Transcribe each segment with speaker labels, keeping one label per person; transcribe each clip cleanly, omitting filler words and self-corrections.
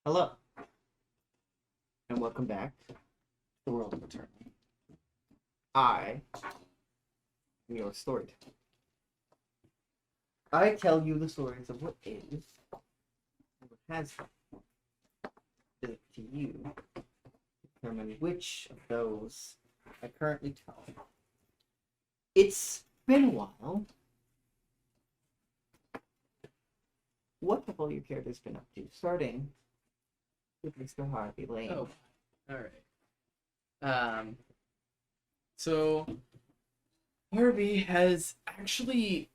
Speaker 1: Hello, and welcome back to the world of Eternal. I am your storyteller. I tell you the stories of what is, and what has been. It is up to you to determine which of those I currently tell. It's been a while. What have all your characters been up to? Starting with Mr. Harvey Lane.
Speaker 2: Oh, all right. So Harvey has actually,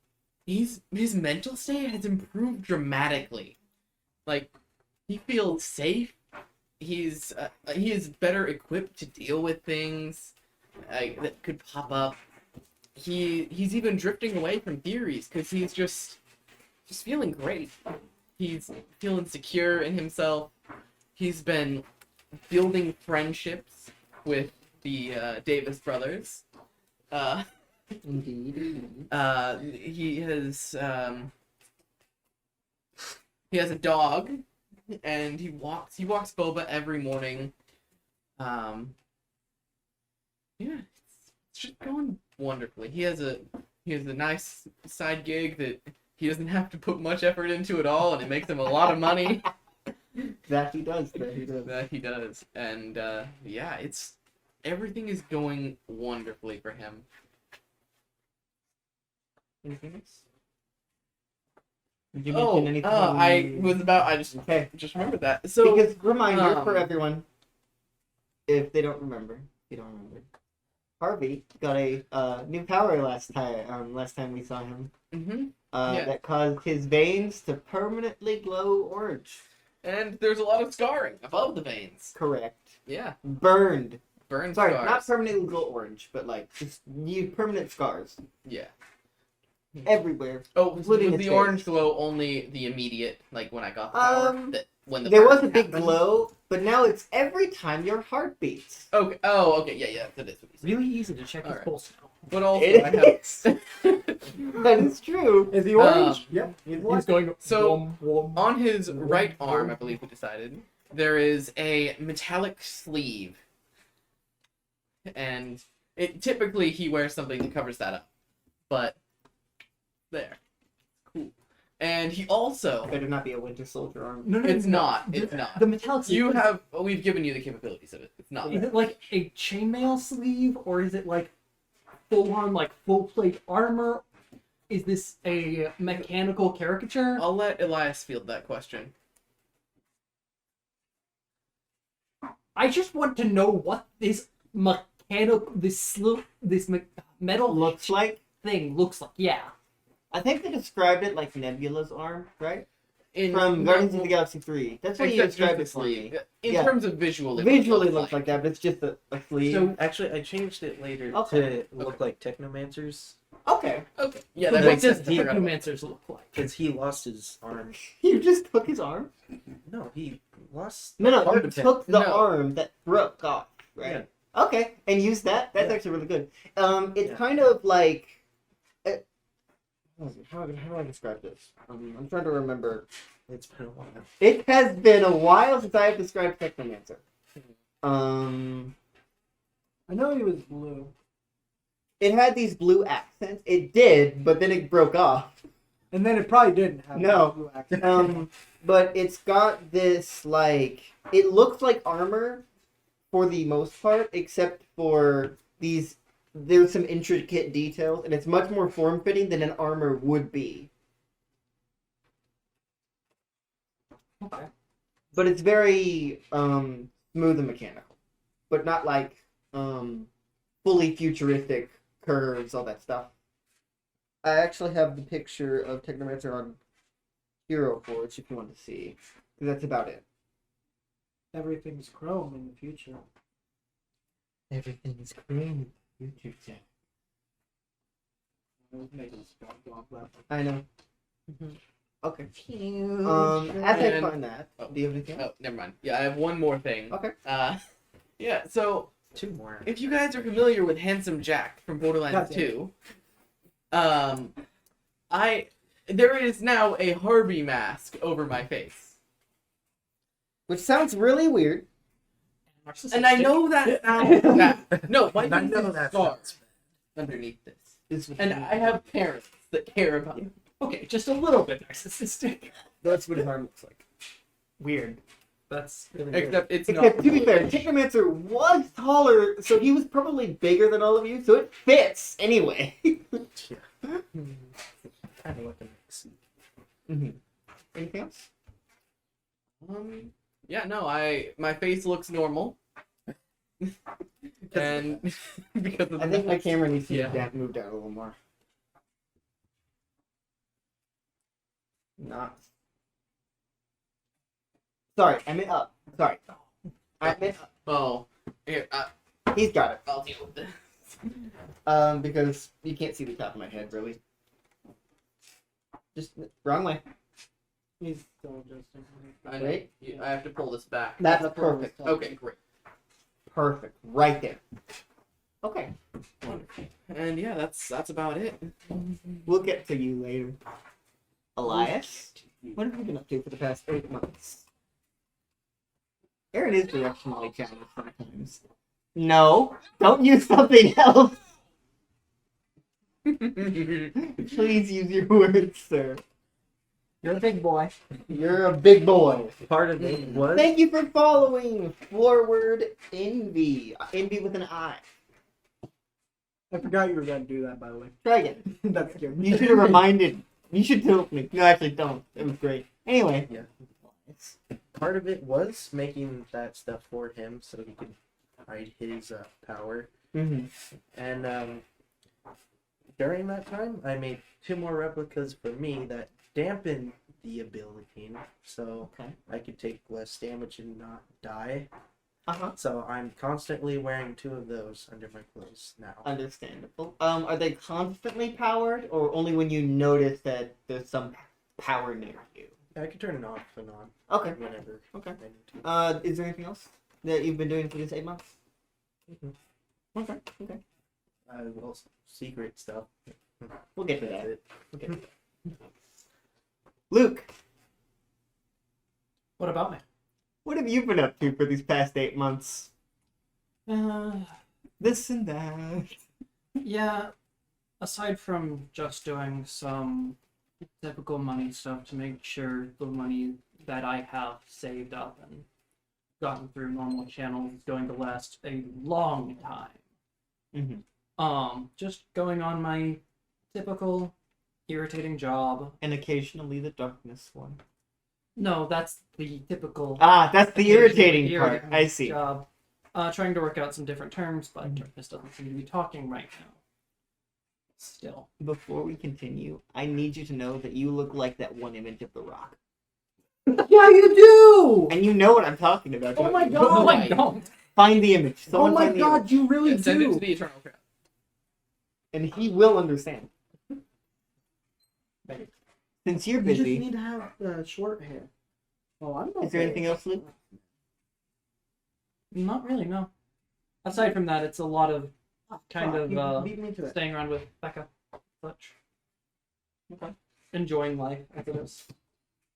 Speaker 2: his mental state has improved dramatically. Like, he feels safe. He is better equipped to deal with things that could pop up. He's even drifting away from theories because he's just feeling great. He's feeling secure in himself. He's been building friendships with the Davis brothers.
Speaker 1: Indeed.
Speaker 2: He has a dog, and he walks Boba every morning. Yeah, it's just going wonderfully. He has a nice side gig that he doesn't have to put much effort into at all, and it makes him a lot of money.
Speaker 1: That he does.
Speaker 2: And yeah, everything is going wonderfully for him.
Speaker 1: Anything else? Did you mention anything?
Speaker 2: I just remembered that. So
Speaker 1: because reminder for everyone, if they don't remember, Harvey got a new power last time we saw him.
Speaker 2: Mm-hmm.
Speaker 1: That caused his veins to permanently glow orange.
Speaker 2: And there's a lot of scarring above the veins.
Speaker 1: Correct.
Speaker 2: Yeah.
Speaker 1: Burned.
Speaker 2: Scars.
Speaker 1: Not permanently glow orange, but like just permanent scars.
Speaker 2: Yeah.
Speaker 1: Everywhere.
Speaker 2: Oh, was the orange glow only the immediate, like when I got the power?
Speaker 1: There was a big glow, but now it's every time your heart beats.
Speaker 2: Okay. Oh, okay. Yeah. That is what you said.
Speaker 3: Really easy to check his pulse now.
Speaker 2: But also,
Speaker 1: That is true.
Speaker 3: Is he orange?
Speaker 1: Yep.
Speaker 3: He's going.
Speaker 2: So,
Speaker 3: wom,
Speaker 2: on his right arm, I believe we decided, there is a metallic sleeve. And typically he wears something that covers that up. But, there. Cool. And he also...
Speaker 1: Better not be a Winter Soldier arm.
Speaker 3: No,
Speaker 2: it's not. It's not.
Speaker 3: The metallic sleeve.
Speaker 2: We've given you the capabilities of it. It's not.
Speaker 3: Is it like a chainmail sleeve, or is it like full-on, like full-plate armor? Is this a mechanical caricature?
Speaker 2: I'll let Elias field that question.
Speaker 3: I just want to know what this metal
Speaker 1: Looks like
Speaker 3: thing looks like. Yeah.
Speaker 1: I think they described it like Nebula's arm, right?
Speaker 2: From
Speaker 1: Guardians of the Galaxy 3. That's what you described it for me.
Speaker 2: In terms of visually.
Speaker 1: Visually looks like that, but it's just a sleeve.
Speaker 4: So actually, I changed it later to look like Technomancers.
Speaker 1: Okay.
Speaker 2: Yeah,
Speaker 3: So
Speaker 2: that
Speaker 3: what
Speaker 2: makes
Speaker 3: does
Speaker 2: sense.
Speaker 3: Technomancers look like?
Speaker 4: Because he lost his arm.
Speaker 1: You just took his arm?
Speaker 4: No, he lost
Speaker 1: No,
Speaker 4: part
Speaker 1: you
Speaker 4: of him.
Speaker 1: took the
Speaker 2: No.
Speaker 1: arm that broke off, right?
Speaker 4: Yeah.
Speaker 1: Okay, and used that? That's
Speaker 4: Yeah.
Speaker 1: actually really good. It's
Speaker 4: Yeah.
Speaker 1: kind of like... how do I describe this? I'm trying to remember.
Speaker 4: It's been a while.
Speaker 1: It has been a while since I have described Technomancer.
Speaker 3: I know he was blue.
Speaker 1: It had these blue accents. It did, but then it broke off.
Speaker 3: And then it probably didn't have
Speaker 1: No.
Speaker 3: blue accent.
Speaker 1: But it's got this, like... It looks like armor for the most part, except for these... There's some intricate details, and it's much more form-fitting than an armor would be.
Speaker 3: Okay.
Speaker 1: But it's very smooth and mechanical. But not like fully futuristic curves, all that stuff. I actually have the picture of Technomancer on Hero Forge if you want to see. Because that's about it.
Speaker 3: Everything's chrome in the future.
Speaker 1: Everything is green. Future Jack. I know. Okay. As I find that, do you have anything?
Speaker 2: Oh, never mind. Yeah, I have one more thing.
Speaker 1: Okay.
Speaker 2: Yeah, so
Speaker 4: Two more.
Speaker 2: if you guys are familiar with Handsome Jack from Borderlands 2, there is now a Harvey mask over my face.
Speaker 1: Which sounds really weird.
Speaker 2: And I know that sounds bad. No, my
Speaker 4: I
Speaker 2: face
Speaker 4: know
Speaker 2: is
Speaker 4: that
Speaker 2: scarred
Speaker 4: sounds
Speaker 2: underneath this.
Speaker 1: Is
Speaker 2: And I have parents that care about me.
Speaker 3: Okay, just a little bit narcissistic.
Speaker 1: That's what his arm looks like. Weird.
Speaker 3: That's really weird.
Speaker 2: Except it's
Speaker 1: Except
Speaker 2: not.
Speaker 1: to be fair, Tinkermancer was taller, so he was probably bigger than all of you, so it fits anyway.
Speaker 4: Kind of like a mix.
Speaker 1: Anything else?
Speaker 2: Yeah, no, my face looks normal. And because of
Speaker 1: I think my camera needs to
Speaker 2: Yeah.
Speaker 1: move down a little more. Not. Sorry, I meant up. Sorry. I meant up.
Speaker 2: Oh, here,
Speaker 1: He's got it.
Speaker 2: I'll deal with this.
Speaker 1: Because you can't see the top of my head, really. Just wrong way.
Speaker 3: He's still just.
Speaker 1: Wait.
Speaker 2: I have to pull this back.
Speaker 1: That's perfect.
Speaker 2: Okay, great.
Speaker 1: Perfect. Right there. Okay.
Speaker 2: Wonderful. And yeah, that's about it.
Speaker 1: We'll get to you later. Elias? What have you been up to for the past 8 months? Aaron is directionally challenged sometimes. No, don't use something else. Please use your words, sir.
Speaker 3: You're a big boy.
Speaker 1: You're a big boy.
Speaker 4: Part of it was
Speaker 1: Thank you for following Forward Envy. Envy with an I.
Speaker 3: I forgot you were going to do that, by the way.
Speaker 1: Try again.
Speaker 3: That scared me.
Speaker 1: You should have reminded. You should tell me. No, actually, don't. It was great. Anyway.
Speaker 4: Yeah. Part of it was making that stuff for him so he could hide his power.
Speaker 1: Mm-hmm.
Speaker 4: And during that time, I made 2 more replicas for me that dampened the ability, so
Speaker 1: Okay.
Speaker 4: I could take less damage and not die.
Speaker 1: Uh-huh.
Speaker 4: So I'm constantly wearing 2 of those under my clothes now.
Speaker 1: Understandable. Are they constantly powered, or only when you notice that there's some power near you?
Speaker 4: I can turn it off and on
Speaker 1: Okay.
Speaker 4: whenever
Speaker 1: Okay.
Speaker 4: I need to.
Speaker 1: Is there anything else that you've been doing for these 8 months?
Speaker 4: Mhm.
Speaker 1: Okay. Okay.
Speaker 4: Well, secret stuff.
Speaker 1: We'll get to
Speaker 4: That's
Speaker 1: that.
Speaker 4: it.
Speaker 1: Okay. Luke,
Speaker 3: What about me?
Speaker 1: what have you been up to for these past 8 months? This and that.
Speaker 3: Yeah, aside from just doing some typical money stuff to make sure the money that I have saved up and gotten through normal channels is going to last a long time.
Speaker 1: Mm-hmm.
Speaker 3: Just going on my typical irritating job.
Speaker 1: And occasionally the darkness one.
Speaker 3: No, that's the typical
Speaker 1: That's the irritating part.
Speaker 3: irritating
Speaker 1: I see.
Speaker 3: job. Trying to work out some different terms, but Darkness doesn't seem to be talking right now. Still.
Speaker 1: Before we continue, I need you to know that you look like that one image of The Rock.
Speaker 3: Yeah, you do!
Speaker 1: And you know what I'm talking about.
Speaker 3: Oh
Speaker 1: don't
Speaker 3: my
Speaker 1: you?
Speaker 3: god!
Speaker 2: No,
Speaker 3: I
Speaker 2: I
Speaker 3: don't.
Speaker 1: Find the image.
Speaker 3: Oh
Speaker 1: Someone
Speaker 3: my
Speaker 1: find the
Speaker 3: god,
Speaker 1: image.
Speaker 3: you really
Speaker 2: Send it to
Speaker 3: do!
Speaker 2: the eternal crowd.
Speaker 1: And he will understand. Since you're busy,
Speaker 3: to have short hair. Oh, I'm not.
Speaker 1: is there anything else, Luke?
Speaker 3: Not really, no. Aside from that, it's a lot of kind of
Speaker 1: Beat me to it.
Speaker 3: staying around with Becca, such.
Speaker 1: Okay.
Speaker 3: Enjoying life as it is.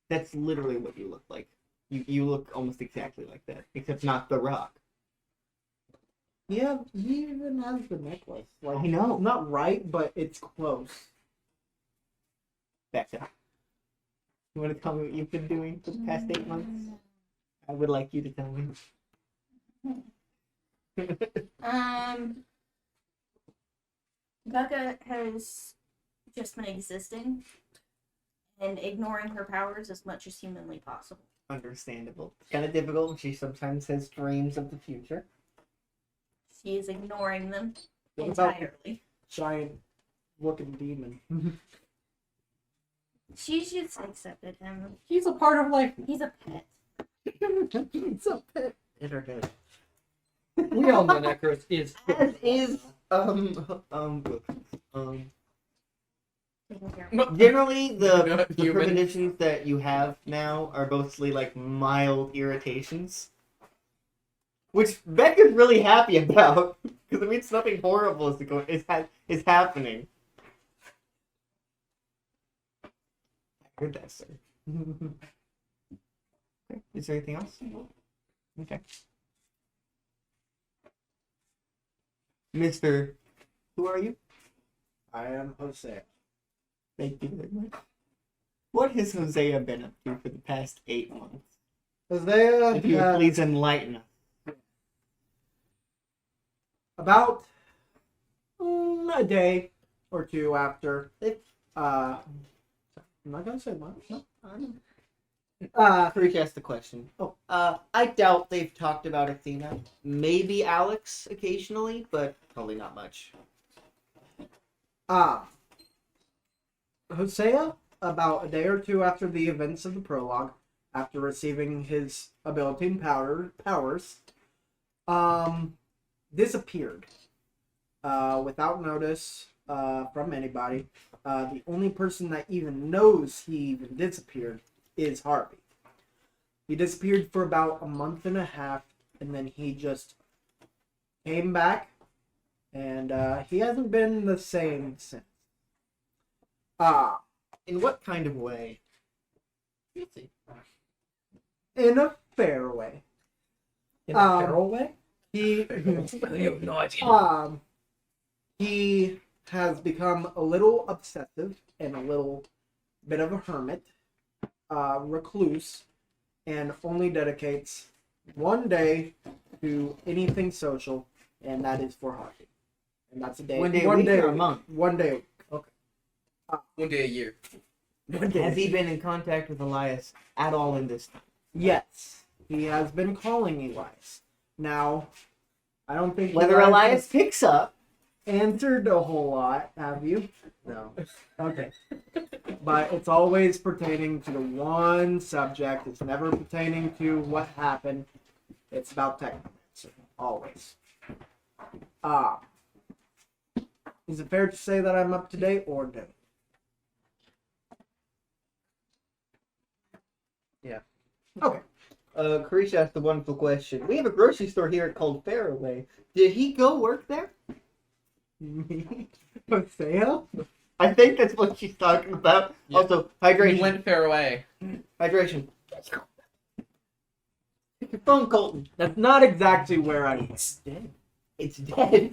Speaker 1: That's literally what you look like. You look almost exactly like that, except not The Rock.
Speaker 5: Yeah, he even has the necklace. Like,
Speaker 1: I know.
Speaker 5: not right, but it's close.
Speaker 1: Becca, you want to tell me what you've been doing for the past 8 months? I would like you to tell me.
Speaker 6: Becca has just been existing and ignoring her powers as much as humanly possible.
Speaker 1: Understandable. It's kind of difficult. She sometimes has dreams of the future.
Speaker 6: She is ignoring them
Speaker 5: What about
Speaker 6: entirely.
Speaker 5: giant looking demon?
Speaker 6: She's just accepted him.
Speaker 3: He's a part of life.
Speaker 6: He's a pet.
Speaker 5: It's a pet.
Speaker 4: In her head.
Speaker 3: We all know Necros is.
Speaker 1: As is
Speaker 6: Taking care of him.
Speaker 1: generally the
Speaker 2: Not human.
Speaker 1: premonitions that you have now are mostly like mild irritations, which Becca's really happy about because it means nothing horrible is happening. I heard that, sir. Okay. Is there anything else? Okay. Mr. Who are you?
Speaker 5: I am Hosea.
Speaker 1: Thank you very much. What has Hosea been up to for the past 8 months?
Speaker 5: Hosea
Speaker 1: If you would
Speaker 5: has
Speaker 1: please enlighten us.
Speaker 5: about a day or two after. I'm not gonna say much. No,
Speaker 1: Creek asked the question. I doubt they've talked about Athena. Maybe Alex occasionally, but probably not much.
Speaker 5: Hosea, about a day or two after the events of the prologue, after receiving his ability and powers, disappeared without notice from anybody. The only person that even knows he even disappeared is Harvey. He disappeared for about a month and a half, and then he just came back, and he hasn't been the same since.
Speaker 1: In what kind of way?
Speaker 2: You'll see.
Speaker 5: In a fair way.
Speaker 3: In a feral way?
Speaker 5: He
Speaker 3: You have no idea.
Speaker 5: he has become a little obsessive and a little bit of a hermit, recluse, and only dedicates one day to anything social, and that is for Harvey. And that's a day.
Speaker 1: One day a week or a month?
Speaker 5: One day a week.
Speaker 2: One day a year.
Speaker 5: One day.
Speaker 1: Has he been in contact with Elias at all in this time?
Speaker 5: Yes, he has been calling Elias. Now, I don't think
Speaker 1: Whether Elias picks up.
Speaker 5: answered a whole lot, have you?
Speaker 4: No.
Speaker 5: Okay. But it's always pertaining to the one subject. It's never pertaining to what happened. It's about technomancy. Always. Is it fair to say that I'm up to date or no?
Speaker 4: Yeah.
Speaker 5: Okay.
Speaker 1: Karish asked a wonderful question. We have a grocery store here called Fairway. Did he go work there?
Speaker 5: Me? Hosea?
Speaker 1: I think that's what she's talking about.
Speaker 2: Yeah.
Speaker 1: Also, hydration.
Speaker 2: He went fair away.
Speaker 1: Hydration. Take your phone, Colton.
Speaker 5: That's not exactly where I was.
Speaker 4: It's dead.
Speaker 1: It's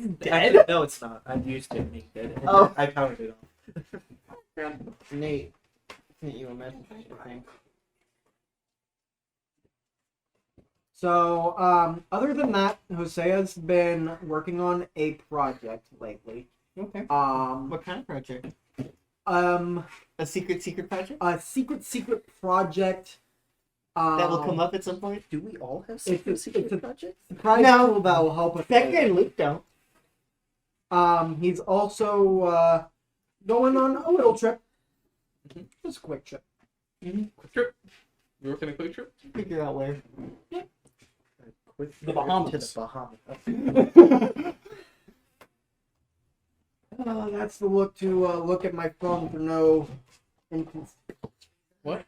Speaker 1: dead.
Speaker 4: Actually, no, it's not. I've used it and it's dead.
Speaker 1: Oh.
Speaker 4: I powered it off.
Speaker 1: Nate sent you a message, I think.
Speaker 5: So, other than that, Hosea's been working on a project lately.
Speaker 1: Okay.
Speaker 5: Um,
Speaker 1: What kind of project?
Speaker 5: um,
Speaker 1: A secret project?
Speaker 5: a secret project.
Speaker 1: That will come up at some point?
Speaker 4: Do we all have
Speaker 5: It's a
Speaker 4: projects?
Speaker 5: surprise
Speaker 1: No.
Speaker 5: tool that will help us.
Speaker 1: Becca and Luke don't.
Speaker 5: He's also going on a little trip. Just a quick trip.
Speaker 2: Quick trip. You working a quick trip?
Speaker 1: Figure out where.
Speaker 4: The
Speaker 5: Bahamas.
Speaker 4: To the Bahamas.
Speaker 5: That's the look to look at my phone for no
Speaker 2: What?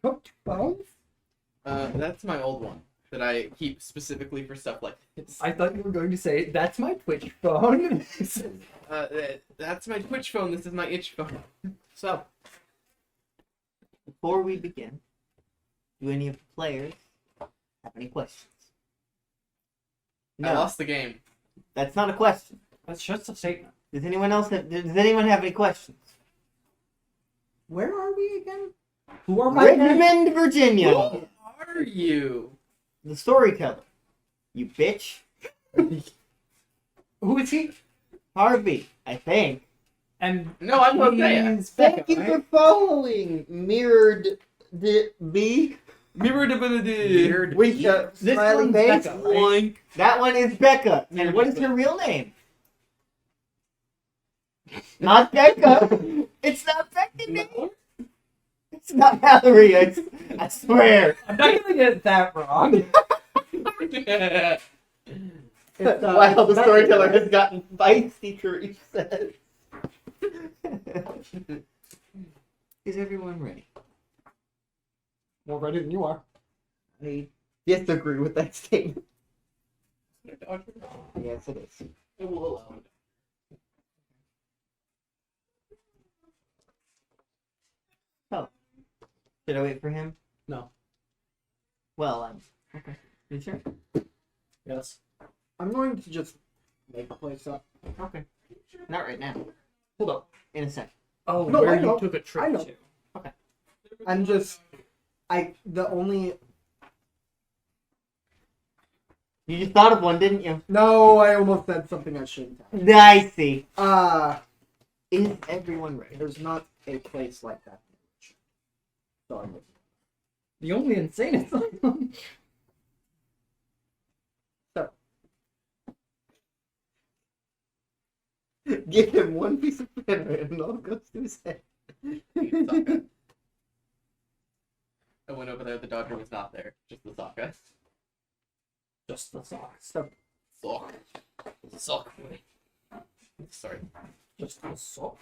Speaker 5: hooked phones.
Speaker 2: That's my old one that I keep specifically for stuff like this.
Speaker 3: I thought you were going to say, that's my Twitch phone.
Speaker 2: That's my Twitch phone. This is my itch phone.
Speaker 1: So, before we begin, do any of the players have any questions?
Speaker 2: I
Speaker 1: No,
Speaker 2: lost the game.
Speaker 1: that's not a question.
Speaker 3: That's just a statement.
Speaker 1: Does anyone have any questions?
Speaker 5: Where are we again?
Speaker 3: Who are
Speaker 1: Richmond, Virginia.
Speaker 2: Who are you?
Speaker 1: The storyteller. You bitch.
Speaker 3: Who is he?
Speaker 1: Harvey, I think.
Speaker 3: And
Speaker 2: No, I'm Hosea.
Speaker 3: he's
Speaker 1: Thank
Speaker 3: Becca,
Speaker 1: you
Speaker 3: right?
Speaker 1: for following Mirrored B.
Speaker 2: Mirror ability.
Speaker 4: Weird.
Speaker 1: With
Speaker 3: This
Speaker 1: smiley
Speaker 3: one's
Speaker 1: face.
Speaker 3: Becca, right?
Speaker 1: That one is Becca. And what is her real name? Not Becca. It's not Becca, Nate. It's not Valerie. I swear.
Speaker 3: I'm not gonna get that wrong.
Speaker 1: Wow, the storyteller has gotten feisty, Karish says. Is everyone ready?
Speaker 5: More ready than you are.
Speaker 1: I disagree with that statement. Yes, it is.
Speaker 2: It will allow it.
Speaker 1: Should I wait for him?
Speaker 5: No.
Speaker 1: Well, okay. You sure?
Speaker 3: Yes.
Speaker 5: I'm going to just make a place up.
Speaker 1: Okay. Not right now. Hold up. In a sec.
Speaker 3: Oh,
Speaker 5: No,
Speaker 3: where
Speaker 5: I know.
Speaker 3: you took a trip
Speaker 5: I know.
Speaker 3: to.
Speaker 5: I'm just. The only.
Speaker 1: You just thought of one, didn't you?
Speaker 5: No, I almost said something I shouldn't have.
Speaker 1: I see.
Speaker 5: Is
Speaker 1: Everyone ready?
Speaker 5: there's not a place like that. So I'm looking.
Speaker 3: The only insane asylum.
Speaker 1: Give him one piece of paper and it all goes to his head.
Speaker 2: Sokka. I went over there, the doctor was not there. Just the Sokka.
Speaker 3: Just the socks.
Speaker 2: Sock.
Speaker 3: Sock boy.
Speaker 2: Sorry.
Speaker 3: Just the sock.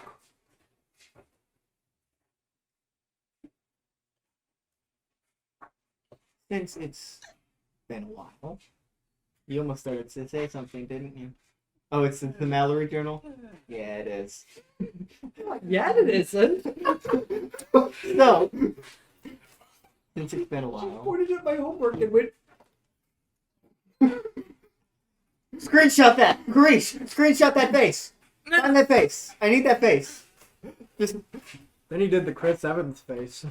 Speaker 1: Since it's been a while, you almost started to say something, didn't you? Oh, it's the Mallory Journal? Yeah, it is.
Speaker 3: Yeah, it isn't.
Speaker 1: So, since it's been a
Speaker 3: I
Speaker 1: while.
Speaker 3: pointed at my homework and went,
Speaker 1: Screenshot that! Grease! Screenshot that face! Find that face! I need that face! Just...
Speaker 5: Then he did the Chris Evans face.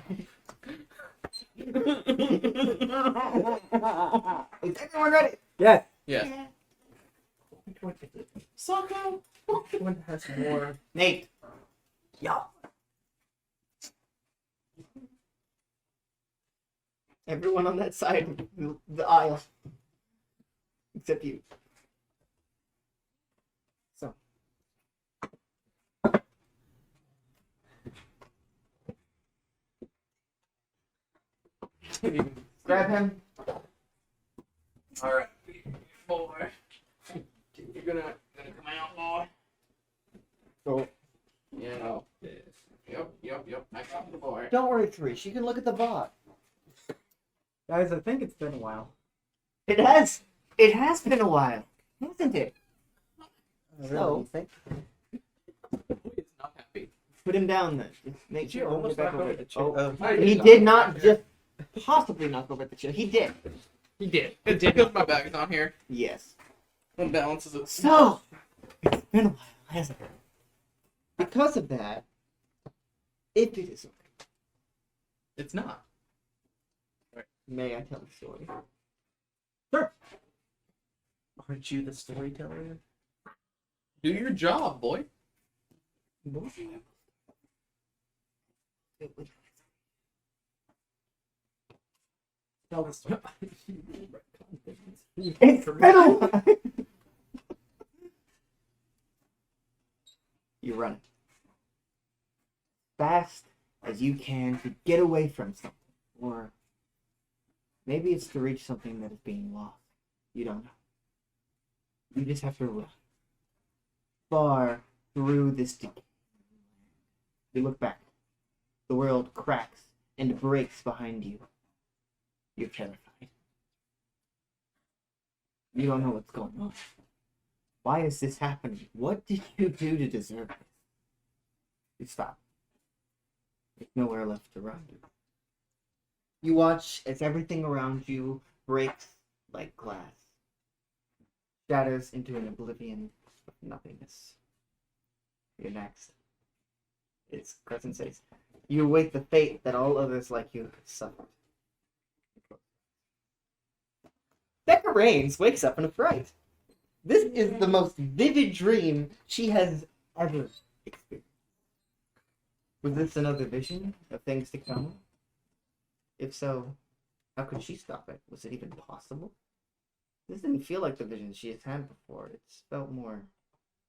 Speaker 1: Is everyone ready?
Speaker 5: Yeah.
Speaker 2: Yeah. Sokka!
Speaker 3: which one has more?
Speaker 1: Nate.
Speaker 5: Yeah.
Speaker 1: Everyone on that side of the aisle. Except you. So. Grab him.
Speaker 2: Alright. Boy. You're gonna come out, boy?
Speaker 1: Go.
Speaker 2: Yeah, no. Yep. I got the boy.
Speaker 1: Don't worry, Therese. You can look at the bot.
Speaker 5: Guys, I think it's been a while.
Speaker 1: It has. It has been a while, hasn't it?
Speaker 4: So, think
Speaker 2: It's not happy.
Speaker 1: Put him down then. Just make
Speaker 4: did you
Speaker 1: sure
Speaker 4: almost
Speaker 1: get back
Speaker 4: knock over
Speaker 1: over
Speaker 4: the
Speaker 1: it.
Speaker 4: chair?
Speaker 1: Oh,
Speaker 4: Oh,
Speaker 1: he did not just possibly knock over the chair. He did.
Speaker 3: He did.
Speaker 2: It's because my bag's on here.
Speaker 1: Yes.
Speaker 2: One balances it.
Speaker 1: So, it's been a while, hasn't it? Because of that, if it is okay,
Speaker 2: It's not.
Speaker 1: may I tell the story?
Speaker 4: aren't you the storyteller?
Speaker 2: Do your job, boy.
Speaker 1: It was
Speaker 5: Tell the story.
Speaker 1: It's been a while. You run it fast as you can to get away from something, or maybe it's to reach something that is being lost. You don't know. You just have to run far through this decay. You look back. The world cracks and breaks behind you. You're terrified. You don't know what's going on. Why is this happening? What did you do to deserve this? You stop. There's nowhere left to run. You watch as everything around you breaks like glass, shatters into an oblivion of nothingness. You're next. It's Crescent says. You await the fate that all others like you have suffered. Becca Rains wakes up in a fright. This is the most vivid dream she has ever experienced. Was this another vision of things to come? If so, how could she stop it? Was it even possible? This didn't feel like the visions she has had before. It's felt more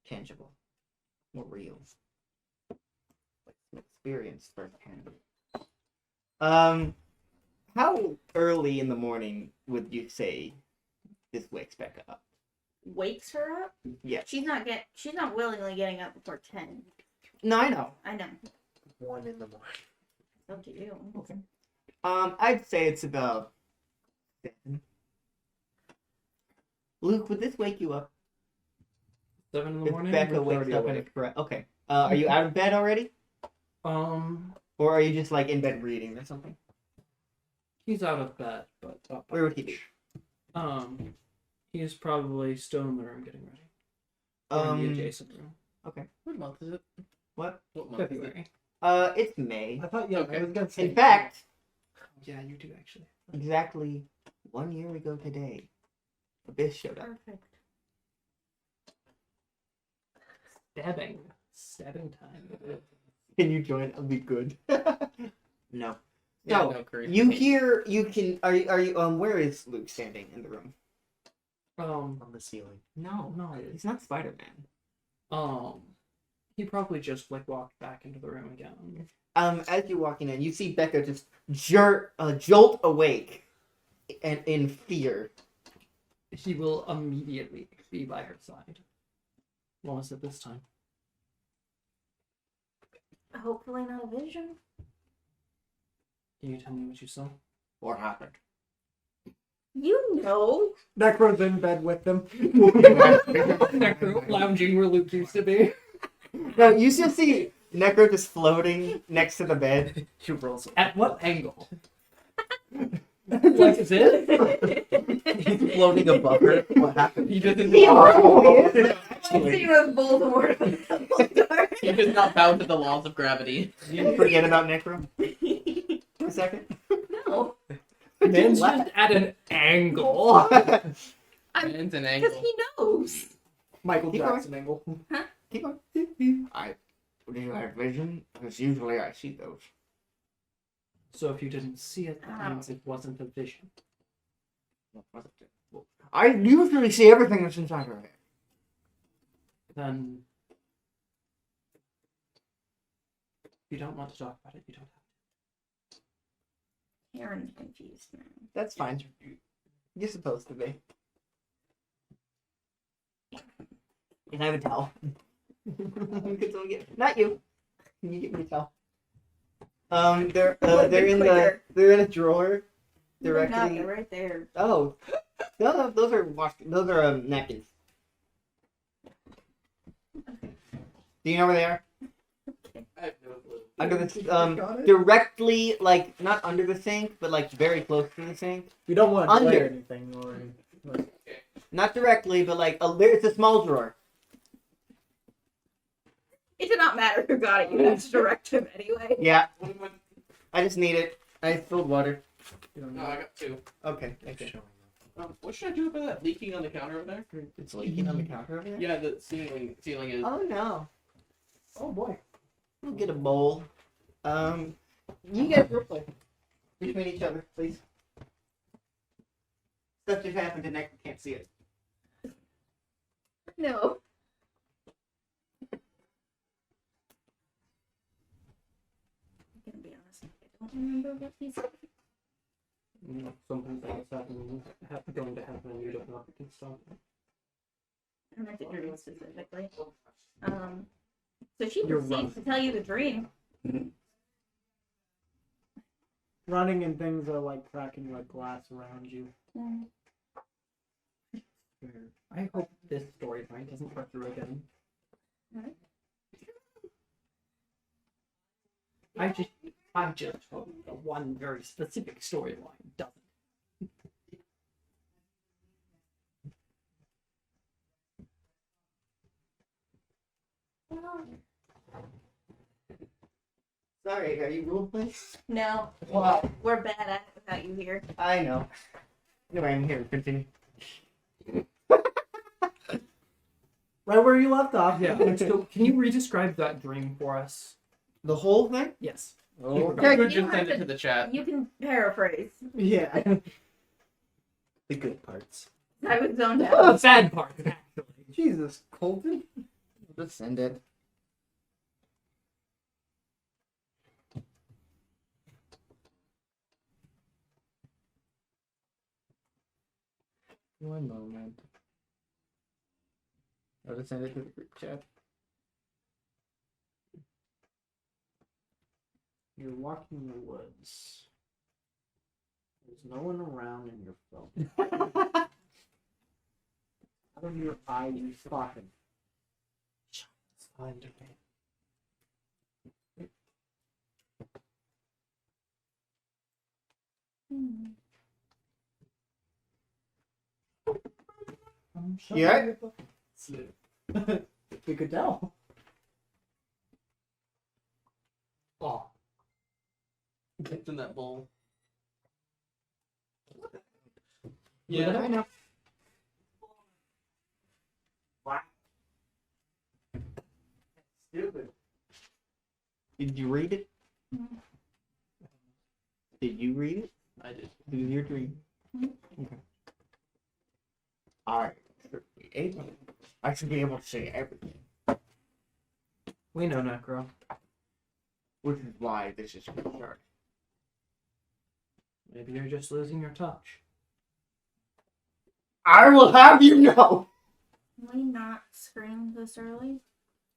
Speaker 1: tangible, more real. Like some experience firsthand. How early in the morning would you say this wakes Becca up?
Speaker 6: Wakes her up.
Speaker 1: Yeah.
Speaker 6: She's not willingly getting up before 10.
Speaker 1: No, I know.
Speaker 6: I know.
Speaker 4: 1 in the morning.
Speaker 6: It's up to you.
Speaker 1: Okay. I'd say it's about 7. Luke, would this wake you up?
Speaker 3: 7 in the
Speaker 1: If
Speaker 3: morning.
Speaker 1: Becca
Speaker 3: Luke's
Speaker 1: wakes
Speaker 3: already
Speaker 1: up in a
Speaker 3: awake.
Speaker 1: correct. Okay. Are you out of bed already?
Speaker 3: Um,
Speaker 1: Or are you just like in bed reading or something?
Speaker 3: He's out of bed, but
Speaker 1: Where would he be?
Speaker 3: He's probably still in the room getting ready. Or in the adjacent room.
Speaker 2: What month is it?
Speaker 1: What?
Speaker 2: What month is it?
Speaker 3: February.
Speaker 1: It's May.
Speaker 5: I thought, yeah,
Speaker 2: Okay.
Speaker 5: I was gonna say.
Speaker 1: In fact,
Speaker 3: Yeah, you do actually.
Speaker 1: exactly 1 year ago today, Abyss showed up.
Speaker 6: Perfect.
Speaker 3: Stabbing time.
Speaker 1: Can you join? I'll be good. No.
Speaker 2: Yeah,
Speaker 1: So,
Speaker 2: no, Curry.
Speaker 1: you hear, you can, are you, where is Luke standing in the room?
Speaker 4: On the ceiling.
Speaker 1: No,
Speaker 3: No.
Speaker 1: he's not Spider-Man.
Speaker 3: He probably just like walked back into the room again.
Speaker 1: As you're walking in, you see Becca just jolt awake and in fear.
Speaker 3: He will immediately be by her side. What was it this time?
Speaker 6: Hopefully not a vision.
Speaker 3: Can you tell me what you saw?
Speaker 1: What happened?
Speaker 6: You know.
Speaker 5: Necro's in bed with them.
Speaker 3: Necro lounging where Luke used to be.
Speaker 1: No, you still see Necro just floating next to the bed.
Speaker 4: She rolls.
Speaker 3: At what angle? Like this?
Speaker 4: He's floating above her. What happened?
Speaker 3: He doesn't.
Speaker 6: Same as Voldemort.
Speaker 2: He does not bow to the laws of gravity.
Speaker 1: You forget about Necro for a second.
Speaker 6: No.
Speaker 3: Man's just at an angle.
Speaker 2: Man's an
Speaker 6: Because
Speaker 2: angle.
Speaker 6: he knows.
Speaker 5: Michael
Speaker 1: Keep going.
Speaker 5: Jackson angle.
Speaker 1: Keep on. Do you have vision? Because usually I see those.
Speaker 3: So if you didn't see it, that means it wasn't a vision.
Speaker 1: I usually see everything that's inside her head.
Speaker 3: Then, if you don't want to talk about it, you don't have
Speaker 6: Karen's confused now.
Speaker 1: That's fine. You're supposed to be. Can I have a towel? Could someone get... Not you. Can you get me a towel? They're in a drawer
Speaker 6: They're not,
Speaker 1: directly.
Speaker 6: they're right there.
Speaker 1: Oh, no, those are napkins. Do you know where they are?
Speaker 2: I have no clue.
Speaker 1: Under
Speaker 5: Got
Speaker 1: the
Speaker 5: it?
Speaker 1: directly, like not under the sink, but like very close to the sink.
Speaker 5: You don't want to
Speaker 1: Under.
Speaker 5: play anything or. Like,
Speaker 1: Not directly, but like it's a small drawer.
Speaker 6: It did not matter who got it. You have to direct him anyway.
Speaker 1: Yeah,
Speaker 2: What am
Speaker 1: I just need it. I spilled water.
Speaker 5: you don't
Speaker 2: No,
Speaker 5: know.
Speaker 2: I got two.
Speaker 1: Okay, okay.
Speaker 2: What should I do about that leaking on the counter over there?
Speaker 1: It's leaking on the counter over there.
Speaker 2: Yeah, the ceiling is.
Speaker 1: Oh no.
Speaker 5: Oh boy.
Speaker 1: We'll get a bowl. You guys real quick between each other, please. Stuff just happened and I can't see it.
Speaker 6: No. I'm gonna be honest. I don't remember what he said.
Speaker 3: to. You know, sometimes that's going to happen and you don't know if you can stop it.
Speaker 6: I meant the dream specifically. So she
Speaker 3: You're
Speaker 6: proceeds to tell you the dream.
Speaker 5: Running and things are like cracking like glass around you.
Speaker 3: I hope this storyline doesn't go through again.
Speaker 6: Alright.
Speaker 3: I just hope the one very specific storyline doesn't.
Speaker 1: Sorry, are you rule playing?
Speaker 6: No,
Speaker 1: Wow.
Speaker 6: we're bad at it without you here.
Speaker 1: I know. Anyway, I'm here. Continue.
Speaker 5: Right where you left off.
Speaker 3: Yeah. So, can you re-describe that dream for us?
Speaker 1: The whole thing?
Speaker 3: Yes.
Speaker 1: Oh,
Speaker 2: You could
Speaker 6: You
Speaker 2: just
Speaker 6: have
Speaker 2: send it
Speaker 6: to-
Speaker 2: to the chat.
Speaker 6: You can paraphrase.
Speaker 5: Yeah.
Speaker 4: The good parts.
Speaker 6: I was zoned
Speaker 3: The
Speaker 6: out.
Speaker 3: sad part, actually.
Speaker 5: Jesus, Colton.
Speaker 1: just send it. One moment. I'll just send it to the group chat.
Speaker 5: You're walking in the woods. There's no one around and you're filming. Out of your eye, you spot him.
Speaker 4: Find me.
Speaker 1: You alright?
Speaker 5: We could tell.
Speaker 3: Oh,
Speaker 2: It's in that bowl.
Speaker 3: yeah.
Speaker 1: I know.
Speaker 5: Stupid.
Speaker 1: Did you read it? Did you read it?
Speaker 2: I did.
Speaker 1: It was your dream. Okay. Alright. I should be able to say everything.
Speaker 3: We know, Necro.
Speaker 1: Which is why this is concerning.
Speaker 3: Maybe you're just losing your touch.
Speaker 1: I will have you know!
Speaker 6: Can we not scream this early?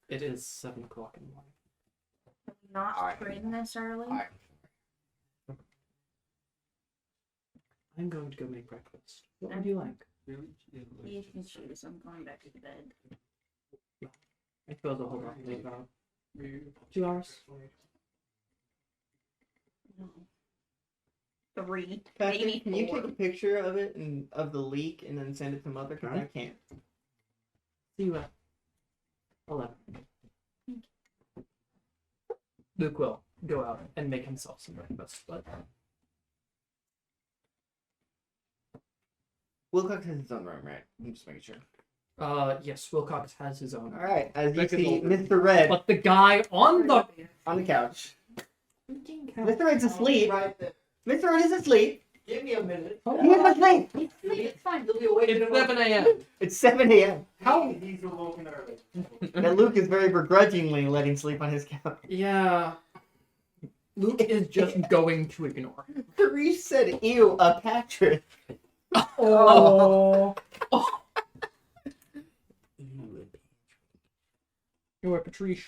Speaker 3: It is 7 o'clock in the morning.
Speaker 6: Can we not
Speaker 1: Alright.
Speaker 6: scream this early?
Speaker 1: Alright.
Speaker 3: I'm going to go make breakfast. What would you like?
Speaker 6: You can choose. I'm going back to bed.
Speaker 3: I suppose I'll hold off for about 2 hours.
Speaker 6: No. 3.
Speaker 1: Patrick,
Speaker 6: Maybe
Speaker 1: can you
Speaker 6: 4.
Speaker 1: take a picture of it and of the leak and then send it to Mother? Because I can't.
Speaker 3: See you at 11. Luke will go out and make himself some breakfast, but
Speaker 1: Wilcox has his own room, right? I'm just making sure.
Speaker 3: yes, Wilcox has his own.
Speaker 1: Alright, as you
Speaker 2: Becca's
Speaker 1: see,
Speaker 2: older.
Speaker 1: Mr. Red
Speaker 3: But the guy on the
Speaker 1: on the couch.
Speaker 3: freaking
Speaker 1: Mr. Red's asleep.
Speaker 5: Right there.
Speaker 1: Mr. Red is asleep.
Speaker 5: Give me a minute.
Speaker 1: He is asleep.
Speaker 6: It's fine.
Speaker 5: You'll be awake in a
Speaker 2: It's
Speaker 5: moment.
Speaker 2: 7 a.m.
Speaker 1: It's 7 a.m.
Speaker 5: How? He's awoken early.
Speaker 1: That Luke is very begrudgingly letting sleep on his couch.
Speaker 3: Yeah. Luke is just going to ignore.
Speaker 1: Therese said, ew, a Patrick.
Speaker 3: Oh. You're a Patrice.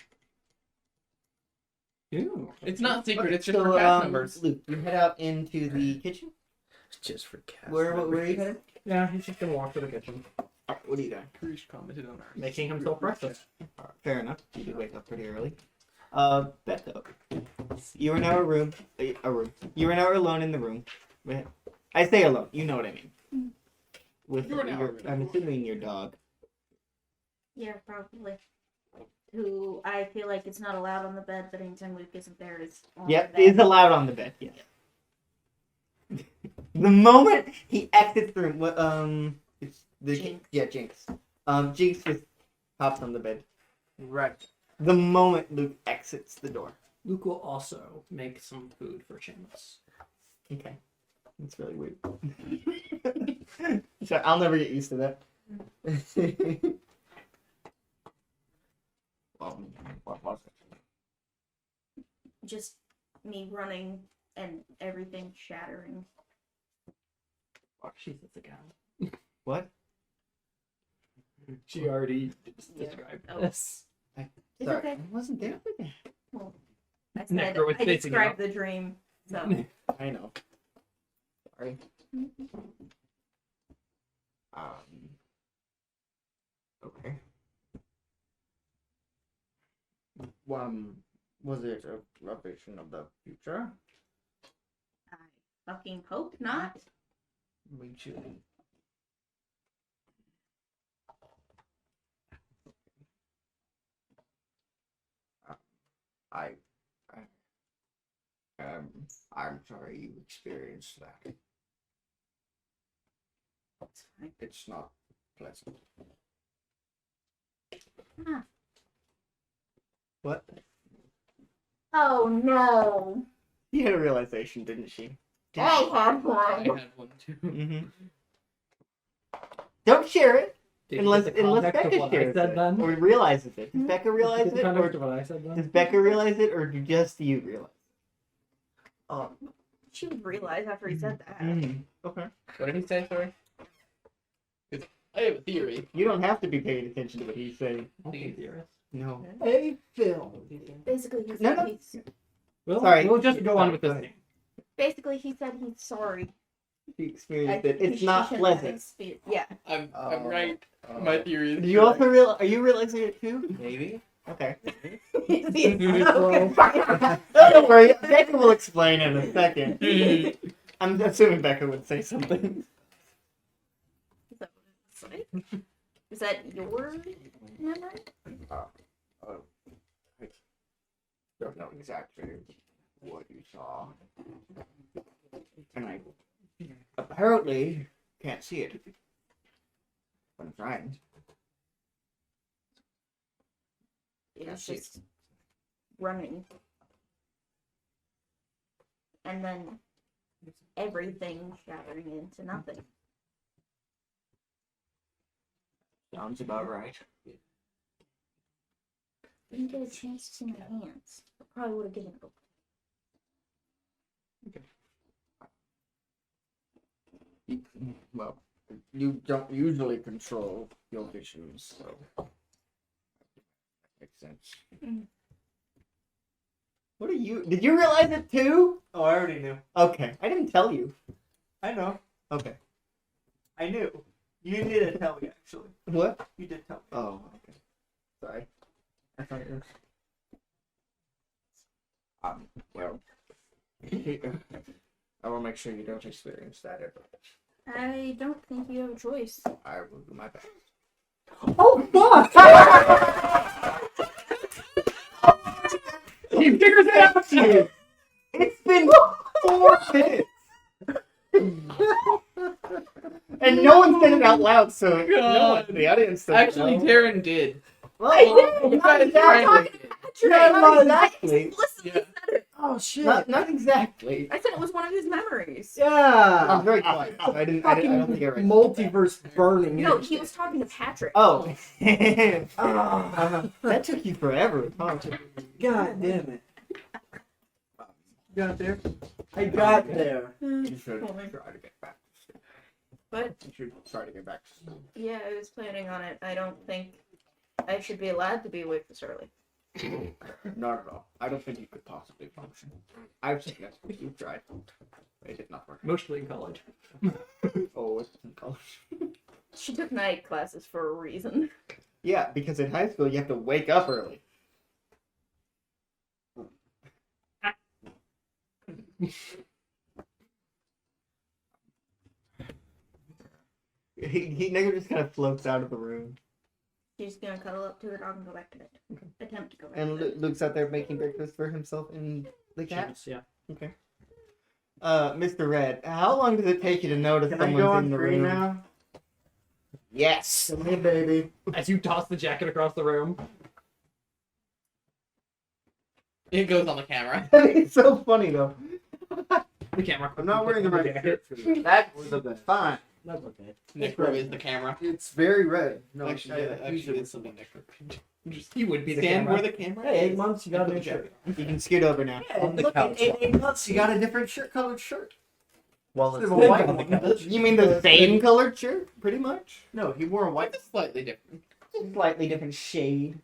Speaker 3: Ew.
Speaker 2: It's not secret. It's just
Speaker 1: So,
Speaker 2: for cast members.
Speaker 1: Luke, you head out into the kitchen.
Speaker 4: Just for cast.
Speaker 1: Where are you headed?
Speaker 3: Yeah, he's just gonna walk to the kitchen,
Speaker 1: Alright, what are you doing?
Speaker 2: Krish commented on ours.
Speaker 3: making himself breakfast.
Speaker 1: Alright, fair enough. You did wake up pretty early. Becca. You are now a room. You are now alone in the room. I say alone. You know what I mean. With
Speaker 2: You are now
Speaker 1: your,
Speaker 2: alone.
Speaker 1: I'm assuming your dog.
Speaker 6: Yeah, probably. Who I feel like it's not allowed on the bed, but anytime Luke isn't there, is on
Speaker 1: Yep,
Speaker 6: the bed.
Speaker 1: is allowed on the bed. Yes. The moment he exits the room, what it's the
Speaker 6: Jinx.
Speaker 1: yeah Jinx. Jinx just hops on the bed.
Speaker 5: Right.
Speaker 1: The moment Luke exits the door.
Speaker 3: Luke will also make some food for Shameless.
Speaker 1: Okay, that's really weird. So I'll never get used to that. What was it?
Speaker 6: Just me running and everything shattering.
Speaker 3: She's a again.
Speaker 1: What?
Speaker 3: She already
Speaker 6: Yeah.
Speaker 3: described
Speaker 6: Oh.
Speaker 3: this.
Speaker 6: It's
Speaker 1: Sorry,
Speaker 6: okay.
Speaker 1: I wasn't there for that.
Speaker 6: I said
Speaker 3: Necro was
Speaker 6: I
Speaker 3: facing
Speaker 6: described the dream. So
Speaker 1: I know. Sorry. Okay. Was it a vision of the future?
Speaker 6: I fucking hope not.
Speaker 1: Me too. I, I'm sorry you experienced that.
Speaker 6: It's fine.
Speaker 1: It's not pleasant.
Speaker 6: Ah.
Speaker 1: What?
Speaker 6: Oh no!
Speaker 1: She had a realization, didn't she?
Speaker 6: I had
Speaker 2: I
Speaker 6: one.
Speaker 2: had one too.
Speaker 1: Mm-hmm. Don't share it
Speaker 3: Did you
Speaker 1: unless
Speaker 3: get the
Speaker 1: unless
Speaker 3: context of
Speaker 1: Becca
Speaker 3: what I
Speaker 1: shares
Speaker 3: said
Speaker 1: it
Speaker 3: then?
Speaker 1: or realizes it. Does Becca realize
Speaker 3: Get the
Speaker 1: it, or
Speaker 3: context of what I said
Speaker 1: does
Speaker 3: then?
Speaker 1: Becca realize it, or do just you realize?
Speaker 6: She would realize after he said that.
Speaker 1: Mm-hmm. Okay.
Speaker 2: What did he say? Sorry. 'Cause I have a theory.
Speaker 1: You don't have to be paying attention to what he's saying.
Speaker 3: Okay, dearest.
Speaker 1: No.
Speaker 5: Hey, Phil.
Speaker 6: Basically, he
Speaker 1: No,
Speaker 6: said
Speaker 1: no.
Speaker 6: he's.
Speaker 1: Sorry.
Speaker 3: We'll just go on with this
Speaker 1: Sorry.
Speaker 3: thing.
Speaker 6: Basically, he said he's sorry.
Speaker 1: She experienced
Speaker 6: I
Speaker 1: it.
Speaker 6: think
Speaker 1: It's
Speaker 6: she
Speaker 1: not
Speaker 6: shouldn't have
Speaker 1: pleasant.
Speaker 6: Yeah.
Speaker 2: I'm
Speaker 5: Oh.
Speaker 2: right. My theory is.
Speaker 1: Do you
Speaker 2: correct.
Speaker 1: also real? Are you realizing it too?
Speaker 4: Maybe.
Speaker 1: Okay.
Speaker 3: Bro.
Speaker 1: Don't worry. Becca will explain in a second. I'm assuming Becca would say something.
Speaker 6: Is that what it's like? that your memory?
Speaker 1: I don't know exactly what you saw. And I apparently can't see it. But I'm trying.
Speaker 6: It
Speaker 1: Yeah,
Speaker 6: was
Speaker 1: see.
Speaker 6: just running. And then everything shattering into nothing.
Speaker 1: Sounds about right.
Speaker 6: Didn't get a chance to see my hands. I probably would have given it a
Speaker 1: Well, you don't usually control your visions, so that makes sense.
Speaker 6: Mm.
Speaker 1: What are you? Did you realize it too?
Speaker 5: Oh, I already knew.
Speaker 1: Okay, I didn't tell you.
Speaker 5: I know.
Speaker 1: Okay.
Speaker 5: I knew. You did tell me, actually.
Speaker 1: What?
Speaker 5: You did tell me.
Speaker 1: Oh, okay. Sorry. I thought it was. Well, I will make sure you don't experience that ever.
Speaker 6: I don't think you have a choice.
Speaker 1: I will do my best.
Speaker 5: Oh, fuck!
Speaker 1: He figures it out to you. It's been 4 minutes. And no one said it out loud, so no one, the audience doesn't
Speaker 2: Actually,
Speaker 1: know.
Speaker 2: Darren did.
Speaker 1: Well,
Speaker 2: You
Speaker 1: not
Speaker 2: guys
Speaker 1: exactly.
Speaker 2: finally did.
Speaker 1: Not exactly.
Speaker 6: Explicitly
Speaker 2: Yeah.
Speaker 6: said it.
Speaker 5: Oh, shit.
Speaker 1: Not exactly.
Speaker 6: I said it was one of his memories.
Speaker 5: Yeah.
Speaker 1: I'm very quiet. So I don't think I read
Speaker 5: Multiverse burning.
Speaker 6: No, he was talking to Patrick.
Speaker 1: Oh.
Speaker 5: Oh,
Speaker 1: That took you forever. Huh?
Speaker 5: God damn it. You got there? I got there.
Speaker 1: You should try to get back.
Speaker 6: But
Speaker 1: You should try to get back.
Speaker 6: yeah, I was planning on it. I don't think I should be allowed to be awake this early.
Speaker 1: Not at all. I don't think you could possibly function. I've suggested you tried. It did not work.
Speaker 3: Mostly in college.
Speaker 1: Oh, it's in college.
Speaker 6: She took night classes for a reason.
Speaker 1: Yeah, because in high school you have to wake up early. He never just kind of floats out of the room.
Speaker 6: She's gonna cuddle up to her dog and go back to bed. Attempt to go back
Speaker 1: And
Speaker 6: to bed.
Speaker 1: Luke's out there making breakfast for himself and the cat.
Speaker 3: Jeez, yeah.
Speaker 1: Okay. Mr. Red, how long does it take you to notice
Speaker 5: Can I
Speaker 1: someone's
Speaker 5: go on
Speaker 1: in the
Speaker 5: screen
Speaker 1: room?
Speaker 5: now?
Speaker 1: Yes.
Speaker 5: Come here, baby.
Speaker 3: As you toss the jacket across the room.
Speaker 2: It goes on the camera.
Speaker 1: It's so funny though.
Speaker 3: The camera.
Speaker 5: I'm not wearing the right
Speaker 3: jacket.
Speaker 5: shirt for this.
Speaker 1: That
Speaker 5: was the best.
Speaker 1: fine.
Speaker 5: That's okay.
Speaker 2: Necro is the camera.
Speaker 1: It's very red. No,
Speaker 2: Actually, it's something Necro.
Speaker 3: He would be the
Speaker 2: Stand
Speaker 3: camera.
Speaker 2: where the camera
Speaker 5: Hey,
Speaker 2: is.
Speaker 5: 8 months, you got a
Speaker 2: Put
Speaker 5: new
Speaker 2: the
Speaker 5: shirt.
Speaker 1: You can scoot over now.
Speaker 5: Yeah,
Speaker 4: On the
Speaker 5: look,
Speaker 4: couch.
Speaker 5: in 8 months, you got a different colored shirt.
Speaker 4: Well,
Speaker 5: Instead
Speaker 4: it's
Speaker 5: of a
Speaker 4: big
Speaker 5: white
Speaker 4: on the
Speaker 5: one.
Speaker 4: couch.
Speaker 1: You mean the same colored shirt, pretty much?
Speaker 5: No, he wore a white.
Speaker 2: It's slightly different.
Speaker 1: Slightly different shade.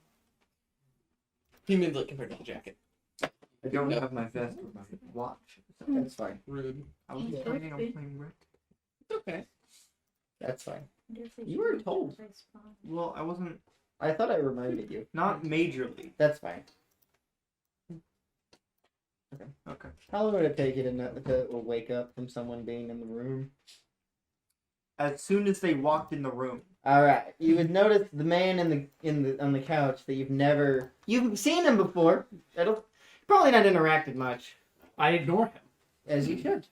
Speaker 2: He means like compared to the jacket.
Speaker 5: I don't
Speaker 2: No.
Speaker 5: have my vest or my watch.
Speaker 1: That's fine.
Speaker 2: Rude.
Speaker 5: I was
Speaker 6: Yeah.
Speaker 5: planning on playing Rick.
Speaker 2: It's okay.
Speaker 1: That's fine.
Speaker 6: If they
Speaker 1: You were
Speaker 6: should
Speaker 1: told.
Speaker 6: make this fun.
Speaker 5: Well, I wasn't.
Speaker 1: I thought I reminded you.
Speaker 5: Not majorly.
Speaker 1: That's fine.
Speaker 5: Okay.
Speaker 1: How long would it take you to wake up from someone being in the room?
Speaker 5: As soon as they walked in the room.
Speaker 1: All right. You would notice the man on the couch that you've seen him before. It'll probably not interacted much,
Speaker 3: I ignore him.
Speaker 1: as you should.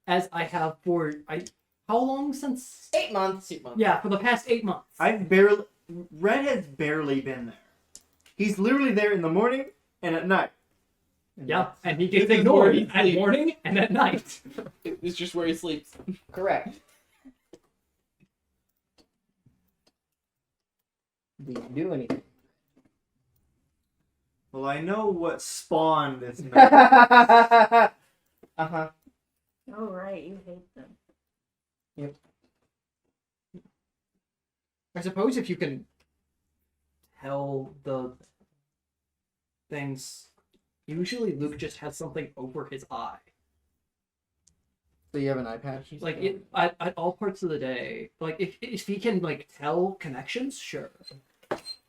Speaker 3: As I have for how long since
Speaker 1: 8 months.
Speaker 3: yeah, for the past 8 months.
Speaker 5: Red has barely been there. He's literally there in the morning and at night.
Speaker 3: Yeah, and he gets
Speaker 2: This is where
Speaker 3: ignored
Speaker 2: he
Speaker 3: at
Speaker 2: sleeps.
Speaker 3: morning and at night.
Speaker 2: It's just where he sleeps.
Speaker 1: Correct. Do you do anything?
Speaker 5: Well, I know what spawned this man.
Speaker 1: Uh-huh.
Speaker 6: Oh right, you hate them.
Speaker 3: I suppose if you can tell the things, usually Luke just has something over his eye.
Speaker 1: So you have an eye patch?
Speaker 3: Like at all parts of the day. Like if he can like tell connections, sure.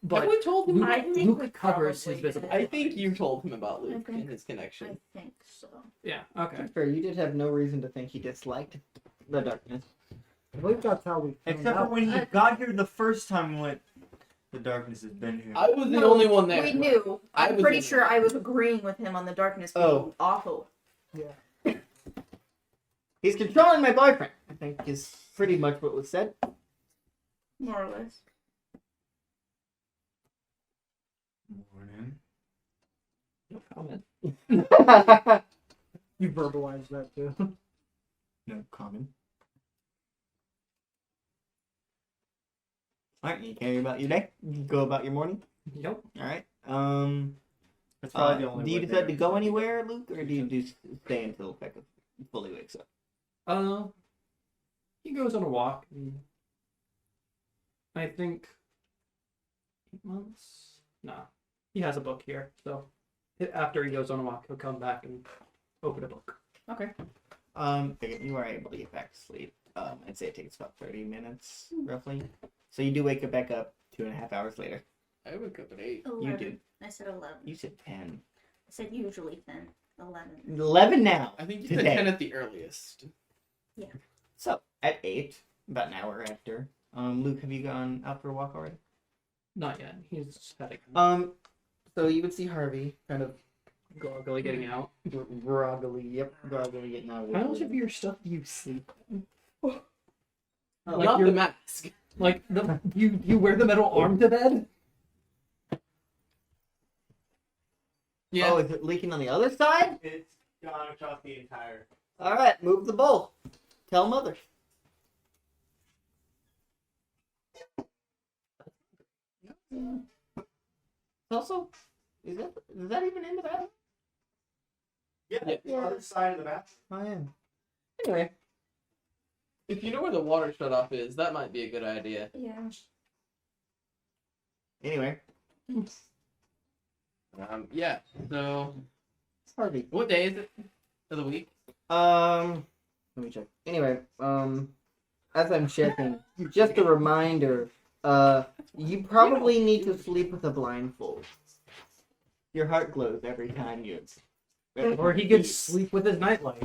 Speaker 3: But
Speaker 2: Have we told him?
Speaker 3: Luke,
Speaker 6: I think
Speaker 3: Luke
Speaker 6: we
Speaker 3: covers
Speaker 6: probably
Speaker 3: his visible.
Speaker 2: I think you told him about Luke
Speaker 6: Okay.
Speaker 2: and his connection.
Speaker 6: I think so.
Speaker 3: Yeah. Okay.
Speaker 1: Fair, you did have no reason to think he disliked the darkness.
Speaker 5: I believe that's how we found
Speaker 7: Except for
Speaker 5: out.
Speaker 7: when he got here the first time and went, the darkness has been here.
Speaker 2: I was the
Speaker 6: No,
Speaker 2: only one there.
Speaker 6: We knew.
Speaker 2: I
Speaker 6: I'm
Speaker 2: was
Speaker 6: pretty
Speaker 2: in
Speaker 6: sure
Speaker 2: there.
Speaker 6: I was agreeing with him on the darkness being
Speaker 1: Oh.
Speaker 6: awful.
Speaker 1: He's controlling my boyfriend, I think is pretty much what was said.
Speaker 6: More or less.
Speaker 7: Morning.
Speaker 3: No comment.
Speaker 5: You verbalized that too.
Speaker 7: No comment. Alright, you care about your day? You go about your morning?
Speaker 3: Yep.
Speaker 1: Alright.
Speaker 7: That's probably the only
Speaker 1: do you
Speaker 7: way
Speaker 1: decide to
Speaker 7: there.
Speaker 1: go anywhere, Luke, or do you just stay until Pekka fully wakes up?
Speaker 3: He goes on a walk. And I think 8 months. Nah, he has a book here, so after he goes on a walk, he'll come back and open a book.
Speaker 1: Okay. You are able to get back to sleep. I'd say it takes about 30 minutes, roughly. So you do wake up back up 2.5 hours later.
Speaker 2: I woke up at 8.
Speaker 6: 11.
Speaker 1: do.
Speaker 6: I said 11.
Speaker 1: You said 10.
Speaker 6: I said usually 10. 11.
Speaker 1: 11 now.
Speaker 2: I think you said
Speaker 1: Today.
Speaker 2: 10 at the earliest.
Speaker 1: So at 8, about an hour after. Luke, have you gone out for a walk already?
Speaker 3: Not yet. He's heading.
Speaker 1: So you would see Harvey kind of
Speaker 3: Groggily getting out.
Speaker 1: groggily getting out.
Speaker 3: How much of your stuff do you sleep in?
Speaker 2: Not
Speaker 3: Like
Speaker 2: the
Speaker 3: your
Speaker 2: mask.
Speaker 3: like you wear the metal arm to bed?
Speaker 2: Yeah.
Speaker 1: Oh, is it leaking on the other side?
Speaker 7: It's gone across the entire.
Speaker 1: Alright, move the bowl. Tell mother. Also, is that even in the bathroom?
Speaker 7: Yeah,
Speaker 2: Yeah.
Speaker 7: the other side of the bathroom.
Speaker 1: I am. Anyway.
Speaker 2: If you know where the water shut off is, that might be a good idea.
Speaker 6: Yeah.
Speaker 1: Anyway.
Speaker 2: Yeah. So,
Speaker 1: Harvey.
Speaker 2: what day is it of the week?
Speaker 1: Let me check. Anyway, as I'm checking, just a reminder, you probably need to sleep with a blindfold. Your heart glows every time you.
Speaker 3: Or he could sleep with his nightlight.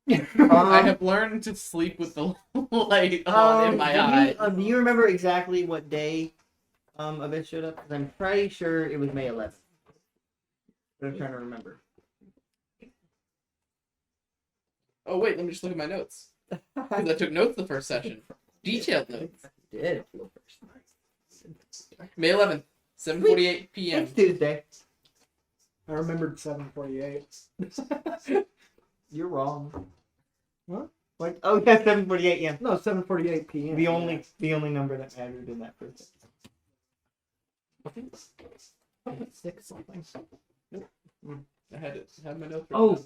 Speaker 2: I have learned to sleep with the light on in my eye.
Speaker 1: Do you remember exactly what day of it showed up? Because I'm pretty sure it was May 11th. I'm trying to remember.
Speaker 2: Oh wait, let me just look at my notes. Because I took notes the first session. Detailed notes.
Speaker 1: Did.
Speaker 2: May 11th, 7:48 p.m.
Speaker 1: It's Tuesday.
Speaker 5: I remembered 7:48.
Speaker 1: You're wrong.
Speaker 5: What?
Speaker 1: Like, oh yeah, 7:48. Yeah.
Speaker 5: No, 7:48 p.m.
Speaker 1: The only number that mattered in that first.
Speaker 3: Probably 6 something.
Speaker 2: I had my notes.
Speaker 3: Oh,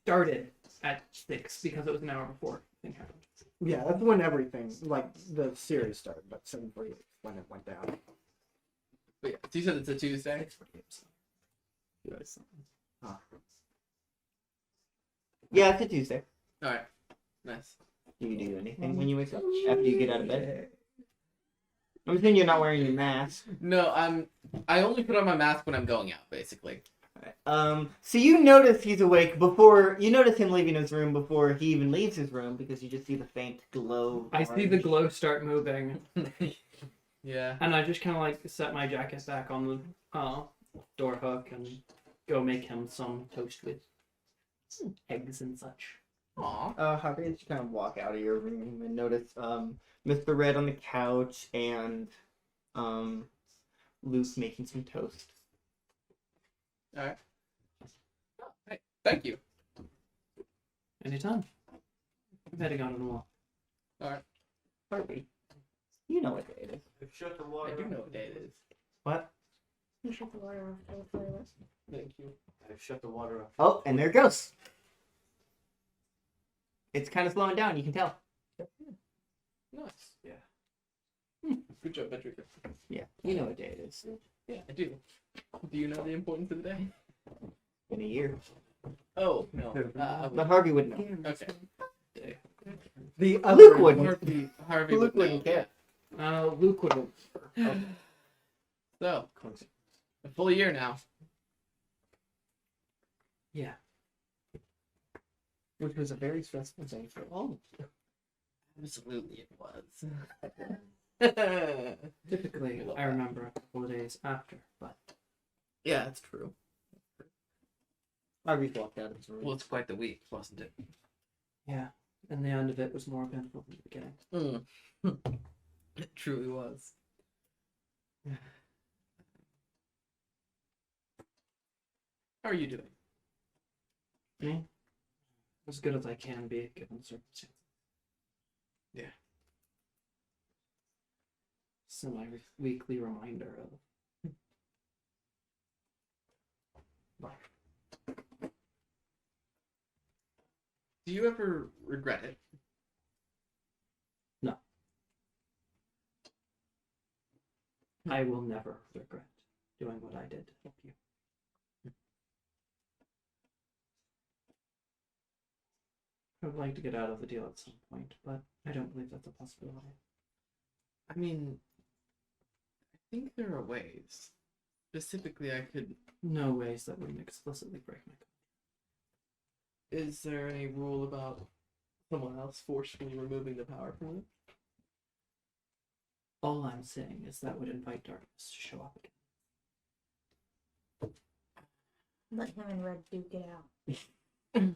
Speaker 3: started at 6 because it was an hour before the thing happened.
Speaker 5: Yeah, that's when everything, like, the series started, but 7:48 is when it went down.
Speaker 2: But yeah, so you said it's a Tuesday.
Speaker 1: Yeah, it's a Tuesday.
Speaker 2: All right, nice.
Speaker 1: Do you do anything when you wake up after you get out of bed? I'm assuming you're not wearing your mask.
Speaker 2: No, I only put on my mask when I'm going out, basically.
Speaker 1: So you notice he's awake before you notice him leaving his room before he even leaves his room because you just see the faint glow.
Speaker 3: I see the glow start moving,
Speaker 2: Yeah.
Speaker 3: and I just kind of like set my jacket back on the door hook and go make him some toast with eggs and such.
Speaker 2: Aw.
Speaker 1: Harvey, just kind of walk out of your room and notice Mr. Red on the couch and Luke making some toast.
Speaker 2: All right. Oh, hey, thank you.
Speaker 3: Anytime. I'm heading out on the walk.
Speaker 2: All right.
Speaker 1: Harvey, you know what day it is.
Speaker 7: Shut the
Speaker 2: I
Speaker 7: water.
Speaker 2: do know what day it is.
Speaker 1: What?
Speaker 6: You shut the water off to the toilet.
Speaker 2: Thank you.
Speaker 7: I've shut the water off.
Speaker 1: Oh, and there it goes. It's kind of slowing down. You can tell.
Speaker 2: Nice.
Speaker 7: Yeah.
Speaker 2: Good job, Patrick.
Speaker 1: Yeah, you know what day it is.
Speaker 2: Yeah, I do. Do you know the importance of the day?
Speaker 1: In a year.
Speaker 2: Oh no.
Speaker 1: But Harvey would know.
Speaker 2: Okay.
Speaker 5: The other
Speaker 1: Luke wouldn't.
Speaker 2: Harvey
Speaker 1: Luke
Speaker 2: would
Speaker 1: wouldn't
Speaker 2: know.
Speaker 1: care.
Speaker 3: Luke would.
Speaker 2: So, a full year now.
Speaker 3: Yeah.
Speaker 1: Which was a very stressful day for all of you.
Speaker 2: Absolutely, it was.
Speaker 3: Typically,
Speaker 2: I love
Speaker 3: I
Speaker 2: that.
Speaker 3: remember a couple of days after, but
Speaker 2: Yeah, it's true.
Speaker 1: Harvey walked out of his room.
Speaker 2: Well, it's quite the week, wasn't it?
Speaker 3: yeah, and the end of it was more eventful than the beginning.
Speaker 2: It truly was. How are you doing?
Speaker 3: Me, as good as I can be given the circumstances.
Speaker 2: Yeah.
Speaker 3: So my weekly reminder of life.
Speaker 2: Do you ever regret it?
Speaker 3: No. I will never regret doing what I did to help you. I would like to get out of the deal at some point, but I don't believe that's a possibility.
Speaker 2: I mean, I think there are ways. Specifically, I could.
Speaker 3: No ways that wouldn't explicitly break my contract.
Speaker 2: Is there any rule about someone else forcefully removing the power from it?
Speaker 3: All I'm saying is that would invite darkness to show up again.
Speaker 6: Let him and Red Duke get out.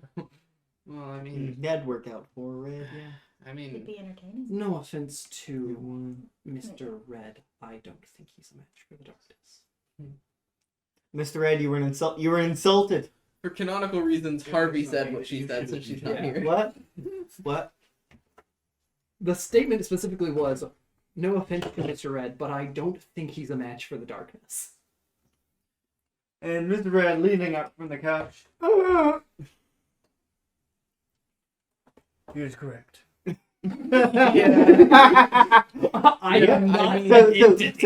Speaker 2: Well, I mean,
Speaker 1: That'd work out for Red, yeah.
Speaker 2: I
Speaker 6: It'd
Speaker 2: mean,
Speaker 6: be entertaining.
Speaker 3: No offense to Mr. Red, I don't think he's a match for the darkness.
Speaker 1: Mr. Red, you were insulted.
Speaker 2: for canonical reasons, Harvey said what she said, so she's not
Speaker 3: Yeah.
Speaker 2: here.
Speaker 1: What? What?
Speaker 3: The statement specifically was, no offense to Mr. Red, but I don't think he's a match for the darkness.
Speaker 7: And Mr. Red leaning up from the couch. He was correct.
Speaker 3: I am not.
Speaker 1: So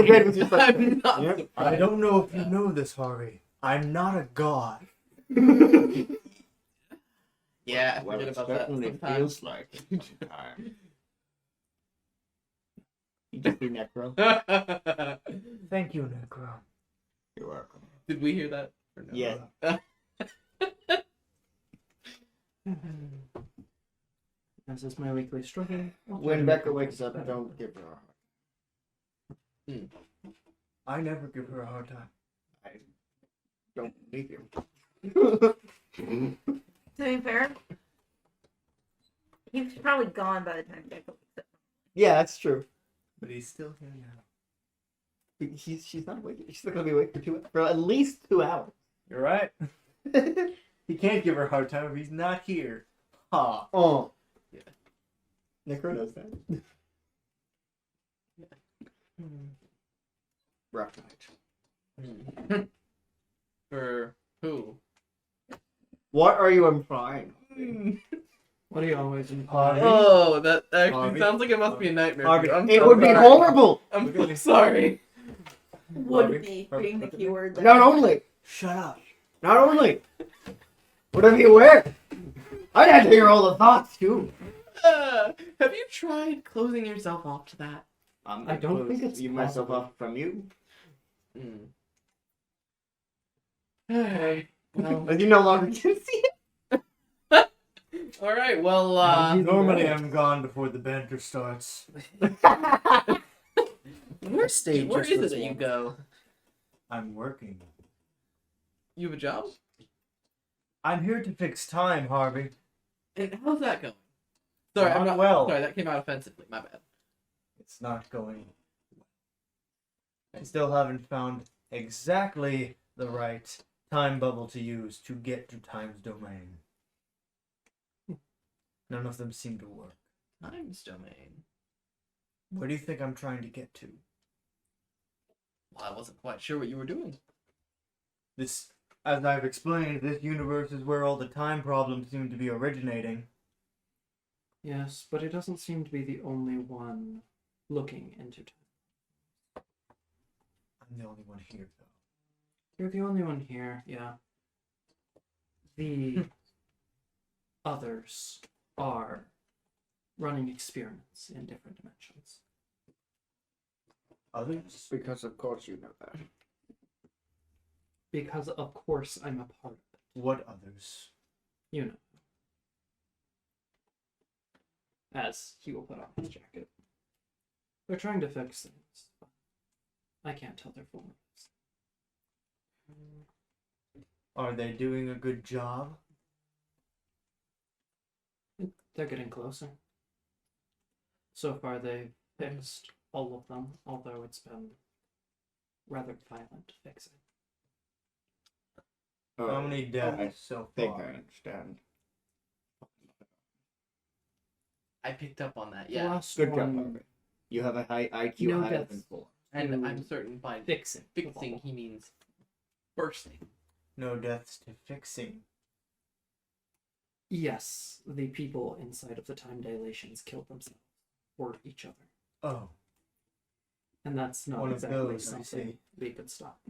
Speaker 1: Red was just like,
Speaker 2: I'm not
Speaker 1: Yep.
Speaker 7: I don't know if you know this, Harvey. I'm not a god.
Speaker 2: Yeah, I forget about that sometimes.
Speaker 1: like time. You just be Necro.
Speaker 7: Thank you, Necro.
Speaker 1: You're welcome.
Speaker 2: Did we hear that? Or no?
Speaker 1: Yeah.
Speaker 3: As is my weekly struggle.
Speaker 1: When Becca wakes up, don't give her a heart.
Speaker 7: I never give her a hard time.
Speaker 1: I don't believe you.
Speaker 6: To be fair, he's probably gone by the time Becca wakes up.
Speaker 1: Yeah, that's true.
Speaker 7: But he's still here now.
Speaker 1: She's not awake. She's not gonna be awake for at least 2 hours.
Speaker 7: You're right. He can't give her a hard time if he's not here. Ha.
Speaker 1: Oh.
Speaker 2: Yeah.
Speaker 1: Necro knows that. Rough night.
Speaker 2: For who?
Speaker 1: What are you implying?
Speaker 3: What do you always
Speaker 7: Harvey?
Speaker 2: Oh, that actually
Speaker 7: Harvey?
Speaker 2: sounds like it must be a nightmare.
Speaker 1: Harvey,
Speaker 2: I'm
Speaker 1: it
Speaker 2: so
Speaker 1: would be
Speaker 2: sorry.
Speaker 1: horrible.
Speaker 2: I'm
Speaker 7: Look at
Speaker 2: so
Speaker 7: me.
Speaker 2: sorry.
Speaker 6: Would
Speaker 7: Harvey,
Speaker 6: be
Speaker 7: Harvey,
Speaker 6: being the
Speaker 7: look at me.
Speaker 6: keyword. there.
Speaker 1: Not only,
Speaker 7: Shut up.
Speaker 1: whatever you wear. I'd have to hear all the thoughts too.
Speaker 2: Have you tried closing yourself off to that?
Speaker 3: I don't think it's
Speaker 1: myself
Speaker 3: possible.
Speaker 1: off from you.
Speaker 2: Alright. Well,
Speaker 1: As you no longer can see it.
Speaker 2: alright, well,
Speaker 7: Normally I'm gone before the banter starts.
Speaker 2: where is
Speaker 1: stage
Speaker 2: it
Speaker 1: is this
Speaker 2: that you
Speaker 1: one?
Speaker 2: go?
Speaker 7: I'm working.
Speaker 2: You have a job?
Speaker 7: I'm here to fix time, Harvey.
Speaker 2: And how's that going? Sorry, I'm
Speaker 7: Not
Speaker 2: not
Speaker 7: well.
Speaker 2: Sorry, that came out offensively. My bad.
Speaker 7: It's not going. I still haven't found exactly the right time bubble to use to get to time's domain. None of them seem to work.
Speaker 2: Times domain.
Speaker 7: Where do you think I'm trying to get to?
Speaker 2: Well, I wasn't quite sure what you were doing.
Speaker 7: This, as I've explained, this universe is where all the time problems seem to be originating.
Speaker 3: Yes, but it doesn't seem to be the only one looking into time.
Speaker 7: I'm the only one here, though.
Speaker 3: You're the only one here, yeah. The others are running experiments in different dimensions.
Speaker 7: Others?
Speaker 1: Because of course you know that.
Speaker 3: Because, of course, I'm a part of it.
Speaker 7: What others?
Speaker 3: You know. as he will put on his jacket. They're trying to fix things. But I can't tell their full motives.
Speaker 7: Are they doing a good job?
Speaker 3: They're getting closer. So far, they've fixed all of them, although it's been rather violent fixing.
Speaker 7: How many deaths
Speaker 1: I
Speaker 7: so
Speaker 1: think
Speaker 7: far?
Speaker 1: I understand.
Speaker 2: I picked up on that.
Speaker 3: The
Speaker 2: Yeah,
Speaker 3: last
Speaker 1: Good job,
Speaker 3: one,
Speaker 1: Harvey. You have a high IQ
Speaker 3: No
Speaker 1: higher
Speaker 3: deaths.
Speaker 1: than 4.
Speaker 2: and
Speaker 3: to
Speaker 2: I'm certain by
Speaker 3: fixing. the
Speaker 2: fixing
Speaker 3: bubble.
Speaker 2: he means bursting.
Speaker 7: No deaths to fixing.
Speaker 3: Yes, the people inside of the time dilations killed themselves or each other,
Speaker 7: Oh,
Speaker 3: and that's not
Speaker 7: one of
Speaker 3: exactly
Speaker 7: those, I
Speaker 3: something
Speaker 7: see.
Speaker 3: we could stop.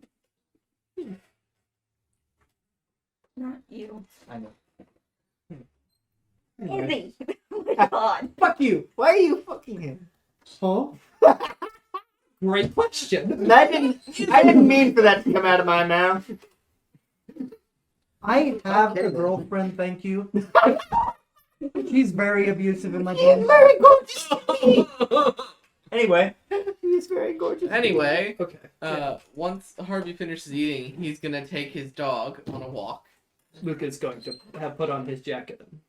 Speaker 6: Not you.
Speaker 7: I know.
Speaker 6: Andy! Oh my god.
Speaker 1: Fuck you! Why are you fucking him?
Speaker 3: Huh? Great question.
Speaker 1: I didn't mean for that to come out of my mouth.
Speaker 5: I have
Speaker 1: Okay,
Speaker 5: a
Speaker 1: then.
Speaker 5: girlfriend, thank you. She's very abusive in my
Speaker 1: He's
Speaker 5: game.
Speaker 1: very gorgeous to me.
Speaker 7: Anyway,
Speaker 1: He's very gorgeous. to me.
Speaker 2: Anyway,
Speaker 3: Okay.
Speaker 2: once Harvey finishes eating, he's gonna take his dog on a walk.
Speaker 3: Luke is going to have put on his jacket and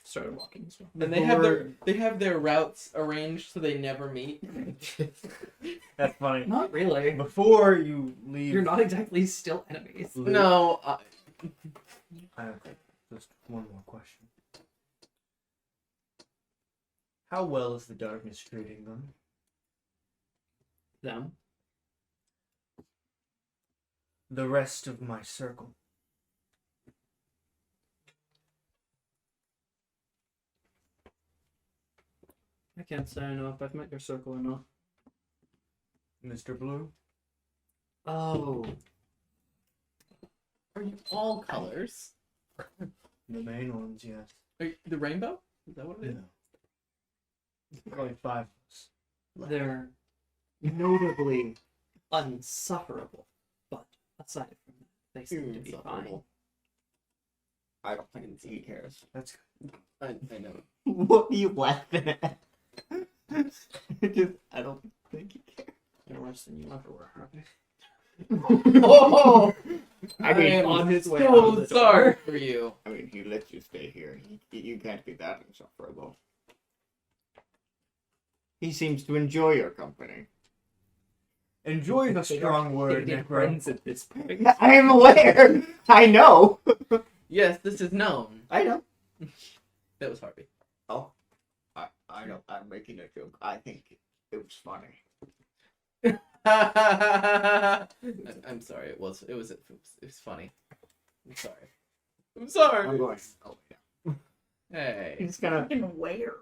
Speaker 3: started walking as well.
Speaker 2: And they have their routes arranged so they never meet.
Speaker 7: that's funny.
Speaker 3: Not really.
Speaker 7: Before you leave,
Speaker 3: You're not exactly still enemies.
Speaker 7: Luke,
Speaker 2: No,
Speaker 7: I have just one more question. How well is the darkness treating them?
Speaker 3: Them.
Speaker 7: The rest of my circle.
Speaker 3: I can't say I know if I've met your circle or not.
Speaker 7: Mr. Blue?
Speaker 3: Oh.
Speaker 2: are you all colors?
Speaker 7: The main ones, yes.
Speaker 2: The rainbow? Is that what it is?
Speaker 7: Probably 5 of us.
Speaker 3: They're notably unsufferable, but aside from that, they seem to be fine.
Speaker 2: Insufferable.
Speaker 1: I don't think he cares.
Speaker 7: That's
Speaker 2: I know.
Speaker 1: What are you laughing at? I don't think he cares.
Speaker 3: They're worse than you ever were, Harvey.
Speaker 2: Oh,
Speaker 1: I mean,
Speaker 2: am
Speaker 3: on his way out
Speaker 2: so
Speaker 3: the door.
Speaker 2: sorry for you.
Speaker 1: I mean, he lets you stay here. You can't be that insufferable. He seems to enjoy your company.
Speaker 7: Enjoy is a strong word,
Speaker 3: They're
Speaker 7: Necro.
Speaker 3: friends at this point.
Speaker 1: I am aware. I know.
Speaker 2: Yes, this is known.
Speaker 1: I know.
Speaker 2: That was Harvey.
Speaker 1: I know. I'm making a joke. I think it was funny.
Speaker 2: I'm sorry. It was funny. I'm sorry. I'm sorry.
Speaker 1: I'm going. Oh yeah.
Speaker 2: Hey.
Speaker 1: He's kind of.
Speaker 6: Fucking where?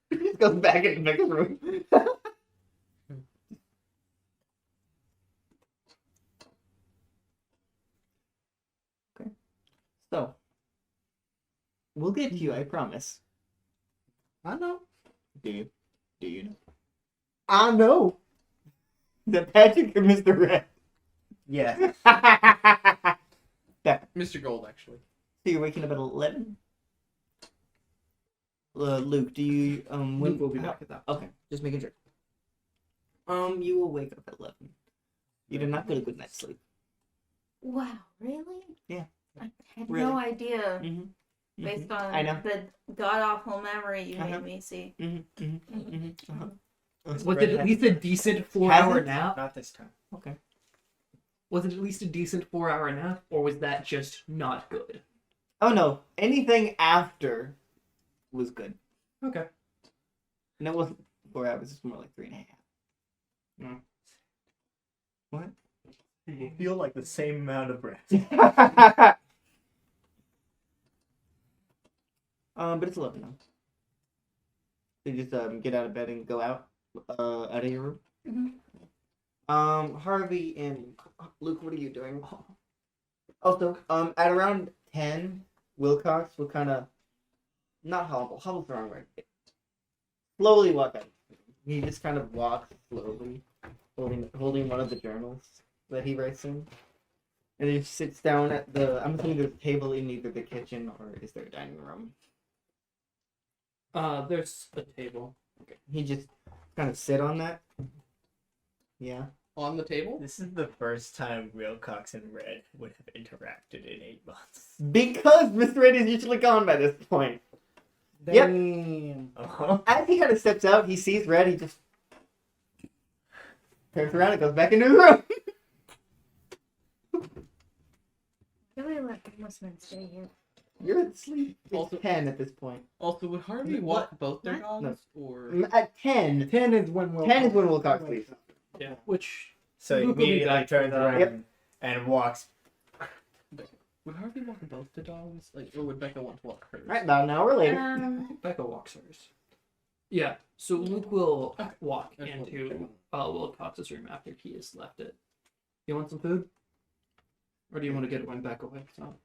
Speaker 1: He just goes back in the next room. Okay. So. We'll get to you. I promise.
Speaker 5: I know.
Speaker 1: Do you? Do you know? I know. The Patrick or Mr. Red?
Speaker 7: Yeah.
Speaker 2: Mr. Gold, actually.
Speaker 1: So you're waking up at 11? Luke, do you
Speaker 3: Luke will be back at that.
Speaker 1: Okay, just making sure. You will wake up at 11. You did not get a good night's sleep.
Speaker 6: Wow, really?
Speaker 1: Yeah.
Speaker 6: I had
Speaker 1: Really.
Speaker 6: no idea
Speaker 1: Mm-hmm.
Speaker 6: based
Speaker 1: I
Speaker 6: on
Speaker 1: know.
Speaker 6: the god awful memory you
Speaker 1: Uh-huh.
Speaker 6: made me see.
Speaker 1: Mm-hmm. Mm-hmm. Mm-hmm. Uh-huh.
Speaker 3: Was it at least a decent 4-hour nap?
Speaker 7: Not this time.
Speaker 1: Okay.
Speaker 3: Was it at least a decent 4-hour nap, or was that just not good?
Speaker 1: Oh no, anything after was good.
Speaker 3: Okay.
Speaker 1: And it wasn't 4 hours, it's more like 3.5. What?
Speaker 7: It will feel like the same amount of rest.
Speaker 1: But it's 11 now. So you just get out of bed and go out of your room.
Speaker 6: Mhm.
Speaker 1: Harvey and Luke, what are you doing? Also, at around 10, Wilcox will kind of not hobble. Hobble's the wrong word. Slowly walk out. He just kind of walks slowly, holding one of the journals that he writes in. And he sits down at I'm assuming there's a table in either the kitchen or is there a dining room?
Speaker 3: There's a table.
Speaker 1: He just kind of sit on that. Yeah.
Speaker 2: On the table?
Speaker 7: This is the first time Wilcox and Red would have interacted in 8 months.
Speaker 1: Because Mr. Red is usually gone by this point. Yep.
Speaker 5: Damn.
Speaker 7: Uh-huh.
Speaker 1: As he kind of steps out, he sees Red. He just turns around and goes back into the room.
Speaker 6: Why do we let Englishman stay here?
Speaker 1: You're asleep. It's
Speaker 2: Also-
Speaker 1: 10 at this point.
Speaker 2: Also, would Harvey
Speaker 1: What?
Speaker 2: walk both their
Speaker 6: What?
Speaker 2: dogs? Or
Speaker 1: At 10,
Speaker 5: 10 is when Will.
Speaker 1: 10 is when Wilcox sleeps.
Speaker 3: Yeah. Which
Speaker 7: So he
Speaker 3: Luke will be
Speaker 7: immediately
Speaker 3: back
Speaker 7: turns
Speaker 3: for that.
Speaker 7: around
Speaker 1: Yep.
Speaker 7: and walks.
Speaker 2: would Harvey walk both the dogs? Like, or would Becca want to walk hers?
Speaker 1: Right, about an hour later.
Speaker 3: Becca walks hers. Yeah. So Luke will walk
Speaker 2: That's what
Speaker 3: into Wilcox's room after he has left it. You want some food? Or do you want to get it when Becca wakes up?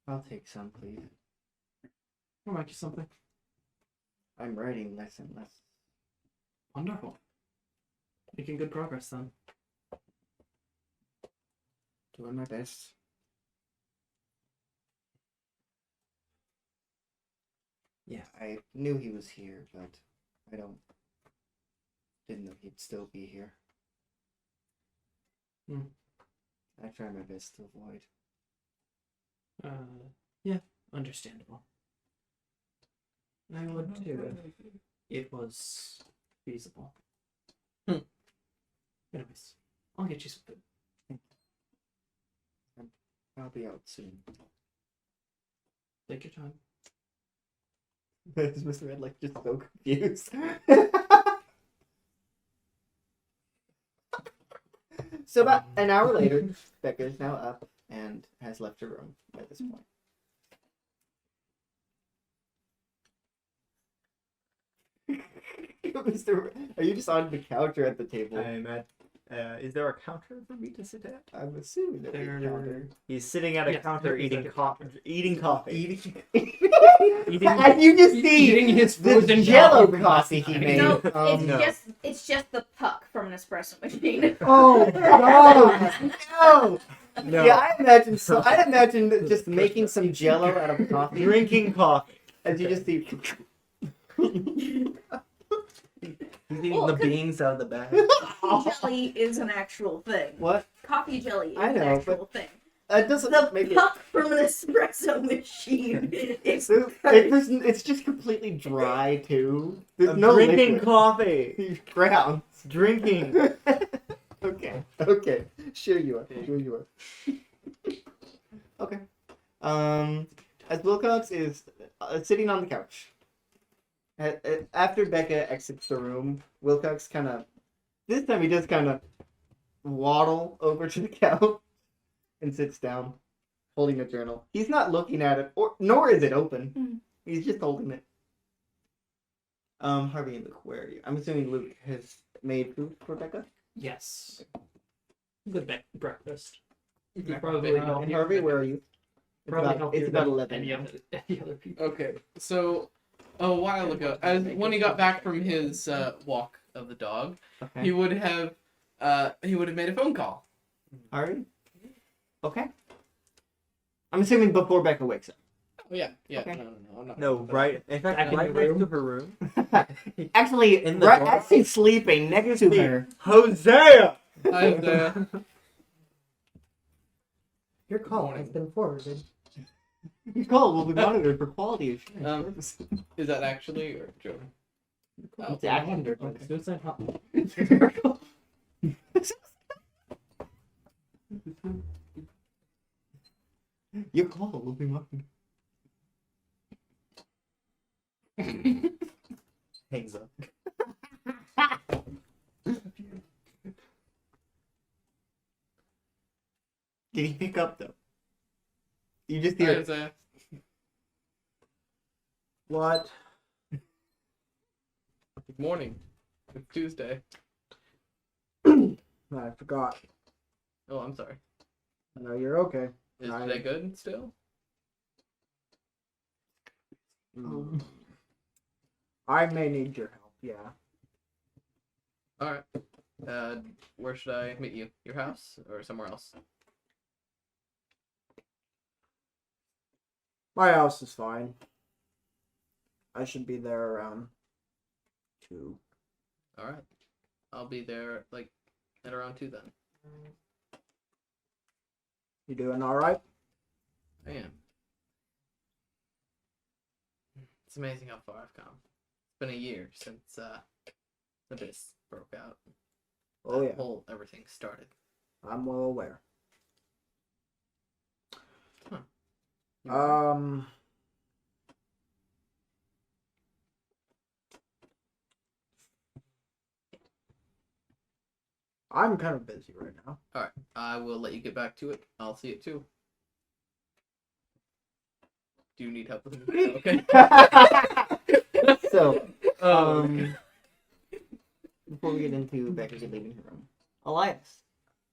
Speaker 1: I'll take some, please.
Speaker 3: I'll make you something.
Speaker 1: I'm writing less and less.
Speaker 3: Wonderful. Making good progress then.
Speaker 1: Doing my best. Yeah, I knew he was here, but didn't know he'd still be here. I try my best to avoid.
Speaker 3: Yeah, understandable. I would too if it was feasible. Anyways, I'll get you some food.
Speaker 1: I'll be out soon.
Speaker 3: Take your time.
Speaker 1: Is Mr. Red like just so confused? So about an hour later, Becca is now up and has left her room by this point. Mr. Are you just on the couch or at the table?
Speaker 7: I'm at. Is there a counter for me to sit at?
Speaker 1: I'm assuming that
Speaker 3: There-
Speaker 1: they counter.
Speaker 7: He's sitting at a
Speaker 3: Yes,
Speaker 7: counter
Speaker 3: there is
Speaker 7: eating
Speaker 3: a
Speaker 7: coffee.
Speaker 3: counter.
Speaker 7: Eating coffee.
Speaker 3: Eating-
Speaker 1: And you just see
Speaker 3: eating his
Speaker 1: the
Speaker 3: frozen
Speaker 1: Jello
Speaker 3: coffee from
Speaker 1: coffee
Speaker 3: last
Speaker 1: he
Speaker 3: night.
Speaker 1: made.
Speaker 6: No,
Speaker 7: no.
Speaker 6: it's just the puck from an espresso machine.
Speaker 5: Oh, God.
Speaker 1: No!
Speaker 7: No.
Speaker 1: Yeah, I'd imagine just making some Jello out of coffee.
Speaker 7: Drinking coffee.
Speaker 1: As you just see.
Speaker 4: He's eating
Speaker 6: Well,
Speaker 4: the
Speaker 6: 'cause-
Speaker 4: beans out of the bag.
Speaker 6: Coffee jelly is an actual thing.
Speaker 1: What?
Speaker 6: Coffee jelly is
Speaker 1: I
Speaker 6: an
Speaker 1: know,
Speaker 6: actual thing.
Speaker 1: That doesn't
Speaker 6: The
Speaker 1: make it.
Speaker 6: puck from an espresso machine.
Speaker 1: It's just completely dry too. There's
Speaker 7: I'm
Speaker 1: no
Speaker 7: drinking
Speaker 1: liquid.
Speaker 7: coffee.
Speaker 1: Grounds.
Speaker 7: Drinking.
Speaker 1: Okay. Sure you are. Okay. As Wilcox is sitting on the couch, after Becca exits the room, Wilcox this time he does kind of waddle over to the couch and sits down, holding a journal. He's not looking at it, nor is it open.
Speaker 6: Mhm.
Speaker 1: He's just holding it. Harvey and Luke, where are you? I'm assuming Luke has made food for Becca.
Speaker 3: Yes. Good breakfast.
Speaker 2: Okay.
Speaker 3: Probably
Speaker 1: And
Speaker 3: healthier
Speaker 1: Harvey,
Speaker 3: than-
Speaker 1: where are you?
Speaker 3: Probably healthier
Speaker 1: It's about
Speaker 3: than
Speaker 1: 11.
Speaker 3: Any
Speaker 1: now.
Speaker 3: other people.
Speaker 2: Okay, so a while ago, when he got back from his walk of the dog,
Speaker 1: Okay.
Speaker 2: he would have made a phone call.
Speaker 1: Harvey? Okay. I'm assuming before Becca wakes up.
Speaker 2: Oh yeah,
Speaker 1: Okay.
Speaker 2: no, I'm not.
Speaker 7: No, right. In fact,
Speaker 3: Back in
Speaker 7: right
Speaker 3: the
Speaker 7: next
Speaker 3: room.
Speaker 7: to her room.
Speaker 1: Actually,
Speaker 7: In the
Speaker 1: right
Speaker 7: dark?
Speaker 1: as she's sleeping next to her.
Speaker 7: Hosea.
Speaker 2: And,
Speaker 5: Your call has been forwarded.
Speaker 1: Your call will be monitored for quality assurance
Speaker 2: Um,
Speaker 1: purposes.
Speaker 2: is that actually or joke?
Speaker 1: It's actually
Speaker 3: Okay. Suicide hotline.
Speaker 1: Your call will be monitored.
Speaker 7: Hangs up.
Speaker 1: Did he pick up though? You just hear.
Speaker 2: Isaiah.
Speaker 4: What?
Speaker 2: Good morning. It's Tuesday.
Speaker 5: I forgot.
Speaker 2: Oh, I'm sorry.
Speaker 5: No, you're okay.
Speaker 2: Is
Speaker 5: Right.
Speaker 2: today good still?
Speaker 5: I may need your help, yeah.
Speaker 2: All right. Where should I meet you? Your house or somewhere else?
Speaker 5: My house is fine. I should be there around 2.
Speaker 2: All right. I'll be there like at around 2 then.
Speaker 5: You doing all right?
Speaker 2: I am. It's amazing how far I've come. It's been a year since the abyss broke out.
Speaker 5: Oh yeah,
Speaker 2: Whole everything started.
Speaker 5: I'm well aware.
Speaker 2: You
Speaker 5: I'm kind of busy right now.
Speaker 2: All right. I will let you get back to it. I'll see it too. Do you need help with it? Okay.
Speaker 1: So, before we get into Becca's leaving her room, Elias,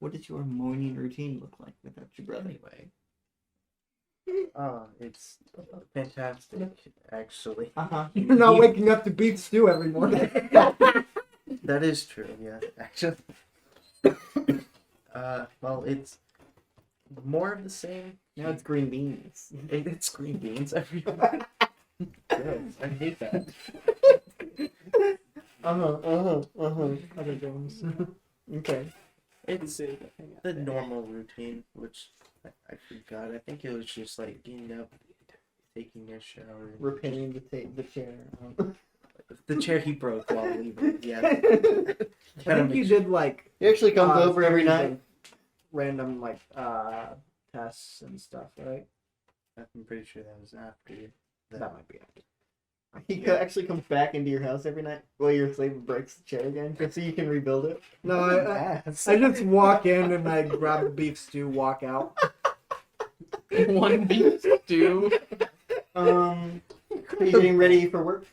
Speaker 1: what does your morning routine look like without your brother?
Speaker 2: Anyway.
Speaker 4: It's fantastic, actually.
Speaker 5: You're not waking up to beef stew every morning.
Speaker 4: That is true, yeah, actually. Well, it's more of the same.
Speaker 1: Now it's green beans.
Speaker 4: It's green beans every morning. Gross, I hate that.
Speaker 5: Other games.
Speaker 1: Okay.
Speaker 4: It's the normal routine, which I forgot. I think it was just like getting up, taking a shower.
Speaker 1: Repairing the chair.
Speaker 4: The chair he broke while leaving. Yeah.
Speaker 5: I think you did like
Speaker 1: He actually comes over every
Speaker 5: series
Speaker 1: night.
Speaker 5: of random like tests and stuff, right?
Speaker 4: I'm pretty sure that was after
Speaker 5: That might be after.
Speaker 1: He actually comes back into your house every night while you're asleep and breaks the chair again, just so you can rebuild it.
Speaker 5: No, I just walk in and I grab the beef stew, walk out.
Speaker 2: One beef stew.
Speaker 1: Are you getting ready for work?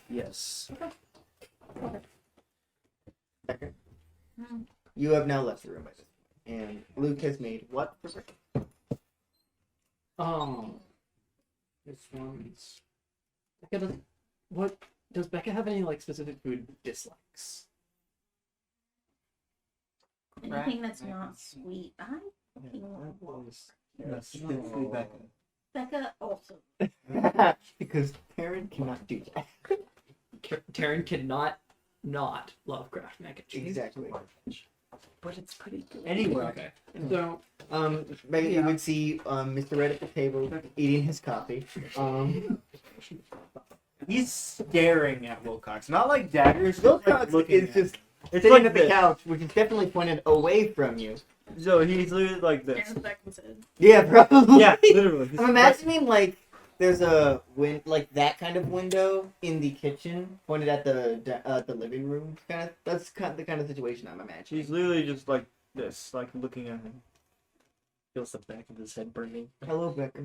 Speaker 4: Yes.
Speaker 1: Okay. You have now left the room by this point, and Luke has made what for breakfast?
Speaker 3: This one's. What does Becca have any like specific food dislikes?
Speaker 6: Anything that's not sweet. I'm fucking
Speaker 7: That's good, Becca.
Speaker 6: Becca also.
Speaker 1: Because parent cannot do that.
Speaker 3: Taryn cannot not love Kraft mac and cheese.
Speaker 1: Exactly.
Speaker 3: But it's pretty good.
Speaker 1: Anyway.
Speaker 3: Okay. So
Speaker 1: Becca, you would see Mr. Red at the table eating his coffee.
Speaker 7: He's staring at Wilcox, not like daggers. just, like,
Speaker 1: Wilcox
Speaker 7: looking
Speaker 1: is
Speaker 7: at
Speaker 1: just
Speaker 7: him. It's
Speaker 1: sitting
Speaker 7: like
Speaker 1: at the
Speaker 7: this.
Speaker 1: couch, which is definitely pointed away from you.
Speaker 7: So he's literally like this.
Speaker 6: There's Becca's head.
Speaker 1: Yeah, probably.
Speaker 7: Yeah, literally. He's
Speaker 1: I'm imagining like there's a like that kind of window in the kitchen pointed at the living room. That's the kind of situation I'm imagining.
Speaker 7: He's literally just like this, like looking at him. Feels the back of his head burning.
Speaker 1: Hello, Becca.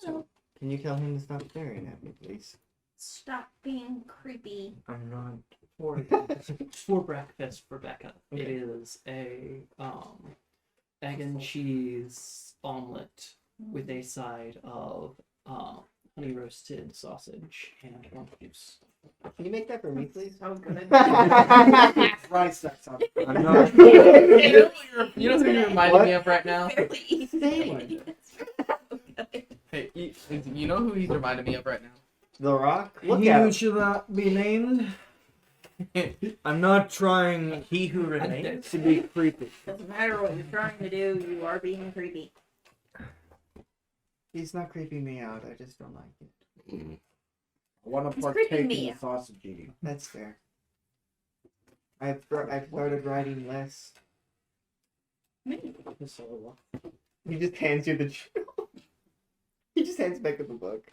Speaker 6: Hello.
Speaker 1: Can you tell him to stop staring at me, please?
Speaker 6: Stop being creepy.
Speaker 7: I'm not.
Speaker 3: for breakfast for Becca,
Speaker 1: Okay.
Speaker 3: it is a egg and cheese omelet with a side of honey roasted sausage and orange juice.
Speaker 1: Can you make that for me, please?
Speaker 6: So good.
Speaker 5: Rice, that sounds.
Speaker 7: I'm not.
Speaker 2: You know who you're reminding me of right now?
Speaker 6: Very easy.
Speaker 2: Hey, you know who he's reminding me of right now?
Speaker 1: The Rock? Look
Speaker 5: He
Speaker 1: out.
Speaker 5: who should not be named.
Speaker 7: I'm not trying.
Speaker 4: He who remains.
Speaker 5: To be creepy.
Speaker 6: Doesn't matter what you're trying to do, you are being creepy.
Speaker 1: He's not creeping me out. I just don't like it.
Speaker 5: I want to
Speaker 6: He's
Speaker 5: partake
Speaker 6: creeping
Speaker 5: in
Speaker 6: me
Speaker 5: the
Speaker 6: out.
Speaker 5: sausage eating.
Speaker 1: That's fair. I've started writing less. He just hands you the journal. He just hands back the book.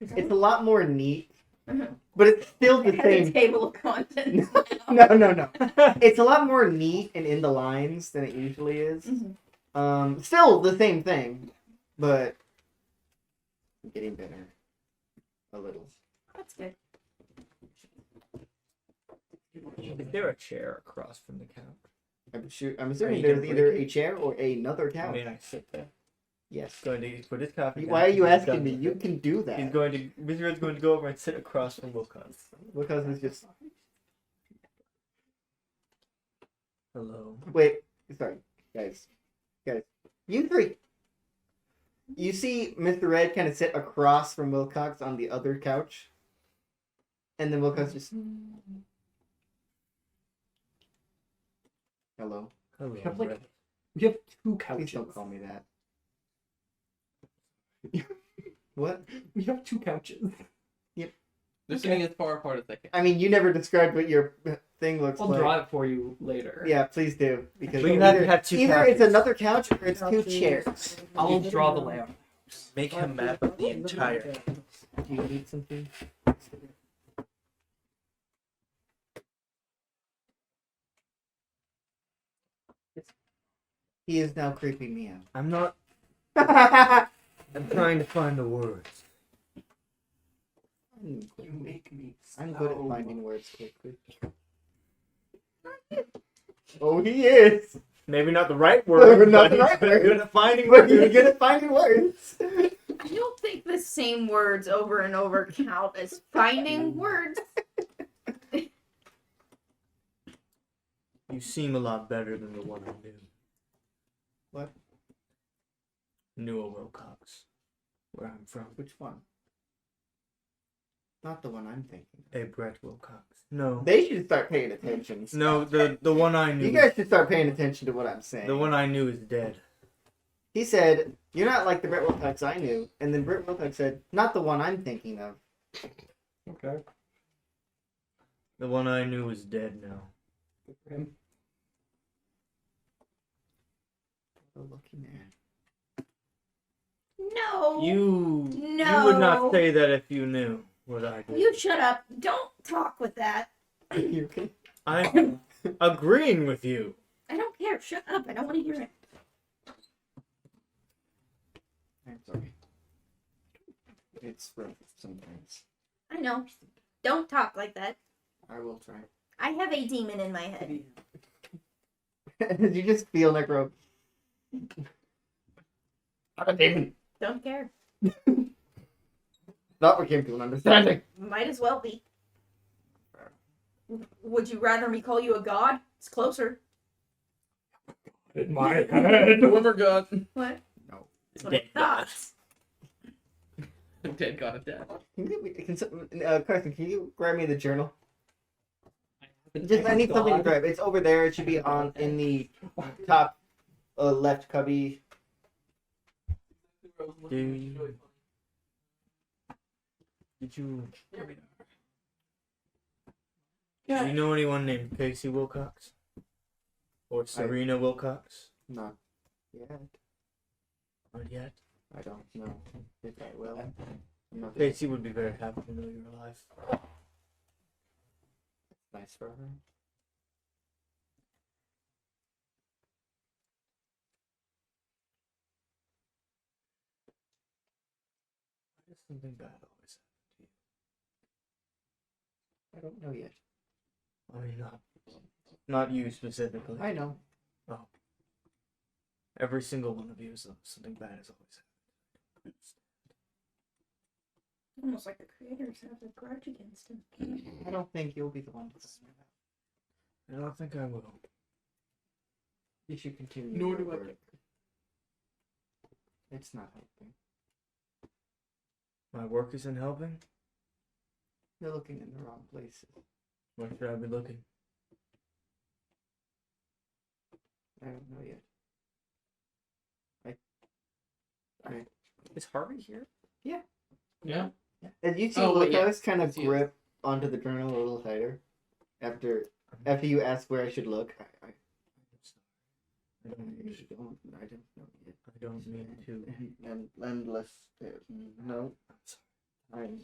Speaker 1: It's a lot more neat, but it's still the
Speaker 6: I have a
Speaker 1: same.
Speaker 6: table of contents.
Speaker 1: No. It's a lot more neat and in the lines than it usually is. Still the same thing, but getting better a little.
Speaker 6: That's good.
Speaker 7: Is there a chair across from the couch?
Speaker 1: I'm assuming
Speaker 7: you
Speaker 1: there's
Speaker 7: gonna
Speaker 1: either
Speaker 7: break
Speaker 1: a chair or another
Speaker 7: I
Speaker 1: couch.
Speaker 7: mean, I sit there.
Speaker 1: Yes.
Speaker 7: Going to put his coffee down.
Speaker 1: Why are you
Speaker 7: He's
Speaker 1: asking
Speaker 7: done
Speaker 1: me?
Speaker 7: with
Speaker 1: You
Speaker 7: it.
Speaker 1: can do that.
Speaker 7: He's going to. Mr. Red's going to go over and sit across from Wilcox.
Speaker 1: Because it's just.
Speaker 7: Hello.
Speaker 1: Wait. Sorry, guys. You three. You see Mr. Red kind of sit across from Wilcox on the other couch. And then Wilcox just... Hello.
Speaker 4: Hello,
Speaker 3: have, like,
Speaker 4: Brett.
Speaker 3: We have two
Speaker 1: Please
Speaker 3: couches.
Speaker 1: don't call me that. What?
Speaker 3: We have two couches.
Speaker 2: They're sitting as far apart as they can.
Speaker 1: I mean, you never described what your thing looks
Speaker 3: I'll
Speaker 1: like.
Speaker 3: draw it for you later.
Speaker 1: Yeah, please do. Because
Speaker 7: We have to
Speaker 1: either,
Speaker 7: have two
Speaker 1: either
Speaker 7: couches.
Speaker 1: it's another couch or it's two chairs.
Speaker 3: I'll draw the layout.
Speaker 4: Make a map of the entire.
Speaker 1: Do you need something? He is now creeping me
Speaker 7: I'm not.
Speaker 1: out.
Speaker 7: I'm trying to find the words.
Speaker 3: You make me.
Speaker 1: I'm good at
Speaker 3: so-
Speaker 1: finding words quickly. Oh, he is.
Speaker 7: Maybe not the right word,
Speaker 1: Not
Speaker 7: but
Speaker 1: the
Speaker 7: he's
Speaker 1: right
Speaker 7: very
Speaker 1: word.
Speaker 7: good at finding
Speaker 1: But he's
Speaker 7: words.
Speaker 1: good at finding words.
Speaker 6: I don't think the same words over and over count as finding words.
Speaker 7: You seem a lot better than the one I knew.
Speaker 1: What?
Speaker 7: Newer Wilcox, where I'm from.
Speaker 1: Which one? Not the one I'm thinking.
Speaker 7: A Brett Wilcox. No.
Speaker 1: They should start paying attention.
Speaker 7: No, the one I knew.
Speaker 1: You guys should start paying attention to what I'm saying.
Speaker 7: The one I knew is dead.
Speaker 1: He said, "You're not like the Brett Wilcox I knew," and then Brett Wilcox said, "Not the one I'm thinking of."
Speaker 3: Okay.
Speaker 7: The one I knew is dead now.
Speaker 3: Good for him.
Speaker 1: What a lucky man.
Speaker 6: No.
Speaker 7: You would not say that if you knew what I did.
Speaker 6: You shut up. Don't talk with that.
Speaker 1: You okay?
Speaker 7: I'm agreeing with you.
Speaker 6: I don't care. Shut up. I don't want to hear it.
Speaker 1: I'm sorry. It's rough sometimes.
Speaker 6: I know. Don't talk like that.
Speaker 1: I will try.
Speaker 6: I have a demon in my head.
Speaker 1: Did you just feel necro?
Speaker 6: Don't care.
Speaker 1: Thought we came to an understanding.
Speaker 6: Might as well be. Would you rather me call you a god? It's closer.
Speaker 3: In my head.
Speaker 2: Swimmer god.
Speaker 6: What?
Speaker 1: No.
Speaker 6: That's what I thought.
Speaker 2: Dead god of death.
Speaker 1: Carson, can you grab me the journal?
Speaker 3: I
Speaker 1: Just I need something to
Speaker 3: God.
Speaker 1: grab. It's over there. It should be on in the top left cubby.
Speaker 7: Do you? Did you? Do you know anyone named Casey Wilcox? Or Serena Wilcox?
Speaker 1: Not yet.
Speaker 7: Not yet.
Speaker 1: I don't know if I will. I'm not
Speaker 7: Casey would be very happy to know you're alive.
Speaker 1: nice for her.
Speaker 7: Why does something bad always
Speaker 1: I don't know yet.
Speaker 7: happen? I mean, not you specifically.
Speaker 1: I know.
Speaker 7: Every single one of you is something bad has always happened.
Speaker 6: Almost like the creators have a grudge against him.
Speaker 1: I don't think you'll be the one to find out.
Speaker 7: I don't think I will.
Speaker 1: You should continue.
Speaker 2: Nor
Speaker 1: your
Speaker 2: do I
Speaker 1: work. It's not helping.
Speaker 7: My work isn't helping?
Speaker 1: You're looking in the wrong places.
Speaker 7: Where should I be looking?
Speaker 1: I don't know yet.
Speaker 2: Is Harvey here?
Speaker 1: Yeah.
Speaker 2: Yeah.
Speaker 1: And you see
Speaker 2: Oh, wait,
Speaker 1: Wilcox kind of
Speaker 2: Yes, he is.
Speaker 1: grip onto the journal a little tighter after you ask where I should look. I don't know yet.
Speaker 7: I don't mean to.
Speaker 1: And less. No. I'm.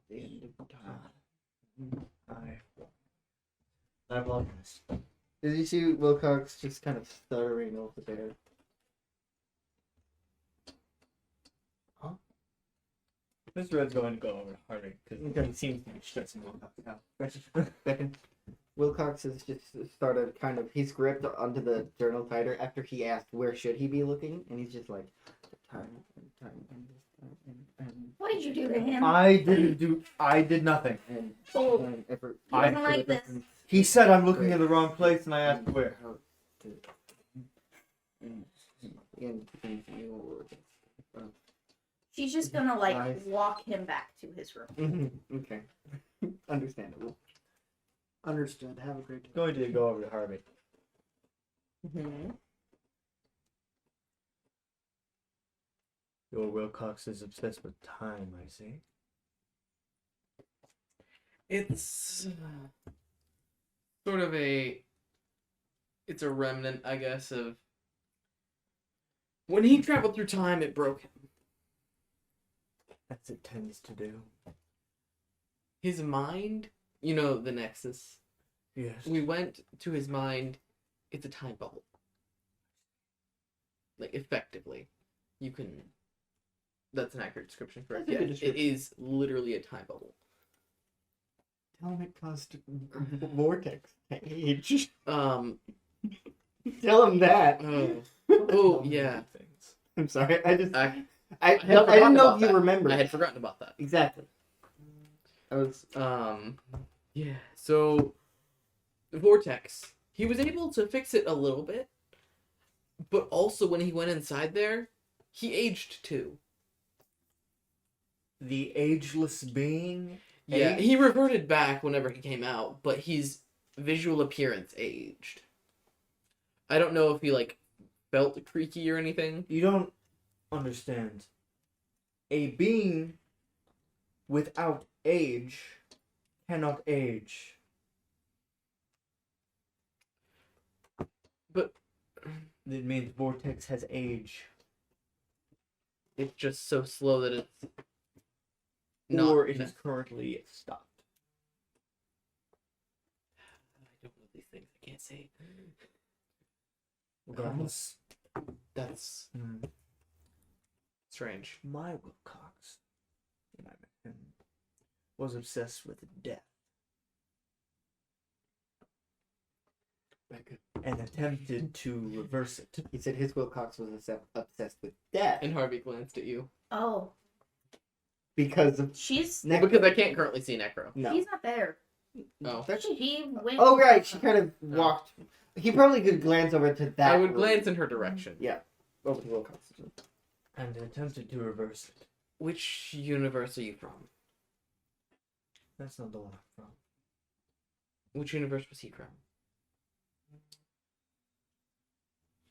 Speaker 1: The end of time.
Speaker 7: I apologize.
Speaker 1: Did you see Wilcox just kind of stuttering over there?
Speaker 7: Mr. Red's going to go over to Harvey because
Speaker 1: Okay.
Speaker 7: he seems to be stressing Wilcox out.
Speaker 1: Second. Wilcox has just started kind of, he's gripped onto the journal tighter after he asked where should he be looking, and he's just like, time and time and this time and
Speaker 6: What did you do to him?
Speaker 7: I did nothing.
Speaker 1: and
Speaker 6: Oh,
Speaker 1: time effort.
Speaker 6: he doesn't like this.
Speaker 7: He said I'm looking in the wrong place, and I asked where.
Speaker 6: She's just gonna like
Speaker 1: Nice.
Speaker 6: walk him back to his room.
Speaker 1: Mm-hmm. Okay. Understandable.
Speaker 5: Understood. Have a great day.
Speaker 7: Going to go over to Harvey.
Speaker 2: Mm-hmm.
Speaker 7: Your Wilcox is obsessed with time, I see.
Speaker 2: It's sort of it's a remnant, I guess, of when he traveled through time, it broke him.
Speaker 7: As it tends to do.
Speaker 2: His mind, you know, the Nexus.
Speaker 7: Yes.
Speaker 2: We went to his mind. It's a time bubble. Like, effectively. You can... That's an accurate description for it.
Speaker 1: That's a
Speaker 2: Yeah,
Speaker 1: good
Speaker 2: it
Speaker 1: description.
Speaker 2: is literally a time bubble.
Speaker 1: Tell him it caused vortex age.
Speaker 2: Um,
Speaker 1: Tell him that.
Speaker 2: oh, yeah.
Speaker 7: Things.
Speaker 1: I'm sorry. I
Speaker 2: I
Speaker 1: I
Speaker 2: had
Speaker 1: didn't
Speaker 2: forgotten
Speaker 1: know
Speaker 2: about
Speaker 1: if you
Speaker 2: that.
Speaker 1: remembered.
Speaker 2: I had forgotten about that.
Speaker 1: Exactly. I was.
Speaker 2: Yeah, so the vortex, he was able to fix it a little bit, but also when he went inside there, he aged too.
Speaker 7: The ageless being.
Speaker 2: Yeah,
Speaker 7: Aged?
Speaker 2: he reverted back whenever he came out, but his visual appearance aged. I don't know if he like felt creaky or anything.
Speaker 7: You don't understand. A being without age cannot age.
Speaker 2: But
Speaker 7: It means vortex has age.
Speaker 2: it's just so slow that it's
Speaker 7: Or
Speaker 2: not.
Speaker 7: it is currently stopped.
Speaker 2: I don't know these things. I can't say.
Speaker 7: Regardless.
Speaker 2: That's
Speaker 7: Hmm.
Speaker 2: strange.
Speaker 7: My Wilcox, when I met him, was obsessed with death and attempted to reverse it.
Speaker 1: He said his Wilcox was obsessed with death
Speaker 2: And Harvey glanced at you.
Speaker 6: Oh,
Speaker 1: because of
Speaker 6: she's
Speaker 1: Necro.
Speaker 2: Because I can't currently see Necro.
Speaker 1: No.
Speaker 6: she's not there.
Speaker 2: Oh.
Speaker 6: He went.
Speaker 1: Oh right, she kind of walked. He probably could glance over to that.
Speaker 2: I would
Speaker 1: room.
Speaker 2: glance in her direction.
Speaker 1: Yeah, over to Wilcox's room.
Speaker 7: And attempted to reverse it.
Speaker 2: Which universe are you from?
Speaker 7: That's not the one I'm from.
Speaker 2: Which universe was he from?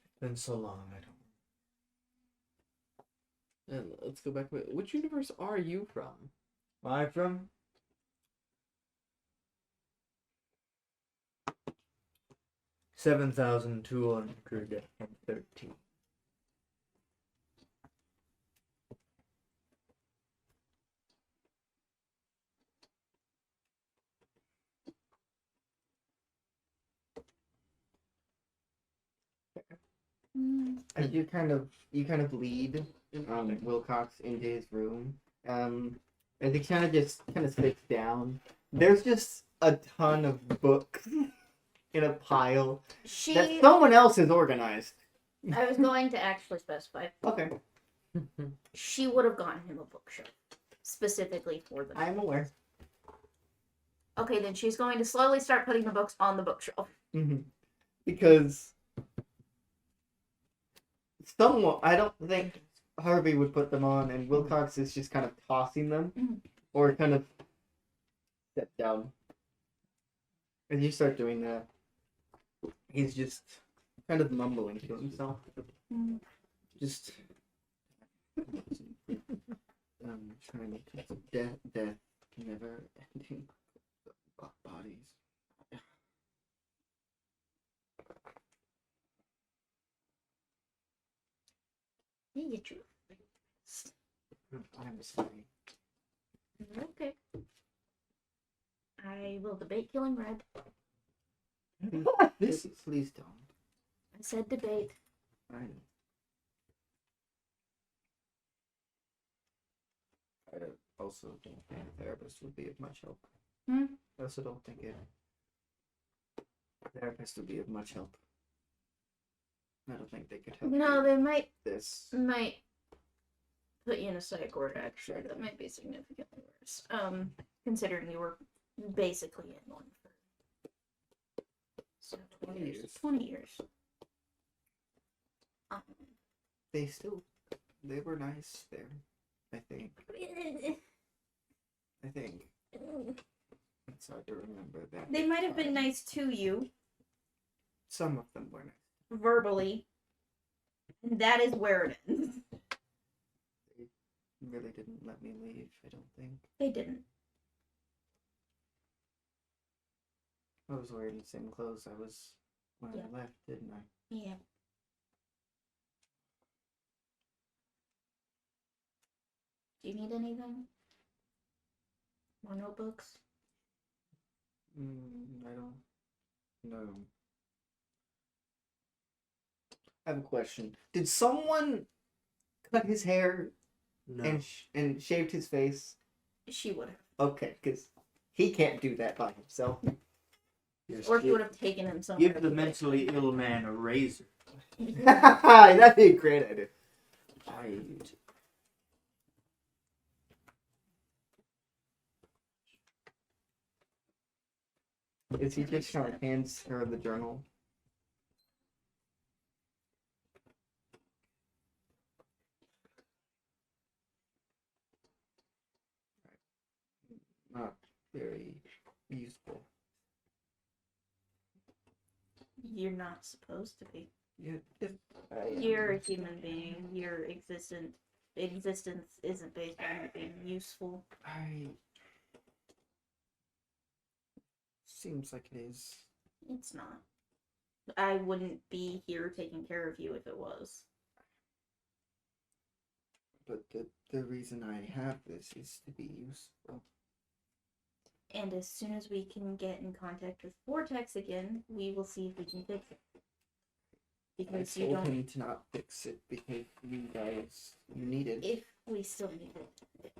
Speaker 7: It's been so long, I don't.
Speaker 2: And let's go back. Which universe are you from?
Speaker 7: Am I from? $7,213.
Speaker 1: As you kind of lead Wilcox into his room. As he kind of sits down. There's just a ton of books in a pile that someone else has organized.
Speaker 6: I was going to actually specify.
Speaker 1: Okay,
Speaker 6: She would have gotten him a bookshelf specifically for them.
Speaker 1: I'm aware.
Speaker 6: Okay, then she's going to slowly start putting the books on the bookshelf.
Speaker 1: Because someone, I don't think Harvey would put them on, and Wilcox is just kind of tossing them, or kind of step down. As you start doing that, he's just kind of mumbling to himself. Just trying to death, never ending bodies.
Speaker 6: You get you.
Speaker 1: I'm sorry.
Speaker 6: Okay. I will debate killing Red.
Speaker 1: Please don't.
Speaker 6: I said debate.
Speaker 1: I know. I also don't think a therapist would be of much help. I also don't think a therapist would be of much help. I don't think they could help.
Speaker 6: No,
Speaker 1: you
Speaker 6: they might
Speaker 1: this.
Speaker 6: put you in a psych ward, actually. That might be significantly worse. Considering you were basically in one So 20
Speaker 1: 20
Speaker 6: years.
Speaker 1: years.
Speaker 6: 20 years.
Speaker 1: They were nice there. I think. It's hard to remember that.
Speaker 6: They might have been nice to you,
Speaker 1: Some of them were nice.
Speaker 6: verbally. And that is where it ends.
Speaker 1: Really didn't let me leave, I don't think.
Speaker 6: They didn't.
Speaker 1: I was wearing the same clothes I was when
Speaker 6: Yeah.
Speaker 1: I left, didn't I?
Speaker 6: Yeah. Do you need anything? More notebooks?
Speaker 1: I don't know. I have a question. Did someone cut his hair
Speaker 4: No.
Speaker 1: and shaved his face?
Speaker 6: She would have.
Speaker 1: Okay, because he can't do that by himself.
Speaker 7: Yes,
Speaker 6: Or he
Speaker 7: give-
Speaker 6: would have taken him somewhere.
Speaker 7: Give the mentally ill man a razor.
Speaker 1: That'd be a great idea. Is he just trying to hands her the journal? Not very useful.
Speaker 6: You're not supposed to be.
Speaker 1: Yeah,
Speaker 6: You're a human being. Your existence isn't based on you being useful.
Speaker 1: Seems like it is.
Speaker 6: It's not. I wouldn't be here taking care of you if it was.
Speaker 1: But the reason I have this is to be useful.
Speaker 6: And as soon as we can get in contact with Vortex again, we will see if we can fix it.
Speaker 1: I
Speaker 6: Because you
Speaker 1: told
Speaker 6: don't.
Speaker 1: him to not fix it because you guys need it.
Speaker 6: If we still need it.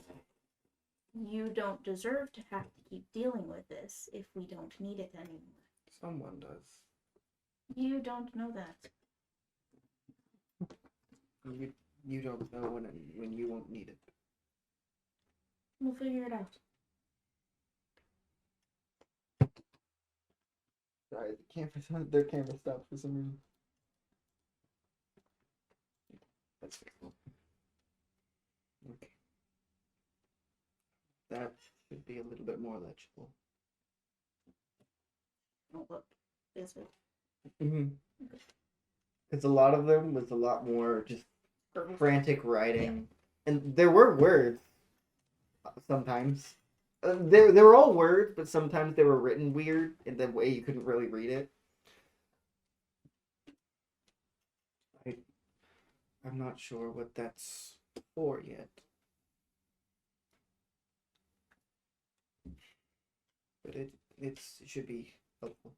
Speaker 6: You don't deserve to have to keep dealing with this if we don't need it anymore.
Speaker 1: Someone does.
Speaker 6: You don't know that.
Speaker 1: You don't know when you won't need it.
Speaker 6: We'll figure it out.
Speaker 1: Sorry, their camera stopped for some reason. That's cool. Okay. That should be a little bit more legible.
Speaker 6: Oh, look. Is it?
Speaker 1: Because a lot of them was a lot more just
Speaker 6: Purple.
Speaker 1: frantic writing, and there were words. Sometimes they were all words, but sometimes they were written weird in the way you couldn't really read it. I'm not sure what that's for yet. But it should be helpful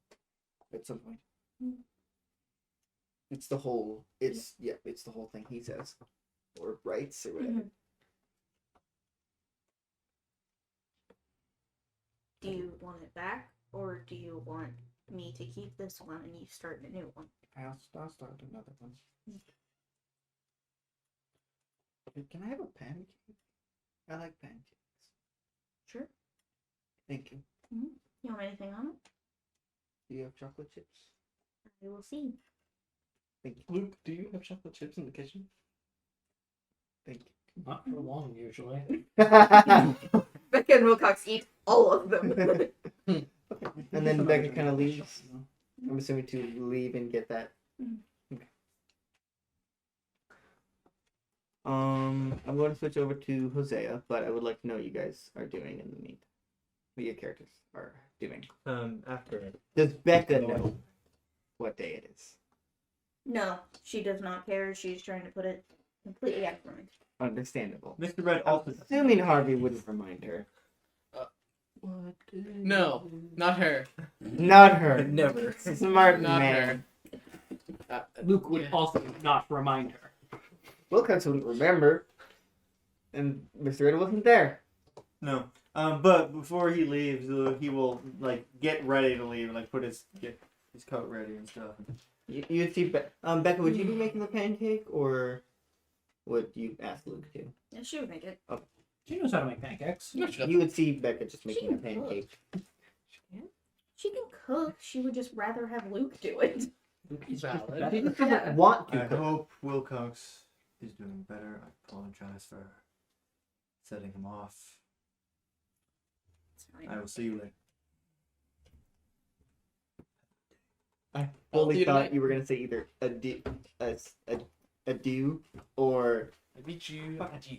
Speaker 1: at some point. It's the whole it's the whole thing he says or writes or whatever.
Speaker 6: Do you want it back, or do you want me to keep this one and you start a new one?
Speaker 1: I'll start another one. Can I have a pancake? I like pancakes.
Speaker 6: Sure.
Speaker 1: Thank you.
Speaker 6: You want anything on it?
Speaker 1: Do you have chocolate chips?
Speaker 6: I will see.
Speaker 1: Thank you.
Speaker 2: Luke, do you have chocolate chips in the kitchen?
Speaker 1: Thank
Speaker 3: Not for long, usually.
Speaker 1: you.
Speaker 6: Becca and Wilcox eat all of them.
Speaker 1: And then Becca kind of leaves. I'm assuming to leave and get that. Okay. I'm going to switch over to Hosea, but I would like to know what you guys are doing in the meantime. What your characters are doing.
Speaker 4: After
Speaker 1: Does Becca know what day it is?
Speaker 6: No, she does not care. She's trying to put it completely out of mind.
Speaker 1: Understandable.
Speaker 7: Mr. Red also
Speaker 1: Assuming Harvey wouldn't remind her.
Speaker 2: No, not her.
Speaker 1: Not her.
Speaker 4: Never.
Speaker 1: Smart
Speaker 2: Not
Speaker 1: man.
Speaker 2: her.
Speaker 3: Luke would
Speaker 2: Yeah.
Speaker 3: also not remind her.
Speaker 1: Wilcox wouldn't remember. And Mr. Ed wasn't there.
Speaker 7: No. But before he leaves, he will like get ready to leave, like get his coat ready and stuff.
Speaker 1: You'd see Becca, would you be making the pancake or would you ask Luke to?
Speaker 6: Yeah, she would make it.
Speaker 3: She knows how to make pancakes.
Speaker 2: No, she
Speaker 1: You would see Becca just making a pancake.
Speaker 6: She can cook. She would just rather have Luke do it.
Speaker 2: Valid.
Speaker 1: She just doesn't want to
Speaker 7: I
Speaker 1: cook.
Speaker 7: hope Wilcox is doing better. I apologize for setting him off.
Speaker 6: It's fine.
Speaker 7: I will see you later.
Speaker 1: I
Speaker 2: I'll see
Speaker 1: fully
Speaker 2: you
Speaker 1: thought
Speaker 2: tonight.
Speaker 1: you were gonna say either a do or
Speaker 2: I beat you. Adieu.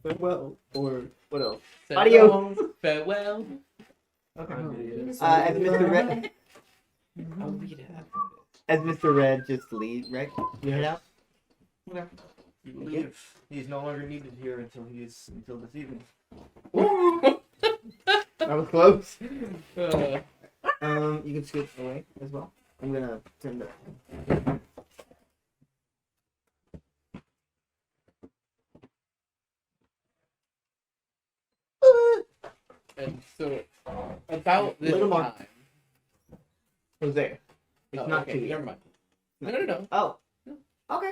Speaker 1: farewell or what else?
Speaker 2: Farewell. Farewell.
Speaker 1: Okay.
Speaker 6: Just-
Speaker 1: As Mr. Red,
Speaker 2: I'll read it.
Speaker 1: as Mr. Red just leave, right? You head out. Whatever.
Speaker 7: You leave. He's no longer needed here until this evening.
Speaker 1: That was close.
Speaker 2: Uh,
Speaker 1: You can scoot away as well. I'm gonna turn the.
Speaker 2: and so, about this
Speaker 1: Little more.
Speaker 2: time.
Speaker 1: Hosea. It's
Speaker 2: Oh,
Speaker 1: not
Speaker 2: okay,
Speaker 1: too yet.
Speaker 2: never mind. No.
Speaker 1: Oh. Okay.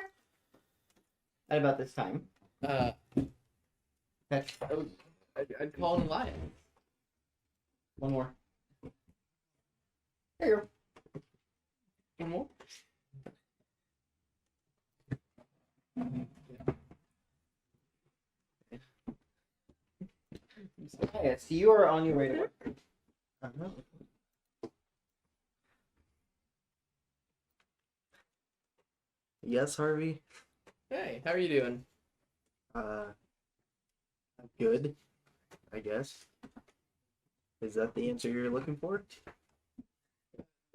Speaker 1: At about this time.
Speaker 2: I'd call an alliance.
Speaker 1: One more. There you go.
Speaker 2: One more.
Speaker 1: Yes, you are on your way to work.
Speaker 4: Yes, Harvey.
Speaker 2: Hey, how are you doing?
Speaker 4: Good. I guess. Is that the answer you're looking for?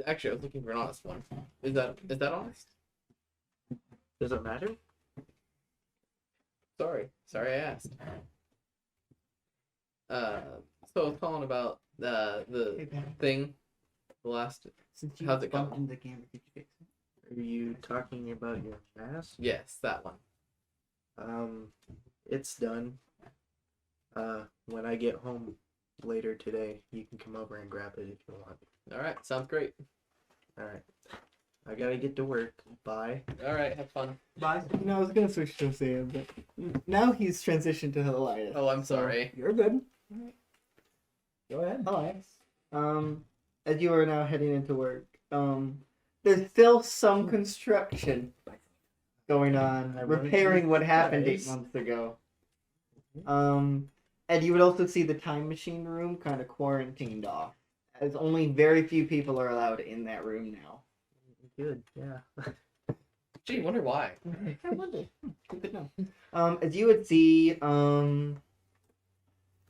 Speaker 2: Actually, I was looking for an honest one. Is that honest?
Speaker 4: Does it matter?
Speaker 2: Sorry I asked. So I was calling about the thing. The last.
Speaker 1: Since
Speaker 2: you How's it
Speaker 1: bumped
Speaker 2: going?
Speaker 1: into the camera, did you fix it?
Speaker 4: Are you talking about your mask?
Speaker 2: Yes, that one.
Speaker 4: It's done. When I get home later today, you can come over and grab it if you want.
Speaker 2: All right, sounds great.
Speaker 4: Alright. I gotta get to work. Bye.
Speaker 2: All right, have fun.
Speaker 1: Bye. No, I was gonna switch to Hosea, but now he's transitioned to Elias.
Speaker 2: Oh, I'm sorry.
Speaker 1: You're good.
Speaker 4: Go ahead.
Speaker 1: Elias. As you are now heading into work, there's still some construction going on,
Speaker 4: I wanted
Speaker 1: repairing
Speaker 4: to
Speaker 1: what happened 8
Speaker 4: surprise.
Speaker 1: months ago. And you would also see the time machine room kind of quarantined off, as only very few people are allowed in that room now.
Speaker 4: Good, yeah.
Speaker 2: Gee, wonder why.
Speaker 1: I wonder. Good to know. As you would see,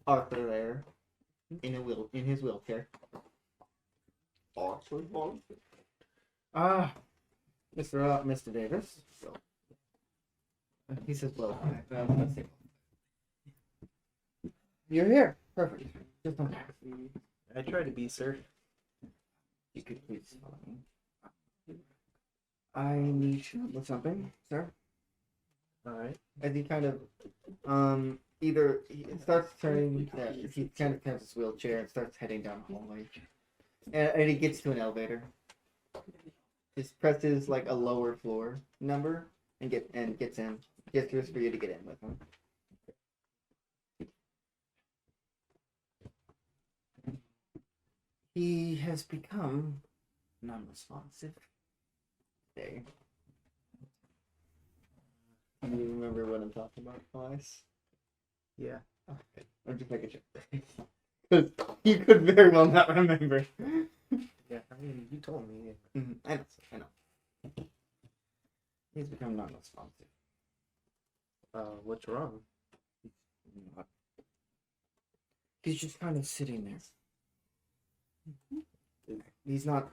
Speaker 1: Arthur there, in his wheelchair. Arthur. Mr. Davis. Well, he says, "Well, let's see. You're here. Perfect. Just don't talk.
Speaker 4: I try to be, sir.
Speaker 1: You could please follow me. I need you with something, sir."
Speaker 4: Alright.
Speaker 1: As he kind of, either he starts turning, he kind of turns his wheelchair and starts heading down the hallway, and he gets to an elevator. Just presses like a lower floor number and gets in. Gestures for you to get in with him. He has become non-responsive. There. Do you remember what I'm talking about, Elias?
Speaker 4: Yeah.
Speaker 1: Okay. I'm just making sure. Because you could very well not remember.
Speaker 4: Yeah, I mean, you told me.
Speaker 1: I know. He's become non-responsive.
Speaker 4: What's wrong?
Speaker 1: He's just kind of sitting there. He's not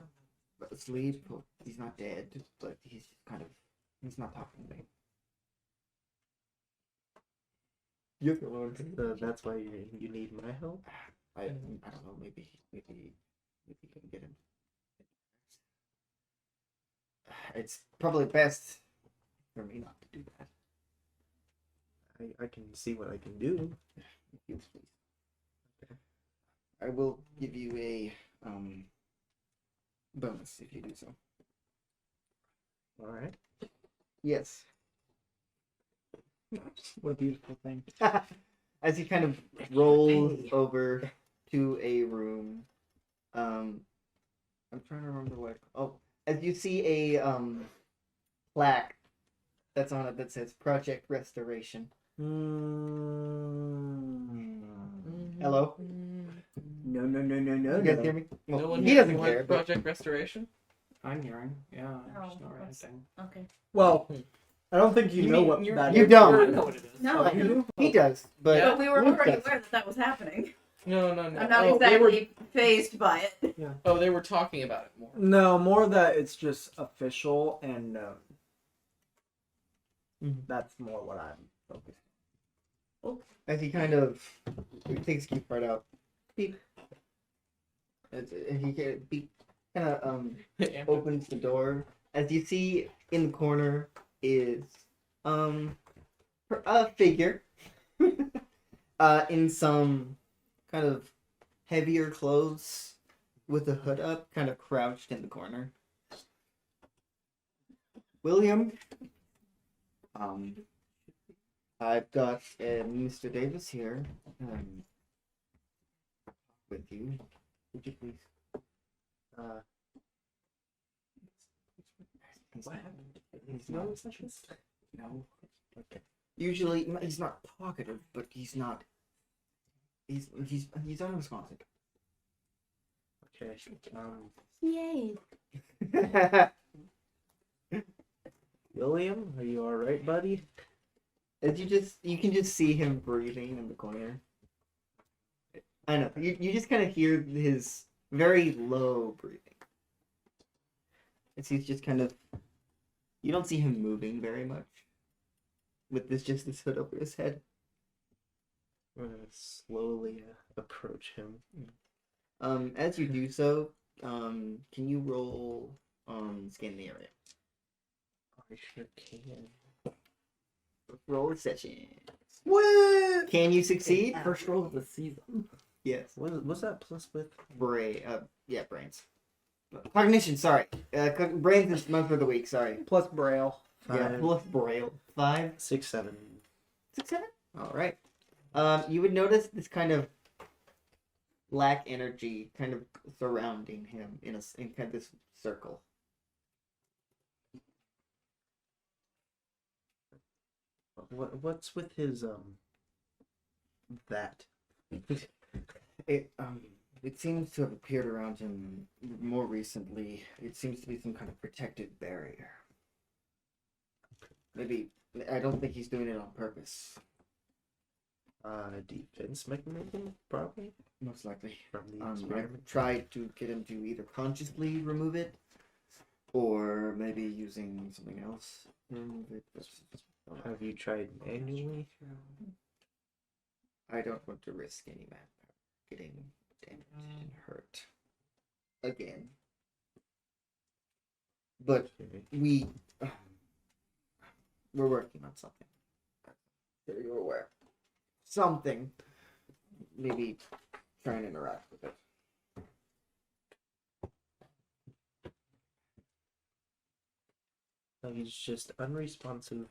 Speaker 1: asleep, or he's not dead, but he's not talking to me. You're the one.
Speaker 4: That's why you need my help?
Speaker 1: I don't know, maybe you can get him. It's probably best for me not to do that.
Speaker 4: I can see what I can do.
Speaker 1: Yes, please. Okay. I will give you a bonus if you do so.
Speaker 4: Alright.
Speaker 1: Yes.
Speaker 5: What a beautiful thing.
Speaker 1: As he kind of rolls over to a room I'm trying to remember what. Oh, as you see a plaque that's on it that says Project Restoration. Hello?
Speaker 5: No, no, no, no, no,
Speaker 1: You guys
Speaker 5: no.
Speaker 1: hear me? Well,
Speaker 2: No one
Speaker 1: he
Speaker 2: here
Speaker 1: doesn't
Speaker 2: wants
Speaker 1: care. But
Speaker 2: Project Restoration.
Speaker 3: I'm hearing. Yeah, I'm just
Speaker 6: Oh,
Speaker 3: not
Speaker 6: that's-
Speaker 3: reacting.
Speaker 6: Okay.
Speaker 5: Well, I don't think you, know
Speaker 2: mean
Speaker 5: what
Speaker 2: you're-
Speaker 5: that
Speaker 1: you
Speaker 5: is.
Speaker 1: don't.
Speaker 3: I know what it is.
Speaker 6: No,
Speaker 5: Oh, you do?
Speaker 1: he does, but
Speaker 2: Yeah.
Speaker 6: but we were
Speaker 1: Luke
Speaker 6: already
Speaker 1: does.
Speaker 6: aware that that was happening.
Speaker 2: No.
Speaker 6: I'm not
Speaker 2: Oh, they were-
Speaker 6: exactly phased by it.
Speaker 2: Oh, they were talking about it more.
Speaker 5: No, more that it's just official and
Speaker 1: Mhm.
Speaker 5: that's more what I'm focused
Speaker 1: as he kind of takes his key card out, beep. And he beep, kind of opens the door. As you see in the corner is a figure in some kind of heavier clothes with a hood up, kind of crouched in the corner. William, I've got Mr. Davis here with you. Would you please?
Speaker 4: What happened?
Speaker 1: He's
Speaker 4: No,
Speaker 1: not.
Speaker 4: it's not this.
Speaker 1: No.
Speaker 4: Okay.
Speaker 1: Usually, he's not talkative, but he's not. He's unresponsive.
Speaker 4: Okay.
Speaker 6: Yay.
Speaker 4: William, are you all right, buddy?
Speaker 1: As you can just see him breathing in the corner. I know you just kind of hear his very low breathing. As he's just kind of. You don't see him moving very much. With this hood over his head.
Speaker 4: I'm gonna slowly approach him.
Speaker 1: As you do so, can you roll scan the area?
Speaker 4: I sure can.
Speaker 1: Roll a session.
Speaker 5: What?
Speaker 1: Can you succeed?
Speaker 3: First roll of the season.
Speaker 1: Yes.
Speaker 4: What's that plus with?
Speaker 1: Brains. Cognition, sorry. Brains is month of the week, sorry.
Speaker 5: Plus Braille.
Speaker 1: Yeah,
Speaker 4: Five.
Speaker 1: plus Braille. 5,
Speaker 4: 6, 7.
Speaker 1: 6, 7? Alright. You would notice this kind of black energy kind of surrounding him in kind of this circle.
Speaker 4: What's with his that?
Speaker 1: It seems to have appeared around him more recently. It seems to be some kind of protected barrier. Maybe I don't think he's doing it on purpose.
Speaker 4: Defense mechanism, probably
Speaker 1: Most likely.
Speaker 4: from the
Speaker 1: I've
Speaker 4: experiment.
Speaker 1: tried to get him to either consciously remove it, or maybe using something else to remove it.
Speaker 4: Have you tried manually?
Speaker 1: I don't want to risk any manpower getting damaged and hurt again. But
Speaker 4: Okay.
Speaker 1: we're working on something. So you're aware. Something. Maybe try and interact with it.
Speaker 4: He's just unresponsive,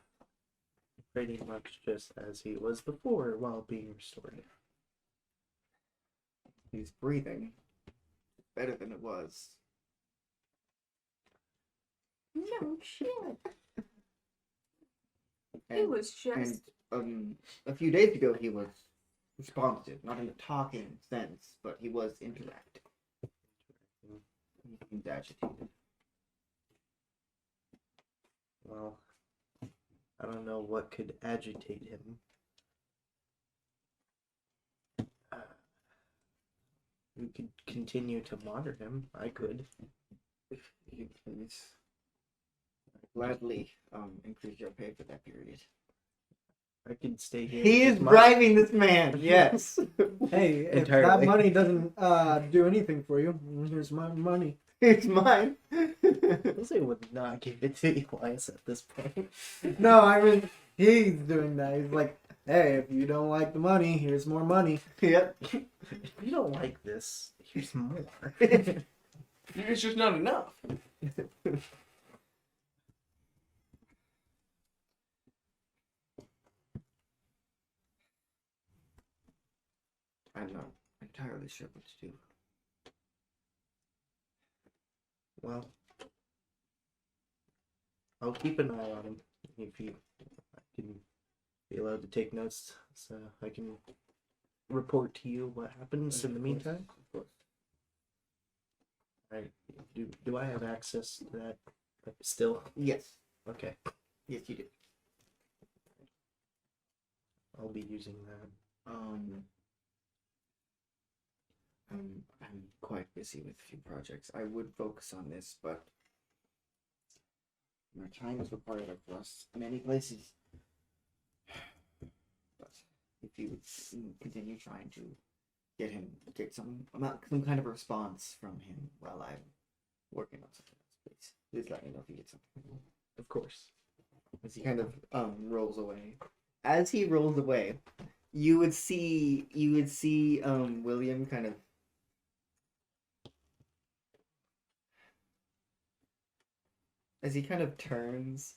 Speaker 4: pretty much just as he was before while being restored.
Speaker 1: He's breathing. Better than it was.
Speaker 6: No shit. It
Speaker 1: And,
Speaker 6: was just.
Speaker 1: a few days ago he was responsive, not in a talking sense, but he was interacting. He seemed agitated.
Speaker 4: Well, I don't know what could agitate him. We could continue to monitor him. I could.
Speaker 1: If you please. I'd gladly increase your pay for that period.
Speaker 4: I could stay here.
Speaker 1: He is
Speaker 4: with my-
Speaker 1: bribing this man, yes.
Speaker 5: Hey, if that
Speaker 4: Entirely.
Speaker 5: money doesn't do anything for you, here's my money.
Speaker 1: It's mine.
Speaker 4: Jose would not give it to Elias at this point.
Speaker 5: No, I mean he's doing that. He's like, hey, if you don't like the money, here's more money.
Speaker 1: Yep.
Speaker 4: If you don't like this, here's more.
Speaker 2: It's just not enough.
Speaker 1: I'm not entirely sure what to do.
Speaker 4: Well, I'll keep an eye on him. If you, I can be allowed to take notes, so I can report to you what happens in the meantime.
Speaker 1: Of course.
Speaker 4: Alright. Do I have access to that still?
Speaker 1: Yes.
Speaker 4: Okay.
Speaker 1: Yes, you do.
Speaker 4: I'll be using that.
Speaker 8: I'm quite busy with a few projects. I would focus on this, but my time is required across many places. But if you would continue trying to get some kind of response from him while I'm working on something else, please let me know if you get something.
Speaker 4: Of course.
Speaker 1: As he kind of rolls away. As he rolls away, you would see William kind of as he kind of turns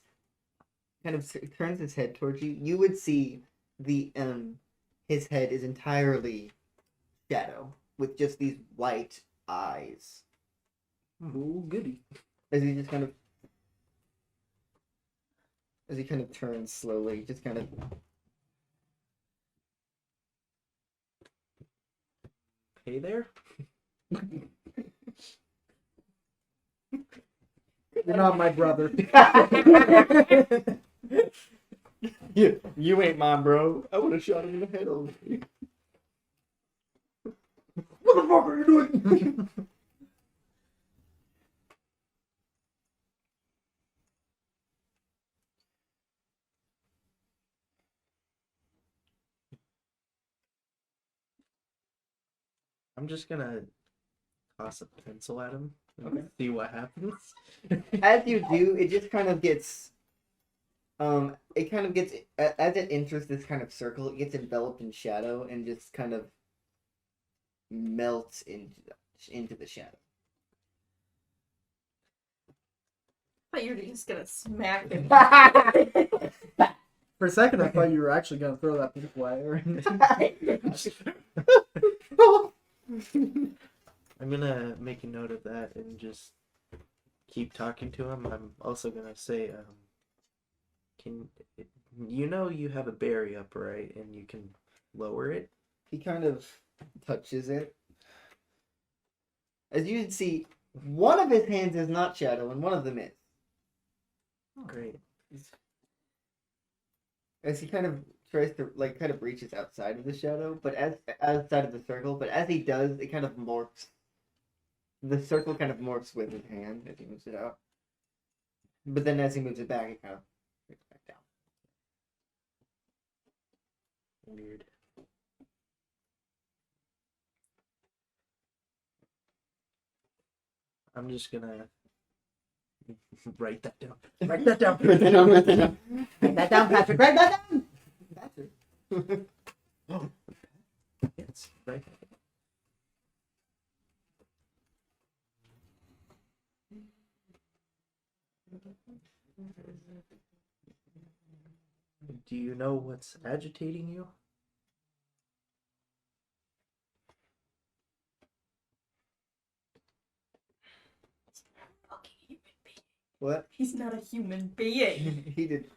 Speaker 1: his head towards you. You would see his head is entirely shadow with just these white eyes.
Speaker 5: Ooh, goody.
Speaker 1: As he kind of turns slowly, just kind of
Speaker 4: Hey there.
Speaker 5: You're not my brother.
Speaker 1: you ain't mine, bro. I would have shot him in the head already.
Speaker 5: What the fuck are you doing?
Speaker 4: I'm just gonna toss a pencil at him and see what happens.
Speaker 1: As you do, it just kind of gets as it enters this kind of circle, it gets enveloped in shadow and just kind of melts into the shadow.
Speaker 6: But you're just gonna smack him.
Speaker 5: For a second, I thought you were actually gonna throw that piece away.
Speaker 4: I'm gonna make a note of that and just keep talking to him. I'm also gonna say, can you have a berry up, right? And you can lower it.
Speaker 1: He kind of touches it. As you can see, one of his hands is not shadow, and one of them is.
Speaker 4: Great.
Speaker 1: As he kind of tries to kind of reaches outside of the shadow, but outside of the circle, but as he does, it kind of morphs. The circle kind of morphs with his hand as he moves it out. But then as he moves it back, it kind of breaks back down.
Speaker 4: Weird. I'm just gonna write that down.
Speaker 5: Write that down.
Speaker 1: Write that down, write that down.
Speaker 5: Write that down, Patrick. Write that down.
Speaker 4: Yes, right. Do you know what's agitating you?
Speaker 6: Fucking human being.
Speaker 1: What?
Speaker 6: He's not a human being.
Speaker 1: He did.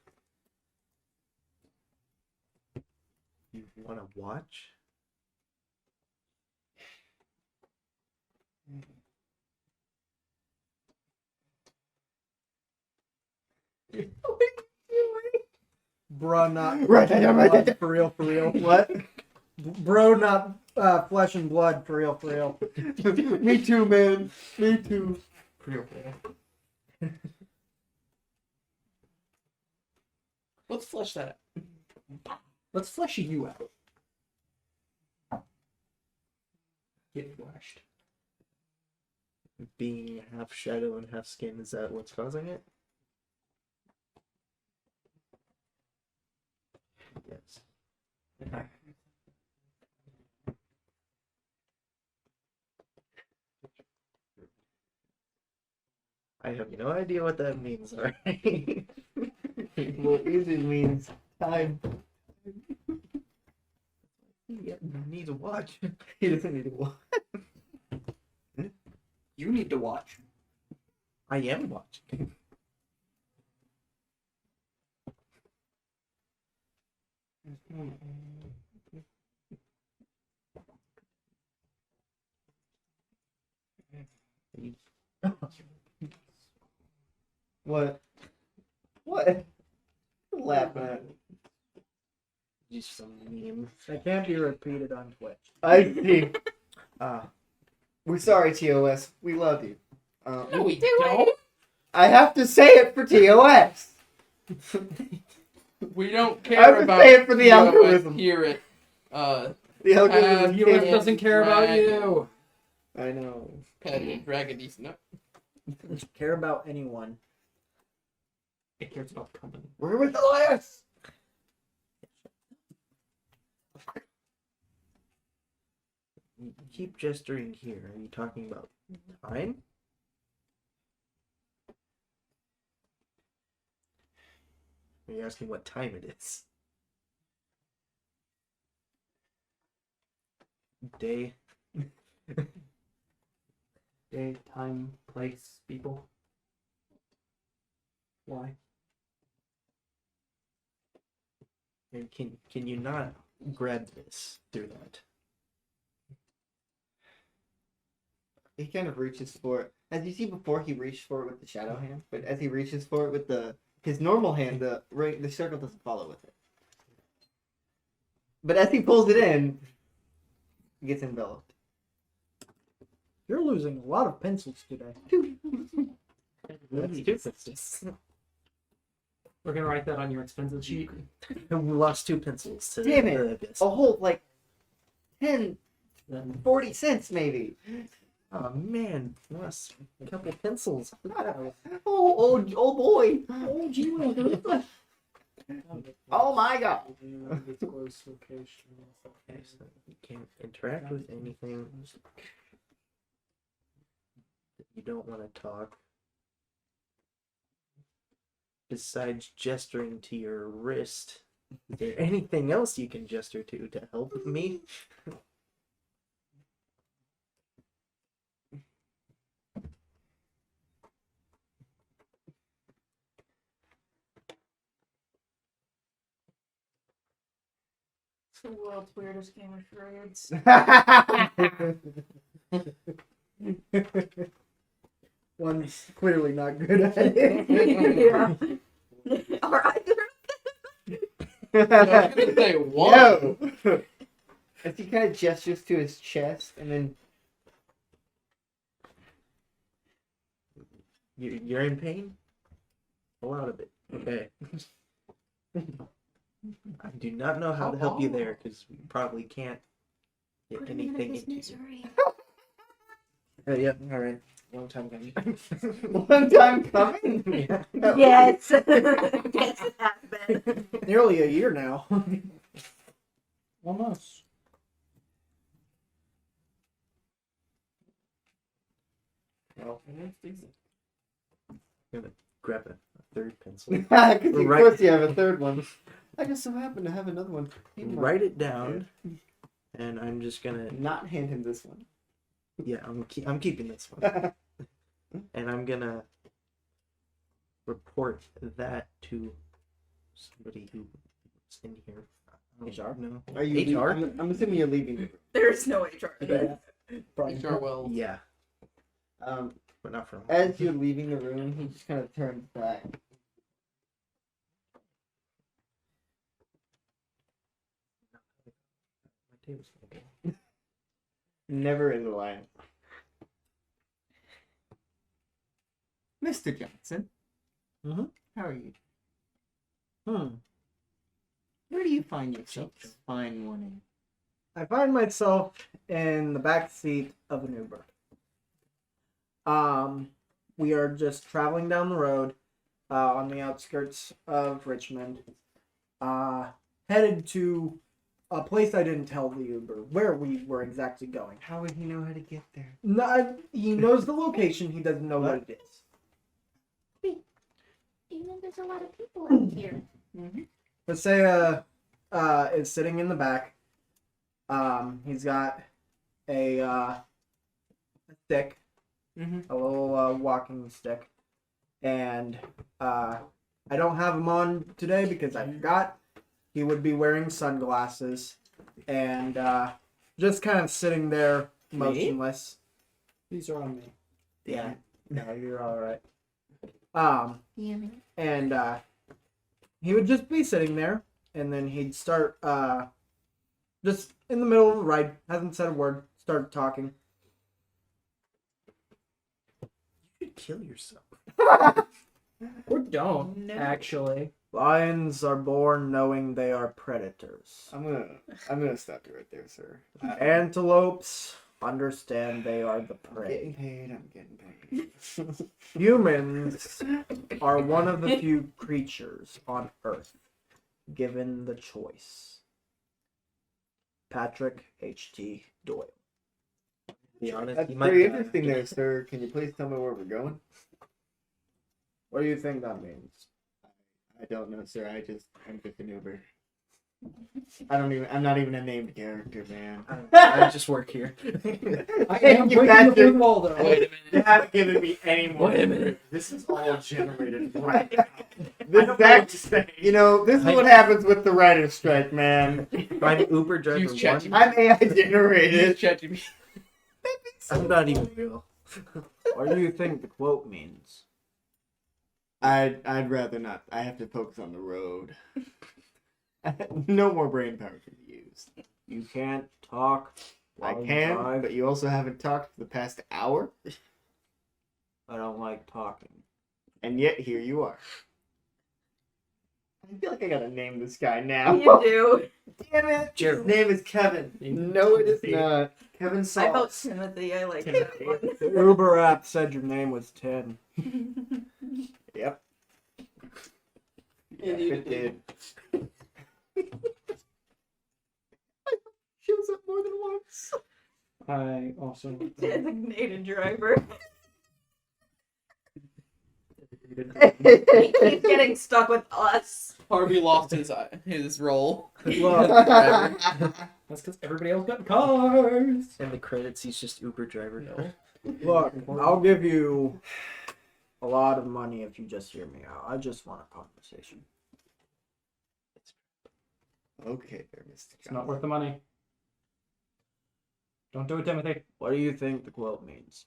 Speaker 4: You want to watch?
Speaker 5: Bro, not
Speaker 1: Write that down, write that down.
Speaker 5: For real, for real.
Speaker 1: What?
Speaker 5: Bro, not flesh and blood. For real, for real.
Speaker 1: Me too, man. Me too.
Speaker 2: Let's flesh that out.
Speaker 5: Let's flesh you out. Get flushed.
Speaker 4: Being half shadow and half skin, is that what's causing it? Yes. I have no idea what that means, alright?
Speaker 1: Well, easy means time.
Speaker 4: Yeah, you need to watch.
Speaker 1: He doesn't need to watch.
Speaker 5: You need to watch.
Speaker 4: I am watching.
Speaker 1: What? What? Laughing at.
Speaker 4: Just some meme.
Speaker 5: That can't be repeated on Twitch.
Speaker 1: I see.
Speaker 4: Ah,
Speaker 1: We're sorry, TOS. We love you.
Speaker 2: No, we don't.
Speaker 1: I have to say it for TOS.
Speaker 2: We don't
Speaker 1: I
Speaker 2: care
Speaker 1: have to
Speaker 2: about
Speaker 1: say it for the
Speaker 2: TOS
Speaker 1: algorithm.
Speaker 2: here at
Speaker 1: The algorithm.
Speaker 3: US doesn't care about you.
Speaker 1: I know.
Speaker 2: Dragonies. No.
Speaker 5: Doesn't care about anyone.
Speaker 3: It cares about the company.
Speaker 1: Where was the last?
Speaker 4: you keep gesturing here. Are you talking about time? Are you asking what time it is? Day.
Speaker 3: Day, time, place, people. Why?
Speaker 4: And can you not grab this through that?
Speaker 1: He kind of reaches for it. As you see before, he reached for it with the shadow hand, but as he reaches for it with his normal hand, the circle doesn't follow with it. But as he pulls it in, he gets enveloped.
Speaker 5: You're losing a lot of pencils today.
Speaker 4: That's two pencils.
Speaker 3: We're gonna write that on your expensive sheet.
Speaker 4: We lost 2 pencils to
Speaker 1: Damn it.
Speaker 4: the abyss.
Speaker 1: A whole, like, 10,
Speaker 3: Then
Speaker 1: 40 cents maybe.
Speaker 4: Oh man, lost a couple pencils.
Speaker 1: Oh boy. Oh, gee, oh my god.
Speaker 4: Okay, so you can't interact with anything. You don't want to talk. Besides gesturing to your wrist, is there anything else you can gesture to help me?
Speaker 6: It's the world's weirdest game of charades.
Speaker 5: One's clearly not good at it.
Speaker 6: Yeah. Or either.
Speaker 2: I was gonna say one.
Speaker 1: No. As he kind of gestures to his chest, and then
Speaker 4: You're in pain? A lot of it. Okay. I do not know how to help you there because we probably can't get
Speaker 6: Put him in
Speaker 4: anything
Speaker 6: his
Speaker 4: into you.
Speaker 6: misery.
Speaker 4: Yep, alright. Long time coming.
Speaker 1: one time coming.
Speaker 4: Yeah.
Speaker 6: Yes. Yes, it has been.
Speaker 5: Nearly a year now.
Speaker 3: almost.
Speaker 4: Well, grab a third pencil.
Speaker 1: Because of
Speaker 4: Right.
Speaker 1: course you have a third one. I just so happen to have another one.
Speaker 4: Write it down, and I'm just gonna.
Speaker 1: Not hand him this one.
Speaker 4: Yeah, I'm keeping this one, and I'm gonna report that to somebody who's in here.
Speaker 5: HR?
Speaker 4: No.
Speaker 1: Are you?
Speaker 4: HR?
Speaker 1: I'm assuming you're leaving. the
Speaker 6: There's no HR.
Speaker 2: HR Wells.
Speaker 4: Yeah,
Speaker 1: room.
Speaker 4: but not from.
Speaker 1: As you're leaving the room, he just kind of turns back.
Speaker 4: My table's okay.
Speaker 1: Never in the line. Mr. Johnson.
Speaker 5: Mhm.
Speaker 1: How are you?
Speaker 5: Hmm.
Speaker 1: Where do you find yourself this fine morning?
Speaker 5: I find myself in the back seat of an Uber. We are just traveling down the road, on the outskirts of Richmond, headed to a place I didn't tell the Uber where we were exactly going.
Speaker 1: How would he know how to get there?
Speaker 5: No, he knows the location. He doesn't know what it is.
Speaker 6: Even though there's a lot of people out here.
Speaker 5: Hosea is sitting in the back. He's got a stick,
Speaker 1: Mm-hmm.
Speaker 5: a little walking stick. and I don't have him on today because I forgot. He would be wearing sunglasses and just kind of sitting there motionless.
Speaker 3: These are on me.
Speaker 5: Yeah.
Speaker 4: No, you're all right.
Speaker 5: And he would just be sitting there, and then he'd start just in the middle of the ride, hasn't said a word, start talking.
Speaker 4: You could kill yourself.
Speaker 3: Or don't,
Speaker 6: No.
Speaker 3: actually.
Speaker 5: Lions are born knowing they are predators.
Speaker 8: I'm gonna stop you right there, sir.
Speaker 5: Antelopes understand they are the
Speaker 8: I'm
Speaker 5: prey.
Speaker 8: getting paid. I'm getting paid.
Speaker 5: Humans are one of the few creatures on Earth given the choice. Patrick H.T. Doyle.
Speaker 4: Be honest,
Speaker 8: That's
Speaker 4: you might
Speaker 8: pretty
Speaker 4: die.
Speaker 8: interesting there, sir. Can you please tell me where we're going?
Speaker 5: What do you think that means?
Speaker 8: I don't know, sir. I'm just an Uber. I'm not even a named character, man.
Speaker 4: I just work here.
Speaker 3: I
Speaker 8: Thank
Speaker 3: am
Speaker 8: you,
Speaker 3: breaking the
Speaker 8: Patrick.
Speaker 3: fourth wall, though.
Speaker 2: Wait a
Speaker 8: You
Speaker 2: minute.
Speaker 8: haven't given me any more.
Speaker 2: Wait a minute.
Speaker 7: This is all generated right
Speaker 8: This
Speaker 7: I don't know what
Speaker 8: that,
Speaker 7: to say.
Speaker 8: you know, this is what happens with the writer's strike, man.
Speaker 4: I'm Uber driver
Speaker 2: Use
Speaker 4: one.
Speaker 2: ChatGPT.
Speaker 8: I'm AI generated.
Speaker 2: ChatGPT.
Speaker 4: I'm not even real.
Speaker 5: What do you think the quote means?
Speaker 8: I'd rather not. I have to focus on the road. No more brain power can be used.
Speaker 5: You can't talk.
Speaker 8: I
Speaker 5: while you
Speaker 8: can,
Speaker 5: drive.
Speaker 8: but you also haven't talked for the past hour,
Speaker 5: I don't like talking.
Speaker 8: and yet here you are. I feel like I gotta name this guy now.
Speaker 6: You do.
Speaker 8: Damn it!
Speaker 4: Gerald.
Speaker 8: His name is Kevin. No, it is not. Kevin
Speaker 6: I vote
Speaker 8: Sauce.
Speaker 6: Timothy. I like
Speaker 8: Timothy.
Speaker 6: that
Speaker 5: The Uber app said your name was 10.
Speaker 6: one.
Speaker 8: Yep. Yeah, it did. Shows up more than once.
Speaker 3: I also.
Speaker 6: Designated driver. He
Speaker 8: Look,
Speaker 6: keeps getting stuck with us.
Speaker 2: Harvey lost his role.
Speaker 3: That's because everybody else got cars.
Speaker 4: In the credits, he's just Uber driver.
Speaker 5: Look, I'll give you a lot of money if you just hear me out. I just want a conversation.
Speaker 8: okay, there, Mr.
Speaker 3: It's not worth the money. Don't do it, Timothy.
Speaker 5: What do you think the quote means?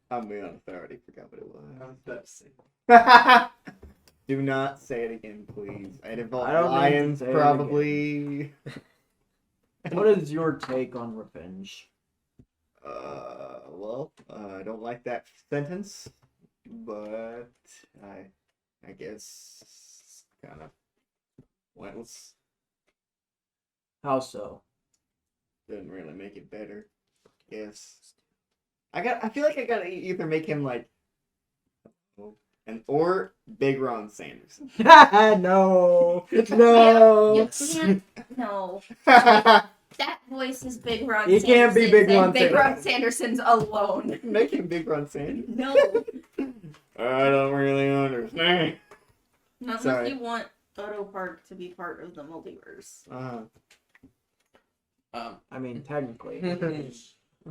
Speaker 8: I'm being honest, I already forgot what it was. I was about to say. Do not say it again, please. It involves
Speaker 5: I don't need to
Speaker 8: lions,
Speaker 5: say it
Speaker 8: probably.
Speaker 5: What is your take on revenge?
Speaker 8: Well, I don't like that sentence, but I guess kind of pointless.
Speaker 5: How so?
Speaker 8: Doesn't really make it better. Yes. I feel like I gotta either make him like or Big Ron Sanderson.
Speaker 5: No. No.
Speaker 6: You can't. No. That voice is Big Ron
Speaker 5: You
Speaker 6: Sanderson.
Speaker 5: can't be Big Ron
Speaker 6: Big Ron
Speaker 5: Sanderson.
Speaker 6: Sanderson's alone.
Speaker 8: Make him Big Ron Sanderson.
Speaker 6: No.
Speaker 8: I don't really understand.
Speaker 6: Not
Speaker 8: Sorry.
Speaker 6: unless you want Otto Park to be part of the multiverse.
Speaker 5: I mean, technically.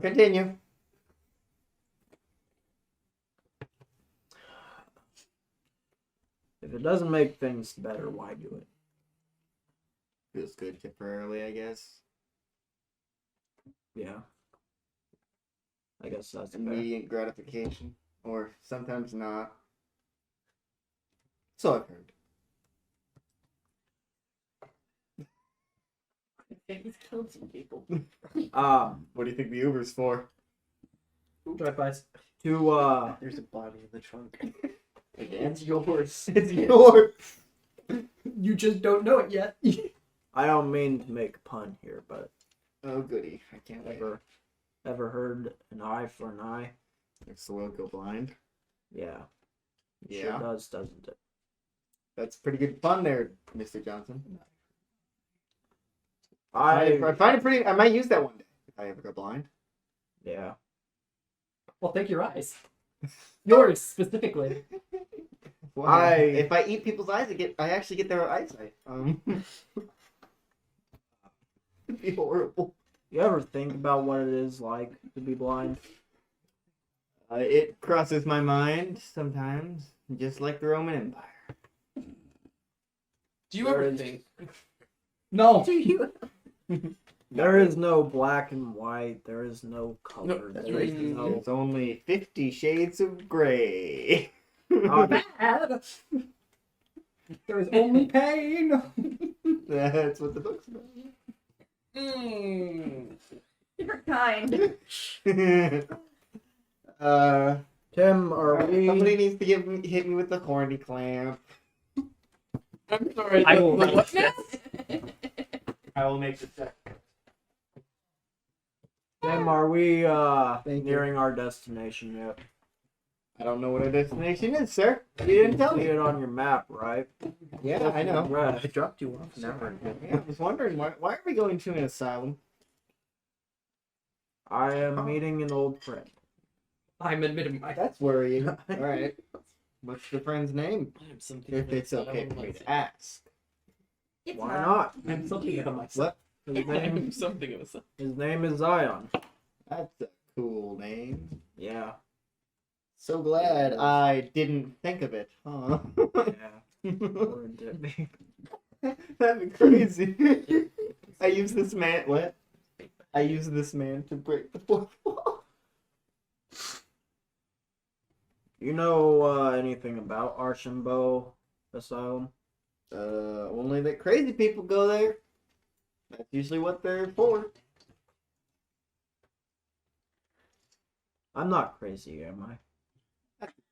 Speaker 8: Continue.
Speaker 5: If it doesn't make things better, why do it?
Speaker 8: Feels good temporarily, I guess.
Speaker 5: Yeah. I guess that's fair.
Speaker 8: Immediate gratification, or sometimes not. So I've heard.
Speaker 6: He's killed some people.
Speaker 8: What do you think the Uber's for?
Speaker 3: Drive-bys.
Speaker 5: To
Speaker 4: There's a body in the trunk.
Speaker 8: It's yours. It's yours.
Speaker 3: You just don't know it yet.
Speaker 5: I don't mean to make a pun here, but
Speaker 8: Oh goody! I can't wait.
Speaker 5: ever heard an eye for an eye?
Speaker 8: Makes the world go blind.
Speaker 5: Yeah. It
Speaker 8: Yeah,
Speaker 5: Sure does, doesn't it?
Speaker 8: that's pretty good fun there, Mr. Johnson.
Speaker 5: I
Speaker 8: I find it pretty. I might use that one day if I ever go blind.
Speaker 5: yeah.
Speaker 3: Well, take your eyes. Yours specifically.
Speaker 8: Well, if I eat people's eyes, I actually get their eyesight. It'd be horrible.
Speaker 5: You ever think about what it is like to be blind?
Speaker 8: It crosses my mind sometimes, just like the Roman Empire.
Speaker 2: Do you
Speaker 5: There
Speaker 2: ever
Speaker 5: is-
Speaker 2: think?
Speaker 3: No.
Speaker 6: Do you?
Speaker 5: There is no black and white. There is no color.
Speaker 2: that's
Speaker 5: there is
Speaker 2: right.
Speaker 5: no.
Speaker 8: There's only 50 shades of gray.
Speaker 5: Not
Speaker 3: Bad. There is only pain.
Speaker 8: That's what the book's about.
Speaker 6: You're kind.
Speaker 5: Tim, are we?
Speaker 8: Somebody needs to hit me with the horny clamp.
Speaker 2: I'm sorry.
Speaker 3: I
Speaker 2: the-
Speaker 3: will
Speaker 2: the
Speaker 3: write
Speaker 2: what
Speaker 3: this.
Speaker 2: now?
Speaker 7: I will make the check.
Speaker 5: Tim, are we
Speaker 8: Thank you.
Speaker 5: nearing our destination yet?
Speaker 8: I don't know what our destination is, sir. You didn't tell
Speaker 5: See
Speaker 8: me.
Speaker 5: it on your map, right?
Speaker 8: Yeah, I know.
Speaker 5: Right.
Speaker 4: I dropped you off. Never.
Speaker 8: Yeah, I was wondering why are we going to an asylum?
Speaker 5: I am meeting an old friend.
Speaker 3: I'm admitting my.
Speaker 8: That's worrying. All right. What's the friend's name?
Speaker 2: I'm something
Speaker 8: If it's okay for me to ask.
Speaker 6: It's
Speaker 5: Why not?
Speaker 3: I'm something of myself.
Speaker 8: What?
Speaker 5: His name,
Speaker 2: I'm something of a son.
Speaker 5: his name is Zion.
Speaker 8: That's a cool name.
Speaker 5: Yeah.
Speaker 8: So glad I didn't think of it, huh?
Speaker 5: Yeah. Or did he?
Speaker 8: That'd be crazy. I use this man. What? I use this man to break the fourth wall.
Speaker 5: You know anything about Archambault Asylum?
Speaker 8: Only that crazy people go there. That's usually what they're for.
Speaker 5: I'm not crazy, am I?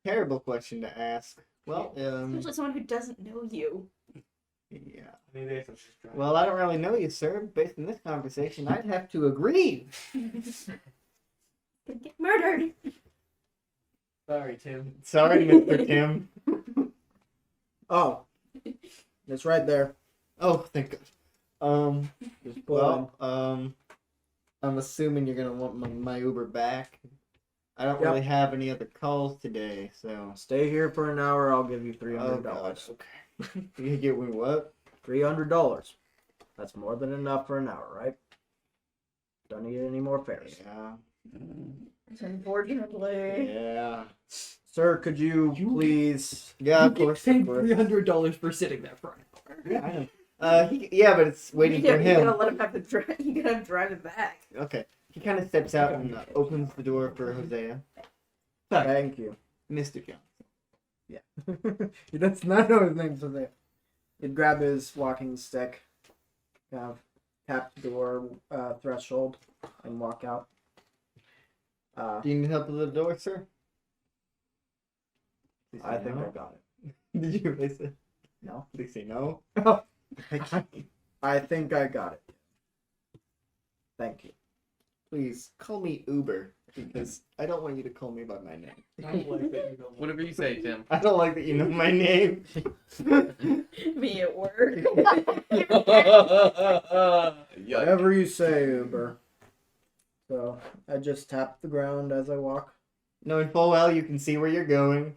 Speaker 8: Terrible question to ask. Well,
Speaker 6: Especially someone who doesn't know you.
Speaker 8: yeah.
Speaker 7: Maybe I should just try.
Speaker 8: Well, I don't really know you, sir. Based on this conversation, I'd have to agree.
Speaker 6: Could get murdered.
Speaker 7: Sorry, Tim.
Speaker 8: Sorry, Mr. Tim.
Speaker 5: Oh, it's right there.
Speaker 8: Oh, thank God.
Speaker 5: Just pull in.
Speaker 8: Well, I'm assuming you're gonna want my Uber back. I don't
Speaker 5: Yep.
Speaker 8: really have any other calls today, so.
Speaker 5: Stay here for an hour. I'll give you
Speaker 8: Oh,
Speaker 5: $300.
Speaker 8: God. Okay. You get me what?
Speaker 5: $300. That's more than enough for an hour, right? Don't need any more fares.
Speaker 8: Yeah.
Speaker 6: Unfortunately.
Speaker 8: Yeah.
Speaker 5: Sir, could you please?
Speaker 8: Yeah, of
Speaker 3: You
Speaker 8: course.
Speaker 3: get
Speaker 8: Of
Speaker 3: paid
Speaker 8: course.
Speaker 3: $300 for sitting there for an hour.
Speaker 8: Yeah, I know. Yeah, but it's waiting for
Speaker 6: You're
Speaker 8: him.
Speaker 6: gonna let him have to drive. You're gonna drive it back.
Speaker 8: Okay. He kind of steps out and opens the door for Hosea.
Speaker 5: Thank you.
Speaker 8: Mr. Johnson.
Speaker 5: He does not know his name's Hosea. He'd grab his walking stick, kind of tap the door threshold, and walk out.
Speaker 8: Do you need help with the door, sir? Did he
Speaker 5: I
Speaker 8: say
Speaker 5: think
Speaker 8: no?
Speaker 5: I got it.
Speaker 8: Did you really say?
Speaker 5: No.
Speaker 8: Did he say no?
Speaker 5: I think I got it. Thank you.
Speaker 8: Please call me Uber because I don't want you to call me by my name.
Speaker 7: I don't like that you don't.
Speaker 2: Whatever you say, Tim.
Speaker 8: I don't like that you know my name.
Speaker 6: Me at work.
Speaker 2: Yuck.
Speaker 5: Whatever you say, Uber. So I just tap the ground as I walk,
Speaker 8: Knowing full well you can see where you're going,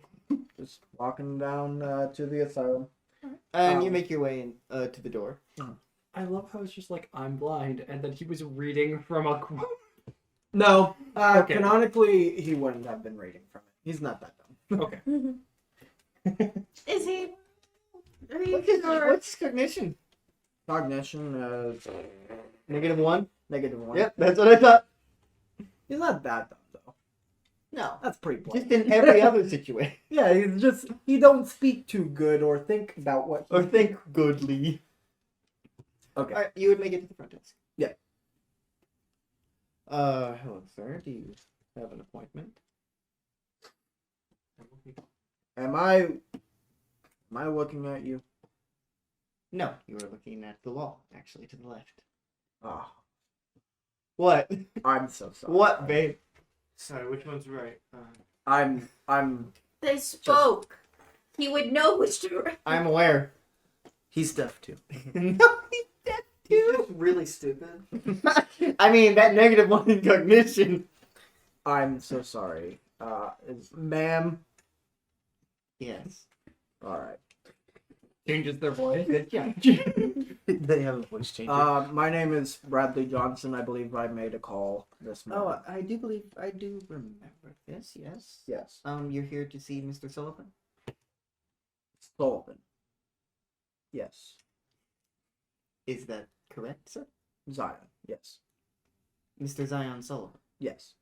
Speaker 5: just walking down to the asylum.
Speaker 8: and you
Speaker 5: Um,
Speaker 8: make your way in to the door.
Speaker 3: I love how it's just like, I'm blind, and then he was reading from a quote.
Speaker 5: No,
Speaker 3: Okay.
Speaker 5: canonically he wouldn't have been reading from it. He's not that dumb.
Speaker 3: Okay.
Speaker 6: Is he? Are you
Speaker 8: What's his,
Speaker 6: sure?
Speaker 8: what's his cognition?
Speaker 5: Cognition,
Speaker 8: -1.
Speaker 5: -1.
Speaker 8: Yep, that's what I thought.
Speaker 5: He's not that dumb though.
Speaker 8: No,
Speaker 5: That's pretty
Speaker 8: just
Speaker 5: blatant.
Speaker 8: in every other situation.
Speaker 5: Yeah, he's just he don't speak too good or think about what.
Speaker 8: Or think goodly.
Speaker 5: Okay.
Speaker 8: Alright, you would make it to the front desk.
Speaker 5: Yeah.
Speaker 8: Hello, sir. Do you have an appointment?
Speaker 5: Am I looking at you?
Speaker 8: No, you are looking at the wall, actually, to the left.
Speaker 5: Ah,
Speaker 8: What?
Speaker 5: I'm so sorry.
Speaker 8: What, babe?
Speaker 7: Sorry, which one's right?
Speaker 5: I'm.
Speaker 6: They spoke. He would know which direction.
Speaker 8: I'm aware.
Speaker 4: He's deaf too.
Speaker 8: No, he's dead
Speaker 5: He's
Speaker 8: too.
Speaker 5: just really stupid.
Speaker 8: I mean, that -1 in cognition.
Speaker 5: I'm so sorry. Ma'am.
Speaker 8: Yes.
Speaker 5: All right.
Speaker 3: Changes their voice.
Speaker 1: Good job.
Speaker 4: They have a voice changer.
Speaker 5: My name is Bradley Johnson. I believe I made a call this
Speaker 1: Oh,
Speaker 5: morning.
Speaker 1: I do believe I do remember this. Yes.
Speaker 5: Yes.
Speaker 1: You're here to see Mr. Sullivan.
Speaker 5: Sullivan. Yes.
Speaker 1: Is that correct, sir?
Speaker 5: Zion. Yes.
Speaker 1: Mr. Zion Sullivan.
Speaker 5: Yes.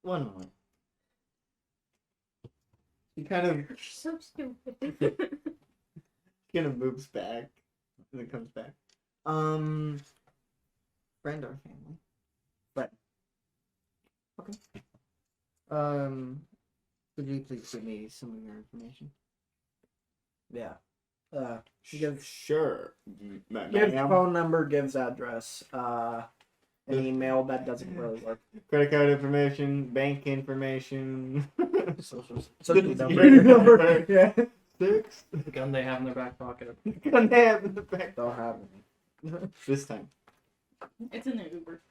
Speaker 1: One moment. He kind of
Speaker 6: You're so stupid.
Speaker 1: moves back and then comes back. Friend or family?
Speaker 5: Friend.
Speaker 1: Okay. Could you please give me some of your information?
Speaker 5: Yeah. Gives
Speaker 1: Sure.
Speaker 5: gives phone number, gives address, an email that doesn't really work.
Speaker 1: Credit card information, bank information.
Speaker 4: Social
Speaker 5: Social
Speaker 4: security
Speaker 5: number. Yeah.
Speaker 1: 6.
Speaker 3: The gun they have in their back pocket.
Speaker 1: Gun they have in the back.
Speaker 5: Don't have any.
Speaker 1: This time.
Speaker 6: It's in the Uber.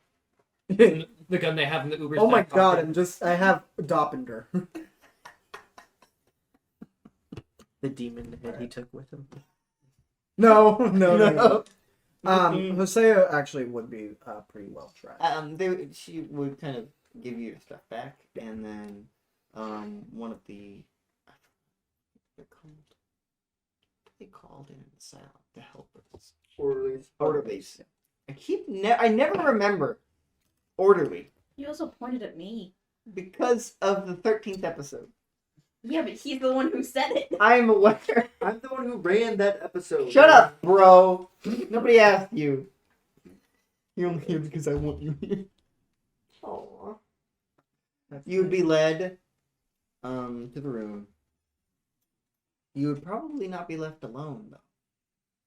Speaker 3: The gun they have in the Uber's
Speaker 5: Oh my
Speaker 3: back
Speaker 5: god,
Speaker 3: pocket.
Speaker 5: I have Doppender.
Speaker 4: The demon head he took with him.
Speaker 5: No. Hosea actually would be pretty well tried.
Speaker 1: She would kind of give you your stuff back, and then one of the they're called in silent the helpers. Orderlies. I never remember orderly
Speaker 6: You also pointed at me.
Speaker 1: because of the 13th episode.
Speaker 6: Yeah, but he's the one who said it.
Speaker 1: I am aware.
Speaker 7: I'm the one who ran that episode.
Speaker 1: Shut up, bro. Nobody asked you. You're only here because I want you here. Aww. You would be led to the room. You would probably not be left alone though.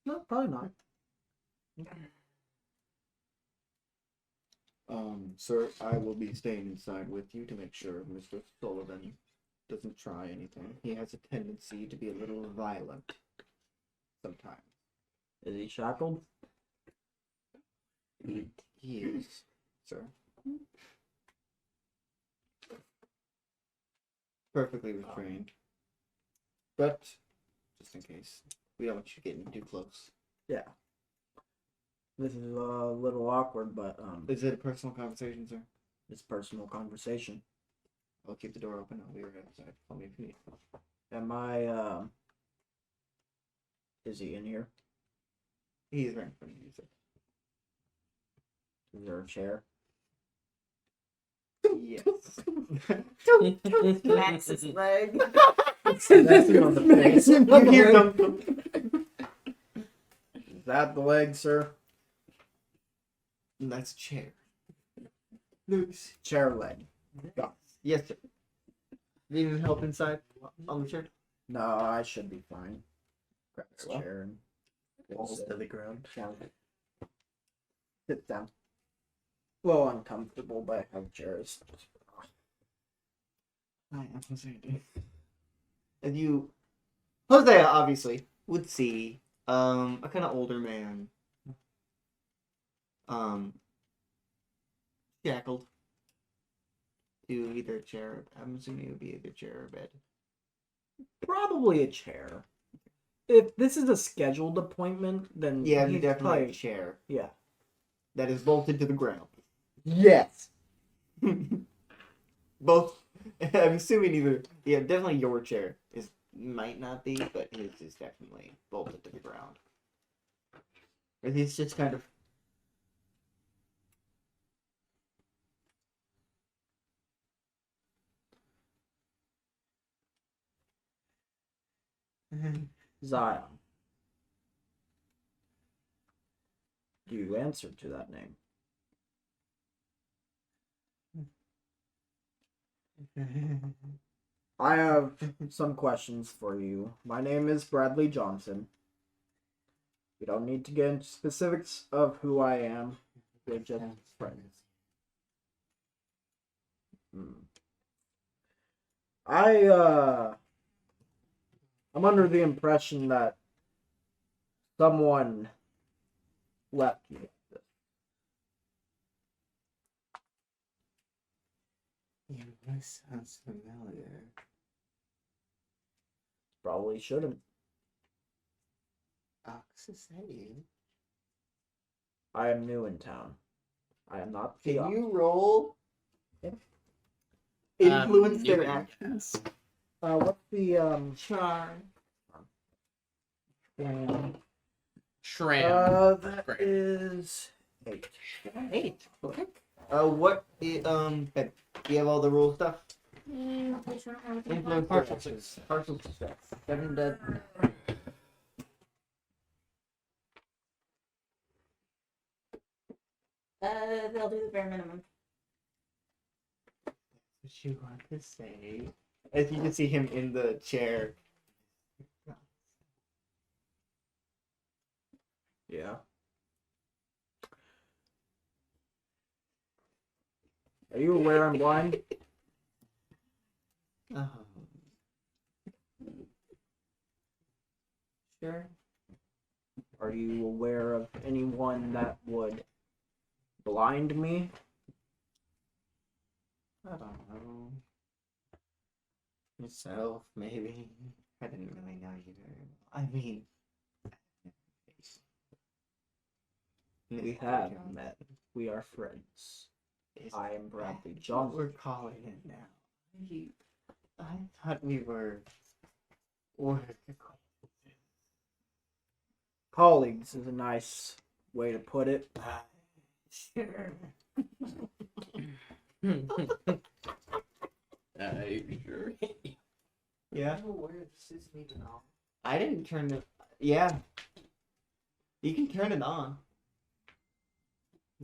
Speaker 5: No, probably not.
Speaker 8: Sir, I will be staying inside with you to make sure Mr. Sullivan doesn't try anything. He has a tendency to be a little violent sometimes.
Speaker 5: Is he shackled?
Speaker 8: He is, sir.
Speaker 1: Perfectly restrained.
Speaker 8: But, just in case, we don't want you getting too close.
Speaker 5: Yeah. This is a little awkward, but
Speaker 1: Is it a personal conversation, sir?
Speaker 5: it's personal conversation.
Speaker 1: I'll keep the door open. I'll be right outside. Call me if you need.
Speaker 5: Am I is he in here?
Speaker 1: He's right in front of you, sir.
Speaker 5: Is there a chair?
Speaker 1: Yes.
Speaker 6: Don't max his leg.
Speaker 5: That's on the face.
Speaker 1: You hear dum.
Speaker 5: Is that the leg, sir?
Speaker 1: That's a chair.
Speaker 5: Chair leg.
Speaker 1: Yes, sir. Do you need help inside on the chair?
Speaker 5: No, I should be fine. Grab this
Speaker 1: Well.
Speaker 5: chair and
Speaker 4: Falls to the ground.
Speaker 5: sit down. A little uncomfortable, but I have chairs.
Speaker 1: Hi, I'm Hosea. And you, Hosea, obviously would see a kind of older man, shackled to either a chair. I'm assuming it would be either chair or bed.
Speaker 5: Probably a chair. If this is a scheduled appointment, then
Speaker 1: Yeah,
Speaker 5: he's
Speaker 1: definitely a
Speaker 5: probably-
Speaker 1: chair
Speaker 5: yeah.
Speaker 1: that is bolted to the ground.
Speaker 5: Yes.
Speaker 1: Both. I'm assuming either. Yeah, definitely your chair is might not be, but his is definitely bolted to the ground. Or he's just kind of.
Speaker 5: Zion. Do you answer to that name? I have some questions for you. My name is Bradley Johnson. We don't need to get into specifics of who I am. We're just friends. I'm under the impression that someone left me.
Speaker 1: Your voice sounds familiar.
Speaker 5: Probably shouldn't.
Speaker 8: Ox, is that you?
Speaker 5: I am new in town. I am not the
Speaker 1: Can
Speaker 5: Ox.
Speaker 1: you roll?
Speaker 5: Yeah.
Speaker 1: Influence
Speaker 2: you
Speaker 1: their
Speaker 2: can-
Speaker 1: actions.
Speaker 5: What's the
Speaker 6: Charm.
Speaker 2: Shram.
Speaker 5: that
Speaker 2: Great.
Speaker 5: is 8.
Speaker 1: 8. Okay. What? Do you have all the rule stuff? Influence
Speaker 3: Partial
Speaker 1: their
Speaker 3: success.
Speaker 1: Partial success. 7 dead.
Speaker 6: They'll do the bare minimum.
Speaker 1: What you want to say? As you can see him in the chair.
Speaker 5: Yeah. Are you aware I'm blind?
Speaker 1: Sure.
Speaker 5: Are you aware of anyone that would blind me?
Speaker 8: I don't know. Yourself, maybe. I didn't really know you very well. I mean,
Speaker 5: We
Speaker 8: Mr.
Speaker 5: have
Speaker 8: Johnson
Speaker 5: met. We are friends.
Speaker 8: is-
Speaker 5: I am Bradley
Speaker 8: That's what
Speaker 5: Johnson.
Speaker 8: we're calling it now. I thought we were work acquaintances.
Speaker 5: Colleagues is a nice way to put it.
Speaker 8: Sure.
Speaker 2: Sure.
Speaker 1: Yeah.
Speaker 8: Where this isn't even on.
Speaker 1: I didn't turn it. Yeah. You can turn it on.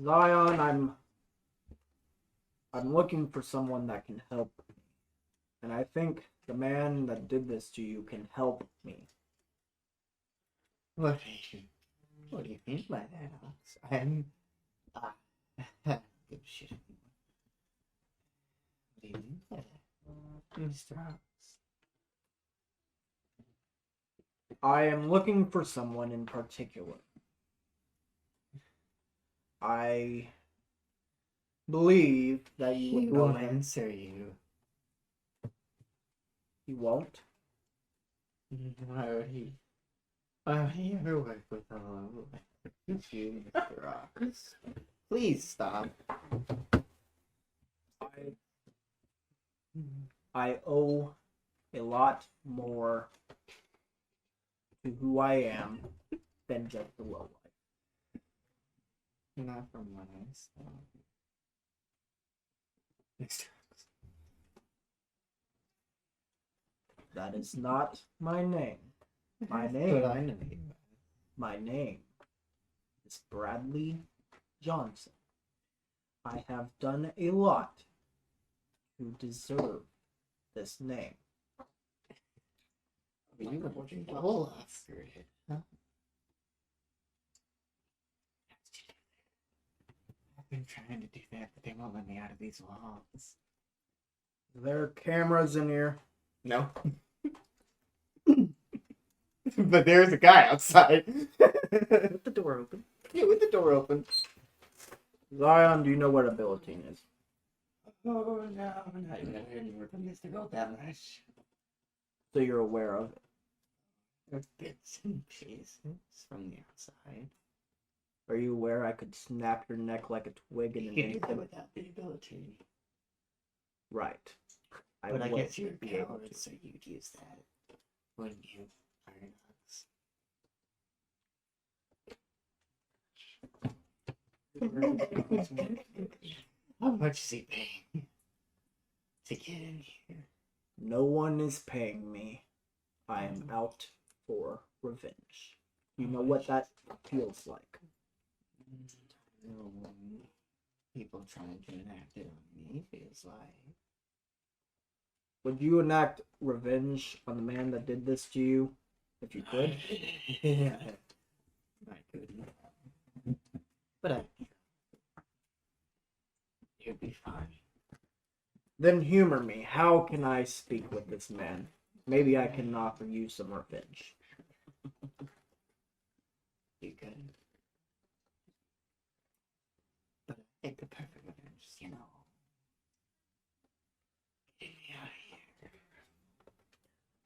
Speaker 5: Zion, I'm looking for someone that can help me. And I think the man that did this to you can help me.
Speaker 8: What do you mean by that, Ox? I'm. I don't give a shit anymore. What do you mean by that, Mr. Ox?
Speaker 5: I am looking for someone in particular. I believe that you would
Speaker 8: He
Speaker 5: know
Speaker 8: will
Speaker 5: him.
Speaker 8: answer you.
Speaker 5: He won't.
Speaker 8: Why would he? Why would he ever work with a low like you, Mr. Ox? Please stop.
Speaker 5: I owe a lot more to who I am than just a lowlife.
Speaker 8: Not from what I saw. Mr. Ox.
Speaker 5: That is not my name. My
Speaker 8: But
Speaker 5: name.
Speaker 8: I know you.
Speaker 5: My name is Bradley Johnson. I have done a lot to deserve this name.
Speaker 8: You were working the whole after it, huh? I've been trying to do that, but they won't let me out of these walls.
Speaker 5: There are cameras in here.
Speaker 1: No. But there's a guy outside.
Speaker 5: With the door open.
Speaker 1: Yeah, with the door open.
Speaker 5: Zion, do you know what a billotine is?
Speaker 8: Oh no, not even heard you were from Mr. Gold that much.
Speaker 5: So you're aware of it.
Speaker 8: There's bits and pieces from the outside.
Speaker 5: Are you aware I could snap your neck like a twig in
Speaker 8: You
Speaker 5: an
Speaker 8: can do that
Speaker 5: instant?
Speaker 8: without the ability.
Speaker 5: Right.
Speaker 8: But I
Speaker 5: would
Speaker 8: guess you're a
Speaker 5: be able
Speaker 8: coward,
Speaker 5: to.
Speaker 8: so you'd use that. Wouldn't you, Iron Ox? How much is he paying to get in here?
Speaker 5: No one is paying me. I am out for revenge. You know what that feels like.
Speaker 8: People trying to enact it on me feels like.
Speaker 5: Would you enact revenge on the man that did this to you? If you could?
Speaker 8: Yeah. I couldn't. But I. You'd be fine.
Speaker 5: Then humor me. How can I speak with this man? Maybe I can offer you some revenge.
Speaker 8: You could. But I think the perfect revenge is, get me out of here.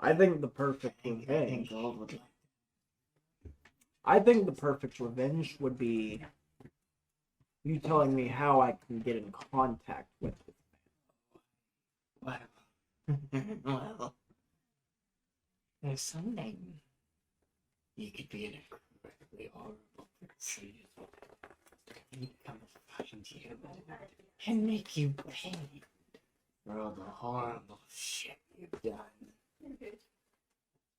Speaker 5: I think the perfect
Speaker 8: I think
Speaker 5: revenge.
Speaker 8: Gold would like.
Speaker 5: I think the perfect revenge would be you telling me how I can get in contact with it.
Speaker 8: Well, well, there's something. You could be an incredibly horrible person. And come find you and make you pay for all the horrible shit you've done.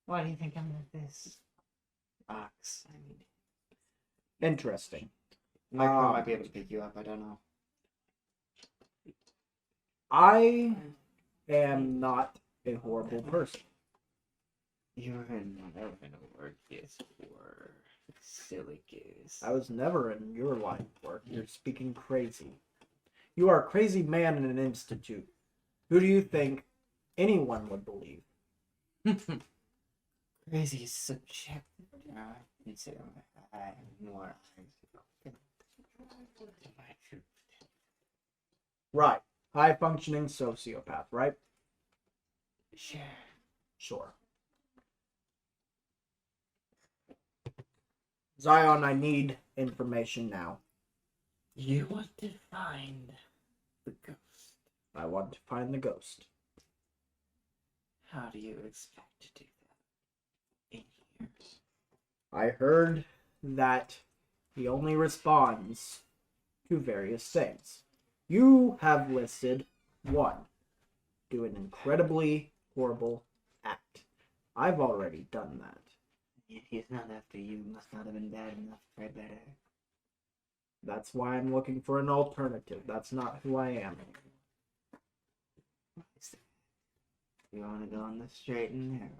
Speaker 8: Why do you think I'm like this? Box. I mean,
Speaker 5: Interesting.
Speaker 8: my crew might be able to pick you up. I don't know.
Speaker 5: I am not a horrible person.
Speaker 8: You're never gonna work this for silly goose.
Speaker 5: I was never in your line of work. You're speaking crazy. You are a crazy man in an institute. Who do you think anyone would believe?
Speaker 8: Crazy is subjective. It's more
Speaker 5: Right. High functioning sociopath, right?
Speaker 8: Sure.
Speaker 5: Sure. Zion, I need information now.
Speaker 8: You want to find the ghost.
Speaker 5: I want to find the ghost.
Speaker 8: How do you expect to do that in here?
Speaker 5: I heard that he only responds to various things. You have listed 1. Do an incredibly horrible act. I've already done that.
Speaker 8: If he's not after you, must not have been bad enough to try better.
Speaker 5: That's why I'm looking for an alternative. That's not who I am.
Speaker 8: You want to go on the straight and narrow.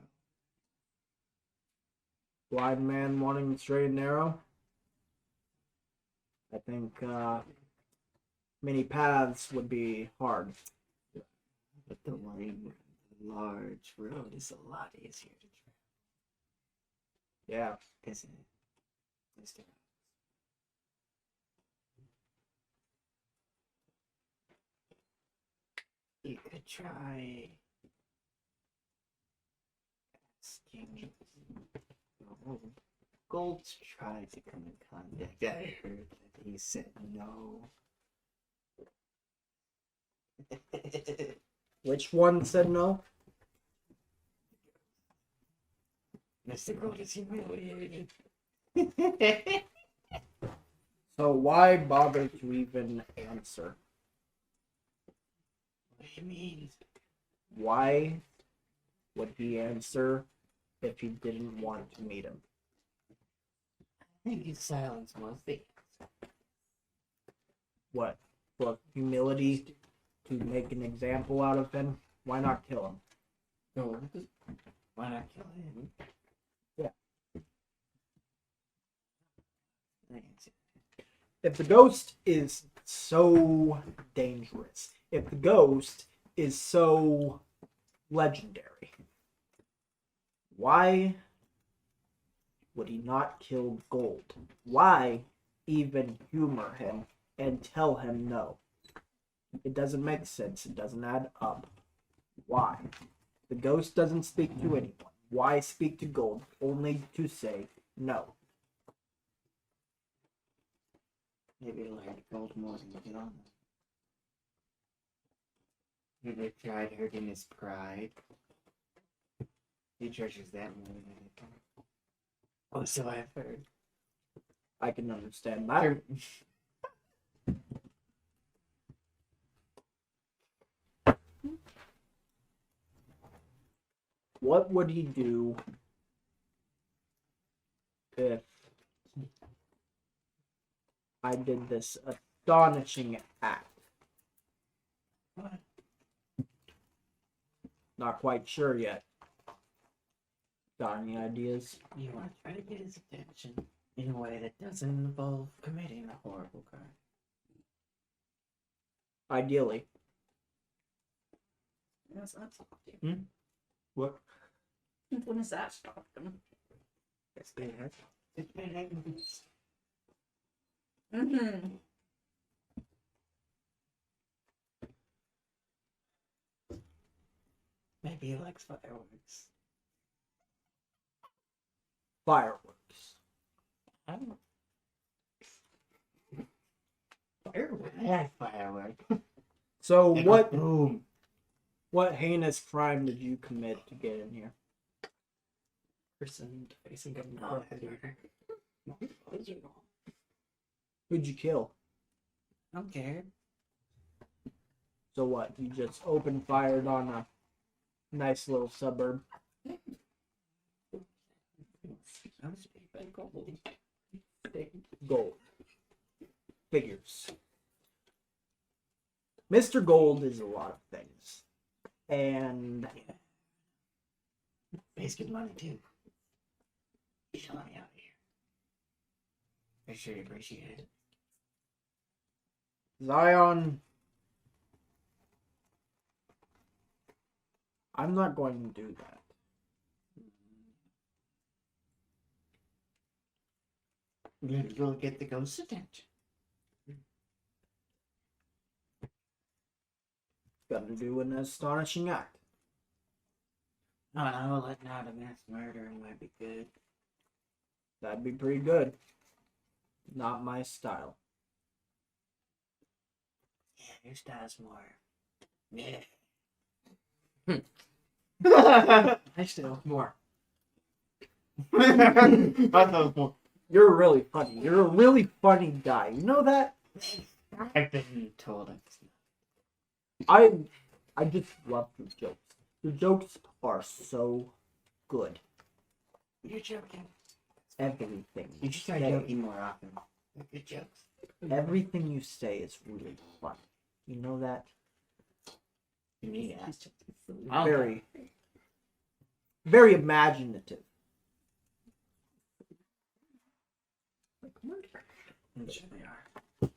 Speaker 5: Blind man wanting the straight and narrow. I think many paths would be hard.
Speaker 8: But the large road is a lot easier to
Speaker 5: Yeah.
Speaker 8: travel, isn't it, Mr. You could try asking Gold's tried to come in contact. I heard that he said no.
Speaker 5: Which one said no?
Speaker 8: Mr. Gold is humiliated.
Speaker 5: So why bother to even answer?
Speaker 8: What do you mean?
Speaker 5: Why would he answer if he didn't want to meet him?
Speaker 8: I think his silence was the answer.
Speaker 5: What? For humility to make an example out of him? Why not kill him?
Speaker 8: Gold? Why not kill him?
Speaker 5: Yeah.
Speaker 8: Thanks.
Speaker 5: If the ghost is so dangerous, if the ghost is so legendary, why would he not kill Gold? Why even humor him and tell him no? It doesn't make sense. It doesn't add up. Why? The ghost doesn't speak to anyone. Why speak to Gold only to say no?
Speaker 8: Maybe like Gold more than get on them. Maybe tried hurting his pride. He treasures that more than anything. Oh, so I've heard.
Speaker 5: I can understand that. What would he do if I did this astonishing act?
Speaker 8: What?
Speaker 5: Not quite sure yet. Got any ideas?
Speaker 8: You want to try to get his attention in a way that doesn't involve committing a horrible crime.
Speaker 5: Ideally.
Speaker 6: What's that stop you?
Speaker 5: What?
Speaker 6: When does that stop them?
Speaker 8: It's been
Speaker 6: Mm-hmm.
Speaker 8: Maybe he likes fireworks.
Speaker 5: fireworks.
Speaker 8: I'm
Speaker 7: Fireworks.
Speaker 8: yeah, firework.
Speaker 5: So
Speaker 8: They go
Speaker 5: what
Speaker 8: Boom.
Speaker 5: what heinous crime did you commit to get in here?
Speaker 3: Person facing government
Speaker 8: No,
Speaker 3: property.
Speaker 5: Who'd you kill?
Speaker 8: I don't care.
Speaker 5: So what? You just open fired on a nice little suburb. Gold. Figures. Mr. Gold is a lot of things. And
Speaker 8: Face good money too. You should let me out of here. I sure appreciate it.
Speaker 5: Zion, I'm not going to do that.
Speaker 8: You'll get the ghost's attention.
Speaker 5: Got to do an astonishing act.
Speaker 8: Oh no, letting out a mass murder might be good.
Speaker 5: That'd be pretty good. Not my style.
Speaker 8: Yeah, your style's more. Yeah.
Speaker 3: I still more.
Speaker 1: I thought it was more.
Speaker 5: You're really funny. You're a really funny guy. You know that?
Speaker 8: I've been told it's
Speaker 5: I just love your jokes. Your jokes are so good.
Speaker 8: You're joking.
Speaker 5: Everything
Speaker 8: You should start
Speaker 5: say-
Speaker 8: joking more often. Good jokes.
Speaker 5: Everything you say is really funny. You know that?
Speaker 8: Yeah.
Speaker 5: Very, very imaginative.
Speaker 8: I'm sure they are.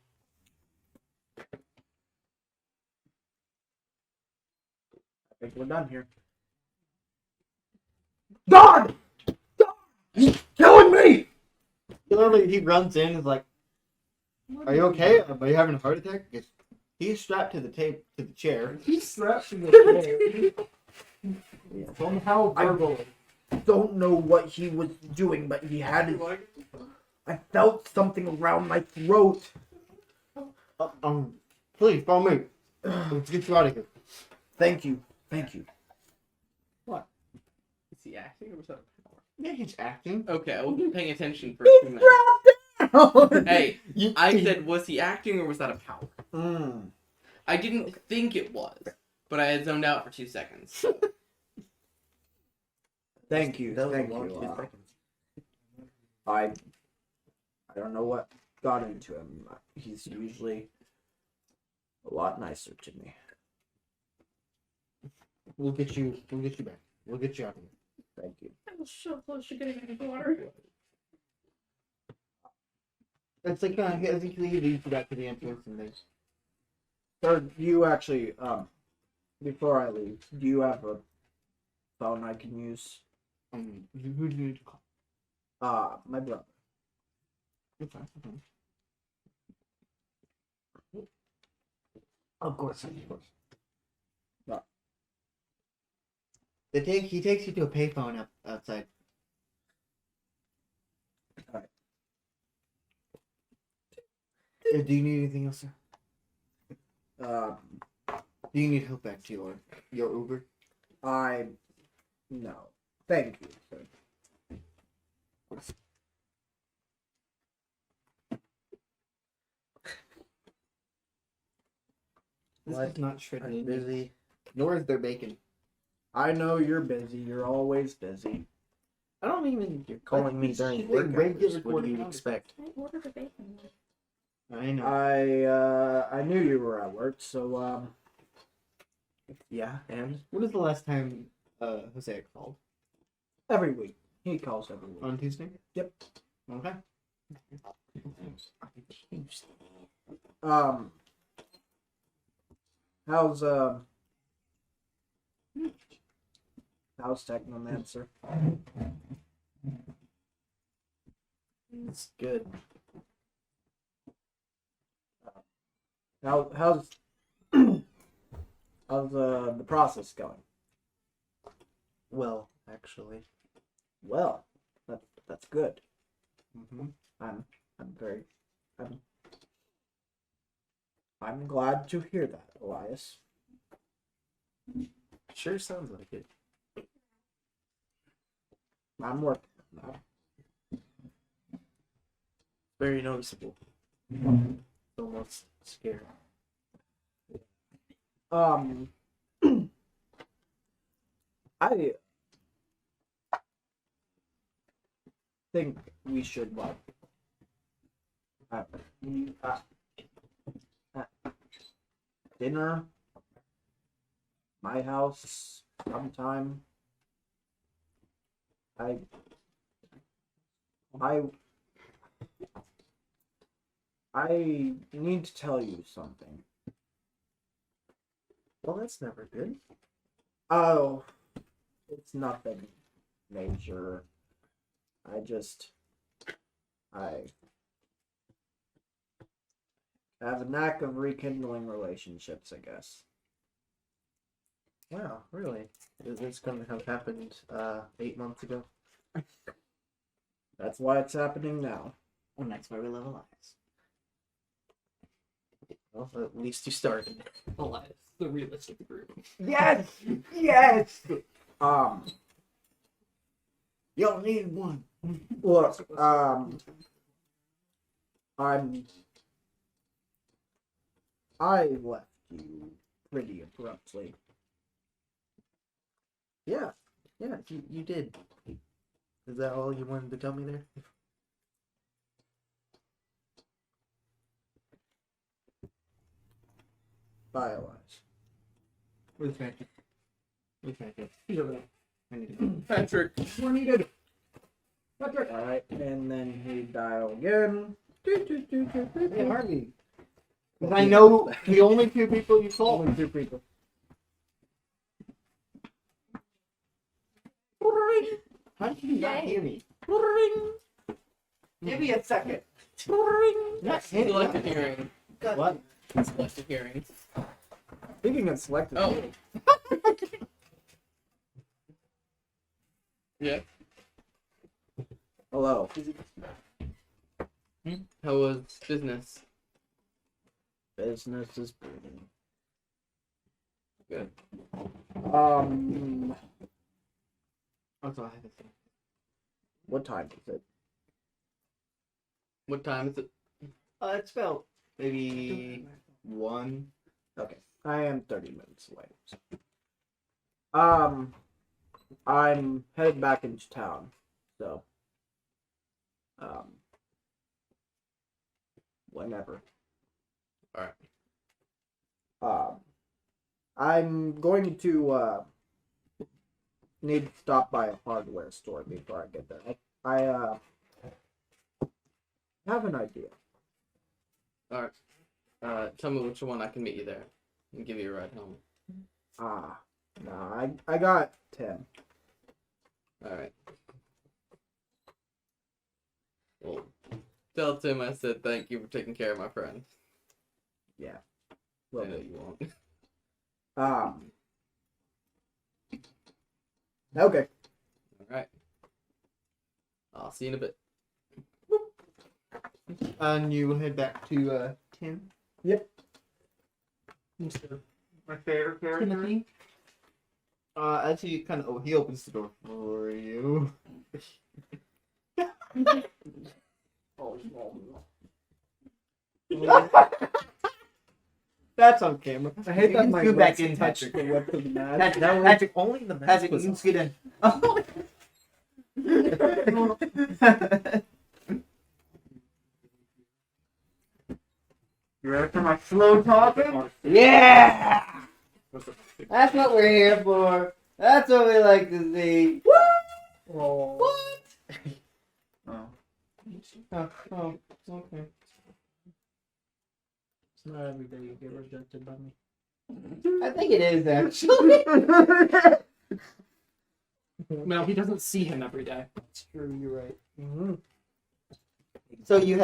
Speaker 5: I think we're done here. God! He's killing me!
Speaker 1: He runs in and is like, "Are you okay? Are you having a heart attack?" He's strapped to the chair.
Speaker 5: He's strapped to the chair. Somehow verbally. Don't know what he was doing, but he had it. I felt something around my throat.
Speaker 1: Please follow me. Let's get you out of here.
Speaker 5: Thank you. Thank you.
Speaker 2: Is he acting or was that a power?
Speaker 1: Yeah, he's acting.
Speaker 2: Okay, I wasn't paying attention for a few minutes. Hey, I said, was he acting or was that a power?
Speaker 5: Mm.
Speaker 2: I didn't think it was, but I had zoned out for 2 seconds.
Speaker 5: Thank you.
Speaker 4: That was
Speaker 5: Thank
Speaker 4: a long
Speaker 5: you.
Speaker 4: 2 seconds.
Speaker 5: I don't know what got into him. He's usually a lot nicer to me.
Speaker 1: We'll get you back. We'll get you out of here.
Speaker 5: Thank you.
Speaker 2: I was so close to getting out of the water.
Speaker 1: It's like I think he leads you back to the entrance and they.
Speaker 5: Sir, do you actually, before I leave, do you have a phone I can use?
Speaker 1: Who do you need to call?
Speaker 5: My brother.
Speaker 1: Okay.
Speaker 8: Of course.
Speaker 5: No.
Speaker 1: He takes you to a payphone outside.
Speaker 5: Alright.
Speaker 1: Do you need anything else, sir?
Speaker 5: Um,
Speaker 1: Do you need help back to your Uber?
Speaker 5: no. Thank you, sir.
Speaker 1: This
Speaker 4: What?
Speaker 1: is not shredded.
Speaker 4: I'm
Speaker 1: meat.
Speaker 4: busy.
Speaker 1: Nor is there bacon.
Speaker 5: I know you're busy. You're always busy.
Speaker 4: I don't even. You're calling me during
Speaker 1: She's
Speaker 4: work
Speaker 1: a regular
Speaker 4: hours. What do you
Speaker 1: quarter
Speaker 4: expect?
Speaker 6: I ordered a bacon.
Speaker 1: I know.
Speaker 5: I knew you were at work, so
Speaker 4: Yeah, and
Speaker 1: When was the last time Hosea called?
Speaker 5: every week he calls every week.
Speaker 1: On Tuesday?
Speaker 5: Yep.
Speaker 1: Okay.
Speaker 5: How's Technomancer?
Speaker 4: it's good.
Speaker 5: How's how's the process going?
Speaker 4: Well, actually,
Speaker 5: Well, that's the That's good.
Speaker 4: Mm-hmm.
Speaker 5: I'm very I'm glad to hear that, Elias.
Speaker 4: Sure sounds like it.
Speaker 5: I'm working on that.
Speaker 4: Very noticeable. Almost scary.
Speaker 5: I think we should have dinner, my house, sometime. I need to tell you something.
Speaker 4: Well, that's never good.
Speaker 5: Oh, it's nothing major. I have a knack of rekindling relationships, I guess.
Speaker 4: Wow, really? Is this going to have happened 8 months ago?
Speaker 5: That's why it's happening now.
Speaker 8: And that's why we love Elias.
Speaker 4: Well, at least you started.
Speaker 3: Elias, the realist of the group.
Speaker 5: Yes! Yes!
Speaker 8: You'll need one.
Speaker 5: Look, I left you pretty abruptly.
Speaker 4: Yeah, you did. Is that all you wanted to tell me there?
Speaker 5: Bye, Elias.
Speaker 8: Where's Patrick? Where's Patrick?
Speaker 3: He's over there.
Speaker 8: I need to go.
Speaker 2: Patrick.
Speaker 5: We're needed. Alright, and then he dial again.
Speaker 1: Hey, Harvey. 'Cause I know the only two people you call.
Speaker 5: Only 2 people.
Speaker 1: How did you not hear me? Give me a second. Not
Speaker 2: Selective hearing.
Speaker 1: What?
Speaker 2: Selective hearing.
Speaker 5: Speaking of selective.
Speaker 2: Oh. Yeah.
Speaker 5: Hello.
Speaker 2: How was business?
Speaker 5: Business is booming.
Speaker 2: Good.
Speaker 1: That's all I have to say.
Speaker 5: What time is it?
Speaker 2: What time is it?
Speaker 1: It's about maybe 1.
Speaker 5: Okay, I am 30 minutes away. So. I'm headed back into town, so whenever.
Speaker 2: Alright.
Speaker 5: I'm going to need to stop by a hardware store before I get there. I have an idea.
Speaker 2: Alright. Tell me which one I can meet you there and give you a ride home.
Speaker 5: No, I got 10.
Speaker 2: Alright. Well, tell Tim I said thank you for taking care of my friend.
Speaker 5: Yeah.
Speaker 2: I
Speaker 5: Well,
Speaker 2: know you won't.
Speaker 5: Okay.
Speaker 2: Alright. I'll see you in a bit.
Speaker 1: And you will head back to Tim.
Speaker 5: Yep.
Speaker 1: My favorite character.
Speaker 3: Timothy.
Speaker 1: As he he opens the door for you. That's on camera.
Speaker 5: I hate
Speaker 1: You
Speaker 5: that
Speaker 1: can
Speaker 5: my
Speaker 1: scoot back
Speaker 5: legs
Speaker 1: in,
Speaker 5: touch
Speaker 1: Patrick.
Speaker 5: the lip of the mask.
Speaker 1: Patrick,
Speaker 4: Only the mask
Speaker 1: Patrick, you
Speaker 4: was
Speaker 1: can
Speaker 4: on.
Speaker 1: scoot in. You ready for my slow talking? Yeah! That's what we're here for. That's what we like to see.
Speaker 5: Oh.
Speaker 1: What? Oh, it's okay.
Speaker 3: It's not every day you get rejected by me.
Speaker 1: I think it is actually.
Speaker 3: No, he doesn't see him every day.
Speaker 5: It's true, you're right. Mm-hmm.
Speaker 1: So you're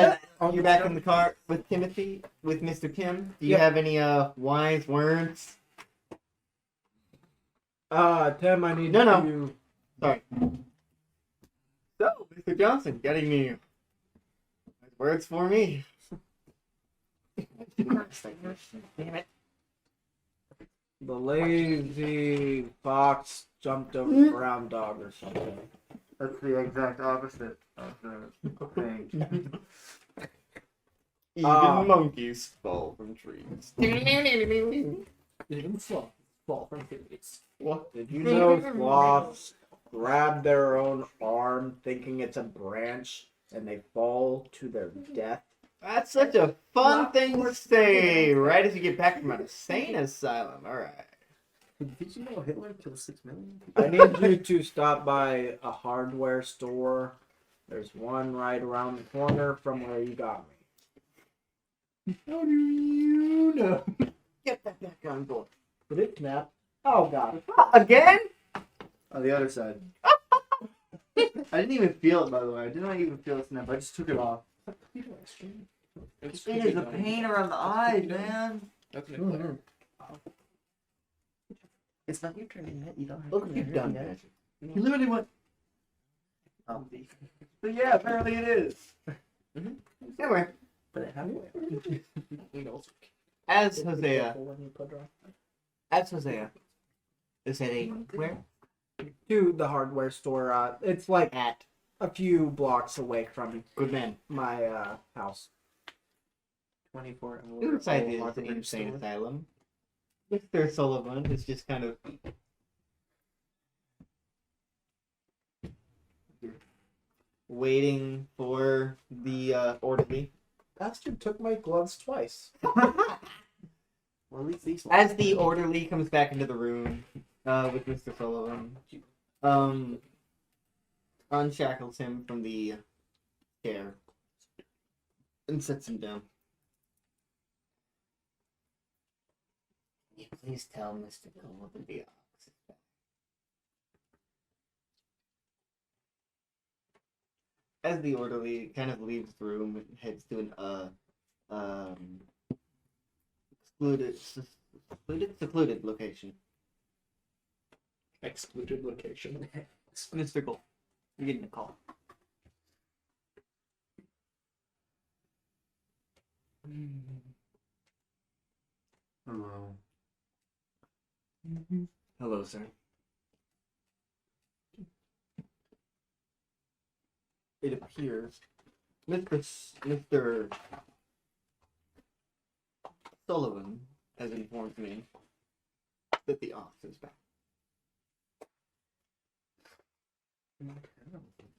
Speaker 1: back in the car with Timothy, with Mr. Kim. Do you
Speaker 5: Yep.
Speaker 1: have any wise words?
Speaker 5: Tim, I need
Speaker 1: No.
Speaker 5: to...
Speaker 1: Sorry. So, Mr. Mr. Johnson, got any words for me?
Speaker 8: Damn it.
Speaker 5: The lazy fox jumped over the brown dog or something.
Speaker 1: That's the exact opposite of the thing. Even monkeys fall from trees.
Speaker 3: Even fall from trees.
Speaker 1: What?
Speaker 5: Did you know sloths grab their own arm thinking it's a branch and they fall to their death?
Speaker 1: That's such a fun thing to say right as you get back from an insane asylum. Alright.
Speaker 4: Did you know Hitler killed 6 million?
Speaker 5: I need you to stop by a hardware store. There's one right around the corner from where you got me.
Speaker 1: How do you know? Get that back on board.
Speaker 5: Did it snap? Oh god.
Speaker 1: Again?
Speaker 7: On the other side.
Speaker 1: I didn't even feel it, by the way. I did not even feel it snap. I just took it off.
Speaker 2: It
Speaker 7: It is a pain around the eyes, man.
Speaker 4: It's not your turn yet. You don't have
Speaker 1: Look
Speaker 4: to
Speaker 1: what you've done,
Speaker 4: yet.
Speaker 1: guys. He literally went.
Speaker 7: Oh.
Speaker 1: But yeah, apparently it is. Anyway,
Speaker 4: But it halfway.
Speaker 1: as Hosea
Speaker 5: When you put her-
Speaker 1: As Hosea is heading where?
Speaker 5: To the hardware store. It's like
Speaker 1: At
Speaker 5: a few blocks away from
Speaker 1: Good Man.
Speaker 5: my house.
Speaker 4: 24 hour.
Speaker 1: Inside the
Speaker 4: hardware
Speaker 1: insane
Speaker 4: store.
Speaker 1: asylum. Mr. Sullivan is just kind of waiting for the orderly.
Speaker 5: Bastard took my gloves twice.
Speaker 4: Well, at least these.
Speaker 1: As the orderly comes back into the room with Mr. Sullivan, unshackles him from the chair and sets him down.
Speaker 8: Can you please tell Mr. Golden the ox is back?
Speaker 1: As the orderly kind of leaves the room and heads to an secluded location.
Speaker 3: Excluded location.
Speaker 1: Mr. Gold, you're getting a call.
Speaker 7: Hello.
Speaker 4: Hello, sir.
Speaker 1: It appears Mr. Sullivan has informed me that the ox is back.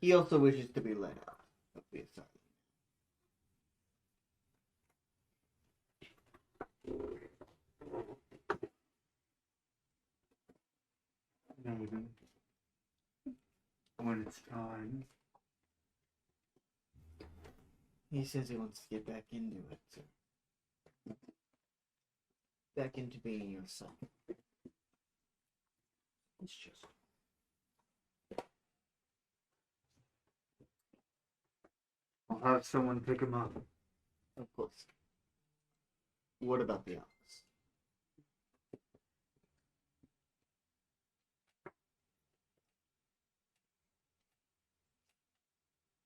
Speaker 1: He also wishes to be let out of the asylum.
Speaker 7: Maybe. When it's time.
Speaker 1: He says he wants to get back into it, sir. Back into being your son.
Speaker 3: It's just
Speaker 7: I'll have someone pick him up.
Speaker 1: Of course. What about the ox?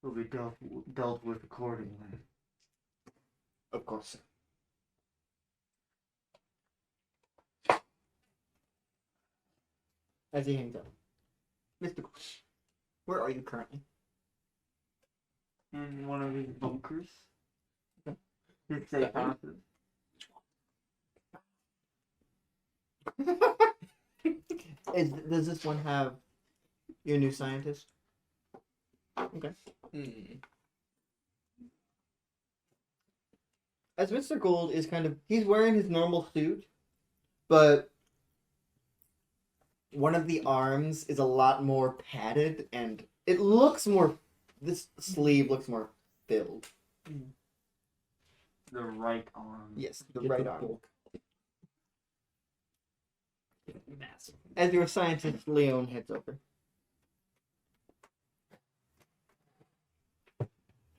Speaker 7: He'll be dealt with accordingly.
Speaker 1: Of course, sir. As he hangs up. Mr. Gosh, where are you currently?
Speaker 7: In one of his bunkers. His safe houses.
Speaker 1: Does this one have your new scientist? Okay. As Mr. Gold is he's wearing his normal suit, but one of the arms is a lot more padded and it looks more, this sleeve looks more filled.
Speaker 7: The right arm.
Speaker 1: Yes, the
Speaker 3: Get
Speaker 1: right
Speaker 3: the
Speaker 1: arm.
Speaker 3: bulk. Massive.
Speaker 1: As your scientist, Leon heads over.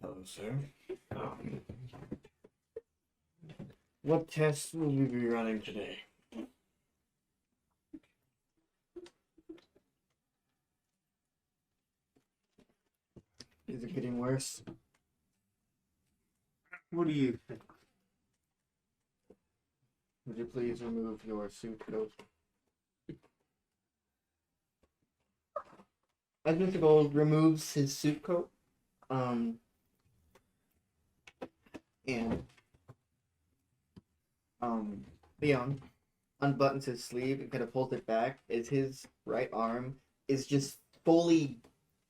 Speaker 8: Hello, sir.
Speaker 1: What tests will we be running today? worse.
Speaker 7: What do you think?
Speaker 1: Would you please remove your suit coat? As Mr. Gold removes his suit coat, and Leon unbuttons his sleeve and kind of pulls it back as his right arm is just fully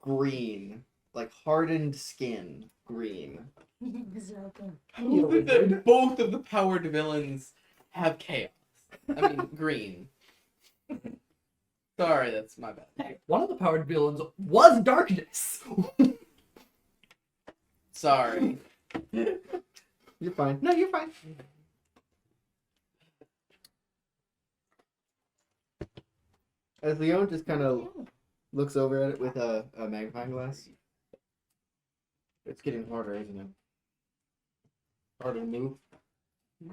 Speaker 1: green, like hardened skin green.
Speaker 2: Both of the powered villains have chaos. I mean, green. Sorry, that's my bad.
Speaker 3: Hey, one of the powered villains was darkness.
Speaker 2: Sorry.
Speaker 1: You're fine. No, you're fine. As Leon just kind of looks over at it with a magnifying glass. It's getting harder, isn't it? Harder to move.
Speaker 7: I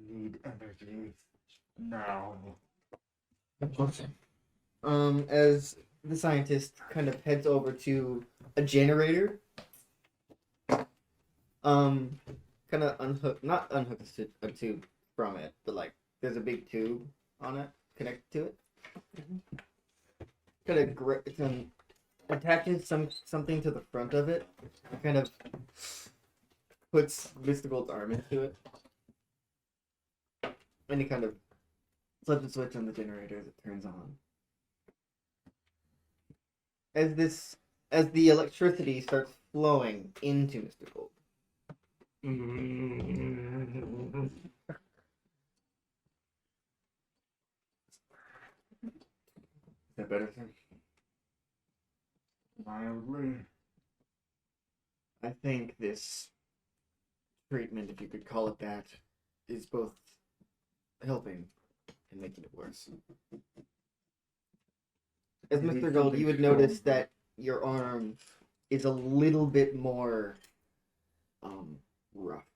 Speaker 7: need energy now.
Speaker 1: As the scientist kind of heads over to a generator, kind of not unhooks a tube from it, but like there's a big tube on it connected to it. Kind of attaches something to the front of it, and kind of puts Mr. Gold's arm into it, and he kind of flips the switch on the generator as it turns on. As the electricity starts flowing into Mr. Gold. Is that better, sir?
Speaker 7: Mildly.
Speaker 1: I think this treatment, if you could call it that, is both helping and making it worse. As Mr. Gold, you would notice that your arm is a little bit more rough.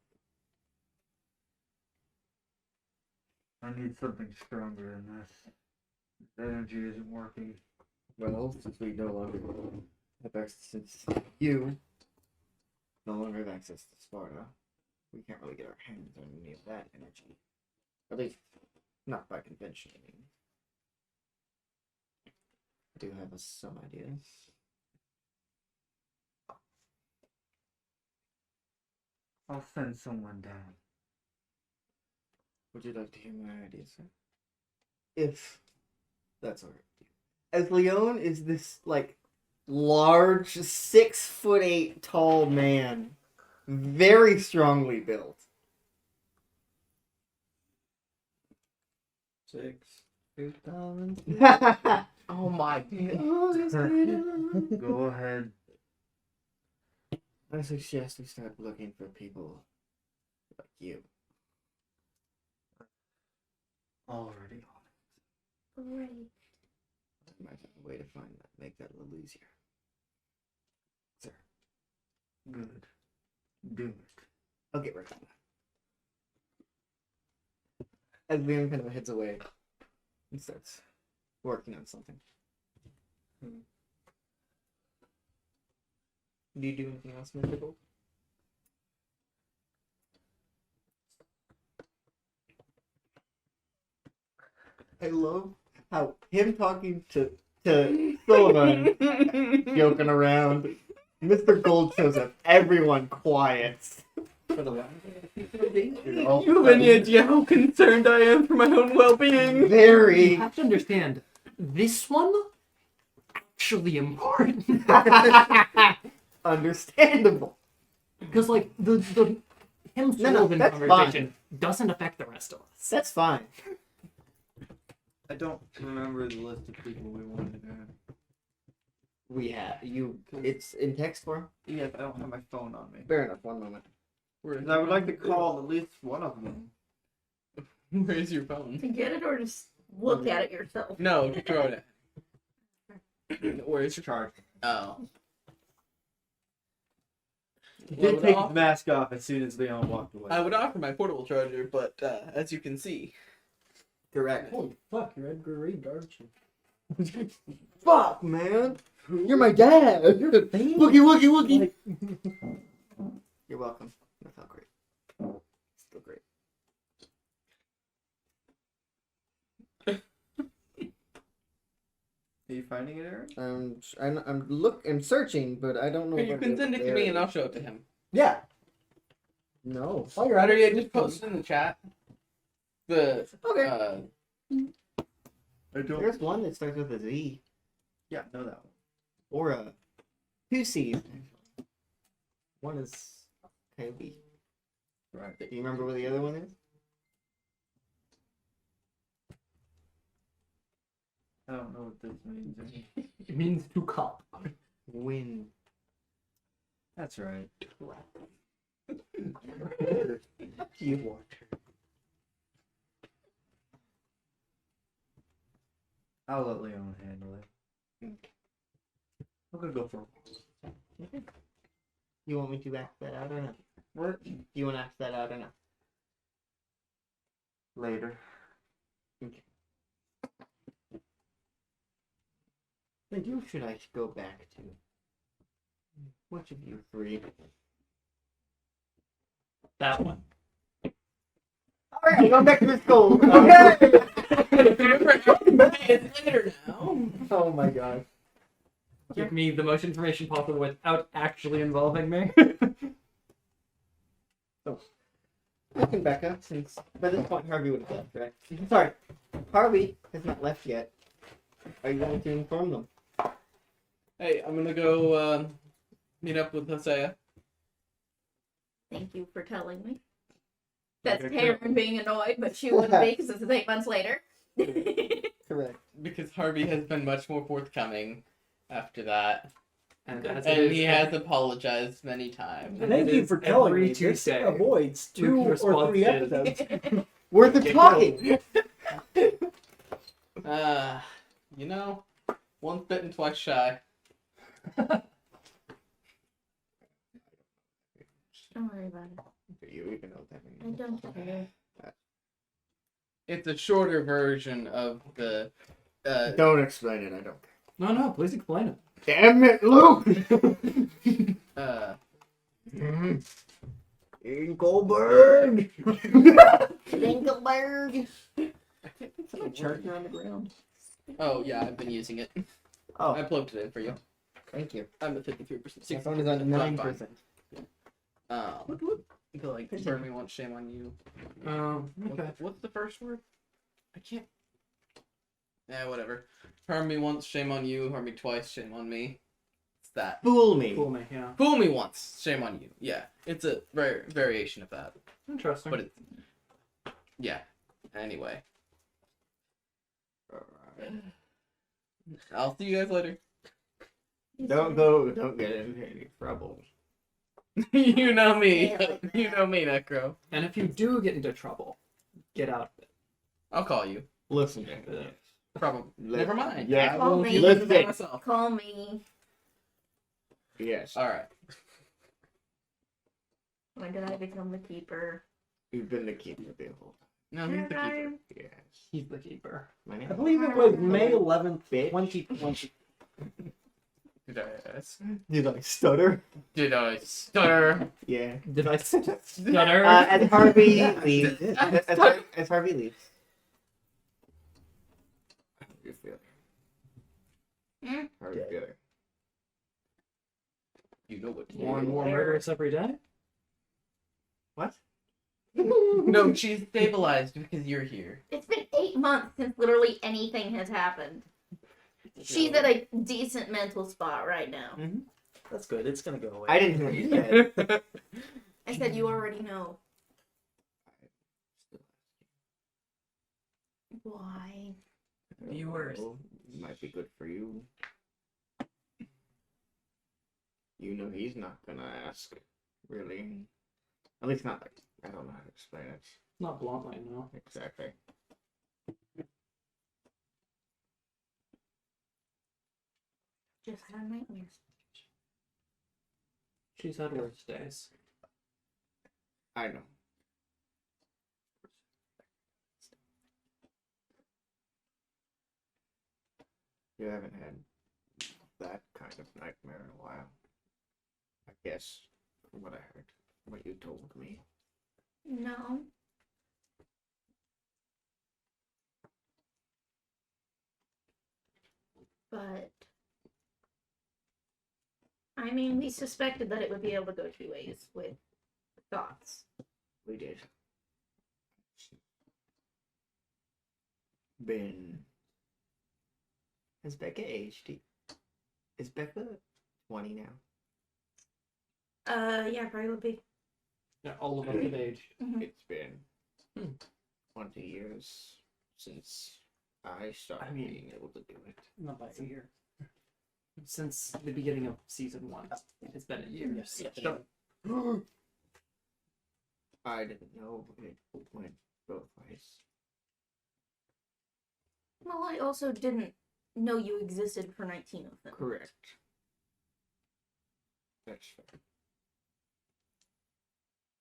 Speaker 7: I need something stronger than this. This energy isn't working.
Speaker 1: Well, since we no longer have access, since you no longer have access to Sparta, we can't really get our hands on any of that energy. At least, not by convention, I mean. I do have some ideas.
Speaker 7: I'll send someone down.
Speaker 1: Would you like to hear my ideas, sir? If that's alright with you. As Leon is this, like, large, 6'8" tall man, very strongly built.
Speaker 4: 6 feet tall.
Speaker 2: Oh my god.
Speaker 7: Go ahead.
Speaker 1: I suggest we start looking for people like you.
Speaker 7: Already on
Speaker 6: Great.
Speaker 1: I might have a way to find that, make that a little easier. Sir,
Speaker 7: it. Good. Do it.
Speaker 1: I'll get right on that. As Leon kind of heads away and starts working on something. Do you do anything else, Mr. Gold? I love how him talking to Sullivan, joking around, Mr. Gold shows up, everyone quiets.
Speaker 2: You have any idea how concerned I am for my own well-being?
Speaker 3: You
Speaker 1: Very
Speaker 3: have to understand, this one actually important.
Speaker 1: understandable.
Speaker 3: Because like the him
Speaker 1: No,
Speaker 3: Sullivan
Speaker 1: that's
Speaker 3: conversation doesn't affect the rest of us.
Speaker 1: That's fine.
Speaker 7: I don't remember the list of people we wanted to have.
Speaker 1: We have you. It's in text form.
Speaker 7: Yes, I don't have my phone on me.
Speaker 1: Fair enough. One moment.
Speaker 7: I would like to call at least one of them.
Speaker 2: Where's your phone?
Speaker 6: To get it or just look at it yourself?
Speaker 2: No, throw it at. Where's your
Speaker 7: Charge.
Speaker 2: Oh.
Speaker 7: He
Speaker 2: Well,
Speaker 7: did take his mask off as soon as Leon walked away.
Speaker 2: I would offer my portable charger, but as you can see,
Speaker 1: Correct.
Speaker 3: Holy fuck, you're Edgar Reed, aren't you?
Speaker 1: Fuck, man. You're my dad.
Speaker 5: You're the thing.
Speaker 1: Wookie, wookie, wookie.
Speaker 5: Like,
Speaker 1: You're welcome. That felt great. Still great.
Speaker 7: Are you finding it, Aaron?
Speaker 1: I'm searching, but I don't know.
Speaker 2: You
Speaker 1: what
Speaker 2: can send it to
Speaker 1: there
Speaker 2: me and
Speaker 1: is.
Speaker 2: I'll show it to him.
Speaker 5: yeah.
Speaker 1: No.
Speaker 5: While you're at
Speaker 2: Better
Speaker 5: it,
Speaker 2: yet, just post it in the chat. The
Speaker 1: Okay.
Speaker 7: I don't.
Speaker 1: There's one that starts with a Z
Speaker 7: Yeah, know that one.
Speaker 1: or a two C's. One is KB.
Speaker 7: Right.
Speaker 1: Do you remember what the other one is?
Speaker 7: I don't know what this means.
Speaker 3: It means to cup.
Speaker 1: Win.
Speaker 7: That's right.
Speaker 1: You water.
Speaker 7: I'll let Leon handle it. I'm gonna go for.
Speaker 1: You want me to act that out or not?
Speaker 7: What?
Speaker 1: Do you want to act that out or not?
Speaker 7: Later.
Speaker 1: Then who should I go back to? Which of you three?
Speaker 3: That one.
Speaker 1: Alright, I'm going back to the school.
Speaker 2: It's later now.
Speaker 1: Oh my god.
Speaker 3: Give me the most information possible without actually involving me.
Speaker 1: Looking back up, since by this point Harvey would have left, right? Sorry, Harvey has not left yet. Are you going to inform them?
Speaker 2: Hey, I'm gonna go meet up with Hosea.
Speaker 6: Thank you for telling me. That's
Speaker 7: Okay,
Speaker 6: Karen being annoyed, but she wouldn't be because it's 8 months later.
Speaker 1: Correct.
Speaker 2: Because Harvey has been much more forthcoming after that.
Speaker 3: And, as it
Speaker 2: And
Speaker 3: is
Speaker 2: he has apologized many times.
Speaker 3: And
Speaker 5: Thank
Speaker 3: it
Speaker 5: you
Speaker 3: is
Speaker 5: for telling
Speaker 3: every
Speaker 5: me. This
Speaker 3: Tuesday.
Speaker 5: avoids 2
Speaker 3: Luke's
Speaker 5: or 3
Speaker 3: response
Speaker 5: episodes.
Speaker 1: Worth of
Speaker 3: Okay,
Speaker 1: talking.
Speaker 2: You know, once bitten, twice shy.
Speaker 6: Don't worry about it.
Speaker 1: Do you even know what that
Speaker 6: I
Speaker 1: means?
Speaker 6: don't care.
Speaker 2: It's a shorter version of the.
Speaker 1: Don't explain it, I don't care.
Speaker 3: No, please explain it.
Speaker 1: Damn it, Luke! Ingleberg! Ingleberg! Somebody charging on the ground.
Speaker 2: Oh yeah, I've been using it.
Speaker 1: Oh,
Speaker 2: I plugged it in for you.
Speaker 1: thank you.
Speaker 2: I'm at 53%.
Speaker 1: My phone is on 9%.
Speaker 2: Go like burn me once, shame on you.
Speaker 3: Okay.
Speaker 2: What's the first word? I can't. Yeah, whatever. Harm me once, shame on you. Harm me twice, shame on me. It's that.
Speaker 1: Fool me.
Speaker 3: Cool me, yeah.
Speaker 2: Fool me once, shame on you. Yeah, it's a variation of that.
Speaker 3: Interesting.
Speaker 2: But it's yeah. Anyway, I'll see you guys later.
Speaker 1: Don't get into any trouble.
Speaker 2: You know me.
Speaker 6: Yeah, like
Speaker 2: You know me, Necro.
Speaker 3: And if you do get into trouble, get out of it.
Speaker 2: I'll call you.
Speaker 1: Listen to this.
Speaker 2: Probably. Never mind.
Speaker 1: Yeah.
Speaker 2: I
Speaker 6: Call
Speaker 2: will
Speaker 6: me.
Speaker 2: deal with it by
Speaker 1: Listen.
Speaker 2: myself.
Speaker 6: Call me.
Speaker 1: Yes.
Speaker 2: All right.
Speaker 6: When did I become the keeper?
Speaker 1: You've been the keeper the whole
Speaker 2: No, he's the keeper.
Speaker 1: time. Yes.
Speaker 3: He's the keeper.
Speaker 1: My name
Speaker 5: I believe it was May 11th,
Speaker 1: Bitch.
Speaker 5: 2020.
Speaker 2: Did I ask?
Speaker 1: Did I stutter?
Speaker 2: Did I stutter?
Speaker 1: Yeah.
Speaker 3: Did I stutter?
Speaker 1: As Harvey
Speaker 5: Yeah,
Speaker 1: leaves.
Speaker 5: you did.
Speaker 1: As Harvey leaves. How do you feel?
Speaker 6: Hmm?
Speaker 1: How do you feel?
Speaker 2: You know what to
Speaker 3: More and
Speaker 2: do.
Speaker 3: more murderous every day?
Speaker 1: What?
Speaker 2: No, she's stabilized because you're here.
Speaker 6: It's been 8 months since literally anything has happened. She's at a decent mental spot right now.
Speaker 4: That's good. It's gonna go away.
Speaker 1: I didn't hear what you said.
Speaker 6: I said you already know. Why?
Speaker 2: Viewers.
Speaker 1: Well, might be good for you. You know he's not gonna ask, really. At least not like, I don't know how to explain it.
Speaker 3: Not bluntly, no.
Speaker 1: Exactly.
Speaker 6: Just had a nightmare.
Speaker 3: She's had worse days.
Speaker 1: I know.
Speaker 8: You haven't had that kind of nightmare in a while. I guess, from what I heard, what you told me.
Speaker 6: No. But I mean, we suspected that it would be able to go two ways with thoughts.
Speaker 8: We did. Been. Has Becca aged? Is Becca 20 now?
Speaker 6: Yeah, probably would be.
Speaker 3: Yeah, all of us have aged.
Speaker 8: It's been
Speaker 3: Hmm.
Speaker 8: 20 years since I started
Speaker 3: I mean-
Speaker 8: being able to do it.
Speaker 3: Not by a year. Since the beginning of season 1, it's been a year.
Speaker 5: Yes.
Speaker 3: So,
Speaker 8: I didn't know it went both ways.
Speaker 6: Well, I also didn't know you existed for 19 of them.
Speaker 8: Correct. That's fair.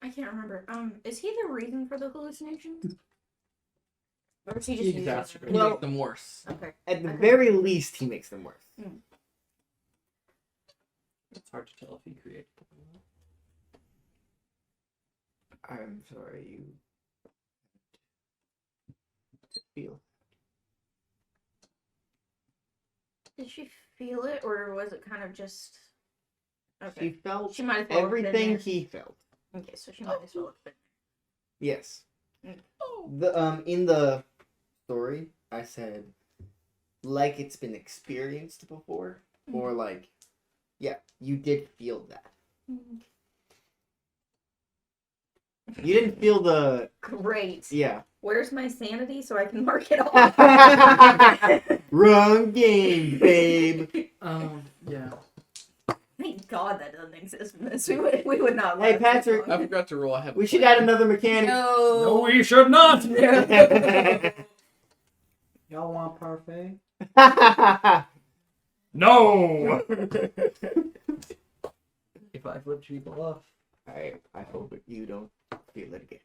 Speaker 6: I can't remember. Is he the reason for the hallucinations? Or is he just using them?
Speaker 2: Exacerbate
Speaker 1: Well-
Speaker 2: make them worse.
Speaker 6: Okay.
Speaker 1: At the
Speaker 6: Okay.
Speaker 1: very least, he makes them worse.
Speaker 3: it's hard to tell if he created them.
Speaker 8: I'm sorry you feel.
Speaker 6: Did she feel it, or was it kind of just?
Speaker 1: She
Speaker 6: Okay.
Speaker 1: felt
Speaker 6: She might as well have been
Speaker 1: everything
Speaker 6: there.
Speaker 1: he felt.
Speaker 6: Okay, so she might as well have been.
Speaker 1: Yes.
Speaker 6: Mm.
Speaker 1: The in the story, I said like it's been experienced before, or like, yeah, you did feel that. You didn't feel the
Speaker 6: Great.
Speaker 1: yeah.
Speaker 6: Where's my sanity so I can mark it off?
Speaker 1: Wrong game, babe.
Speaker 3: Yeah.
Speaker 6: Thank God that doesn't exist in this. We would not.
Speaker 1: Hey,
Speaker 6: last
Speaker 1: Patrick.
Speaker 6: this long.
Speaker 2: I forgot to roll. I have.
Speaker 1: We should add another mechanic.
Speaker 6: No.
Speaker 3: we should not!
Speaker 5: Y'all want parfait?
Speaker 3: No!
Speaker 4: If I flipped people off.
Speaker 8: I hope you don't feel it again.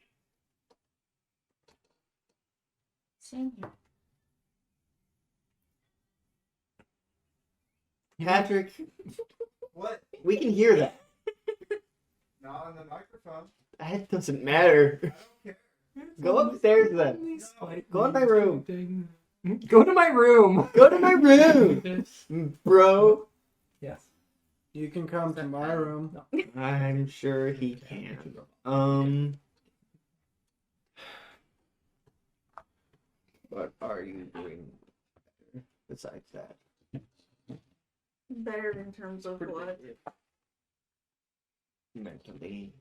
Speaker 6: Same here.
Speaker 1: Patrick,
Speaker 7: What?
Speaker 1: we can hear that.
Speaker 7: Not on the microphone.
Speaker 1: That doesn't matter.
Speaker 7: I don't care.
Speaker 1: Go upstairs then. Go in my room.
Speaker 3: Go to my room!
Speaker 1: Go to my room, bro.
Speaker 3: Yes.
Speaker 5: You can come to my room.
Speaker 1: I'm sure he can.
Speaker 8: What are you doing besides that?
Speaker 6: Better in terms of what?
Speaker 8: Mentally.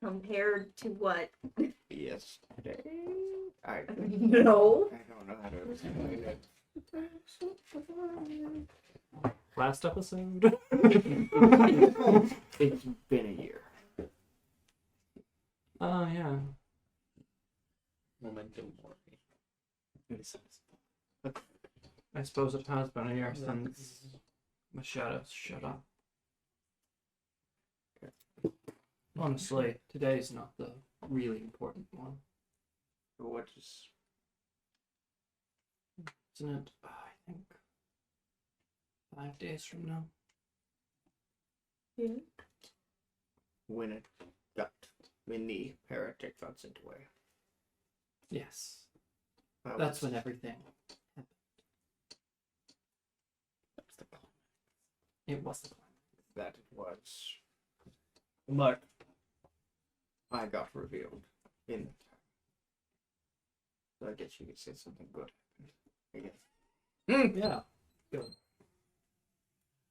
Speaker 6: Compared to what?
Speaker 8: Yesterday? I
Speaker 6: No.
Speaker 8: don't know how to explain it.
Speaker 3: Last episode?
Speaker 8: It's been a year.
Speaker 3: Oh, yeah.
Speaker 2: Momentum warning.
Speaker 3: I suppose it has been a year since the shadows shut up. Honestly, today's not the really important one,
Speaker 8: What is
Speaker 3: isn't it? I think 5 days from now.
Speaker 6: Yeah.
Speaker 8: when it got when the heretic got sent away?
Speaker 3: Yes,
Speaker 8: That
Speaker 3: that's
Speaker 8: was-
Speaker 3: when everything.
Speaker 8: that's the plan.
Speaker 3: It was the plan.
Speaker 8: That it was. But I got revealed in the time. So I guess you could say something good happened. I guess.
Speaker 3: Yeah.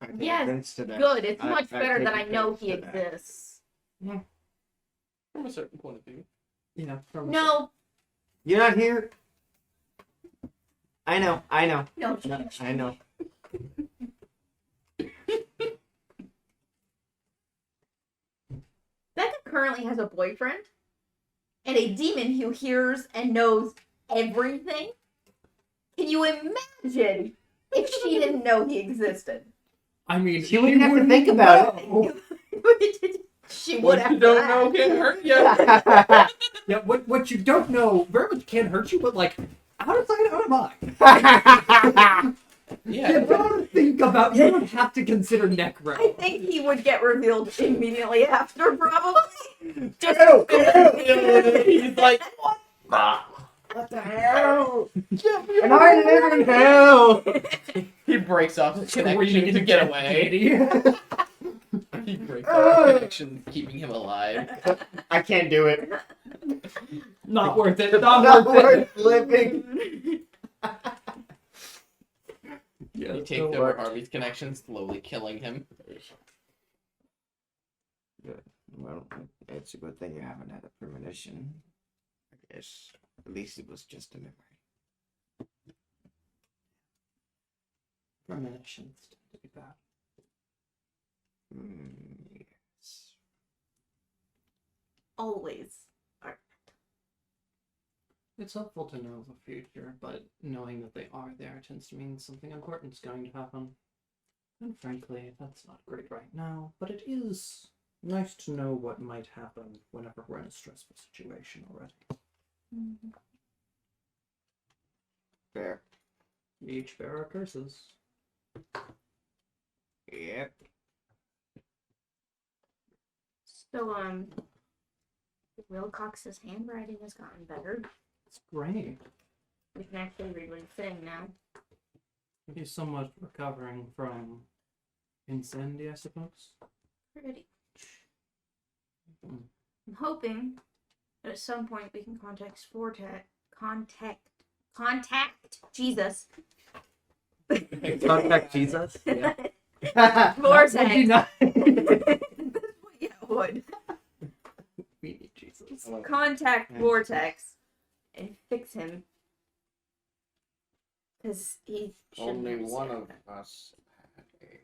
Speaker 8: I take
Speaker 6: Yes,
Speaker 8: offense to that.
Speaker 6: Good. It's
Speaker 8: I-
Speaker 6: much
Speaker 8: I
Speaker 6: better
Speaker 8: take
Speaker 6: that I know
Speaker 8: offense
Speaker 6: he
Speaker 8: to that.
Speaker 6: exists.
Speaker 2: From a certain point of view.
Speaker 3: Yeah. From
Speaker 6: No.
Speaker 1: You're not here. I know.
Speaker 6: No.
Speaker 1: No, I know.
Speaker 6: Becca currently has a boyfriend and a demon who hears and knows everything. Can you imagine if she didn't know he existed?
Speaker 3: I mean,
Speaker 1: She wouldn't have to think about
Speaker 3: it.
Speaker 6: She would
Speaker 2: What
Speaker 6: have
Speaker 2: you don't
Speaker 6: to
Speaker 2: know
Speaker 6: ask.
Speaker 2: can hurt you.
Speaker 3: Yeah, what you don't know very much can hurt you, but like Out of sight, out of mind.
Speaker 2: Yeah.
Speaker 3: You don't think about. You don't have to consider Necro.
Speaker 6: I think he would get revealed immediately after, probably. Just
Speaker 2: He's like,
Speaker 1: What the hell?
Speaker 7: And I live in hell!
Speaker 2: he breaks off his
Speaker 3: Screaming
Speaker 2: connection to
Speaker 3: in
Speaker 2: get away.
Speaker 3: deity.
Speaker 2: He breaks off his connection, keeping him alive.
Speaker 1: I can't do it.
Speaker 3: Not worth it. Not
Speaker 1: Not
Speaker 3: worth it.
Speaker 1: worth living.
Speaker 3: Yeah,
Speaker 2: He takes over Harvey's connection, slowly killing him.
Speaker 8: Good. Well, it's a good thing you haven't had a premonition. I guess at least it was just a memory.
Speaker 3: Premonitions tend to be bad.
Speaker 8: Yes.
Speaker 6: Always.
Speaker 3: It's helpful to know the future, but knowing that they are there tends to mean something important's going to happen. And frankly, that's not great right now, but it is nice to know what might happen whenever we're in a stressful situation already.
Speaker 8: Fair.
Speaker 3: We each bear our curses.
Speaker 8: Yep.
Speaker 6: So, Wilcox's handwriting has gotten better.
Speaker 3: It's great.
Speaker 6: We can actually read what he's saying now.
Speaker 3: He's somewhat recovering from insanity, I suppose.
Speaker 6: Pretty. I'm hoping that at some point we can contact Jesus.
Speaker 4: Contact Jesus?
Speaker 3: That would be
Speaker 6: Vortex.
Speaker 3: nice.
Speaker 6: Yeah, it would.
Speaker 3: We need Jesus.
Speaker 6: Contact Vortex and fix him. Because he shouldn't
Speaker 8: Only
Speaker 6: have
Speaker 8: one
Speaker 6: said
Speaker 8: of
Speaker 6: that.
Speaker 8: us had a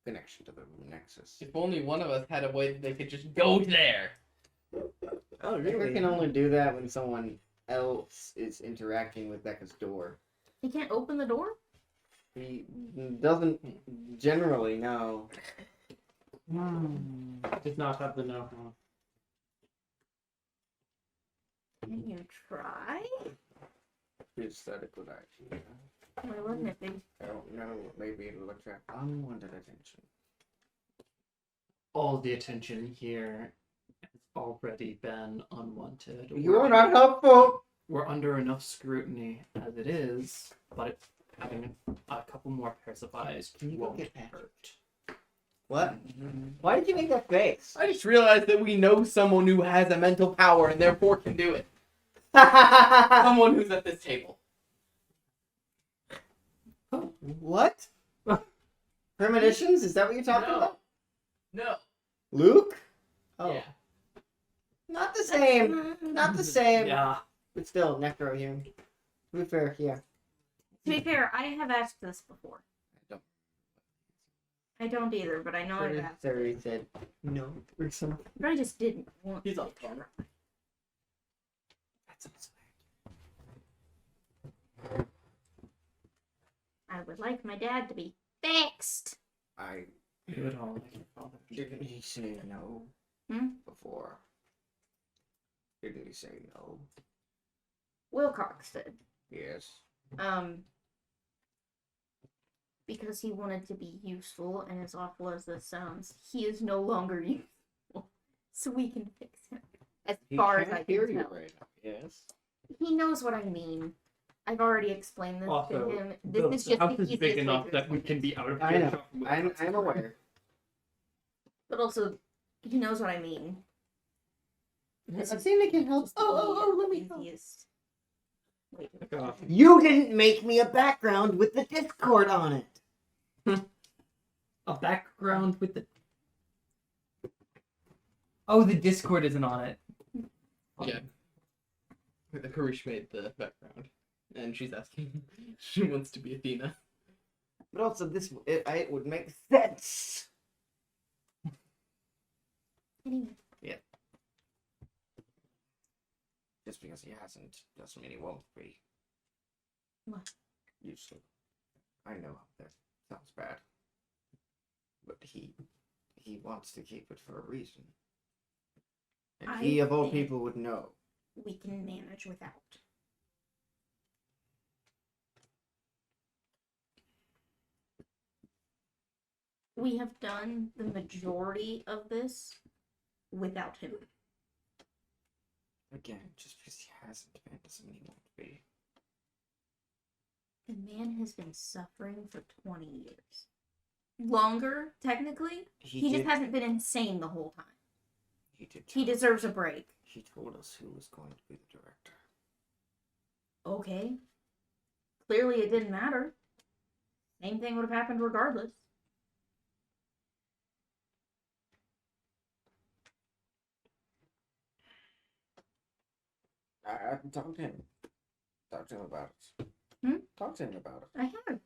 Speaker 8: connection to the Nexus.
Speaker 2: If only one of us had a way that they could just go there.
Speaker 4: Oh,
Speaker 1: Becca can only do that when someone else is interacting with Becca's door.
Speaker 6: He can't open the door?
Speaker 1: He doesn't generally know.
Speaker 3: Did not have the know-how.
Speaker 6: Can you try?
Speaker 8: Is that a good idea?
Speaker 6: Why wouldn't it be?
Speaker 8: I don't know. Maybe it'll attract unwanted attention.
Speaker 3: All the attention here has already been unwanted.
Speaker 1: You're not helpful.
Speaker 3: We're under enough scrutiny as it is, but having a couple more pairs of eyes
Speaker 1: Can you go
Speaker 3: won't
Speaker 1: get Patrick?
Speaker 3: hurt.
Speaker 1: What? Why did you make that face?
Speaker 2: I just realized that we know someone who has a mental power and therefore can do it. Someone who's at this table.
Speaker 1: What? Premonitions? Is that what you're talking
Speaker 2: No.
Speaker 1: about?
Speaker 2: No.
Speaker 1: Luke? Oh.
Speaker 2: Yeah.
Speaker 1: Not the same. Not the same.
Speaker 3: Yeah.
Speaker 1: But still, Necro here. To be fair, yeah.
Speaker 6: To be fair, I have asked this before.
Speaker 8: I don't.
Speaker 6: I don't either, but I know I've asked.
Speaker 1: Terry said no or something.
Speaker 6: But I just didn't want
Speaker 2: He's
Speaker 6: to
Speaker 2: on
Speaker 6: try. I would like my dad to be fixed.
Speaker 8: I
Speaker 3: Do it all like your father.
Speaker 8: didn't he say no before? Didn't he say no?
Speaker 6: Wilcox did.
Speaker 8: Yes.
Speaker 6: Because he wanted to be useful, and as awful as this sounds, he is no longer useful. So we can fix him. As far as I
Speaker 8: hear
Speaker 6: can
Speaker 8: you
Speaker 6: tell.
Speaker 8: right now. Yes.
Speaker 6: He knows what I mean. I've already explained this
Speaker 3: Also,
Speaker 6: to him.
Speaker 3: the
Speaker 6: This is just
Speaker 3: house
Speaker 6: the
Speaker 3: is
Speaker 6: easiest
Speaker 3: big
Speaker 6: way
Speaker 3: enough
Speaker 6: to
Speaker 3: that we
Speaker 6: explain
Speaker 3: can be out of
Speaker 1: I know.
Speaker 3: earshot from Wilcox.
Speaker 1: I'm aware.
Speaker 6: But also, he knows what I mean. This
Speaker 1: I've
Speaker 6: is
Speaker 1: seen it can help.
Speaker 6: just
Speaker 1: Let
Speaker 6: the
Speaker 1: me help.
Speaker 6: easiest way to
Speaker 3: Like,
Speaker 6: explain.
Speaker 1: You didn't make me a background with the Discord on it.
Speaker 3: a background with the. Oh, the Discord isn't on it.
Speaker 2: Yeah. The Karish made the background. And she's asking. She wants to be Athena.
Speaker 1: But also, it would make sense.
Speaker 6: Anyway,
Speaker 8: Just because he hasn't doesn't mean he won't be.
Speaker 6: What?
Speaker 8: Usually. I know that sounds bad. But he wants to keep it for a reason. And he
Speaker 6: I
Speaker 8: of all
Speaker 6: think-
Speaker 8: people would know.
Speaker 6: we can manage without. We have done the majority of this without him.
Speaker 8: Again, just because he hasn't been doesn't mean he won't be.
Speaker 6: The man has been suffering for 20 years. Longer, technically. He just hasn't been insane the whole time.
Speaker 8: He did.
Speaker 6: He deserves a break.
Speaker 8: He told us who was going to be the director.
Speaker 6: Okay. Clearly it didn't matter. Same thing would have happened regardless.
Speaker 8: I talked to him. Talk to him about it. Talk to him about it.
Speaker 6: I have.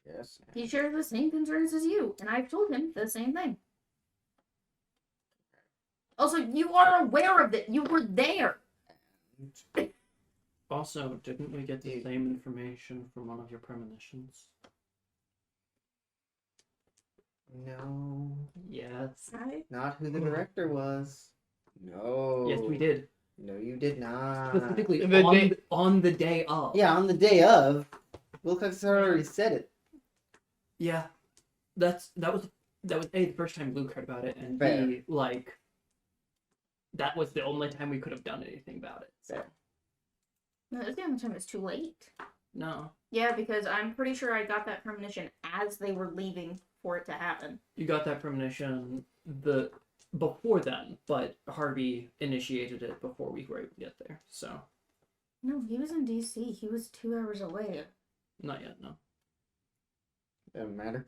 Speaker 8: Yes.
Speaker 6: He shares the same concerns as you, and I've told him the same thing. Also, you are aware of it. You were there.
Speaker 3: Also, didn't we get the same information from one of your premonitions?
Speaker 8: No.
Speaker 3: Yes.
Speaker 8: Not who the director was. No.
Speaker 3: Yes, we did.
Speaker 8: No, you did not.
Speaker 3: Specifically
Speaker 2: The day-
Speaker 3: on the day of.
Speaker 8: Yeah, on the day of. Wilcox already said it.
Speaker 3: Yeah. That was A, the first time Luke heard about it, and
Speaker 8: Fair.
Speaker 3: B, like, that was the only time we could have done anything about it. So.
Speaker 8: Fair.
Speaker 6: No, it was the only time it's too late.
Speaker 3: No.
Speaker 6: Yeah, because I'm pretty sure I got that premonition as they were leaving for it to happen.
Speaker 3: You got that premonition before then, but Harvey initiated it before we were able to get there, so.
Speaker 6: No, he was in DC. He was 2 hours away.
Speaker 3: Not yet, no.
Speaker 8: Doesn't matter.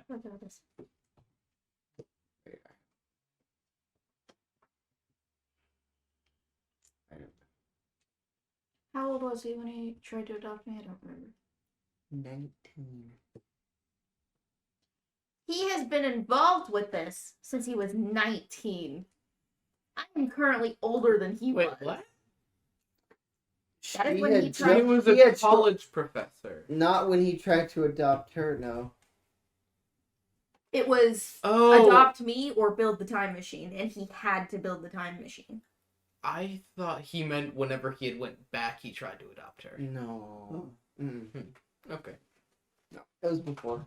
Speaker 6: Look at this.
Speaker 8: I don't
Speaker 6: How old was he when he tried to adopt me? I don't remember.
Speaker 8: 19.
Speaker 6: He has been involved with this since he was 19. I am currently older than he
Speaker 2: Wait,
Speaker 6: was.
Speaker 2: what?
Speaker 6: That is
Speaker 8: He
Speaker 6: when he
Speaker 8: had
Speaker 6: tried-
Speaker 2: He was
Speaker 8: he
Speaker 2: a
Speaker 8: had
Speaker 2: college professor.
Speaker 8: Not when he tried to adopt her, no.
Speaker 6: It was
Speaker 2: Oh,
Speaker 6: adopt me or build the time machine, and he had to build the time machine.
Speaker 2: I thought he meant whenever he had went back, he tried to adopt her.
Speaker 8: No. Mm.
Speaker 2: Okay.
Speaker 8: No, it was before.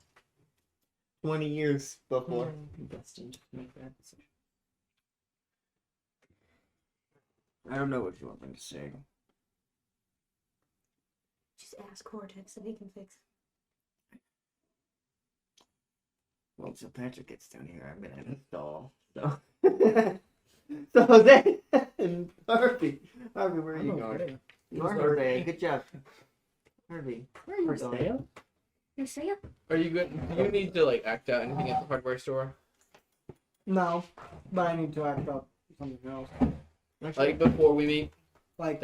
Speaker 8: 20 years before.
Speaker 3: Destined to make that decision.
Speaker 8: I don't know what you want me to say.
Speaker 6: Just ask Cortex if he can fix it.
Speaker 8: Well, so Patrick gets down here, I'm gonna install. So, so Jose and Harvey. Harvey, where are you going? You are Jose. Good job. Harvey, where are you going?
Speaker 6: You say it?
Speaker 2: Are you good? Do you need to like act out anything at the hardware store?
Speaker 5: No, but I need to act up something else.
Speaker 2: Like before we meet?
Speaker 5: Like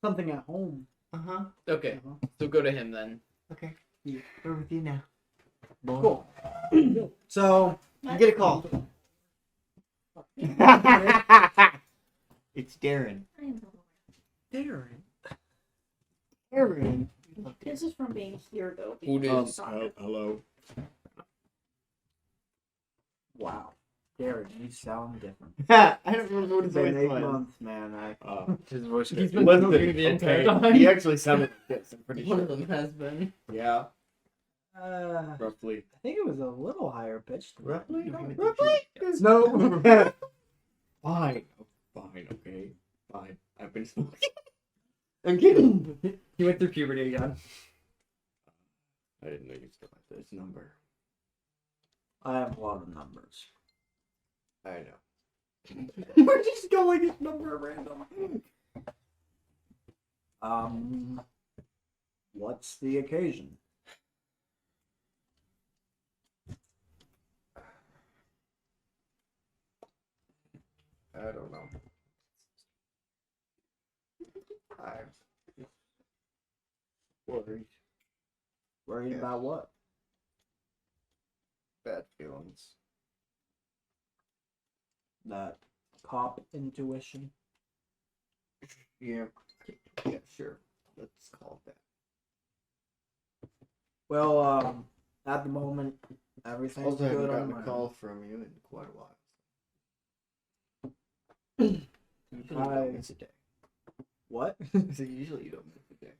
Speaker 5: something at home.
Speaker 8: Uh-huh.
Speaker 2: Okay,
Speaker 5: Uh-huh.
Speaker 2: so go to him then.
Speaker 8: Okay. We're with you now.
Speaker 5: Cool. So
Speaker 8: You get a call. It's Darren.
Speaker 6: I am
Speaker 8: Darren.
Speaker 5: Darren.
Speaker 6: This is from being here, though.
Speaker 2: Who
Speaker 6: because-
Speaker 2: is?
Speaker 9: Hello.
Speaker 7: Wow. Darren, you sound different.
Speaker 8: I don't remember what his
Speaker 7: It's been
Speaker 8: voice
Speaker 7: 8
Speaker 8: was.
Speaker 7: months, man.
Speaker 9: His voice.
Speaker 3: He's been
Speaker 8: Listen,
Speaker 3: talking the entire
Speaker 8: okay.
Speaker 3: time.
Speaker 8: He actually sounded like this, I'm pretty
Speaker 2: One
Speaker 8: sure.
Speaker 2: of them has been.
Speaker 8: Yeah.
Speaker 9: Roughly.
Speaker 7: I think it was a little higher pitched.
Speaker 8: Roughly?
Speaker 7: No.
Speaker 8: Fine. Fine, okay. Fine. I've been smoking. I'm kidding.
Speaker 3: He went through puberty again.
Speaker 8: I didn't know you still had this number.
Speaker 7: I have a lot of numbers.
Speaker 8: I know.
Speaker 5: We're just going at number random.
Speaker 7: What's the occasion?
Speaker 8: I don't know. I'm worried.
Speaker 7: Worried
Speaker 8: Yeah.
Speaker 7: about what?
Speaker 8: Bad feelings.
Speaker 7: That cop intuition?
Speaker 8: Yeah. Yeah, sure. Let's call it that.
Speaker 7: Well, at the moment, everything's
Speaker 8: Also, I haven't
Speaker 7: good on
Speaker 8: gotten
Speaker 7: my
Speaker 8: a call from you in quite a while.
Speaker 7: end.
Speaker 8: Usually you don't miss a day.
Speaker 7: What?
Speaker 8: So usually you don't miss a day.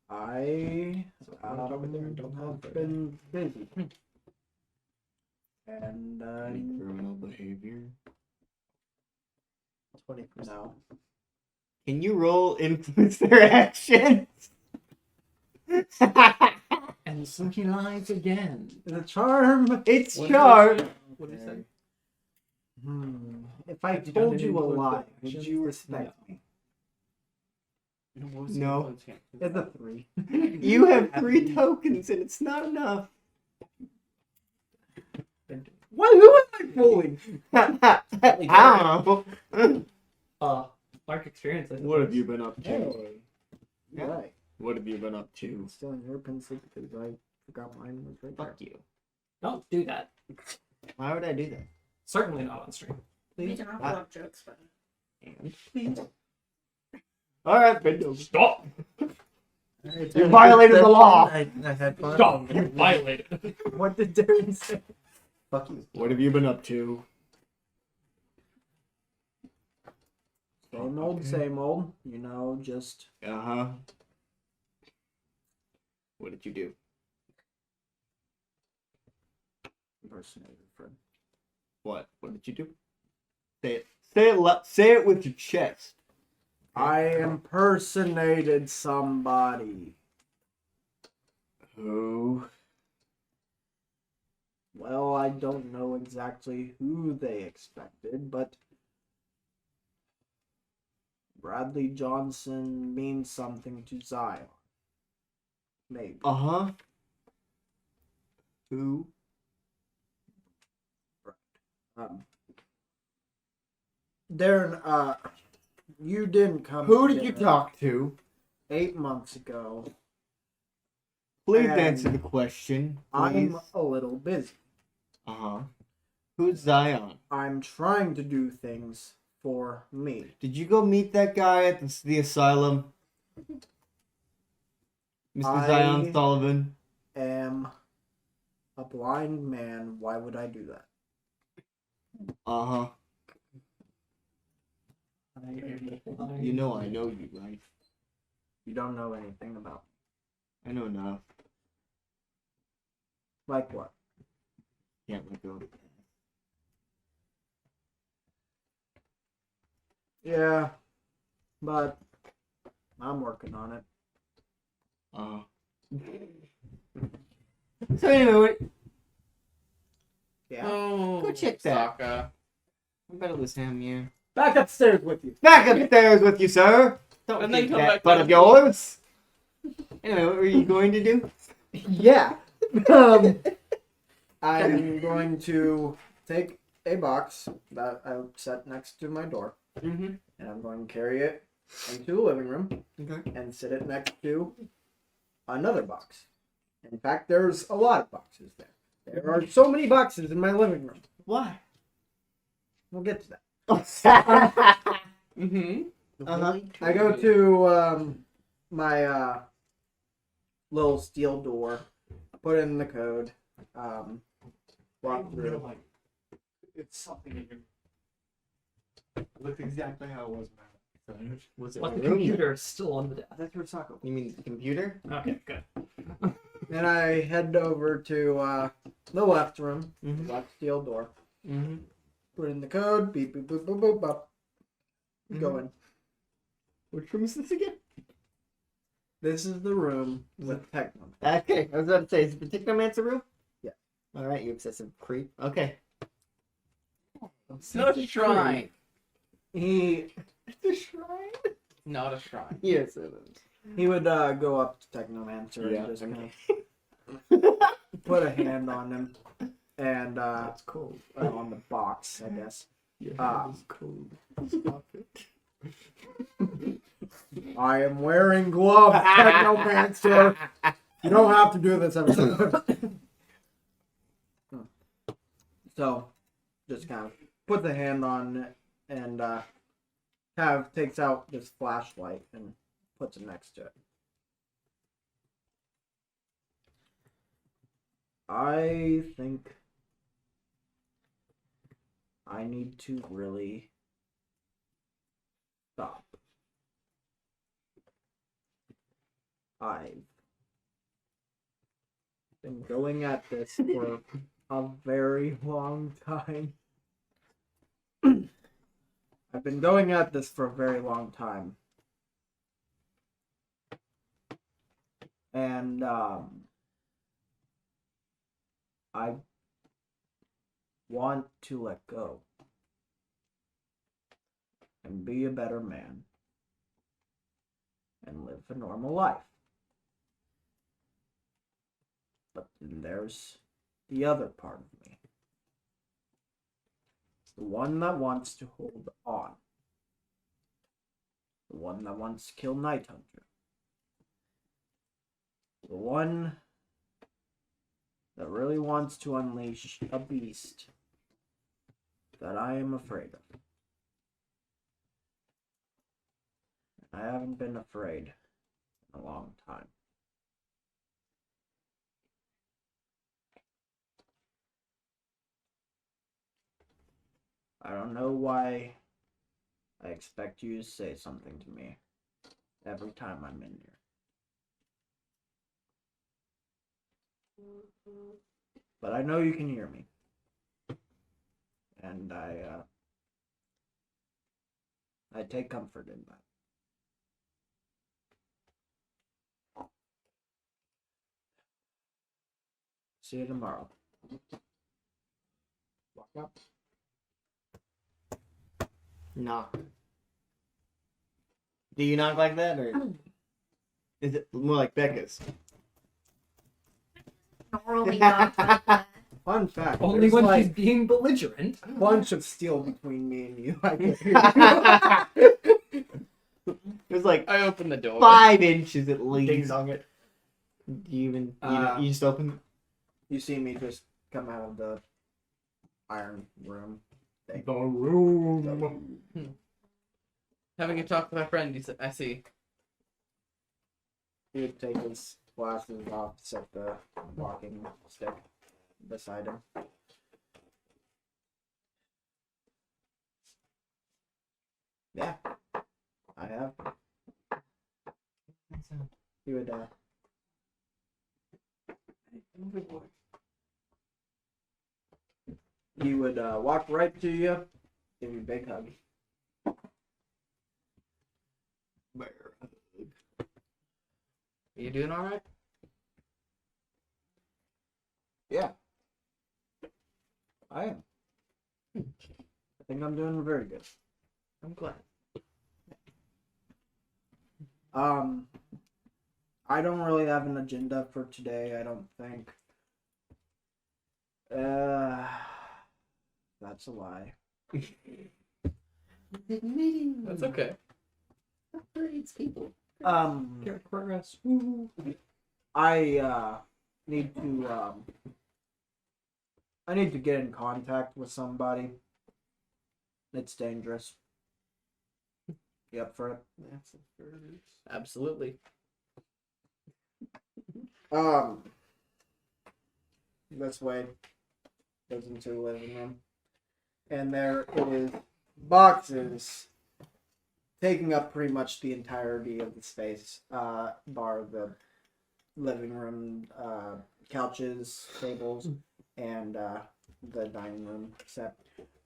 Speaker 5: I
Speaker 8: Someone over there and don't
Speaker 5: have
Speaker 8: help her.
Speaker 5: been busy. And
Speaker 8: Any criminal behavior?
Speaker 4: 20%.
Speaker 5: no.
Speaker 1: Can you roll influence their actions?
Speaker 3: And so he lies again.
Speaker 5: The charm.
Speaker 1: It's
Speaker 3: What
Speaker 1: sharp.
Speaker 3: What did he say?
Speaker 5: If I
Speaker 3: Have you done
Speaker 5: told
Speaker 3: any
Speaker 5: you a
Speaker 3: influence
Speaker 5: lie,
Speaker 3: their
Speaker 5: would
Speaker 3: actions?
Speaker 5: you respect me?
Speaker 1: No.
Speaker 5: It's a 3.
Speaker 1: You have 3 tokens and it's not enough.
Speaker 5: What? Who am I fooling?
Speaker 1: I don't know.
Speaker 3: Mark experience. I
Speaker 9: What have
Speaker 3: suppose.
Speaker 9: you been up to?
Speaker 5: Hey.
Speaker 1: Yeah.
Speaker 5: Right.
Speaker 9: What have you been up to?
Speaker 5: Stealing your pencil because I forgot mine was right there.
Speaker 1: Fuck you.
Speaker 3: Don't do that.
Speaker 1: Why would I do that?
Speaker 3: Certainly not on stream.
Speaker 6: We can have love jokes, but
Speaker 1: And please. Alright, Bendo.
Speaker 3: Stop!
Speaker 1: You violated the law.
Speaker 4: I had fun.
Speaker 3: Stop! You violated.
Speaker 5: What did Darren say?
Speaker 4: Fuck you.
Speaker 9: What have you been up to?
Speaker 5: Same old, same old. You know, just
Speaker 9: Uh-huh. What did you do?
Speaker 5: impersonated Fred.
Speaker 9: What? What did you do?
Speaker 1: Say it. Say it with your chest.
Speaker 5: I impersonated somebody.
Speaker 9: Who?
Speaker 5: Well, I don't know exactly who they expected, but Bradley Johnson means something to Zion. Maybe.
Speaker 1: Uh-huh. Who?
Speaker 5: Darren, you didn't come.
Speaker 1: Who
Speaker 5: to
Speaker 1: did you
Speaker 5: dinner
Speaker 1: talk to?
Speaker 5: 8 months ago.
Speaker 1: Please
Speaker 5: And
Speaker 1: answer the question. Please.
Speaker 5: I'm a little busy.
Speaker 1: Uh-huh. Who's Zion?
Speaker 5: I'm trying to do things for me.
Speaker 1: Did you go meet that guy at the asylum? Mr. Zion Sullivan.
Speaker 5: Am a blind man. Why would I do that?
Speaker 1: Uh-huh. You know I
Speaker 3: I
Speaker 1: know you, right?
Speaker 5: You don't know anything about me.
Speaker 1: I know enough.
Speaker 5: Like what?
Speaker 1: Can't let go.
Speaker 5: Yeah, but I'm working on it.
Speaker 1: So anyway,
Speaker 5: Yeah.
Speaker 2: Oh,
Speaker 1: Go check that.
Speaker 2: Sokka.
Speaker 1: I better listen to you.
Speaker 5: Back upstairs with you.
Speaker 1: Back upstairs with you, sir. Don't
Speaker 2: And then
Speaker 1: kick
Speaker 2: come
Speaker 1: that
Speaker 2: back
Speaker 1: butt
Speaker 2: down.
Speaker 1: of yours. Anyway, what were you going to do?
Speaker 5: Yeah. Um, I'm going to take a box that I set next to my door,
Speaker 1: Mm-hmm.
Speaker 5: and I'm going to carry it into the living room
Speaker 1: Okay.
Speaker 5: and sit it next to another box. In fact, there's a lot of boxes there. There are so many boxes in my living room.
Speaker 1: Why?
Speaker 5: We'll get to that.
Speaker 2: Mm-hmm.
Speaker 1: Uh-huh.
Speaker 5: I go to my little steel door, put in the code, walk through.
Speaker 9: It's something in your... It looked exactly how it was, man.
Speaker 1: Was it
Speaker 3: But the
Speaker 1: a room?
Speaker 3: computer is still on the desk.
Speaker 5: That's where Sako.
Speaker 1: You mean the computer?
Speaker 3: Okay, good.
Speaker 5: And I head over to the left room,
Speaker 1: Mm-hmm.
Speaker 5: lock steel door,
Speaker 1: Mm-hmm.
Speaker 5: put in the code, beep boop boop boop boop boop. Go in.
Speaker 1: Which room is this again?
Speaker 5: This is the room with Techno.
Speaker 1: Okay, I was about to say, is it the Technomancer room?
Speaker 5: Yeah.
Speaker 1: Alright, you obsessive creep. Okay.
Speaker 2: It's not a shrine.
Speaker 5: He
Speaker 1: It's a shrine?
Speaker 2: Not a shrine.
Speaker 1: Yes, it is.
Speaker 5: he would go up to Technomancer
Speaker 1: Yeah,
Speaker 5: and just
Speaker 1: okay.
Speaker 5: kind of put a hand on him and
Speaker 1: That's cold.
Speaker 5: on the box, I guess.
Speaker 1: Your
Speaker 5: Ah.
Speaker 1: hand is cold. Stop it.
Speaker 5: I am wearing gloves, Technomancer. You don't have to do this every time. So, just kind of put the hand on it and kind of takes out this flashlight and puts it next to it. I think I need to really stop. I've been going at this for a very long time. I've been going at this for a very long time. And I want to let go and be a better man and live a normal life. But then there's the other part of me. The one that wants to hold on. The one that wants to kill Night Hunter. The one that really wants to unleash a beast that I am afraid of. I haven't been afraid in a long time. I don't know why I expect you to say something to me every time I'm in here. But I know you can hear me. And I take comfort in that. See you tomorrow.
Speaker 1: Walk up. Knock. Do you knock like that, or is it more like Becca's?
Speaker 6: Normally not like that.
Speaker 5: Fun fact.
Speaker 3: Only
Speaker 5: there's
Speaker 3: when
Speaker 5: like
Speaker 3: she's being belligerent.
Speaker 5: a bunch of steel between me and you. I can hear you.
Speaker 1: There's like
Speaker 2: I open the door.
Speaker 1: 5 inches at
Speaker 9: Ding
Speaker 1: least.
Speaker 9: dong it.
Speaker 1: Do you even you just open?
Speaker 5: You see me just come out of the iron room.
Speaker 9: The room.
Speaker 2: Having a talk with my friend, I see.
Speaker 5: He would take his glasses off, set the walking stick beside him. Yeah, I have. He would he would walk right to you, give you a big hug.
Speaker 2: Are you doing all right?
Speaker 5: Yeah, I am. I think I'm doing very good.
Speaker 2: I'm glad.
Speaker 5: I don't really have an agenda for today, I don't think. That's a lie.
Speaker 2: That's okay.
Speaker 6: People.
Speaker 3: Character progress. Woo.
Speaker 5: I need to get in contact with somebody. It's dangerous. You up for it?
Speaker 2: Absolutely.
Speaker 5: This way goes into the living room, and there is boxes taking up pretty much the entirety of the space, bar the living room, couches, tables, and the dining room set.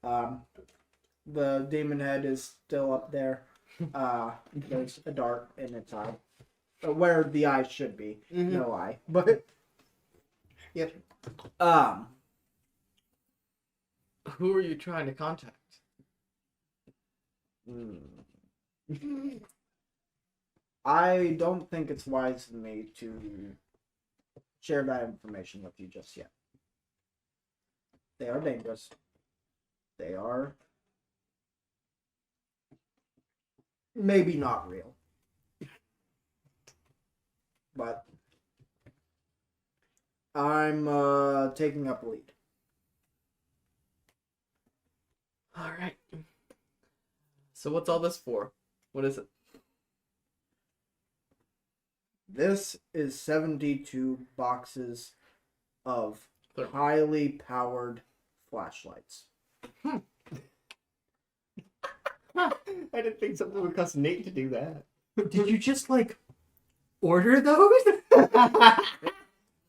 Speaker 5: The demon head is still up there. There's a dart in its eye, where the eye should be.
Speaker 1: Mm-hmm.
Speaker 5: No eye, but
Speaker 1: Yep.
Speaker 2: Who are you trying to contact?
Speaker 5: I don't think it's wise for me to share that information with you just yet. They are dangerous. They are maybe not real. But I'm taking up lead.
Speaker 2: All right. So what's all this for? What is it?
Speaker 5: This is 72 boxes of highly powered flashlights.
Speaker 1: I didn't think something would cost Nate to do that.
Speaker 3: Did you just like order those?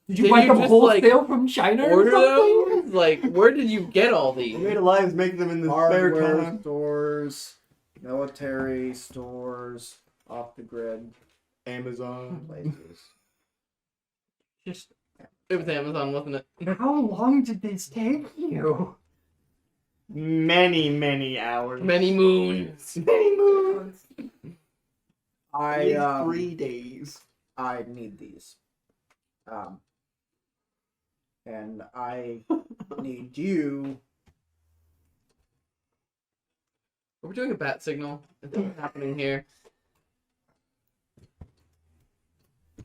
Speaker 3: Did you
Speaker 2: Did
Speaker 3: buy
Speaker 2: you
Speaker 3: them
Speaker 2: just,
Speaker 3: wholesale from China or
Speaker 2: Order
Speaker 3: something?
Speaker 2: those? Like, where did you get all these?
Speaker 1: Made Alive make them in the spare
Speaker 5: Hardware
Speaker 1: time.
Speaker 5: stores, military stores, off the grid
Speaker 1: Amazon.
Speaker 5: places.
Speaker 3: Just
Speaker 2: It was Amazon, wasn't it?
Speaker 3: how long did this take you?
Speaker 1: Many hours.
Speaker 2: Many moons.
Speaker 1: Many moons. At least
Speaker 5: I
Speaker 1: 3 days.
Speaker 5: I need these. And I need you.
Speaker 2: Are we doing a bat signal? Is that what's happening here?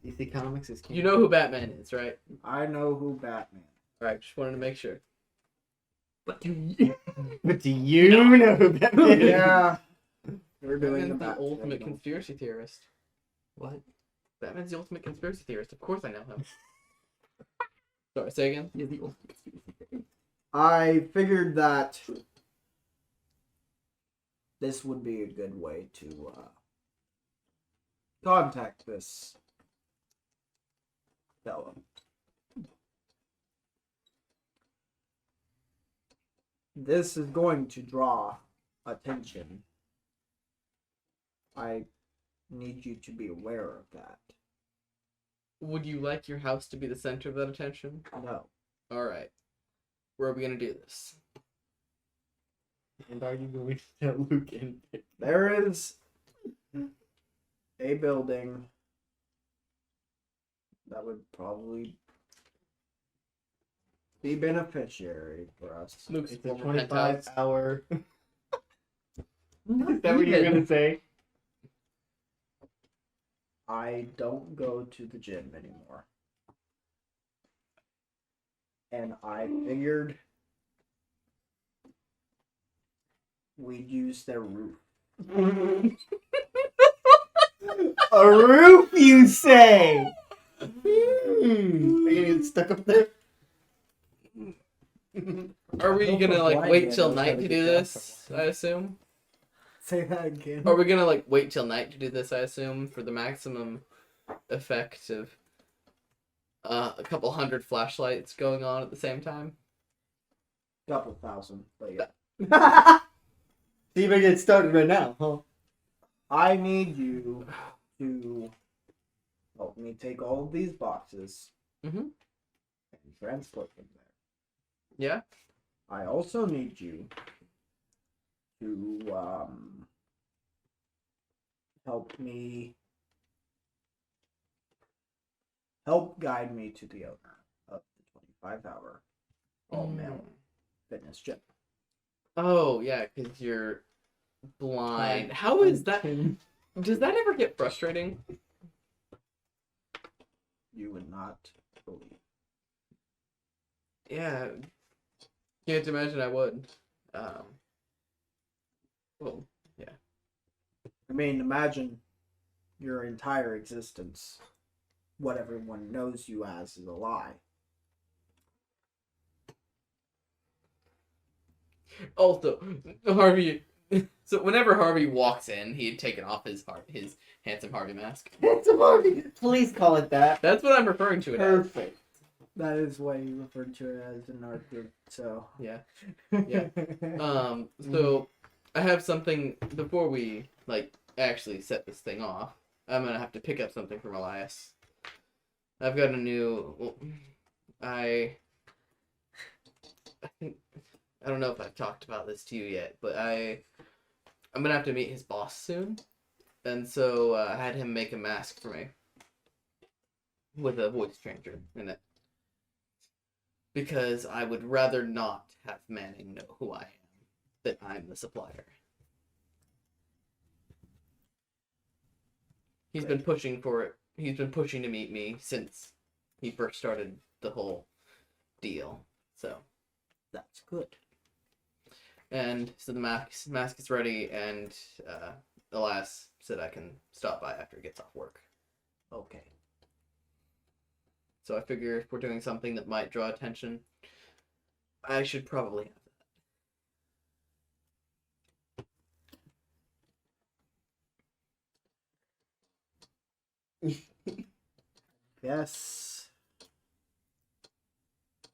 Speaker 1: DC Comics is king.
Speaker 2: You know who Batman is, right?
Speaker 5: I know who Batman.
Speaker 2: Alright, just wanted to make sure.
Speaker 3: But do you?
Speaker 1: But do you know who Batman is?
Speaker 5: Yeah. We're doing
Speaker 2: Batman's
Speaker 5: the
Speaker 2: the
Speaker 5: bat
Speaker 2: ultimate
Speaker 5: signal.
Speaker 2: conspiracy theorist.
Speaker 3: What?
Speaker 2: Batman's the ultimate conspiracy theorist. Of course I know him. Sorry, say again?
Speaker 3: You're the ultimate conspiracy theorist.
Speaker 5: I figured that this would be a good way to contact this fellow. This is going to draw attention. I need you to be aware of that.
Speaker 2: Would you like your house to be the center of that attention?
Speaker 5: No.
Speaker 2: Alright. Where are we gonna do this?
Speaker 1: And are you going to tell Luke and
Speaker 5: There is a building that would probably be beneficiary for us.
Speaker 2: Luke's
Speaker 1: It's a
Speaker 2: former
Speaker 1: 25
Speaker 2: penthouse.
Speaker 1: hour.
Speaker 3: Not
Speaker 1: Is that what you're
Speaker 3: even.
Speaker 1: gonna say?
Speaker 5: I don't go to the gym anymore. And I figured we'd use their roof.
Speaker 1: A roof, you say? Are you gonna get stuck up there?
Speaker 2: Are we
Speaker 5: Hope
Speaker 2: gonna
Speaker 5: a
Speaker 2: like
Speaker 5: blind
Speaker 2: wait
Speaker 5: man
Speaker 2: till
Speaker 5: knows how
Speaker 2: night
Speaker 5: to
Speaker 2: to
Speaker 5: get
Speaker 2: do
Speaker 5: down
Speaker 2: this? I assume.
Speaker 5: Say that again.
Speaker 2: Are we gonna like wait till night to do this? I assume for the maximum effect of a couple hundred flashlights going on at the same time.
Speaker 5: Couple thousand, but yeah.
Speaker 1: So you better get started right now, huh?
Speaker 5: I need you to help me take all of these boxes
Speaker 2: Mhm.
Speaker 5: and transport them there.
Speaker 2: Yeah.
Speaker 5: I also need you to help guide me to the owner of the 25-hour all-male fitness gym.
Speaker 2: Oh yeah, because you're blind. How is that? Does that ever get frustrating?
Speaker 5: You would not believe.
Speaker 2: Yeah. Can't imagine I would. Well, yeah.
Speaker 5: I mean, imagine your entire existence, what everyone knows you as, is a lie.
Speaker 2: Also, Harvey. So whenever Harvey walks in, he had taken off his handsome Harvey mask.
Speaker 1: Handsome Harvey. Please call it that.
Speaker 2: That's what I'm referring to it as.
Speaker 1: Perfect.
Speaker 5: That is why you referred to it as an art group, so.
Speaker 2: Yeah. Yeah. So I have something before we like actually set this thing off. I'm gonna have to pick up something from Elias. I've got a new. Well, I think I don't know if I've talked about this to you yet, but I'm gonna have to meet his boss soon, and so I had him make a mask for me with a voice changer in it. Because I would rather not have Manning know who I am, that I'm the supplier. He's been pushing for it. He's been pushing to meet me since he first started the whole deal. So,
Speaker 5: That's good.
Speaker 2: and so the mask is ready, and Elias said I can stop by after he gets off work.
Speaker 5: Okay.
Speaker 2: So I figure if we're doing something that might draw attention, I should probably have that.
Speaker 5: guess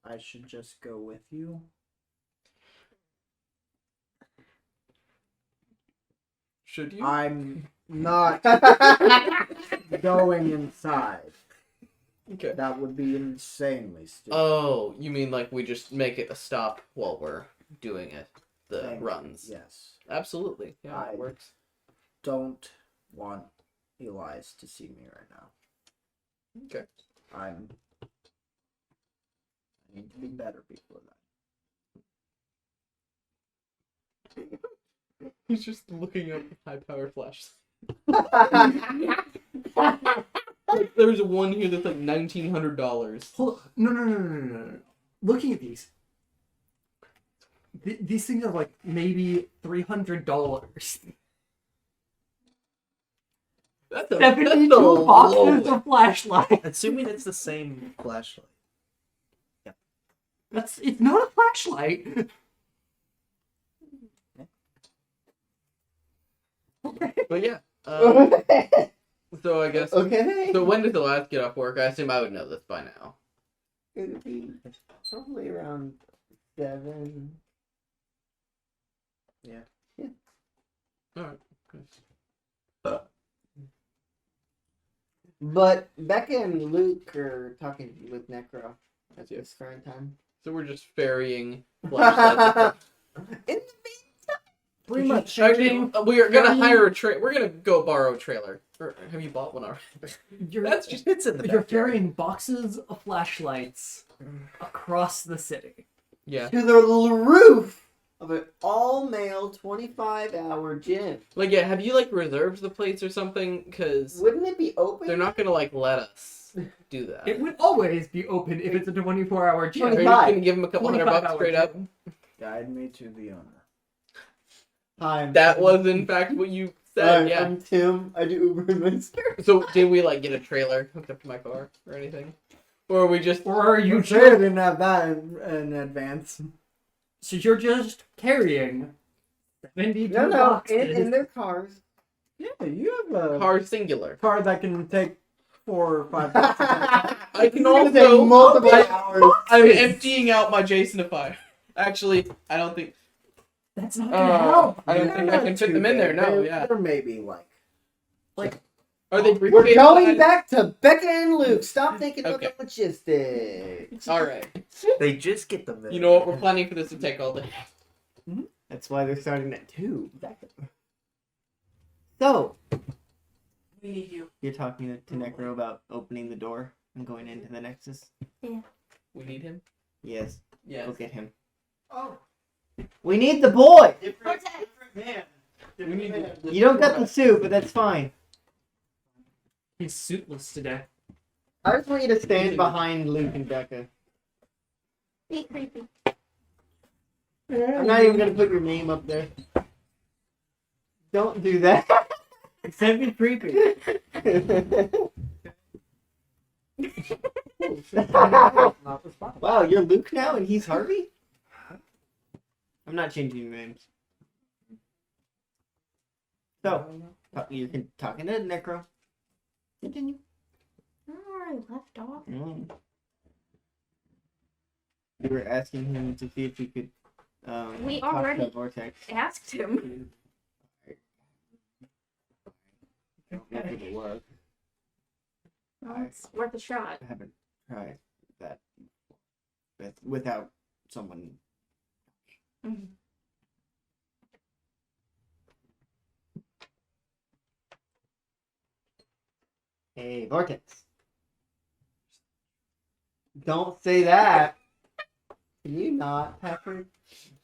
Speaker 5: I should just go with you.
Speaker 2: Should you?
Speaker 5: I'm not going inside.
Speaker 2: Okay.
Speaker 5: That would be insanely stupid.
Speaker 2: Oh, you mean like we just make it a stop while we're doing it? The
Speaker 5: Thank-
Speaker 2: runs.
Speaker 5: Yes.
Speaker 2: Absolutely. Yeah,
Speaker 5: I-
Speaker 2: it works.
Speaker 5: Don't want Elias to see me right now.
Speaker 2: Okay.
Speaker 5: I need to be better before that.
Speaker 2: He's just looking up high power flash. Like, there's one here that's like $1,900.
Speaker 3: No. Looking at these. These things are like maybe $300.
Speaker 2: That's a
Speaker 3: 72
Speaker 2: low
Speaker 3: boxes
Speaker 2: one.
Speaker 3: of flashlights.
Speaker 4: Assuming it's the same flashlight.
Speaker 3: It's not a flashlight.
Speaker 2: But yeah. So I guess.
Speaker 1: Okay.
Speaker 2: So when does the last get off work? I assume I would know this by now.
Speaker 1: It would be probably around 7.
Speaker 2: Alright.
Speaker 1: But Becca and Luke are talking with Necro at this current time.
Speaker 2: So we're just ferrying flashlights.
Speaker 1: In
Speaker 5: Pretty much.
Speaker 2: Actually, we are gonna hire a We're gonna go borrow a trailer. Or have you bought one already?
Speaker 3: That's
Speaker 2: just
Speaker 4: It's in the
Speaker 3: You're
Speaker 4: backyard.
Speaker 3: carrying boxes of flashlights across the city.
Speaker 2: Yeah.
Speaker 1: to the roof of an all-male 25-hour gym.
Speaker 2: Like, yeah, have you, like, reserved the plates or something? Because
Speaker 1: Wouldn't it be open?
Speaker 2: they're not gonna, like, let us do that.
Speaker 3: It would always be open if it's a 24-hour gym.
Speaker 2: Are you
Speaker 1: 25.
Speaker 2: just gonna give him a couple $100
Speaker 3: 25
Speaker 2: straight
Speaker 3: hours.
Speaker 2: up?
Speaker 5: Guide me to the owner.
Speaker 1: Hi,
Speaker 2: That was, in fact, what you said, yeah.
Speaker 1: I'm Tim. I do Uber and Minster.
Speaker 2: So, did we, like, get a trailer hooked up to my car or anything? Or are we just...
Speaker 3: Or are you
Speaker 5: You sure
Speaker 3: just...
Speaker 5: didn't have that in advance.
Speaker 3: So you're just carrying 72
Speaker 1: No,
Speaker 3: boxes.
Speaker 1: in their cars.
Speaker 5: Yeah, you have a
Speaker 2: Car singular.
Speaker 5: car that can take 4 or 5
Speaker 2: I can
Speaker 1: It's gonna take
Speaker 2: also...
Speaker 1: multiple hours.
Speaker 2: I'm emptying out my Jasonifier. Actually, I don't think...
Speaker 3: That's not gonna help.
Speaker 2: I don't think I can fit them in there, no,
Speaker 5: There-
Speaker 2: yeah.
Speaker 5: There may be
Speaker 2: Are they
Speaker 1: We're
Speaker 2: briefcase
Speaker 1: going
Speaker 2: size?
Speaker 1: back to Becca and Luke. Stop thinking about
Speaker 2: Okay.
Speaker 1: the logistics.
Speaker 2: Alright.
Speaker 4: They just get them there.
Speaker 2: You know what? We're planning for this to take all day.
Speaker 1: That's why they're starting at 2. So,
Speaker 3: We need you.
Speaker 1: you're talking to Necro about opening the door and going into the Nexus?
Speaker 2: We need him?
Speaker 1: Yes.
Speaker 2: Yeah.
Speaker 1: Go get him.
Speaker 9: Oh,
Speaker 1: We need the boy!
Speaker 6: Protect.
Speaker 9: man.
Speaker 2: We need
Speaker 1: You don't got the suit, but that's fine.
Speaker 3: He's suitless today.
Speaker 1: I just want you to stand behind Luke and Becca.
Speaker 6: Be creepy.
Speaker 1: I'm not even gonna put your name up there. Don't do that.
Speaker 3: Instead of being creepy.
Speaker 5: not responding.
Speaker 1: Wow, you're Luke now and he's Harvey? I'm not changing your names. So, you're talking to Necro. Continue.
Speaker 6: I don't know where I left off.
Speaker 1: You were asking him to see if he could
Speaker 6: We
Speaker 1: talk to
Speaker 6: already-
Speaker 1: Vortex.
Speaker 6: Asked him.
Speaker 1: I don't know if it'll work.
Speaker 6: Well, it's worth a shot.
Speaker 1: I haven't tried that without someone.
Speaker 6: Mhm.
Speaker 1: Hey, Vortex. Don't say that. Can you not, Patrick?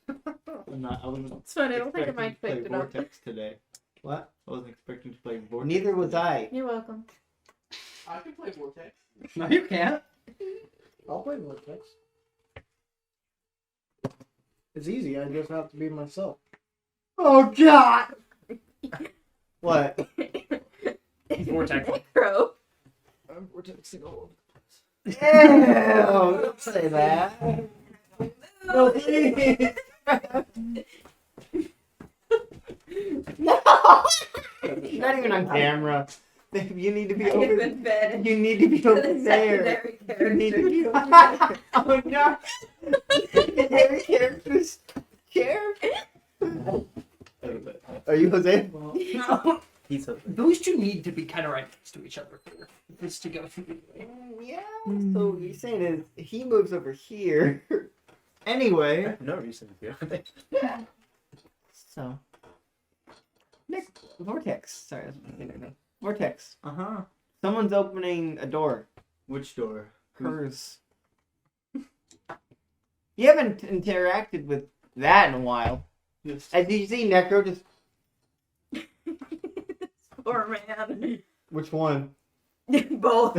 Speaker 9: I'm not. I wasn't.
Speaker 6: It's fine. I don't think I
Speaker 9: expecting
Speaker 6: might
Speaker 9: to play
Speaker 6: pick it up.
Speaker 9: Vortex today.
Speaker 1: What?
Speaker 9: I wasn't expecting to play Vortex.
Speaker 1: Neither was I.
Speaker 6: You're welcome.
Speaker 2: I can play Vortex.
Speaker 3: No, you can't.
Speaker 5: I'll play Vortex. It's easy. I just have to be myself.
Speaker 1: Oh God! What?
Speaker 3: Vortex.
Speaker 6: Crow.
Speaker 5: I'm Vortexing all
Speaker 1: Ew! Don't say that. No, please. No. Not even on camera. You need to be
Speaker 6: I
Speaker 1: over.
Speaker 6: haven't been
Speaker 1: You need to be
Speaker 6: to
Speaker 1: over
Speaker 6: the
Speaker 1: there.
Speaker 6: secondary
Speaker 1: You need to
Speaker 6: character.
Speaker 1: be over there. Oh no! Secondary characters care. Are you Jose?
Speaker 4: He's okay.
Speaker 3: Those two need to be kind of right next to each other for this to go through.
Speaker 1: Yeah. So you're saying is he moves over here.
Speaker 4: I
Speaker 1: Anyway.
Speaker 4: have no reason to be over there.
Speaker 1: So. Next, Vortex. Sorry, that's my internet. Vortex.
Speaker 7: Uh-huh.
Speaker 1: Someone's opening a door.
Speaker 7: Which door?
Speaker 1: Hers. You haven't interacted with that in a while.
Speaker 7: Yes.
Speaker 1: Did you see Necro just...
Speaker 6: Poor man.
Speaker 1: Which one?
Speaker 6: Both.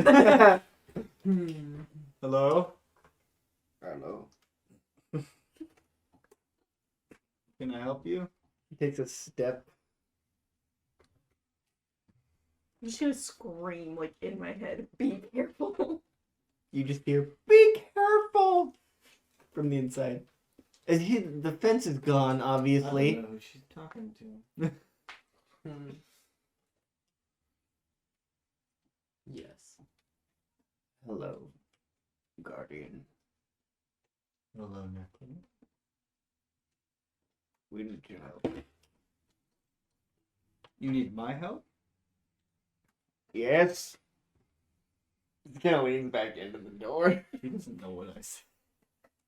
Speaker 7: Hello?
Speaker 1: Hello.
Speaker 7: Can I help you?
Speaker 1: He takes a step.
Speaker 6: I'm just gonna scream like in my head. Be careful.
Speaker 1: You just hear, "Be careful!" from the inside. The fence is gone,
Speaker 7: I don't
Speaker 1: obviously.
Speaker 7: know who she's talking to.
Speaker 2: Yes.
Speaker 1: Hello, Guardian.
Speaker 7: Hello, Necro.
Speaker 1: We need your help.
Speaker 7: You need my help?
Speaker 1: Yes? He's kind of leaning back into the door.
Speaker 7: He doesn't know what I said.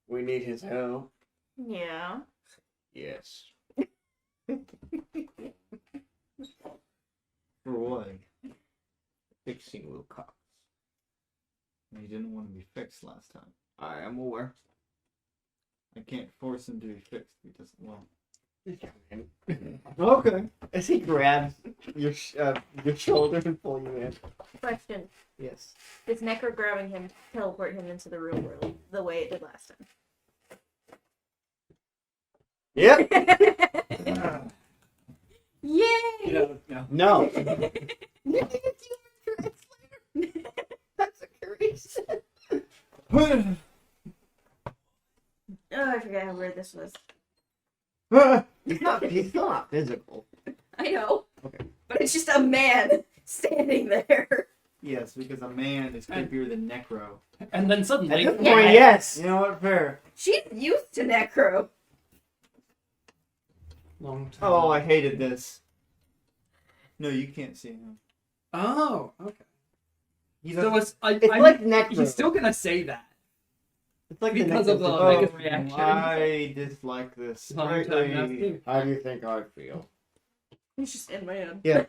Speaker 1: We need his help.
Speaker 6: Yeah.
Speaker 1: Yes.
Speaker 7: For what?
Speaker 1: Fixing Will Cox.
Speaker 7: He didn't want to be fixed last time.
Speaker 1: I am aware.
Speaker 7: I can't force him to be fixed if he doesn't want.
Speaker 1: Okay. As he grabs your shoulder and pull you in.
Speaker 6: Question:
Speaker 1: Yes.
Speaker 6: Does Necro grabbing him teleport him into the real world the way it did last time?
Speaker 1: Yep.
Speaker 6: Yay!
Speaker 1: No. That's a curious.
Speaker 6: Oh, I forgot how weird this was.
Speaker 1: He's still not physical.
Speaker 6: I know.
Speaker 1: Okay.
Speaker 6: But it's just a man standing there.
Speaker 7: Yes, because a man is creepier than Necro.
Speaker 3: And then
Speaker 1: At
Speaker 3: suddenly,
Speaker 1: this point, yes.
Speaker 7: You know what? Fair.
Speaker 6: She's used to Necro.
Speaker 3: long time.
Speaker 7: Oh, I hated this. No, you can't see him.
Speaker 3: Oh, okay.
Speaker 7: He
Speaker 3: So
Speaker 7: doesn't.
Speaker 3: it's
Speaker 1: It's
Speaker 3: I'm,
Speaker 1: like Necro.
Speaker 3: he's still gonna say that.
Speaker 1: It's like
Speaker 3: because
Speaker 1: the
Speaker 3: of the
Speaker 1: Necro.
Speaker 3: negative reaction.
Speaker 7: I dislike this.
Speaker 3: Long time
Speaker 7: greatly.
Speaker 3: now.
Speaker 1: How do you think I feel?
Speaker 6: He's just in my head.
Speaker 1: Yeah.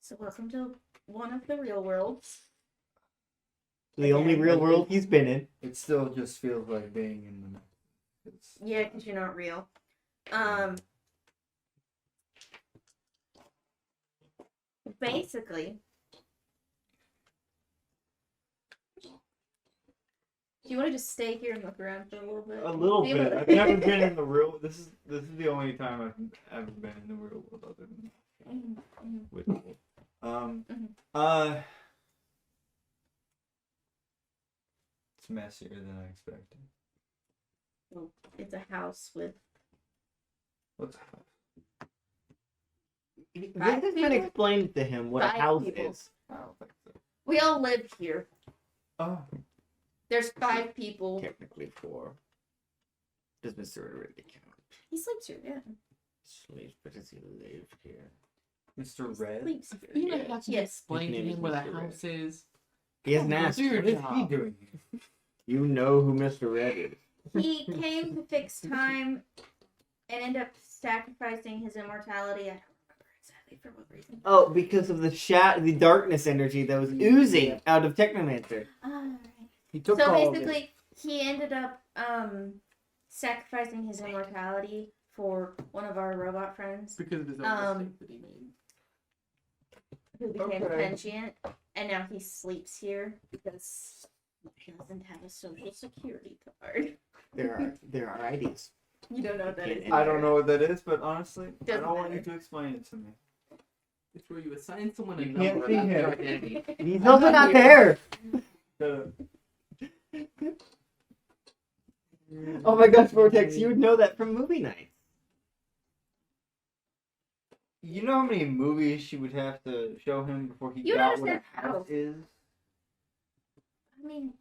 Speaker 6: So welcome to one of the real worlds.
Speaker 1: The only real world he's been in.
Speaker 7: It still just feels like being in the. It's,
Speaker 6: Yeah, because you're not real. Basically, do you want to just stay here and look around for a little bit?
Speaker 7: a little
Speaker 6: See
Speaker 7: bit.
Speaker 6: what-
Speaker 7: I've never been in the real. This is the only time I've ever been in the real world other than with. It's messier than I expected.
Speaker 6: Well, it's a house with
Speaker 7: What's
Speaker 1: This
Speaker 6: Five
Speaker 1: has been
Speaker 6: people?
Speaker 1: explained to him what a
Speaker 6: Five
Speaker 1: house
Speaker 6: people.
Speaker 1: is.
Speaker 7: I don't think so.
Speaker 6: We all live here.
Speaker 7: Oh,
Speaker 6: There's 5 people.
Speaker 1: Technically 4. Does Mr. Red count?
Speaker 6: He sleeps here, yeah.
Speaker 1: Sleeps, but does he live here?
Speaker 7: Mr. Red.
Speaker 6: Sleeps here.
Speaker 2: You might have to
Speaker 6: Yes.
Speaker 2: explain to
Speaker 1: His name
Speaker 2: him where the
Speaker 1: is Mr. Red.
Speaker 2: house is.
Speaker 1: He hasn't asked.
Speaker 2: Dude,
Speaker 7: What is he doing here?
Speaker 1: You know who Mr. Red is.
Speaker 6: He came to fix time and ended up sacrificing his immortality. I don't remember exactly for what reason.
Speaker 1: Oh, because of the darkness energy that was oozing out of Technomancer.
Speaker 6: Alright.
Speaker 5: He took
Speaker 6: So
Speaker 5: all of it.
Speaker 6: basically, he ended up sacrificing his immortality for one of our robot friends
Speaker 2: Because of his own mistake that he made.
Speaker 6: who became
Speaker 7: Okay.
Speaker 6: sentient, and now he sleeps here because he doesn't have a social security card.
Speaker 1: There are ideas.
Speaker 6: You don't know what that is.
Speaker 7: I don't know what that is, but honestly, I
Speaker 6: Doesn't
Speaker 7: don't want you
Speaker 6: matter.
Speaker 7: to explain it to me.
Speaker 2: It's where you assign someone a
Speaker 7: You can't
Speaker 2: number
Speaker 7: see
Speaker 2: about their
Speaker 7: him.
Speaker 2: identity.
Speaker 1: He's also not there. Oh my gosh, Vortex, you would know that from movie night.
Speaker 9: You know how many movies she would have to show him before he
Speaker 6: You don't
Speaker 9: got what a
Speaker 6: understand how.
Speaker 9: house is?
Speaker 6: I mean,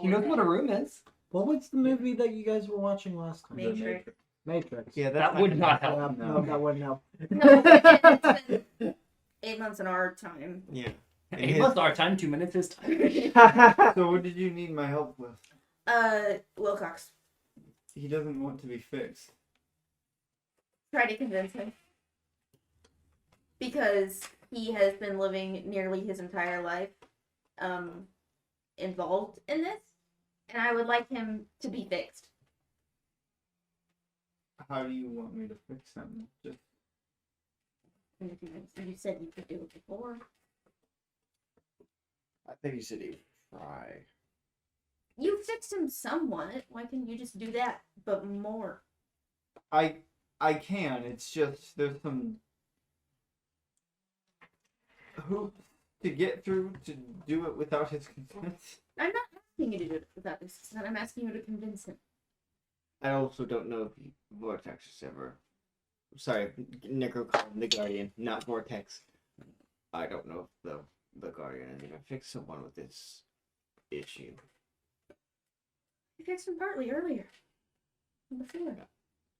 Speaker 3: He knows what a room is.
Speaker 4: What was the movie that you guys were watching last time?
Speaker 6: Matrix.
Speaker 5: Matrix.
Speaker 9: Yeah,
Speaker 3: That would not help.
Speaker 5: No, that wouldn't help.
Speaker 6: No, it's been 8 months in our time.
Speaker 1: Yeah.
Speaker 3: 8 months our time, 2 minutes his time.
Speaker 9: So what did you need my help with?
Speaker 6: Wilcox.
Speaker 9: He doesn't want to be fixed.
Speaker 6: Try to convince him. Because he has been living nearly his entire life involved in this. And I would like him to be fixed.
Speaker 9: How do you want me to fix him? Just
Speaker 6: And if you said you could do it before.
Speaker 1: I think you should even try.
Speaker 6: You fixed him somewhat. Why couldn't you just do that, but more?
Speaker 9: I can. It's just there's some hoops to get through to do it without his consent.
Speaker 6: I'm not asking you to do it without his consent. I'm asking you to convince him.
Speaker 1: I also don't know if Vortex is ever. Sorry, Necro called him the Guardian, not Vortex. I don't know if the Guardian is gonna fix someone with this issue.
Speaker 6: You fixed him partly earlier. Before.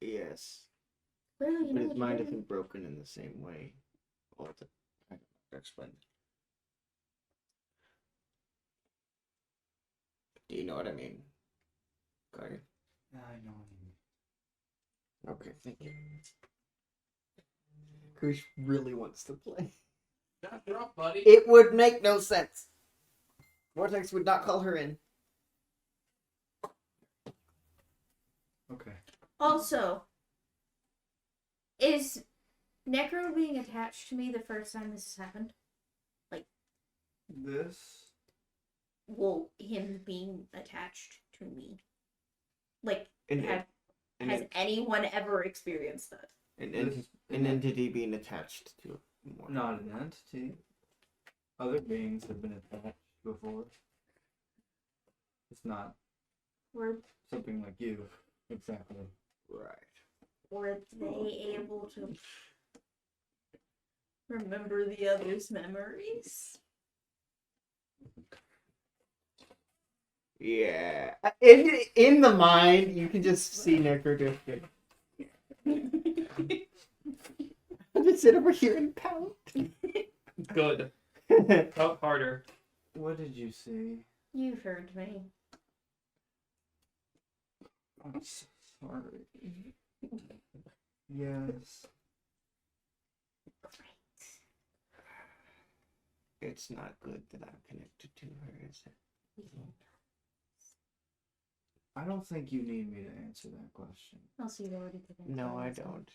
Speaker 1: Yes,
Speaker 6: Clearly, you
Speaker 1: but
Speaker 6: know
Speaker 1: his
Speaker 6: what
Speaker 1: mind
Speaker 6: you're doing.
Speaker 1: isn't broken in the same way. All the I don't know how to explain. Do you know what I mean, Guardian?
Speaker 9: I know.
Speaker 1: Okay, thank you. Krish really wants to play.
Speaker 2: Shut her up, buddy.
Speaker 1: It would make no sense. Vortex would not call her in.
Speaker 9: Okay.
Speaker 6: Also, is Necro being attached to me the first time this has happened?
Speaker 9: This.
Speaker 6: Well, him being attached to me. Like,
Speaker 1: And
Speaker 6: has anyone ever experienced that?
Speaker 1: an entity being attached to more.
Speaker 9: Not an entity. Other beings have been attached before. It's not
Speaker 6: Were
Speaker 9: something like you, exactly.
Speaker 1: Right.
Speaker 6: were they able to remember the other's memories?
Speaker 1: Yeah. In the mind, you can just see Necro drifting. I'll just sit over here and pout.
Speaker 3: Good. Pout harder.
Speaker 9: What did you see?
Speaker 6: You heard me.
Speaker 9: I'm so sorry. Yes.
Speaker 1: It's not good that I'm connected to her, is it?
Speaker 9: I don't think you need me to answer that question.
Speaker 6: I'll see you already today.
Speaker 1: No, I don't.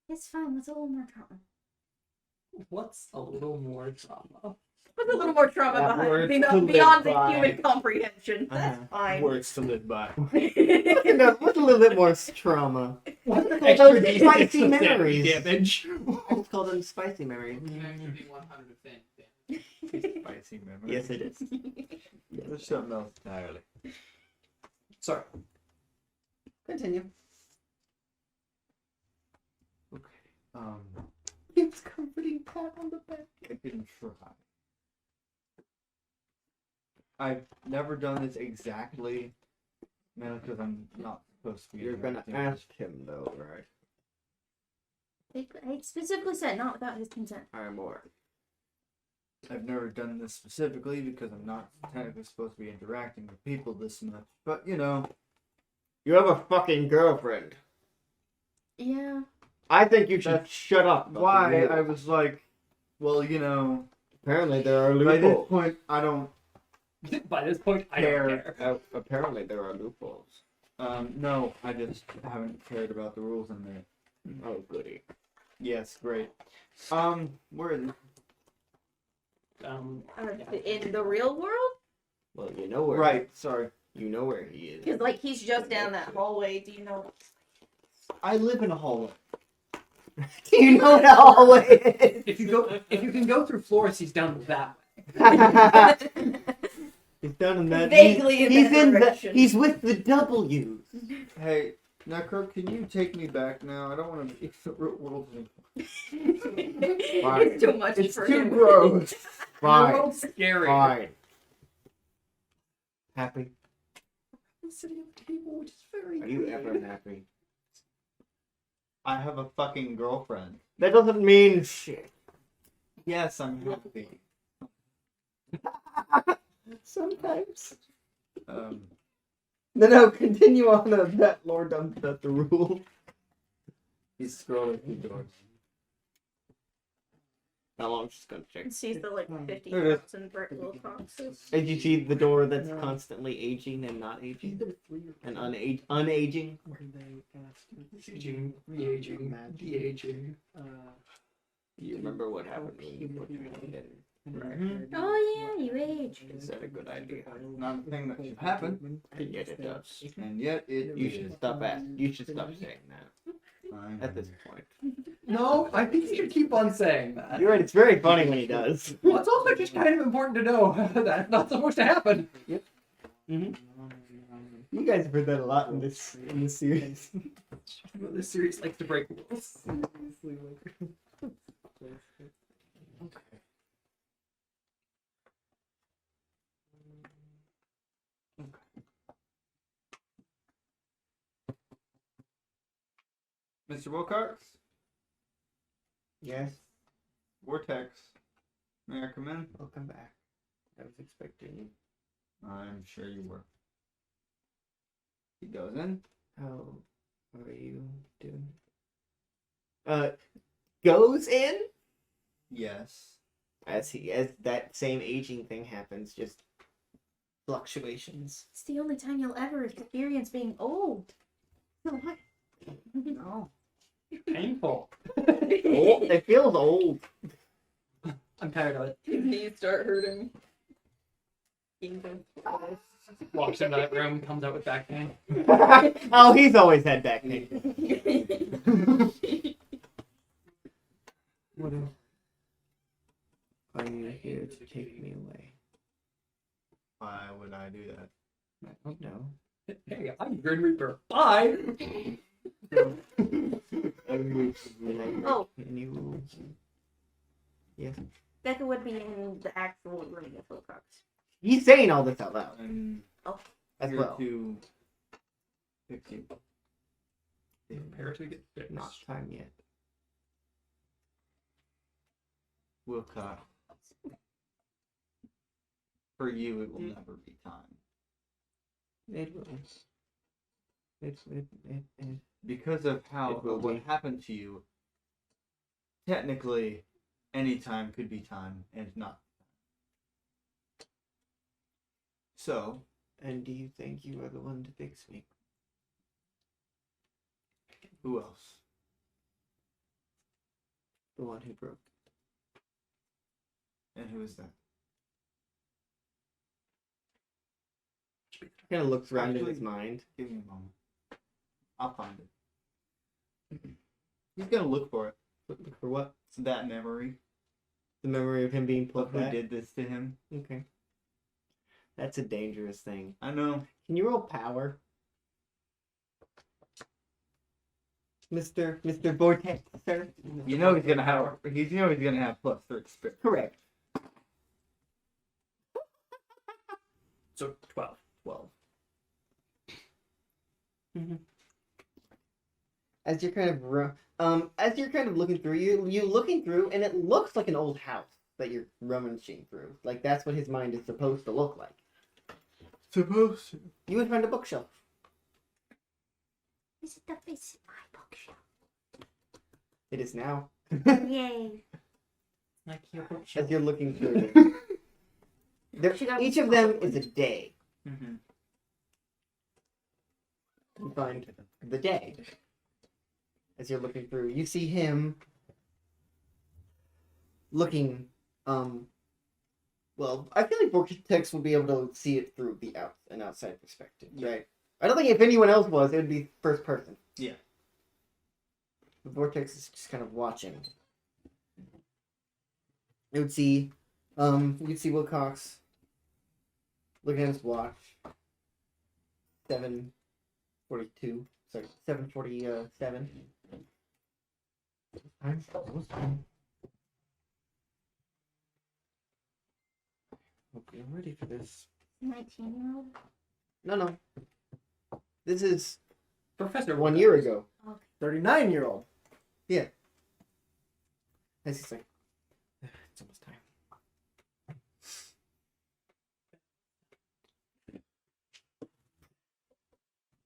Speaker 6: It's fine. What's a little more trauma?
Speaker 3: What's a little more trauma?
Speaker 6: What's a little more trauma
Speaker 1: That
Speaker 6: behind,
Speaker 1: word's
Speaker 6: beyond,
Speaker 1: to
Speaker 6: beyond
Speaker 1: live
Speaker 6: the
Speaker 1: by.
Speaker 6: human comprehension? That's fine.
Speaker 4: Words to live by.
Speaker 1: No, with a little bit more trauma.
Speaker 3: Extra
Speaker 1: Those
Speaker 3: D6
Speaker 1: spicy
Speaker 3: of
Speaker 1: memories.
Speaker 3: damage.
Speaker 1: I just call them spicy memories.
Speaker 2: It can actually be 100%.
Speaker 9: Spicy memory.
Speaker 1: Yes, it is.
Speaker 9: There's something else entirely.
Speaker 1: Sorry. Continue.
Speaker 9: Okay.
Speaker 1: It's comforting pat on the back.
Speaker 9: I can try. I've never done this exactly, mainly because I'm not supposed to be.
Speaker 1: You're gonna
Speaker 9: interacting.
Speaker 1: ask him though, right?
Speaker 6: I specifically said not without his consent.
Speaker 1: I'm aware.
Speaker 9: I've never done this specifically because I'm not technically supposed to be interacting with people this much. But you know,
Speaker 1: You have a fucking girlfriend.
Speaker 6: Yeah.
Speaker 1: I think you should
Speaker 9: That's
Speaker 1: shut up. about
Speaker 9: why
Speaker 1: the
Speaker 9: I
Speaker 1: rules.
Speaker 9: was like, well, you know,
Speaker 1: Apparently there are
Speaker 9: by this
Speaker 1: loopholes.
Speaker 9: point, I don't.
Speaker 3: By this point, I don't care.
Speaker 1: Apparently there are loopholes.
Speaker 9: No, I just haven't cared about the rules in there.
Speaker 1: Oh goody.
Speaker 9: Yes, great. Where is it?
Speaker 6: In the real world?
Speaker 1: Well, you know where.
Speaker 9: Right. Sorry.
Speaker 1: You know where he is.
Speaker 6: Because, like, he's just down that hallway. Do you know?
Speaker 1: I live in a hallway. Do you know what a hallway is?
Speaker 3: If you can go through floors, he's down that way.
Speaker 1: He's done in that.
Speaker 6: Vaguely in
Speaker 1: he's
Speaker 6: that
Speaker 1: in
Speaker 6: direction.
Speaker 1: He's with the W's.
Speaker 9: Hey, Necro, can you take me back now? I don't want to be the real world anymore.
Speaker 6: It's too much
Speaker 9: It's
Speaker 6: for
Speaker 9: too
Speaker 6: him.
Speaker 9: gross.
Speaker 1: Fine.
Speaker 2: World's scary.
Speaker 1: Fine. Happy?
Speaker 2: Sitting at the table, which is very
Speaker 1: Are you ever happy?
Speaker 9: I have a fucking girlfriend.
Speaker 1: That doesn't mean shit.
Speaker 9: Yes, I'm happy.
Speaker 1: Sometimes.
Speaker 9: Um,
Speaker 1: No, continue on that Lord Dumb's the rule.
Speaker 9: he's scrolling through doors.
Speaker 1: How long she's gonna check?
Speaker 6: Sees the like
Speaker 9: There it
Speaker 6: 50,000 brick little boxes.
Speaker 1: Did you see the door that's constantly aging and not aging? And unaging?
Speaker 3: Aging, re-aging, de-aging.
Speaker 1: You remember what happened when you put your hand in?
Speaker 6: Oh yeah, you age.
Speaker 1: Is that a good idea?
Speaker 9: Not a thing that should happen,
Speaker 1: And yet it does.
Speaker 9: and yet it
Speaker 1: You should stop You should stop saying that at this point.
Speaker 3: No, I think you should keep on saying that.
Speaker 1: You're right. It's very funny when he does.
Speaker 3: Well, it's also just kind of important to know that's not supposed to happen.
Speaker 1: You guys have heard that a lot in this series.
Speaker 3: Well, this series likes to break rules.
Speaker 9: Mr. Wilcox?
Speaker 1: Yes.
Speaker 9: Vortex. May I come in?
Speaker 1: Welcome back. I was expecting you.
Speaker 9: I'm sure you were. He goes in.
Speaker 1: How are you doing? Goes in
Speaker 9: Yes.
Speaker 1: as that same aging thing happens, just fluctuations.
Speaker 6: It's the only time you'll ever experience being old. No, what?
Speaker 9: No.
Speaker 3: Painful.
Speaker 1: Old. It feels old.
Speaker 3: I'm tired of it.
Speaker 6: His knees start hurting.
Speaker 3: Walks into that room, comes out with back pain.
Speaker 1: Oh, he's always had back pain. What are you here to take me away?
Speaker 9: Why would I do that?
Speaker 1: I don't know.
Speaker 3: Hey, I'm Grim Reaper. Bye!
Speaker 6: Oh.
Speaker 1: Any rules? Yes.
Speaker 6: Becca would be in the actual room with Wilcox.
Speaker 1: He's saying all this out loud
Speaker 9: I'm
Speaker 1: as
Speaker 9: here
Speaker 1: well.
Speaker 9: to fix you.
Speaker 3: Prepare to get fixed.
Speaker 1: Not time yet.
Speaker 9: Wilcox. For you, it will never be time.
Speaker 1: It will. It.
Speaker 9: Because of how
Speaker 1: It will
Speaker 9: what
Speaker 1: be.
Speaker 9: happened to you, technically, any time could be time and not. So,
Speaker 1: And do you think you are the one to fix me?
Speaker 9: who else?
Speaker 1: The one who broke.
Speaker 9: And who is that?
Speaker 1: Kind of looks around in
Speaker 9: Actually-
Speaker 1: his mind.
Speaker 9: Give me a moment. I'll find it. He's gonna look for it.
Speaker 1: Look for what?
Speaker 9: It's that memory
Speaker 1: The memory of him being
Speaker 9: of
Speaker 1: plucked
Speaker 9: who
Speaker 1: back?
Speaker 9: did this to him.
Speaker 1: Okay. That's a dangerous thing.
Speaker 9: I know.
Speaker 1: Can you roll power? Mr. Vortex, sir?
Speaker 9: You know he's gonna have. He's gonna have +3 spirit.
Speaker 1: Correct.
Speaker 3: So 12.
Speaker 1: 12. As you're kind of looking through, you looking through, and it looks like an old house that you're rummaging through. Like that's what his mind is supposed to look like.
Speaker 9: Supposed to.
Speaker 1: You would find a bookshelf.
Speaker 6: Is it the face of my bookshelf?
Speaker 1: It is now.
Speaker 6: Yay.
Speaker 3: Like your
Speaker 1: As you're looking through it.
Speaker 6: She got
Speaker 1: Each of them is a day.
Speaker 9: Mm-hmm.
Speaker 1: You find the day. As you're looking through, you see him looking. Well, I feel like Vortex will be able to see it through an outside perspective, right? I don't think if anyone else was, it would be first person.
Speaker 9: Yeah.
Speaker 1: The Vortex is just kind of watching. It would see You can see Wilcox looking at his watch. 7:42. Sorry, 7:47. Time. Okay, I'm ready for this.
Speaker 6: 19-year-old.
Speaker 1: No. This is
Speaker 3: Professor
Speaker 1: 1 year ago.
Speaker 5: 39-year-old.
Speaker 1: As he's like, it's almost time.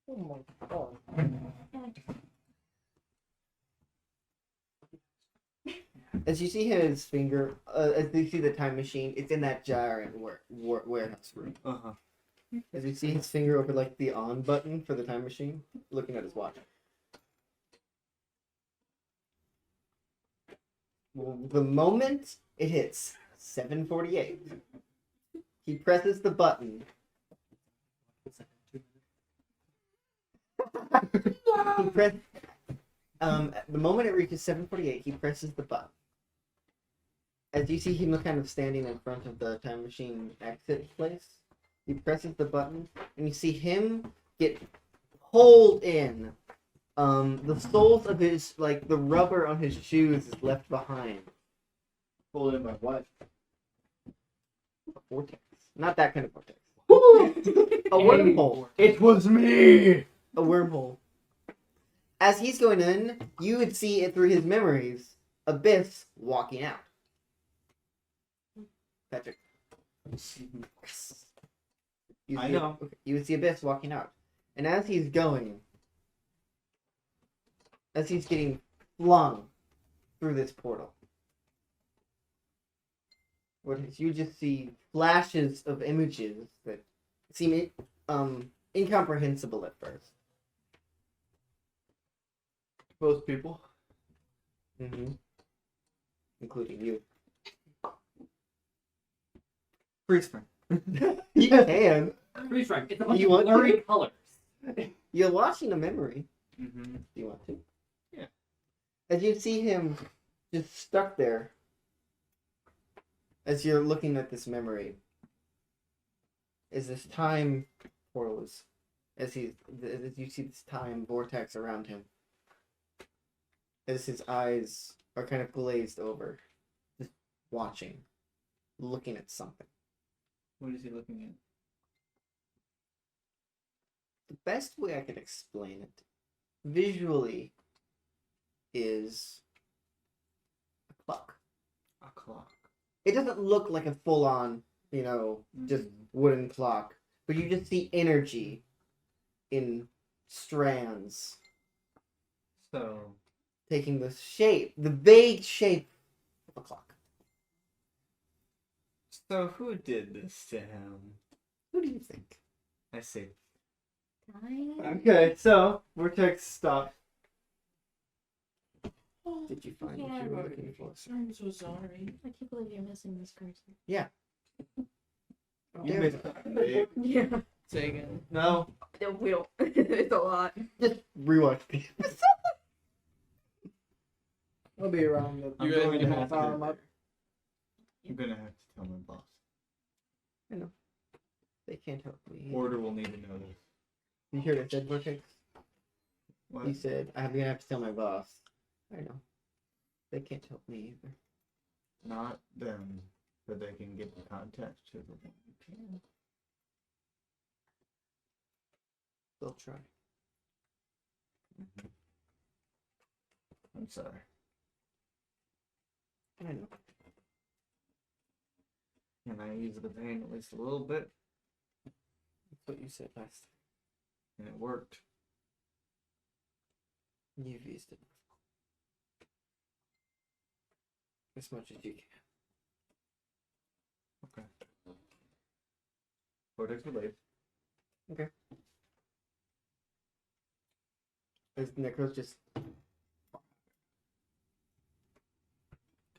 Speaker 1: Oh my god. As you see his finger, as you see the time machine, it's in that giant warehouse room.
Speaker 9: Uh-huh.
Speaker 1: As you see his finger over like the on button for the time machine, looking at his watch. Well, the moment it hits 7:48, he presses the button. He press. The moment it reaches 7:48, he presses the button. As you see him kind of standing in front of the time machine exit place, he presses the button, and you see him get pulled in. The soles of his, like, the rubber on his shoes is left behind.
Speaker 9: Pulled in by what?
Speaker 1: A vortex. Not that kind of vortex. A wormhole.
Speaker 9: It was me!
Speaker 1: A wormhole. As he's going in, you would see it through his memories. Abyss walking out. Patrick. Yes.
Speaker 9: I know.
Speaker 1: You would see Abyss walking out. And as he's going, as he's getting flung through this portal, you just see flashes of images that seem incomprehensible at first.
Speaker 9: Both people.
Speaker 1: Mm-hmm. Including you.
Speaker 9: Freeze frame.
Speaker 1: You can.
Speaker 3: Freeze frame. It's a bunch
Speaker 1: You
Speaker 3: of
Speaker 1: want
Speaker 3: blurry
Speaker 1: to?
Speaker 3: colors.
Speaker 1: You're watching a memory.
Speaker 9: Mm-hmm.
Speaker 1: Do you want to?
Speaker 9: Yeah.
Speaker 1: As you see him just stuck there, as you're looking at this memory, is this time portal is, as you see this time vortex around him, as his eyes are kind of glazed over, just watching, looking at something.
Speaker 9: What is he looking at?
Speaker 1: The best way I can explain it visually is a clock.
Speaker 9: A clock.
Speaker 1: It doesn't look like a full-on, just wooden clock, but you just see energy in strands
Speaker 9: So,
Speaker 1: taking the vague shape of a clock.
Speaker 9: so who did this to him?
Speaker 1: Who do you think?
Speaker 9: I see.
Speaker 6: Time.
Speaker 9: Okay, so Vortex stopped.
Speaker 1: Did you find what you were looking for?
Speaker 2: I'm so sorry.
Speaker 6: I can't believe you're missing this person.
Speaker 1: Oh,
Speaker 9: You
Speaker 1: damn
Speaker 9: missed
Speaker 1: it.
Speaker 9: it.
Speaker 6: Yeah.
Speaker 2: Say again.
Speaker 9: No.
Speaker 6: No, we don't. It's a lot.
Speaker 1: Just rewatch the
Speaker 5: I'll be around the
Speaker 9: I'm
Speaker 2: You guys
Speaker 9: going to
Speaker 2: need
Speaker 9: have
Speaker 5: power him
Speaker 9: to.
Speaker 5: up.
Speaker 9: I'm gonna have to tell my boss.
Speaker 1: They can't help me.
Speaker 9: Order will need to know this.
Speaker 1: You hear what I said, Vortex?
Speaker 9: What?
Speaker 1: He said, I'm gonna have to tell my boss. I know. They can't help me either.
Speaker 9: Not them, but they can get in contact to the one who can.
Speaker 1: They'll try.
Speaker 9: I'm sorry.
Speaker 1: I know.
Speaker 9: Can I ease the pain at least a little bit?
Speaker 1: That's what you said last
Speaker 9: And it worked.
Speaker 1: time. You've used it. As much as you can.
Speaker 9: Okay. Vortex relief.
Speaker 1: As Necro's just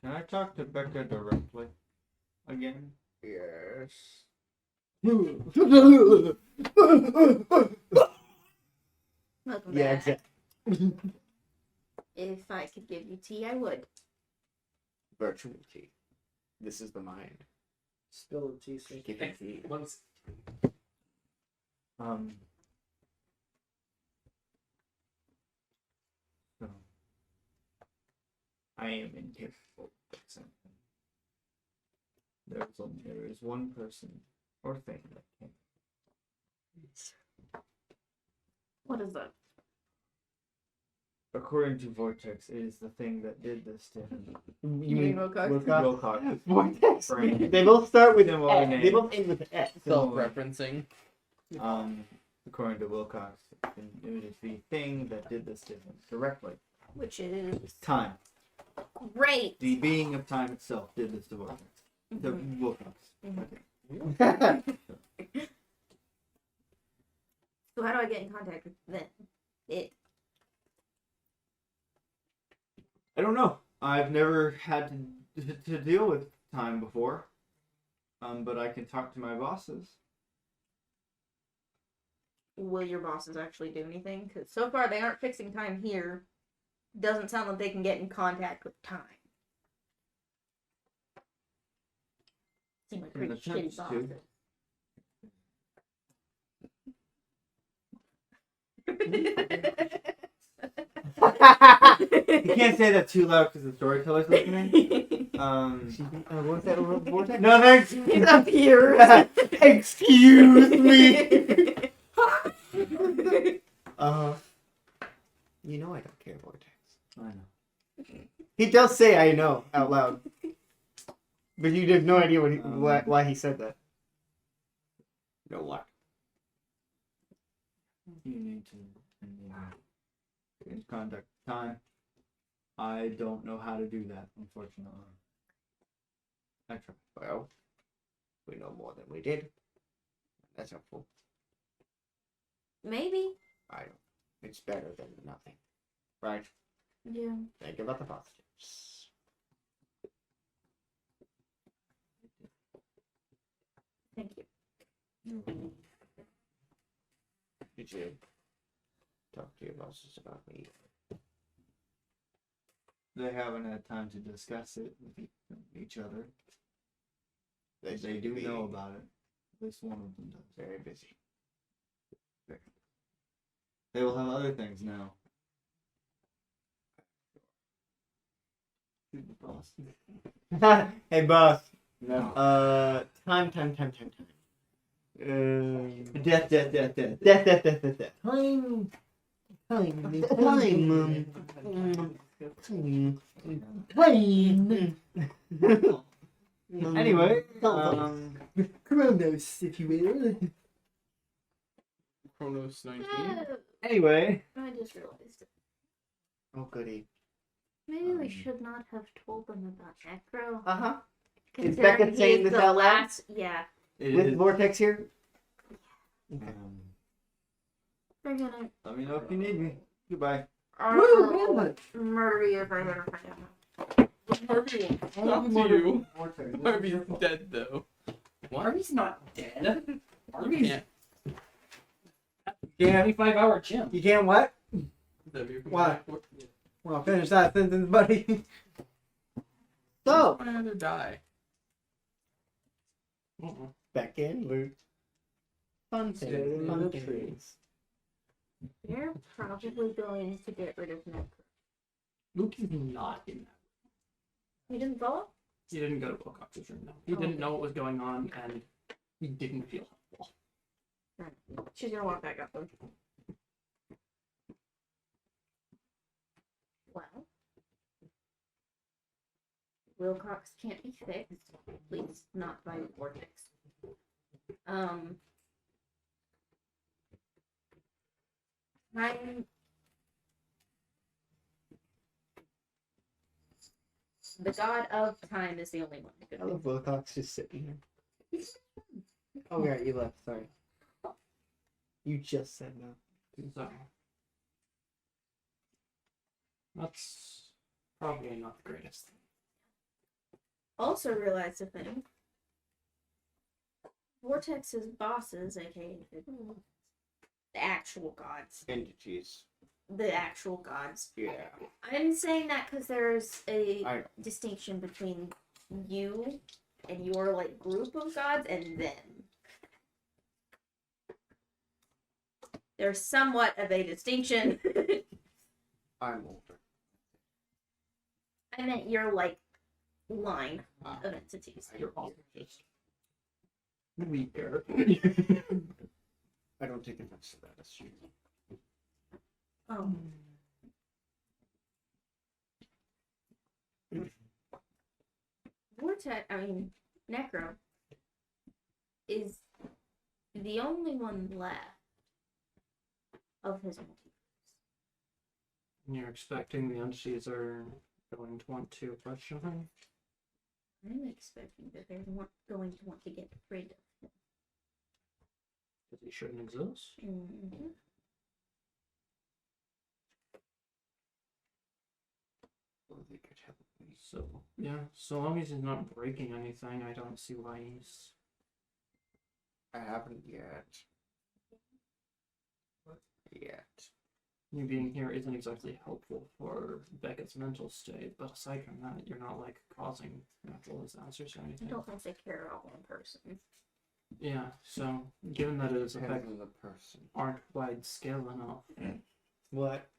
Speaker 9: Can I talk to Becca directly? Again?
Speaker 1: yes.
Speaker 6: Welcome
Speaker 1: Yeah,
Speaker 6: back.
Speaker 1: exactly.
Speaker 6: If I could give you tea, I would.
Speaker 1: Virtual tea. This is the mind.
Speaker 5: Spill the tea, so
Speaker 1: Give it tea.
Speaker 2: Once
Speaker 9: So, I am incapable of something. There is one person or thing that can.
Speaker 6: What is that?
Speaker 9: According to Vortex, it is the thing that did this to him.
Speaker 1: You mean
Speaker 6: Wilcox?
Speaker 9: Wilcox.
Speaker 1: Vortex?
Speaker 9: Brain.
Speaker 1: They both start with
Speaker 9: Similar
Speaker 1: X. They
Speaker 9: name.
Speaker 1: both end with X.
Speaker 2: self-referencing.
Speaker 9: According to Wilcox, it is the thing that did this to him directly.
Speaker 6: Which is
Speaker 9: Time.
Speaker 6: great.
Speaker 9: The being of time itself did this to Vortex. To
Speaker 6: Mhm.
Speaker 9: Wilcox.
Speaker 6: Mhm.
Speaker 9: Okay.
Speaker 6: So how do I get in contact with them? It.
Speaker 9: I don't know. I've never had to deal with time before. But I can talk to my bosses.
Speaker 6: Will your bosses actually do anything? Because so far they aren't fixing time here. Doesn't sound like they can get in contact with time. Seem like pretty
Speaker 9: Attempts
Speaker 6: shitty
Speaker 9: to.
Speaker 6: bosses.
Speaker 9: You can't say that too loud because the storyteller's listening.
Speaker 1: What's that Vortex?
Speaker 9: No thanks.
Speaker 6: He's up here.
Speaker 1: Excuse me. You know I don't care, Vortex.
Speaker 9: I know.
Speaker 1: He does say "I know" out loud, but you have no idea why he said that. No what?
Speaker 9: You need to get in contact with time. I don't know how to do that, unfortunately. I tried.
Speaker 1: Well, we know more than we did. That's helpful.
Speaker 6: Maybe.
Speaker 1: I don't. It's better than nothing, right?
Speaker 6: Yeah.
Speaker 1: Think about the positives.
Speaker 6: Thank you.
Speaker 1: Did you talk to your bosses about me?
Speaker 9: They haven't had time to discuss it with each other. They
Speaker 1: seem to
Speaker 9: do
Speaker 1: be
Speaker 9: know about it. At least one of them does.
Speaker 1: very busy.
Speaker 9: They will have other things now.
Speaker 1: Hey, boss.
Speaker 9: No.
Speaker 1: Time.
Speaker 9: Death.
Speaker 1: Death. Time.
Speaker 9: Anyway,
Speaker 5: Chronos, if you will.
Speaker 2: Chronos 19.
Speaker 9: anyway.
Speaker 6: I just realized it.
Speaker 1: Oh, goody.
Speaker 6: Maybe we should not have told them about Necro.
Speaker 1: Uh-huh. Is
Speaker 6: Considering
Speaker 1: Becca saying
Speaker 6: he's
Speaker 1: this
Speaker 6: the
Speaker 1: out loud?
Speaker 6: last, yeah.
Speaker 9: It
Speaker 1: With
Speaker 9: is,
Speaker 1: Vortex here?
Speaker 6: They're gonna
Speaker 9: let me know if you need me. Goodbye.
Speaker 6: murder you if I ever find out.
Speaker 2: Harvey will talk to you. Harvey's dead though. What?
Speaker 3: Harvey's not dead.
Speaker 2: You
Speaker 3: Harvey's
Speaker 2: can't.
Speaker 3: a 25-hour gym.
Speaker 5: You can't what?
Speaker 2: W.
Speaker 5: Why? Well, finish that sentence, buddy. So,
Speaker 2: I'd rather die.
Speaker 1: Back in, Luke. Fun things. Fun things.
Speaker 6: They're probably going to get rid of Necro.
Speaker 3: Luke is not in that.
Speaker 6: You didn't follow?
Speaker 3: He didn't go to Wilcox's room, no. He didn't know what was going on, and he didn't feel helpful.
Speaker 6: Right. She's gonna walk back up though. Well, Wilcox can't be fixed, at least not by Vortex. The god of time is the only one who
Speaker 1: I
Speaker 6: can.
Speaker 1: love Wilcox just sitting here. Oh, yeah, you left. Sorry. You just said no.
Speaker 3: So, that's probably not the greatest thing.
Speaker 6: Also realized a thing. Vortex's bosses, aka the actual gods.
Speaker 1: Entities.
Speaker 6: The actual gods.
Speaker 1: Yeah.
Speaker 6: I'm saying that because there's a
Speaker 1: I know.
Speaker 6: distinction between you and your like group of gods and them. There's somewhat of a distinction.
Speaker 1: I'm older.
Speaker 6: I meant your like line of entities.
Speaker 3: You're all just weaker.
Speaker 1: I don't take offense to that. That's true.
Speaker 6: Necro is the only one left of his multiverse.
Speaker 3: And you're expecting the entities are going to want to question him?
Speaker 6: I'm expecting that they're going to want to get rid of him.
Speaker 3: Because he shouldn't exist?
Speaker 6: Mm-hmm.
Speaker 1: Well, they could help me.
Speaker 3: So, yeah, so long as he's not breaking anything, I don't see why he's...
Speaker 1: I haven't yet. Yet.
Speaker 3: You being here isn't exactly helpful for Beckett's mental state, but aside from that, you're not, like, causing natural disasters or
Speaker 6: I
Speaker 3: anything.
Speaker 6: don't think they care about one person.
Speaker 3: Yeah, so, given that its
Speaker 1: Depends
Speaker 3: effects
Speaker 1: on the person.
Speaker 3: aren't wide scale enough,
Speaker 1: What?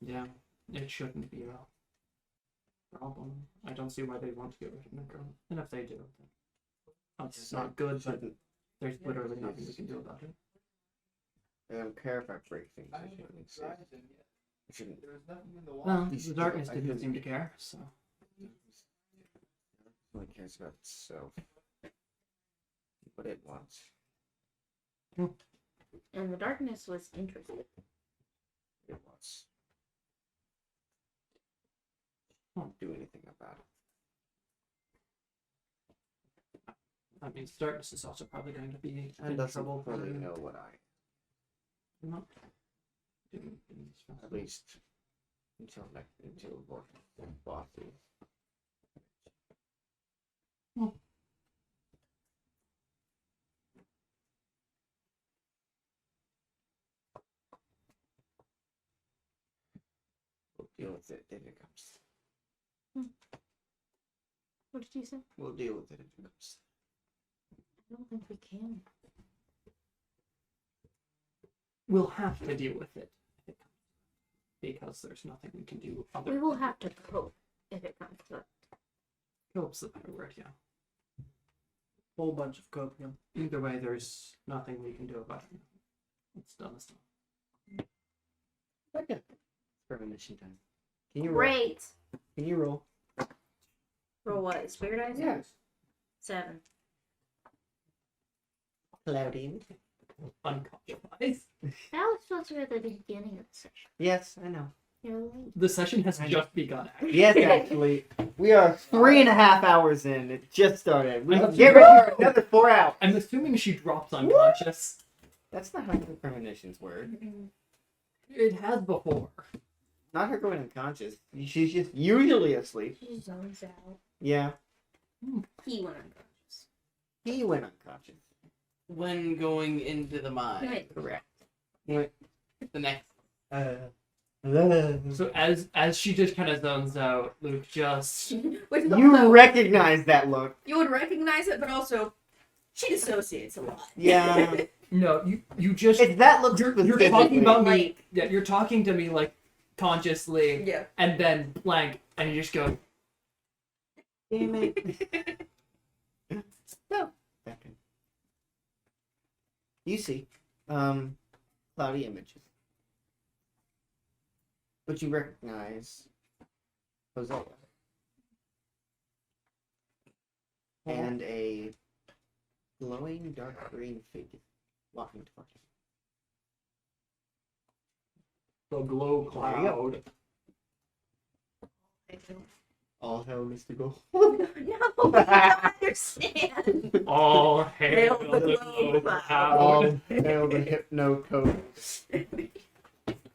Speaker 3: yeah, it shouldn't be a problem. I don't see why they want to get rid of Necro. And if they do, then that's not good, but there's literally nothing we can do about it.
Speaker 1: I don't care if I break things. I shouldn't exist. I shouldn't.
Speaker 3: Well,
Speaker 1: You
Speaker 3: the
Speaker 1: still-
Speaker 3: darkness
Speaker 1: I
Speaker 3: didn't
Speaker 1: couldn't-
Speaker 3: seem to care, so...
Speaker 1: Only cares about itself. What it wants.
Speaker 6: And the darkness was interested.
Speaker 1: It wants. Won't do anything about it.
Speaker 3: That means darkness is also probably going to be
Speaker 1: And
Speaker 3: in
Speaker 1: doesn't
Speaker 3: trouble for
Speaker 1: fully know what I
Speaker 3: not doing things.
Speaker 1: at least until bosses. We'll deal with it if it comes.
Speaker 6: What did you say?
Speaker 1: We'll deal with it if it comes.
Speaker 6: I don't think we can.
Speaker 3: We'll have to deal with it because there's nothing we can do other
Speaker 6: We will
Speaker 3: than
Speaker 6: have to cope if it comes to it.
Speaker 3: cope's the better word, yeah.
Speaker 5: Whole bunch of copium.
Speaker 3: Either way, there's nothing we can do about it. It's done, it's done.
Speaker 1: Okay. Premonition time. Can you roll?
Speaker 6: Great.
Speaker 1: Can you roll?
Speaker 6: Roll what? Spirit eyes?
Speaker 1: Yes.
Speaker 6: 7.
Speaker 1: Cloudy.
Speaker 3: Unconscious.
Speaker 6: That was supposed to be at the beginning of the session.
Speaker 1: Yes, I know.
Speaker 6: You're late.
Speaker 3: The session has just begun. Actually.
Speaker 1: Yes, actually. We are 3.5 hours in. It just started. We
Speaker 3: I'm
Speaker 1: can get ready for
Speaker 3: assuming-
Speaker 1: another 4 hours.
Speaker 3: I'm assuming she drops unconscious.
Speaker 1: That's not how the premonitions work.
Speaker 3: It has before.
Speaker 1: Not her going unconscious. She's just usually asleep.
Speaker 6: She zones out.
Speaker 1: Yeah.
Speaker 6: He went unconscious.
Speaker 1: He went unconscious.
Speaker 2: When going into the mine.
Speaker 6: Right.
Speaker 1: Correct.
Speaker 2: The next.
Speaker 3: So as she just kind of zones out, Luke just
Speaker 6: Which is
Speaker 1: You
Speaker 6: also,
Speaker 1: recognize that look.
Speaker 6: you would recognize it, but also she dissociates a lot.
Speaker 1: Yeah.
Speaker 3: no, you just
Speaker 1: It's that look
Speaker 3: you're
Speaker 1: specifically.
Speaker 3: talking about me.
Speaker 6: Like-
Speaker 3: Yeah, you're talking to me like consciously,
Speaker 6: Yeah.
Speaker 3: and then blank, and you just go.
Speaker 1: Damn it. So, second. You see, cloudy images. But you recognize Hosea. And a glowing dark green figure walking towards you.
Speaker 3: The glow
Speaker 1: There you go.
Speaker 3: cloud.
Speaker 1: All hell mystical.
Speaker 6: No, I understand.
Speaker 3: All
Speaker 6: Hail
Speaker 3: hail
Speaker 6: the
Speaker 3: the
Speaker 6: glow
Speaker 3: glow
Speaker 6: cloud.
Speaker 3: cloud.
Speaker 1: All hail the hypno code.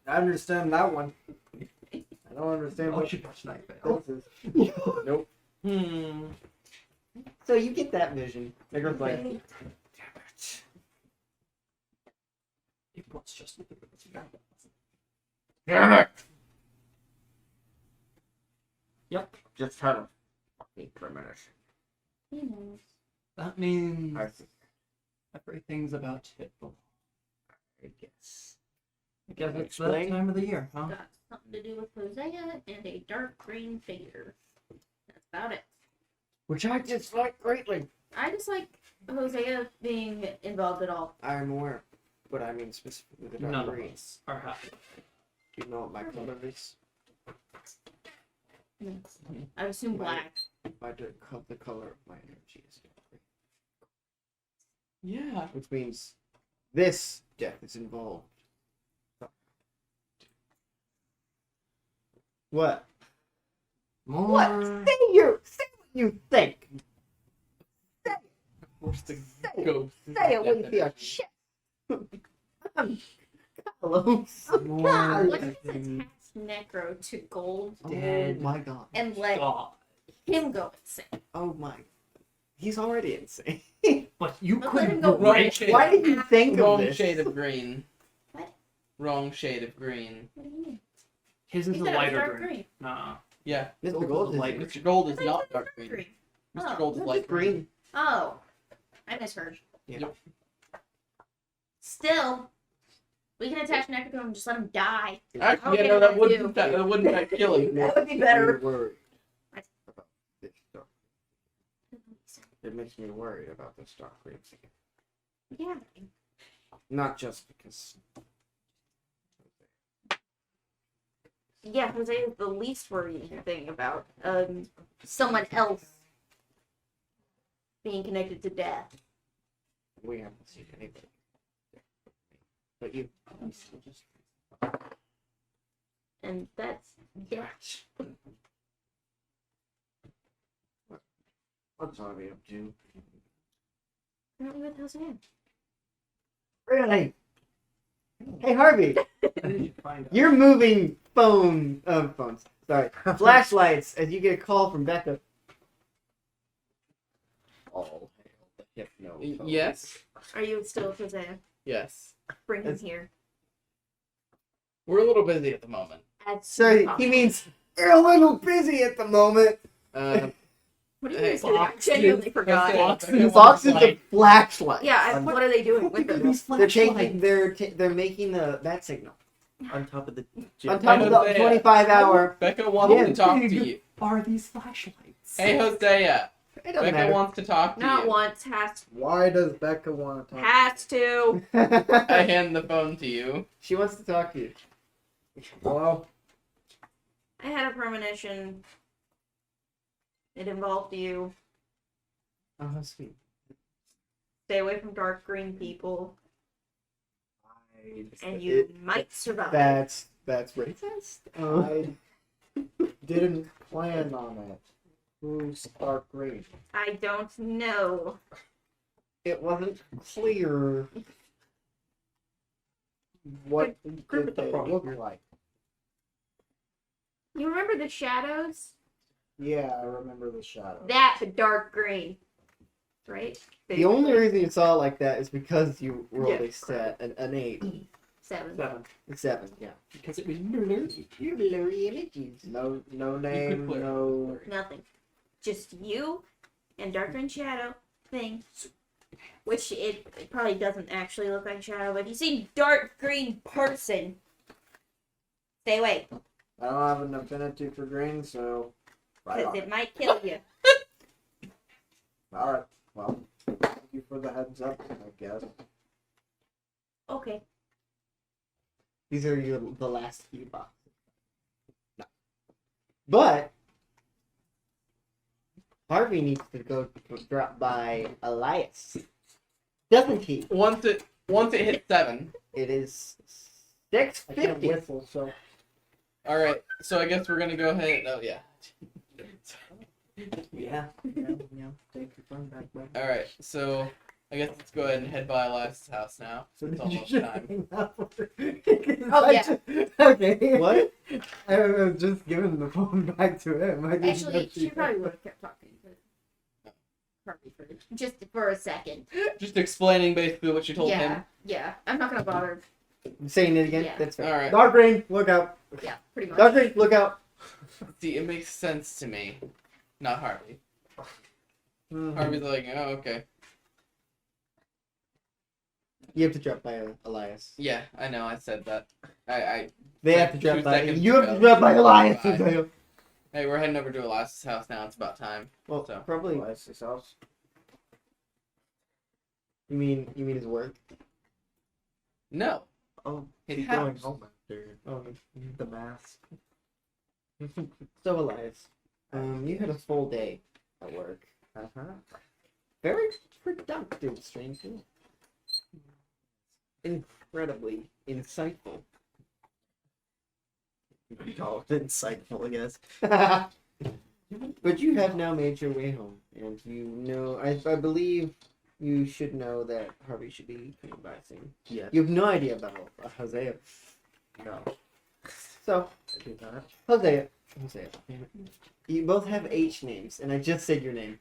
Speaker 5: I understand that one. I don't understand
Speaker 3: Oh,
Speaker 5: what
Speaker 3: she touched night veil.
Speaker 1: This is. Nope.
Speaker 2: Hmm.
Speaker 1: So you get that vision. It goes like, damn it.
Speaker 3: It was just.
Speaker 1: Damn it!
Speaker 3: Yep.
Speaker 1: Just had a a premonition.
Speaker 6: He knows.
Speaker 3: That means
Speaker 1: I think.
Speaker 3: everything's about to hit the wall.
Speaker 1: I guess.
Speaker 3: I guess it's that
Speaker 1: Explain.
Speaker 3: time of the year, huh?
Speaker 6: Got something to do with Hosea and a dark green figure. That's about it.
Speaker 1: Which I dislike greatly.
Speaker 6: I just like Hosea being involved at all.
Speaker 1: I'm aware, but I mean specifically the dark
Speaker 3: None of
Speaker 1: green.
Speaker 3: us are happy.
Speaker 1: Do you know what my color is?
Speaker 6: I assume black.
Speaker 1: The color of my energy is dark green.
Speaker 2: Yeah.
Speaker 1: Which means this death is involved. What?
Speaker 3: More.
Speaker 1: What? Say what you think.
Speaker 2: Force the
Speaker 1: Say it.
Speaker 2: ghost.
Speaker 1: Say it with your chest. Hello.
Speaker 3: More.
Speaker 6: Let's attach Necro to Gold
Speaker 1: Oh my god.
Speaker 6: and let
Speaker 3: God.
Speaker 6: him go insane.
Speaker 1: Oh my. He's already insane.
Speaker 3: But you
Speaker 6: But let him
Speaker 3: couldn't
Speaker 6: go
Speaker 2: Wrong
Speaker 3: break
Speaker 2: shade.
Speaker 3: it.
Speaker 1: Why did you think
Speaker 2: Wrong
Speaker 1: of this?
Speaker 2: shade of green.
Speaker 6: What?
Speaker 2: Wrong shade of green.
Speaker 6: What do you mean?
Speaker 3: His
Speaker 6: He
Speaker 3: is a
Speaker 6: said it was
Speaker 3: lighter
Speaker 6: dark
Speaker 3: green. Nah.
Speaker 2: Yeah.
Speaker 1: Mr.
Speaker 3: Gold
Speaker 1: Gold
Speaker 3: is
Speaker 1: is
Speaker 3: lighter.
Speaker 2: Mr. Gold
Speaker 6: I
Speaker 2: is
Speaker 6: thought you
Speaker 2: not
Speaker 6: said
Speaker 2: dark
Speaker 6: dark
Speaker 2: green.
Speaker 6: Oh.
Speaker 2: Mr. Gold is
Speaker 1: Light
Speaker 2: light green.
Speaker 1: green.
Speaker 6: Oh, I misheard.
Speaker 1: Yeah.
Speaker 6: Still, we can attach Necro to him and just let him die.
Speaker 2: Actually,
Speaker 6: Okay,
Speaker 2: yeah, no, that
Speaker 6: that
Speaker 2: wouldn't
Speaker 6: too.
Speaker 2: that wouldn't kill him.
Speaker 6: That would be better.
Speaker 1: I'm worried about this dark. It makes me worried about this dark green thing.
Speaker 6: Yeah.
Speaker 1: Not just because.
Speaker 6: Yeah, Jose is the least worrying thing about someone else being connected to death.
Speaker 1: We haven't seen anybody. But you.
Speaker 6: And that's death.
Speaker 1: What's Harvey up to?
Speaker 6: Apparently with Hosea.
Speaker 1: Really? Hey Harvey,
Speaker 3: How did you find out?
Speaker 1: you're moving phones. Sorry, flashlights as you get a call from Becca. All hail the hypno.
Speaker 2: Yes.
Speaker 6: Are you still with Hosea?
Speaker 2: Yes.
Speaker 6: Bring him
Speaker 1: It's-
Speaker 6: here.
Speaker 2: We're a little busy at the moment.
Speaker 1: So he means you're a little busy at the moment.
Speaker 6: What do you
Speaker 2: Hey,
Speaker 6: guys do? I
Speaker 3: Foxes.
Speaker 6: genuinely forgot.
Speaker 2: Foxes.
Speaker 1: Fox is a flashlight.
Speaker 6: Yeah, what are they doing with them?
Speaker 1: They're making the bat signal
Speaker 4: On top of the
Speaker 1: on top of the
Speaker 2: Hosea.
Speaker 1: 25-hour.
Speaker 2: Becca wants
Speaker 1: Yeah.
Speaker 2: to talk to you.
Speaker 3: Are these flashlights?
Speaker 2: Hey, Hosea.
Speaker 1: It doesn't
Speaker 2: Becca
Speaker 1: matter.
Speaker 2: wants to talk to
Speaker 6: Not
Speaker 2: you.
Speaker 6: once. Has
Speaker 5: Why does Becca want to talk?
Speaker 6: to.
Speaker 2: I hand the phone to you.
Speaker 1: She wants to talk to you.
Speaker 5: Hello?
Speaker 6: I had a premonition. It involved you.
Speaker 1: Oh, how sweet.
Speaker 6: Stay away from dark green people, and
Speaker 1: It-
Speaker 6: you might survive.
Speaker 1: That's racist.
Speaker 5: I didn't plan on it. Who's dark green?
Speaker 6: I don't know.
Speaker 1: It wasn't clear.
Speaker 5: What
Speaker 3: Group
Speaker 5: did
Speaker 3: at the
Speaker 5: they
Speaker 3: front.
Speaker 5: look like?
Speaker 6: You remember the shadows?
Speaker 5: Yeah, I remember the shadow.
Speaker 6: That, but dark green. Right?
Speaker 1: The only reason you saw it like that is because you rolled
Speaker 6: Yeah.
Speaker 1: a set, an 8,
Speaker 6: 7.
Speaker 1: a 7, yeah.
Speaker 3: Because it was blurry.
Speaker 1: Blurry images.
Speaker 5: No
Speaker 2: You
Speaker 5: name,
Speaker 2: could play
Speaker 5: no.
Speaker 6: Nothing. Just you and dark green shadow thing. Which it probably doesn't actually look like shadow, but if you see dark green person, stay away.
Speaker 5: I don't have an affinity for green, so. Right
Speaker 6: Because
Speaker 5: on
Speaker 6: it
Speaker 5: it.
Speaker 6: might kill you.
Speaker 5: Alright, well, thank you for the heads up, I guess.
Speaker 6: Okay.
Speaker 1: These are the last few boxes. No. But Harvey needs to go drop by Elias, doesn't he?
Speaker 2: Once it hits 7.
Speaker 1: It is
Speaker 5: I can't
Speaker 1: 6:50.
Speaker 5: whistle, so.
Speaker 2: All right. So I guess we're gonna go ahead. Oh yeah.
Speaker 1: Yeah. Take your phone back, bro.
Speaker 2: All right. So I guess let's go ahead and head by Elias' house now.
Speaker 5: So
Speaker 2: It's
Speaker 5: did you
Speaker 2: almost
Speaker 5: just
Speaker 2: time.
Speaker 5: hang up?
Speaker 6: Oh, yeah.
Speaker 5: Okay.
Speaker 1: What?
Speaker 5: I was just giving the phone back to him. I didn't know
Speaker 6: Actually, she probably would have kept talking. But probably for just for a second.
Speaker 2: Just explaining basically what you told
Speaker 6: yeah.
Speaker 2: him.
Speaker 6: Yeah. I'm not gonna bother.
Speaker 1: Saying it again?
Speaker 6: Yeah.
Speaker 1: That's
Speaker 2: All
Speaker 1: fair.
Speaker 2: right.
Speaker 5: Dark green, look out.
Speaker 6: Yeah, pretty much.
Speaker 1: Dark Green, look out.
Speaker 2: See, it makes sense to me. Not Harvey. Harvey's like, oh, okay.
Speaker 1: You have to drop by Elias.
Speaker 2: Yeah, I know. I said that.
Speaker 1: They have to
Speaker 2: 2
Speaker 1: drop by.
Speaker 2: seconds
Speaker 1: You have
Speaker 2: ago.
Speaker 1: to drop by Elias.
Speaker 2: Bye. Hey, we're heading over to Elias' house now. It's about time.
Speaker 1: Well,
Speaker 2: So.
Speaker 1: probably.
Speaker 5: Elias' house.
Speaker 1: You mean his work?
Speaker 2: No.
Speaker 4: Oh,
Speaker 2: His
Speaker 4: he's
Speaker 2: house.
Speaker 4: going home after
Speaker 1: Oh.
Speaker 4: the mask.
Speaker 1: So Elias, you had a full day at work.
Speaker 4: Uh-huh.
Speaker 1: Very productive, strangely. Incredibly insightful.
Speaker 4: You can call it insightful, I guess.
Speaker 1: But you have now made your way home, and you know, I believe you should know that Harvey should be coming by soon.
Speaker 4: Yes.
Speaker 1: You have no idea about Hosea.
Speaker 4: No,
Speaker 1: So,
Speaker 4: I do not.
Speaker 1: Hosea. Damn it. You both have H names, and I just said your name.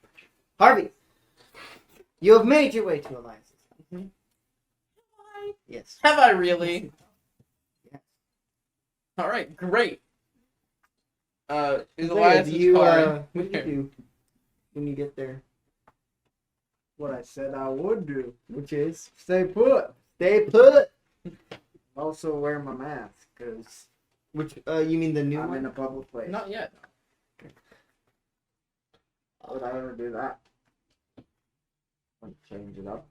Speaker 1: Harvey! You have made your way to Elias. Yes.
Speaker 2: Have I really?
Speaker 1: Yes.
Speaker 2: All right, great. Is
Speaker 1: Hosea,
Speaker 2: Elias'
Speaker 1: do you,
Speaker 2: car?
Speaker 1: what do you do when you get there?
Speaker 5: What I said I would do.
Speaker 1: Which is?
Speaker 5: Stay put.
Speaker 1: Stay put!
Speaker 5: Also wear my mask, because
Speaker 1: Which, you mean the new
Speaker 5: I'm
Speaker 1: one?
Speaker 5: in a public place.
Speaker 2: Not yet.
Speaker 5: Would I ever do that? Like change it up.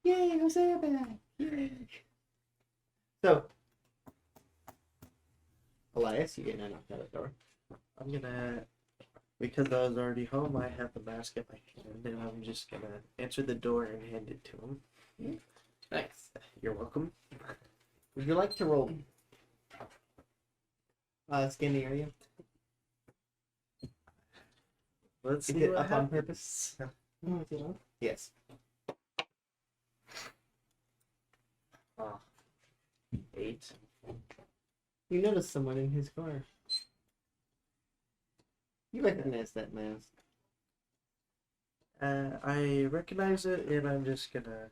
Speaker 1: Yay, Hosea back! Yay! So, Elias, you get knocked out of the door.
Speaker 4: I'm gonna, because I was already home, I have the mask in my hand, and I'm just gonna answer the door and hand it to him.
Speaker 2: Thanks.
Speaker 4: You're welcome.
Speaker 1: Would you like to roll? Scan the area.
Speaker 4: Let's
Speaker 1: Is
Speaker 4: see
Speaker 1: it
Speaker 4: what
Speaker 1: up on
Speaker 4: happens.
Speaker 1: purpose? Yes.
Speaker 4: Oh, 8.
Speaker 1: You notice someone in his car. You recognize that mask.
Speaker 4: I recognize it, and I'm just gonna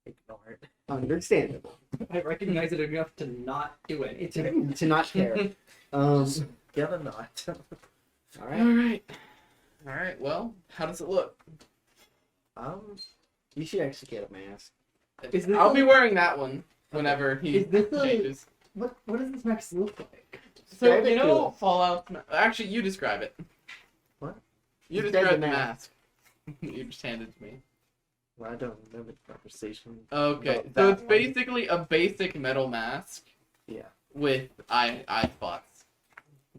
Speaker 4: ignore it.
Speaker 1: Understandable.
Speaker 3: I recognize it enough to not do anything.
Speaker 1: To not care.
Speaker 4: Gonna not.
Speaker 1: All right.
Speaker 2: All right. All right. Well, how does it look?
Speaker 1: You should actually get a mask.
Speaker 3: Is this
Speaker 2: I'll
Speaker 3: a-
Speaker 2: be wearing that one whenever he
Speaker 3: Is this a-
Speaker 2: changes.
Speaker 3: What does this mask look like?
Speaker 2: So
Speaker 1: Describe it
Speaker 2: you
Speaker 1: to
Speaker 2: know
Speaker 1: us.
Speaker 2: Fallout. Actually, you describe it.
Speaker 4: What?
Speaker 2: You
Speaker 1: Describe
Speaker 2: describe
Speaker 1: the
Speaker 2: the
Speaker 1: mask.
Speaker 2: mask. You just handed it to me.
Speaker 4: Well, I don't remember the conversation.
Speaker 2: Okay,
Speaker 4: About
Speaker 2: so
Speaker 4: that
Speaker 2: it's
Speaker 4: one.
Speaker 2: basically a basic metal mask
Speaker 4: Yeah,
Speaker 2: with eye spots.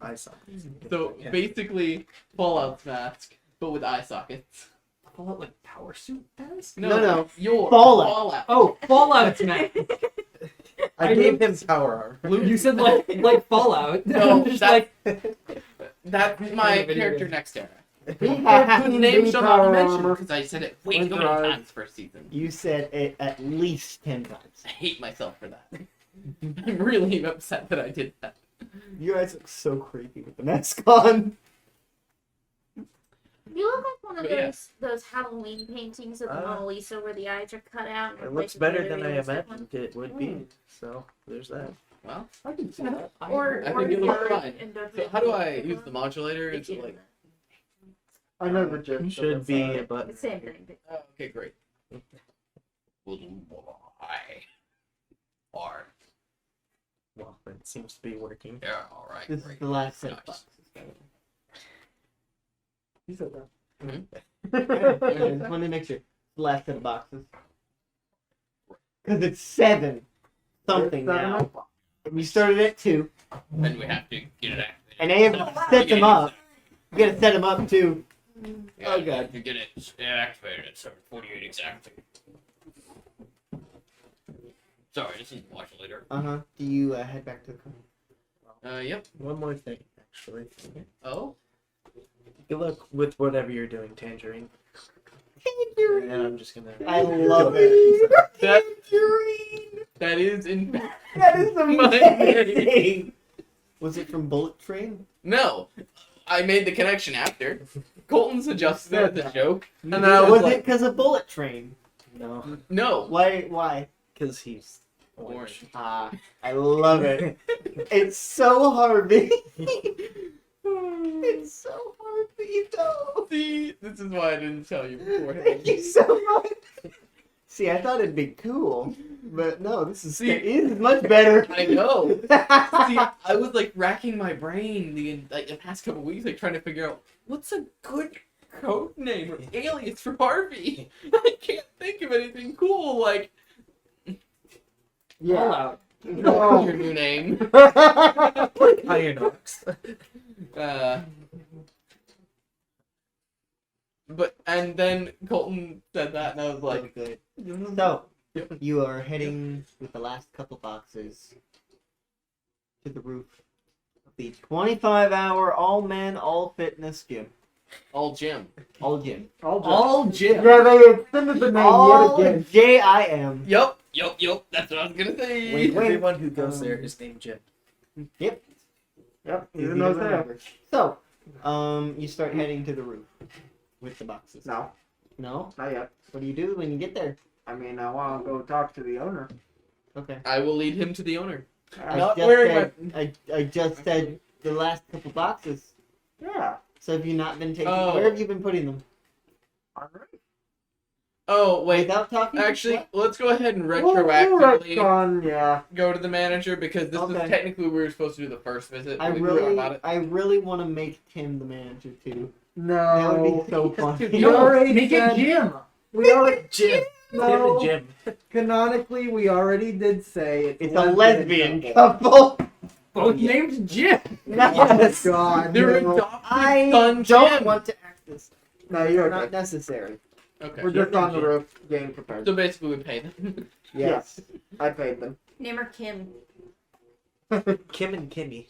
Speaker 4: I saw it.
Speaker 2: So
Speaker 4: Yeah.
Speaker 2: basically Fallout's mask, but with eye sockets.
Speaker 3: Fallout like power suit mask?
Speaker 1: No.
Speaker 2: Your
Speaker 1: Fallout.
Speaker 3: Oh, Fallout's mask.
Speaker 4: I
Speaker 3: I
Speaker 4: gave
Speaker 3: knew-
Speaker 4: him power armor.
Speaker 3: You said like Fallout.
Speaker 2: No,
Speaker 3: Just
Speaker 2: that-
Speaker 3: like
Speaker 2: That's my
Speaker 3: Video
Speaker 2: character
Speaker 3: game.
Speaker 2: next era.
Speaker 1: Whose
Speaker 2: Whose name shall not be mentioned because I said it way too many
Speaker 5: Right.
Speaker 2: times first season.
Speaker 1: You said it at least 10 times.
Speaker 2: I hate myself for that. I'm really upset that I did that.
Speaker 1: You guys look so creepy with the mask on.
Speaker 6: You look like one of
Speaker 2: But yeah.
Speaker 6: those Halloween paintings of the Mona Lisa where the eyes are cut out. and
Speaker 4: It looks
Speaker 6: replaced with
Speaker 4: better
Speaker 6: really
Speaker 4: than I
Speaker 6: realistic
Speaker 4: imagined
Speaker 6: one.
Speaker 4: it would be. So there's that.
Speaker 2: Well,
Speaker 3: I can see that.
Speaker 6: Or,
Speaker 2: I
Speaker 6: or
Speaker 2: think you look
Speaker 6: Harvey
Speaker 2: fine.
Speaker 6: and Doug
Speaker 2: so how do I
Speaker 6: Henry.
Speaker 2: use the modulator?
Speaker 6: It's
Speaker 2: Is it like?
Speaker 5: I know the gist. of
Speaker 4: Should
Speaker 5: it,
Speaker 4: be
Speaker 5: sorry.
Speaker 4: a button.
Speaker 6: the same thing. but-
Speaker 2: Oh, okay, great. Or
Speaker 4: Well, it seems to be working.
Speaker 2: yeah, all right.
Speaker 1: This is
Speaker 2: great.
Speaker 1: the last set of
Speaker 2: Nice.
Speaker 1: boxes.
Speaker 5: You said that.
Speaker 1: I just wanted to make sure. The last set of boxes. Because it's 7 something now. And we started at 2.
Speaker 2: Then we have to get it activated.
Speaker 1: And they have to set them up. You gotta set them up too.
Speaker 2: Yeah,
Speaker 1: Oh, God.
Speaker 2: To get it activated at 7:48 exactly. Sorry, this is the modulator.
Speaker 1: Uh-huh. Do you head back to the car?
Speaker 2: Yep.
Speaker 4: One more thing, actually.
Speaker 2: Oh.
Speaker 4: Good luck with whatever you're doing, Tangerine. And I'm just gonna.
Speaker 1: I love it.
Speaker 2: That is in
Speaker 1: That is
Speaker 2: My
Speaker 1: amazing. Was it from Bullet Train?
Speaker 2: No. I made the connection after. Colton suggested it as a joke. And then I
Speaker 1: was
Speaker 2: was
Speaker 1: it
Speaker 2: like,
Speaker 1: because of Bullet Train?
Speaker 4: No,
Speaker 2: no.
Speaker 1: Why?
Speaker 4: because he's
Speaker 2: Orange.
Speaker 1: Ah, I love it. It's so Harvey. It's so Harvey. you so.
Speaker 2: See, this is why I didn't tell you beforehand.
Speaker 1: Thank you so much. See, I thought it'd be cool, but no, this is much better.
Speaker 2: I know. See, I was like racking my brain the past couple weeks, like trying to figure out what's a good code name or alias for Harvey. I can't think of anything cool. Like,
Speaker 5: Yeah.
Speaker 3: Fallout.
Speaker 2: what's your new name?
Speaker 4: Iron Ox.
Speaker 2: But and then Colton said that, and I was like,
Speaker 1: Good. So, you are heading with the last couple boxes to the roof of the 25-hour all-men, all-fitness gym.
Speaker 2: all Jim.
Speaker 1: All gym.
Speaker 3: All Jim.
Speaker 5: Yeah, they extended the name
Speaker 1: All
Speaker 5: yet again.
Speaker 1: J-I-M.
Speaker 2: Yup. That's what I was gonna say.
Speaker 1: Wait.
Speaker 4: Everyone who goes there is named Jim.
Speaker 1: Yep.
Speaker 5: Yep,
Speaker 1: Easy
Speaker 5: even
Speaker 1: to
Speaker 5: though it's there.
Speaker 1: remember. So, you start heading to the roof with the boxes.
Speaker 5: No,
Speaker 1: No?
Speaker 5: not yet.
Speaker 1: What do you do when you get there?
Speaker 5: I mean, I want to go talk to the owner.
Speaker 1: Okay.
Speaker 2: I will lead him to the owner.
Speaker 1: I
Speaker 2: Not
Speaker 1: just
Speaker 2: wearing
Speaker 1: said, I just said the last couple boxes.
Speaker 5: Yeah.
Speaker 1: So have you not been taking?
Speaker 2: Oh.
Speaker 1: Where have you been putting them?
Speaker 5: All right.
Speaker 2: Oh wait.
Speaker 1: Without talking.
Speaker 2: Actually,
Speaker 1: What?
Speaker 2: let's go ahead and
Speaker 5: We'll
Speaker 2: retroactively
Speaker 5: retcon, yeah.
Speaker 2: go to the manager because this
Speaker 1: Okay.
Speaker 2: is technically we were supposed to do the first visit. We forgot about it.
Speaker 1: I really want to make Tim the manager too.
Speaker 5: No.
Speaker 1: That would be so funny.
Speaker 5: We already
Speaker 3: Make it
Speaker 5: said-
Speaker 3: Jim.
Speaker 5: We already
Speaker 4: Jim.
Speaker 5: No.
Speaker 4: Jim.
Speaker 5: Canonically, we already did say
Speaker 1: It's a lesbian couple.
Speaker 3: Both named Jim.
Speaker 5: Yes. God.
Speaker 2: They're
Speaker 5: no.
Speaker 2: adopted
Speaker 1: I
Speaker 2: son
Speaker 1: don't
Speaker 2: Jim.
Speaker 1: want to act this.
Speaker 5: No, you're
Speaker 1: Not
Speaker 5: okay.
Speaker 1: necessary.
Speaker 2: Okay.
Speaker 5: We're just on the roof, getting prepared.
Speaker 2: So basically, we pay them.
Speaker 5: Yes, I paid them.
Speaker 6: Name her Kim.
Speaker 4: Kim and Kimmy.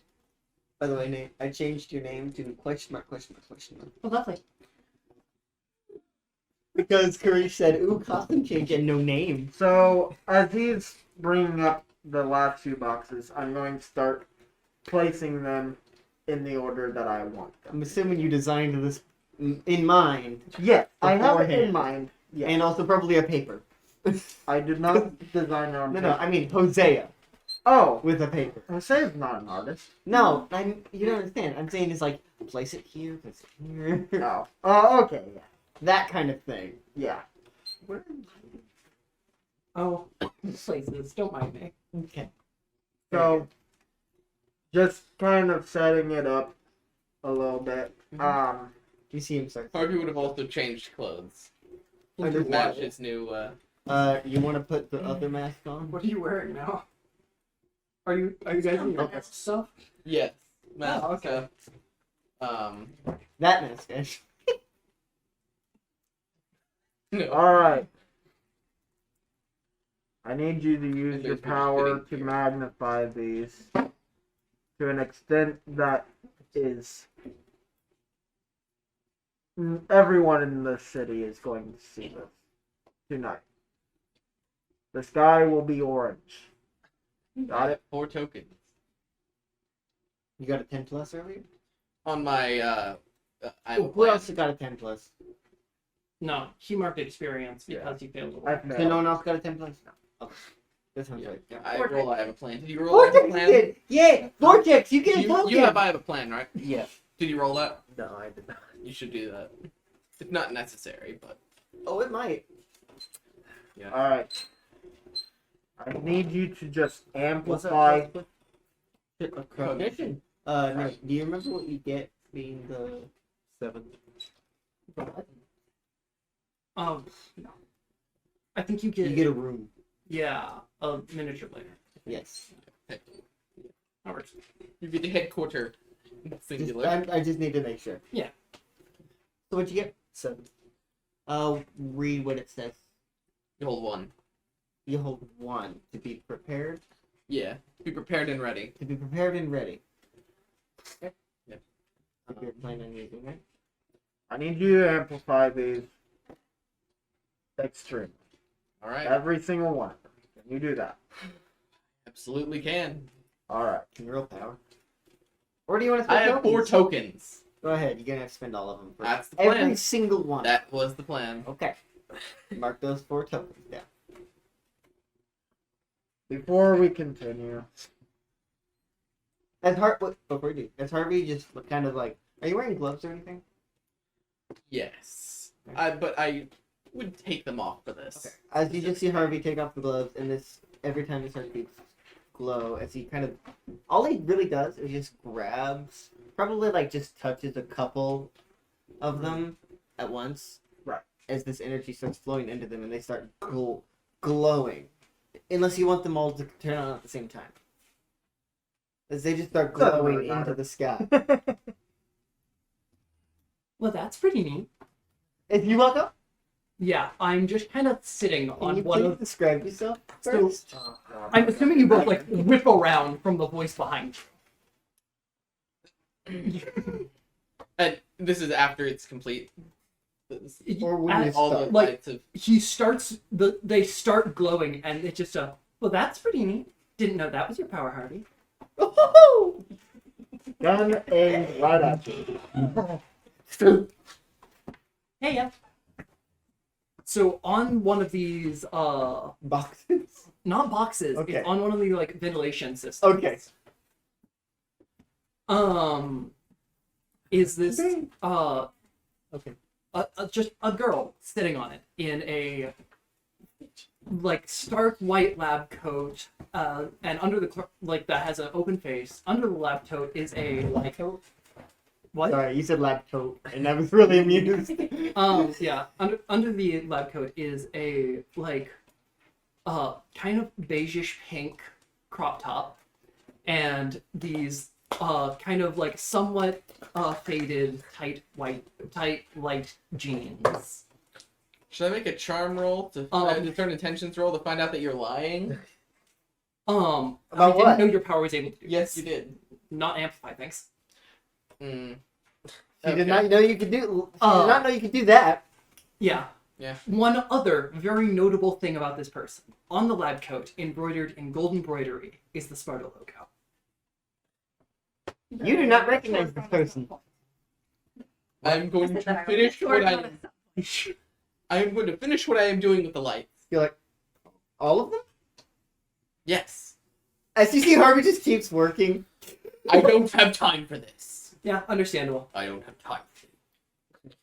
Speaker 1: By the way, Nate, I changed your name to question mark.
Speaker 6: Oh, lovely.
Speaker 1: Because Karish said, ooh, costume change and no name.
Speaker 5: So, as he's bringing up the last few boxes, I'm going to start placing them in the order that I want them.
Speaker 1: I'm assuming you designed this in mind.
Speaker 5: Yeah, I have it in
Speaker 1: Beforehand.
Speaker 5: mind. Yeah,
Speaker 1: And also probably a paper.
Speaker 5: I did not design it on
Speaker 1: No,
Speaker 5: paper.
Speaker 1: I mean Hosea
Speaker 5: Oh,
Speaker 1: with a paper.
Speaker 5: Jose's not an artist.
Speaker 1: No, you don't understand. I'm saying it's like, place it here, place it here.
Speaker 5: No. Oh, okay, yeah.
Speaker 1: That kind of thing.
Speaker 5: Yeah.
Speaker 3: Oh, places. Don't mind me.
Speaker 1: Okay.
Speaker 5: So, just kind of setting it up a little bit.
Speaker 1: You see him start.
Speaker 2: Harvey would have also changed clothes to
Speaker 1: Under
Speaker 2: match
Speaker 1: what?
Speaker 2: his new.
Speaker 1: You want to put the other mask on?
Speaker 3: What are you wearing now? Are you guys in your best stuff?
Speaker 2: Yes. Mask.
Speaker 3: Oh, okay.
Speaker 1: That mask, guys.
Speaker 2: No.
Speaker 5: Alright. I need you to use
Speaker 2: There's
Speaker 5: your
Speaker 2: been
Speaker 5: power
Speaker 2: fitting
Speaker 5: to
Speaker 2: here.
Speaker 5: magnify these to an extent that is everyone in the city is going to see this tonight. The sky will be orange. Got it?
Speaker 2: 4 tokens
Speaker 1: You got a 10 plus earlier?
Speaker 2: on my. I have a
Speaker 1: Who
Speaker 2: plan.
Speaker 1: else got a 10 plus?
Speaker 3: No, he marked experience because he failed.
Speaker 5: I
Speaker 1: So no
Speaker 5: failed.
Speaker 1: one else got a 10 plus? No. Okay. That sounds
Speaker 2: Yeah,
Speaker 1: right.
Speaker 2: I roll. I have a plan. Did you roll? I have a
Speaker 1: Vortex
Speaker 2: plan?
Speaker 1: did! Yay! Vortex, you get a token!
Speaker 2: You have. I have a plan, right?
Speaker 4: Yeah.
Speaker 2: Did you roll that?
Speaker 4: No, I did not.
Speaker 2: You should do that. It's not necessary, but
Speaker 1: Oh, it might.
Speaker 5: Alright. I need you to just
Speaker 1: What's
Speaker 5: amplify.
Speaker 1: Cognition. Nate, do you remember what you get being the
Speaker 4: 7.
Speaker 3: No. I think you
Speaker 1: You
Speaker 3: get,
Speaker 1: get a room.
Speaker 3: yeah, a miniature later.
Speaker 1: Yes.
Speaker 3: That works.
Speaker 2: you get the headquarter
Speaker 1: Just,
Speaker 2: singular.
Speaker 1: I just need to make sure.
Speaker 3: Yeah.
Speaker 1: So what'd you get?
Speaker 4: 7.
Speaker 1: Read what it says.
Speaker 2: You hold 1.
Speaker 1: You hold 1 to be prepared.
Speaker 2: Yeah. Be prepared and ready.
Speaker 1: To be prepared and ready. Okay.
Speaker 2: Yep.
Speaker 1: If you're planning on using it.
Speaker 5: I need you to amplify these extremely.
Speaker 2: All right.
Speaker 5: Every single one of them. Can you do that?
Speaker 2: Absolutely can.
Speaker 5: Alright.
Speaker 1: Can you roll power? Or do you want to
Speaker 2: I
Speaker 1: spend
Speaker 2: have 4
Speaker 1: tokens?
Speaker 2: tokens.
Speaker 1: Go ahead. You're gonna have to spend all of them. For
Speaker 2: That's the
Speaker 1: every
Speaker 2: plan.
Speaker 1: single one.
Speaker 2: That was the plan.
Speaker 1: Okay. Mark those 4 tokens down.
Speaker 5: Before we continue,
Speaker 1: Before you do, as Harvey just kind of like, are you wearing gloves or anything?
Speaker 2: Yes. But I would take them off for this.
Speaker 1: Okay. As you just see Harvey take off the gloves, and this every time his heartbeats glow, as he kind of all he really does is just grabs, probably like just touches a couple of them at once.
Speaker 5: Right.
Speaker 1: As this energy starts flowing into them, and they start glowing, unless you want them all to turn on at the same time. As they just start
Speaker 5: Doesn't
Speaker 1: glowing
Speaker 5: really
Speaker 1: into
Speaker 5: matter.
Speaker 1: the sky.
Speaker 3: Well, that's pretty neat.
Speaker 1: If you walk up,
Speaker 3: Yeah, I'm just kind of sitting
Speaker 1: can
Speaker 3: on
Speaker 1: you
Speaker 3: one
Speaker 1: please
Speaker 3: of.
Speaker 1: describe yourself
Speaker 3: So,
Speaker 1: first?
Speaker 5: Oh, God.
Speaker 3: I'm assuming you both like whip around from the voice behind you.
Speaker 2: And this is after it's complete.
Speaker 1: Or when you
Speaker 3: As-
Speaker 2: All the
Speaker 1: start.
Speaker 3: like-
Speaker 2: lights of
Speaker 3: he starts they start glowing, and it just well, that's pretty neat. Didn't know that was your power, Harvey.
Speaker 5: Gun aimed right at you.
Speaker 3: Hey, yeah. So on one of these
Speaker 1: Boxes.
Speaker 3: not boxes,
Speaker 1: Okay.
Speaker 3: it's on one of the like ventilation systems.
Speaker 1: Okay.
Speaker 3: Is this
Speaker 1: Okay.
Speaker 3: just a girl sitting on it in a like stark white lab coat, and under the like that has an open face. Under the lab coat is a like what?
Speaker 1: Sorry, you said lab coat, and I was really amused.
Speaker 3: Yeah, under the lab coat is a like kind of beigeish pink crop top, and these kind of like somewhat faded tight light jeans.
Speaker 2: Should I make a charm roll to turn intentions roll to find out that you're lying?
Speaker 3: I
Speaker 1: About
Speaker 3: didn't
Speaker 1: what?
Speaker 3: know your power was able to do
Speaker 2: Yes,
Speaker 3: this.
Speaker 2: you did.
Speaker 3: Not amplify, thanks.
Speaker 2: Mm.
Speaker 1: She did not know you could do. She did
Speaker 3: Oh.
Speaker 1: not know you could do that.
Speaker 3: Yeah.
Speaker 2: Yeah.
Speaker 3: One other very notable thing about this person. On the lab coat, embroidered in gold embroidery, is the Sparta logo.
Speaker 1: You do not recognize this person.
Speaker 2: I'm going to finish what I'm going to finish what I am doing with the lights.
Speaker 1: You're like, all of them?
Speaker 2: Yes.
Speaker 1: As you see, Harvey just keeps working.
Speaker 2: I don't have time for this.
Speaker 3: Yeah, understandable.
Speaker 2: I don't have time for this.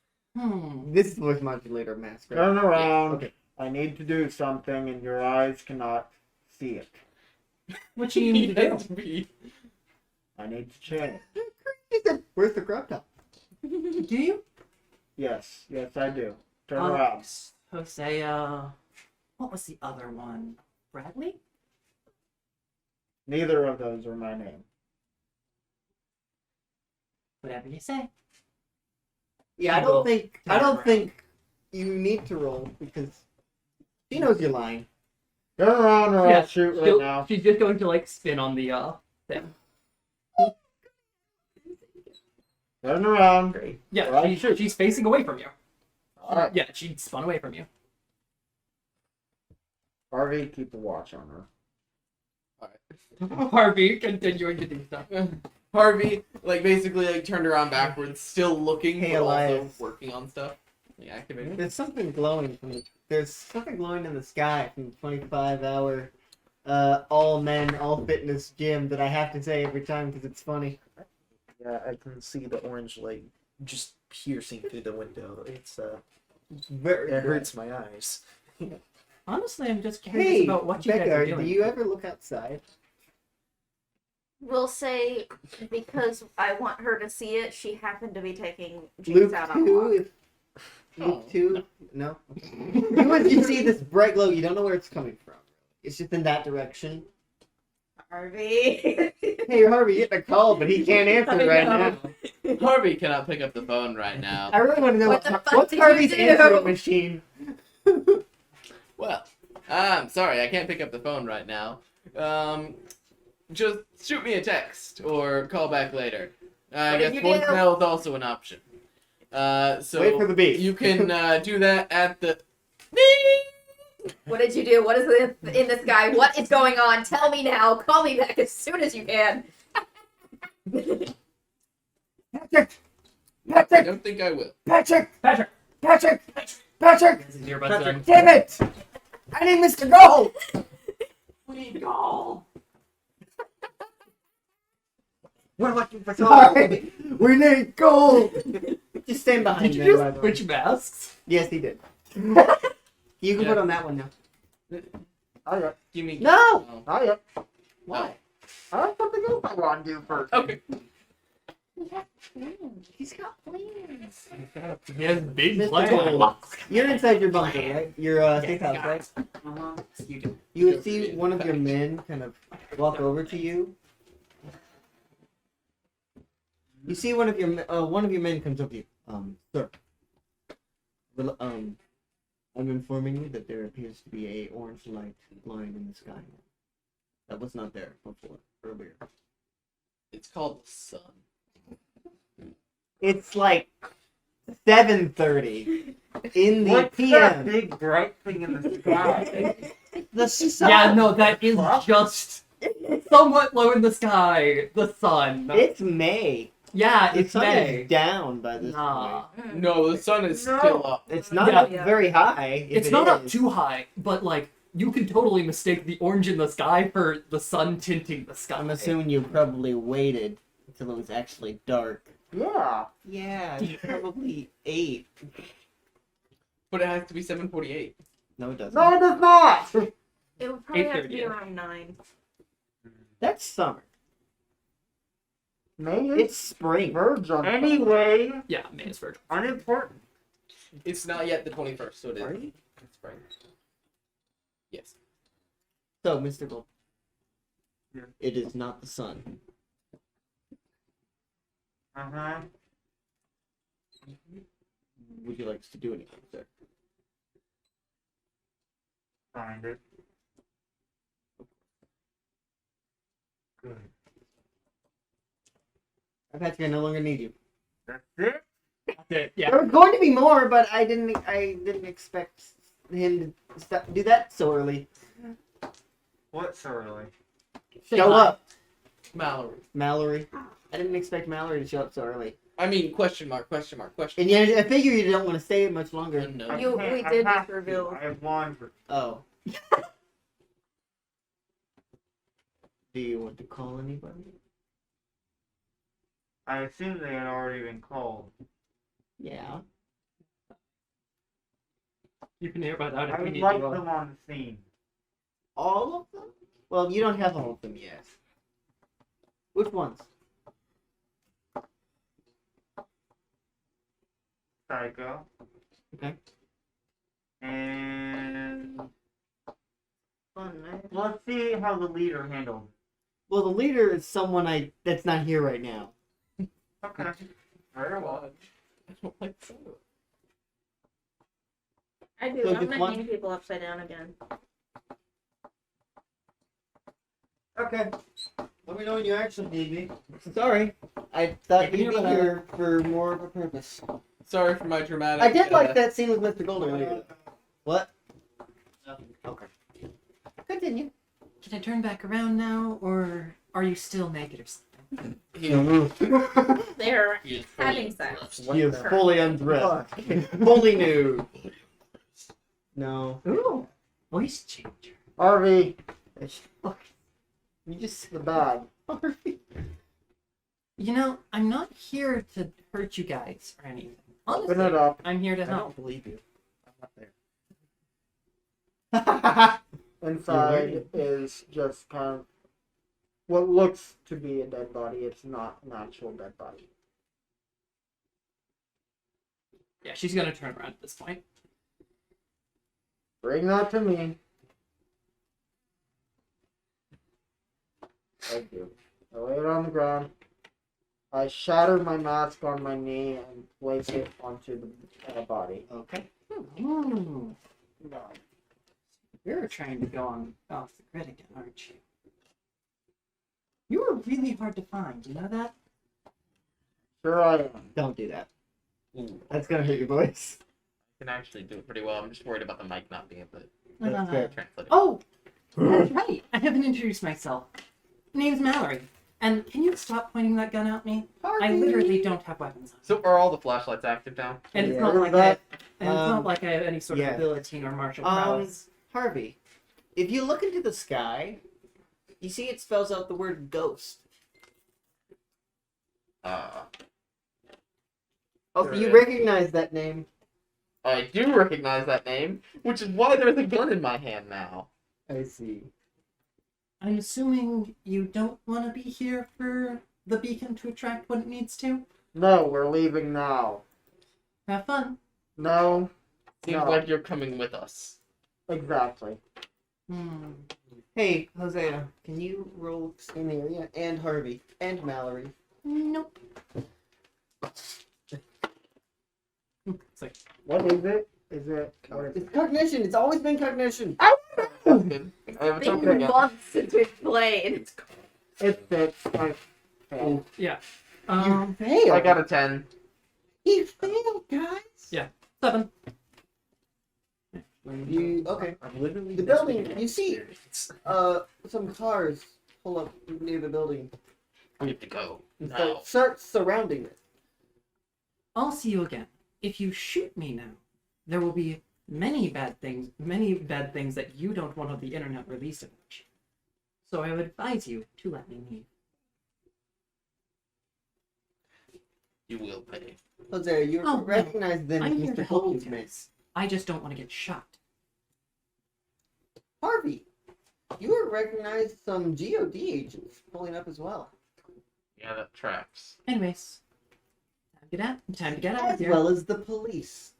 Speaker 1: This is voice modulator mask, right?
Speaker 5: Turn around.
Speaker 1: Okay.
Speaker 5: I need to do something, and your eyes cannot see it.
Speaker 3: What you need to do?
Speaker 2: Me.
Speaker 5: I need to change.
Speaker 1: He said, "Where's the crop top?"
Speaker 3: Do you?
Speaker 5: Yes, I do. Turn around.
Speaker 3: Hosea. What was the other one? Bradley?
Speaker 5: Neither of those are my name.
Speaker 3: Whatever you say.
Speaker 1: Yeah, I
Speaker 3: Well,
Speaker 1: don't think. I
Speaker 3: turn
Speaker 1: don't
Speaker 3: around.
Speaker 1: think you need to roll because she knows you're lying.
Speaker 5: Turn around or
Speaker 3: Yeah,
Speaker 5: I'll shoot right now.
Speaker 3: She's just going to like spin on the thing.
Speaker 5: Turn around.
Speaker 1: Great.
Speaker 3: Yeah,
Speaker 5: Alright, shoot.
Speaker 3: she's facing away from you.
Speaker 5: Alright.
Speaker 3: Yeah, she spun away from you.
Speaker 5: Harvey, keep a watch on her.
Speaker 3: Harvey continuing to do stuff.
Speaker 2: Harvey, like, basically, like, turned around backwards, still looking,
Speaker 1: Hey,
Speaker 2: but also
Speaker 1: Elias.
Speaker 2: working on stuff. Like, activating.
Speaker 1: There's something glowing from the. There's something glowing in the sky from the 25-hour, all men, all fitness gym that I have to say every time because it's funny.
Speaker 4: Yeah, I can see the orange light just piercing through the window. It's
Speaker 1: It's very.
Speaker 4: it hurts my eyes.
Speaker 3: Honestly, I'm just curious
Speaker 1: Hey,
Speaker 3: about what you guys
Speaker 1: Becca,
Speaker 3: are
Speaker 1: do
Speaker 3: doing.
Speaker 1: you ever look outside?
Speaker 6: We'll say because I want her to see it, she happened to be taking Jinx
Speaker 1: Luke
Speaker 6: out on a
Speaker 1: 2
Speaker 6: walk.
Speaker 1: is. Luke 2? No. You see this bright glow, you don't know where it's coming from. It's just in that direction.
Speaker 6: Harvey.
Speaker 1: Hey, Harvey, getting a call, but he can't answer right now.
Speaker 2: Harvey cannot pick up the phone right now.
Speaker 1: I really want to know
Speaker 6: What the fuck
Speaker 1: what's
Speaker 6: did you
Speaker 1: Harvey's
Speaker 6: do?
Speaker 1: answering machine.
Speaker 2: Well, I'm sorry, I can't pick up the phone right now. Just shoot me a text or call back later. I
Speaker 6: What
Speaker 2: guess
Speaker 6: did you do?
Speaker 2: voicemail is also an option. So
Speaker 1: Wait for the beep.
Speaker 2: you can do that at the.
Speaker 6: What did you do? What is in the sky? What is going on? Tell me now. Call me back as soon as you can.
Speaker 1: Patrick!
Speaker 2: I
Speaker 1: Patrick!
Speaker 2: don't think I will.
Speaker 1: Patrick!
Speaker 3: Patrick!
Speaker 1: Patrick! Patrick!
Speaker 3: This is your butt done.
Speaker 1: Damn it! I need Mr. Gold!
Speaker 3: We go.
Speaker 1: We're looking for gold! We need gold! Just stand behind
Speaker 3: Did
Speaker 1: them.
Speaker 3: you
Speaker 1: by
Speaker 3: just
Speaker 1: the way.
Speaker 3: switch masks?
Speaker 1: Yes, he did. You can
Speaker 2: Yeah.
Speaker 1: put on that one now.
Speaker 5: Alright.
Speaker 2: Give me.
Speaker 1: No!
Speaker 2: Oh.
Speaker 5: Alright.
Speaker 1: Why?
Speaker 5: I have something else I want to do first.
Speaker 2: Okay.
Speaker 1: He's got plans.
Speaker 3: He has big
Speaker 1: Mr.
Speaker 3: plans.
Speaker 1: Gold. You're inside your bunker, right? Your safe house, right?
Speaker 5: Uh-huh.
Speaker 1: You would see one of your men kind of walk over to you. You see one of your men comes up to you. Sir. Well, I'm informing you that there appears to be a orange light lying in the sky. That was not there before, earlier.
Speaker 2: It's called the sun.
Speaker 1: It's like 7:30 in the
Speaker 5: What's that
Speaker 1: PM.
Speaker 5: big bright thing in the sky?
Speaker 1: The sun.
Speaker 3: Yeah, no, that is just somewhat low in the sky. The sun.
Speaker 1: It's May.
Speaker 3: Yeah,
Speaker 1: The
Speaker 3: it's
Speaker 1: sun
Speaker 3: May.
Speaker 1: is down by this
Speaker 3: Nah.
Speaker 1: point.
Speaker 2: No, the sun is
Speaker 5: No.
Speaker 2: still up.
Speaker 1: It's not
Speaker 3: Yeah.
Speaker 1: up very high. if
Speaker 3: It's
Speaker 1: it
Speaker 3: not up
Speaker 1: is.
Speaker 3: too high, but like you can totally mistake the orange in the sky for the sun tinting the sky.
Speaker 1: I'm assuming you probably waited until it was actually dark.
Speaker 5: Yeah.
Speaker 1: Yeah, you probably ate.
Speaker 2: But it has to be 7:48.
Speaker 1: No, it doesn't.
Speaker 5: No, it does not!
Speaker 6: It would probably have to
Speaker 3: 8:30.
Speaker 6: be around 9.
Speaker 1: That's summer.
Speaker 5: May
Speaker 1: It's spring.
Speaker 5: verge on
Speaker 1: Anyway,
Speaker 3: Yeah, May is virgin.
Speaker 5: unimportant.
Speaker 2: It's not yet the 21st, so it is.
Speaker 1: Right?
Speaker 2: It's spring. Yes.
Speaker 1: so Mr. Gold.
Speaker 5: Yeah.
Speaker 1: It is not the sun.
Speaker 5: Uh-huh.
Speaker 1: Would you like us to do anything, sir?
Speaker 5: Find it. Good.
Speaker 1: Patrick, I no longer need you.
Speaker 5: That's it?
Speaker 3: That's it. Yeah.
Speaker 1: There was going to be more, but I didn't expect him to do that so early.
Speaker 5: What so early?
Speaker 3: Say
Speaker 1: Show
Speaker 3: hi.
Speaker 1: up,
Speaker 2: Mallory.
Speaker 1: Mallory. I didn't expect Mallory to show up so early.
Speaker 2: I mean, question mark, question mark, question
Speaker 1: And yeah, I figure you don't want to stay much longer.
Speaker 2: mark. No.
Speaker 6: We did just reveal.
Speaker 5: I have laundry.
Speaker 1: Oh. Do you want to call anybody?
Speaker 5: I assume they had already been called.
Speaker 1: Yeah.
Speaker 3: You can hear about that if
Speaker 5: I
Speaker 3: we
Speaker 5: would
Speaker 3: need
Speaker 5: like
Speaker 3: you.
Speaker 5: them on the scene.
Speaker 1: All of them? Well, you don't have all of them yet. Which ones?
Speaker 5: Psycho.
Speaker 1: Okay.
Speaker 5: And
Speaker 6: Fun, man.
Speaker 5: let's see how the leader handled
Speaker 1: Well, the leader is someone that's not here right now.
Speaker 5: it. Okay. Very well.
Speaker 2: I don't like soda.
Speaker 6: I do.
Speaker 1: So
Speaker 6: I'm
Speaker 1: just
Speaker 6: gonna
Speaker 1: one-
Speaker 6: hang people upside down again.
Speaker 1: Okay. Let me know when you actually need me. Sorry. I thought
Speaker 3: You
Speaker 1: you'd be
Speaker 3: can hear
Speaker 1: here for more of a purpose.
Speaker 2: Sorry for my dramatic.
Speaker 1: I did like that scene with Mr. Gold earlier. What? Okay. Continue.
Speaker 3: Can I turn back around now, or are you still naked or something?
Speaker 6: They're
Speaker 2: He is
Speaker 6: having
Speaker 2: fully
Speaker 6: sex.
Speaker 2: dressed.
Speaker 1: He is fully undressed. Fully nude. No.
Speaker 3: Ooh, voice changer.
Speaker 5: Harvey,
Speaker 1: You just
Speaker 5: the bag.
Speaker 3: You know, I'm not here to hurt you guys or anything. Honestly,
Speaker 5: Open it up.
Speaker 3: I'm here to
Speaker 1: I
Speaker 3: help.
Speaker 1: don't believe you. I'm not there.
Speaker 5: Inside is just kind of what looks to be a dead body. It's not an actual dead body.
Speaker 3: Yeah, she's gonna turn around at this point.
Speaker 5: Bring that to me. Thank you. I lay it on the ground. I shatter my mask on my knee and place it onto the body.
Speaker 1: Okay.
Speaker 3: Ooh. You're trying to go on off the grid again, aren't you? You were really hard to find, you know that?
Speaker 5: Sure I am.
Speaker 1: Don't do that. That's gonna hurt your voice.
Speaker 2: I can actually do it pretty well. I'm just worried about the mic not being able to
Speaker 1: That's fair.
Speaker 2: translate it.
Speaker 3: Oh, that's right. I haven't introduced myself. My name's Mallory. And can you stop pointing that gun at me? I literally don't have weapons on.
Speaker 2: So are all the flashlights active now?
Speaker 3: And it's
Speaker 5: Yeah.
Speaker 3: not like
Speaker 1: That-
Speaker 3: and it's not like I have any sort of
Speaker 1: yeah.
Speaker 3: ability or martial prowess.
Speaker 1: Harvey, if you look into the sky, you see it spells out the word ghost. Oh, so you
Speaker 2: Correct.
Speaker 1: recognize that name?
Speaker 2: I do recognize that name, which is why there's a gun in my hand now.
Speaker 1: I see.
Speaker 3: I'm assuming you don't want to be here for the beacon to attract what it needs to.
Speaker 5: No, we're leaving now.
Speaker 3: Have fun.
Speaker 5: No,
Speaker 2: Seems
Speaker 5: No.
Speaker 2: like you're coming with us.
Speaker 5: exactly.
Speaker 1: Hey, Hosea, can you roll same area? And Harvey. And Mallory.
Speaker 3: Nope. It's like,
Speaker 5: What is it? Is it? What is it?
Speaker 1: It's cognition. It's always been cognition.
Speaker 2: That's good. I have a token
Speaker 6: Been
Speaker 2: again.
Speaker 6: months since we played.
Speaker 5: It's it. I failed.
Speaker 3: yeah.
Speaker 1: You failed.
Speaker 2: I got a 10.
Speaker 1: You failed, guys.
Speaker 3: Yeah. 7.
Speaker 1: You okay?
Speaker 4: I'm literally
Speaker 1: The building. You see, some cars pull up near the building
Speaker 2: We have to go.
Speaker 1: and
Speaker 2: Now.
Speaker 1: start surrounding it.
Speaker 3: I'll see you again. If you shoot me now, there will be many bad things that you don't want on the internet released about you. So I would advise you to let me leave.
Speaker 2: You will pay.
Speaker 1: Hosea, you
Speaker 3: Oh, no.
Speaker 1: recognize them as
Speaker 3: I'm here to
Speaker 1: Mr.
Speaker 3: help you
Speaker 1: Goldsmith.
Speaker 3: guys. I just don't want to get shot.
Speaker 1: Harvey, you recognize some GOD agents pulling up as well,
Speaker 2: Yeah, that tracks.
Speaker 3: Anyways, time to get out of
Speaker 1: as
Speaker 3: here.
Speaker 1: well as the police.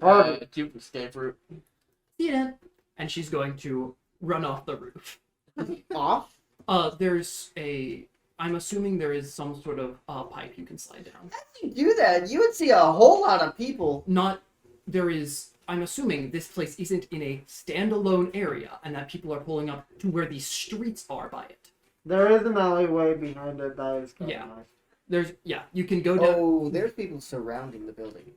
Speaker 5: Harvey.
Speaker 2: Do you have escape route?
Speaker 3: See you then. And she's going to run off the roof.
Speaker 1: Off?
Speaker 3: I'm assuming there is some sort of pipe you can slide down.
Speaker 1: As you do that, you would see a whole lot of people.
Speaker 3: I'm assuming this place isn't in a standalone area and that people are pulling up to where the streets are by it.
Speaker 5: There is an alleyway behind it that is kind
Speaker 3: Yeah.
Speaker 5: of nice.
Speaker 3: You can go down.
Speaker 1: Oh, there's people surrounding the building.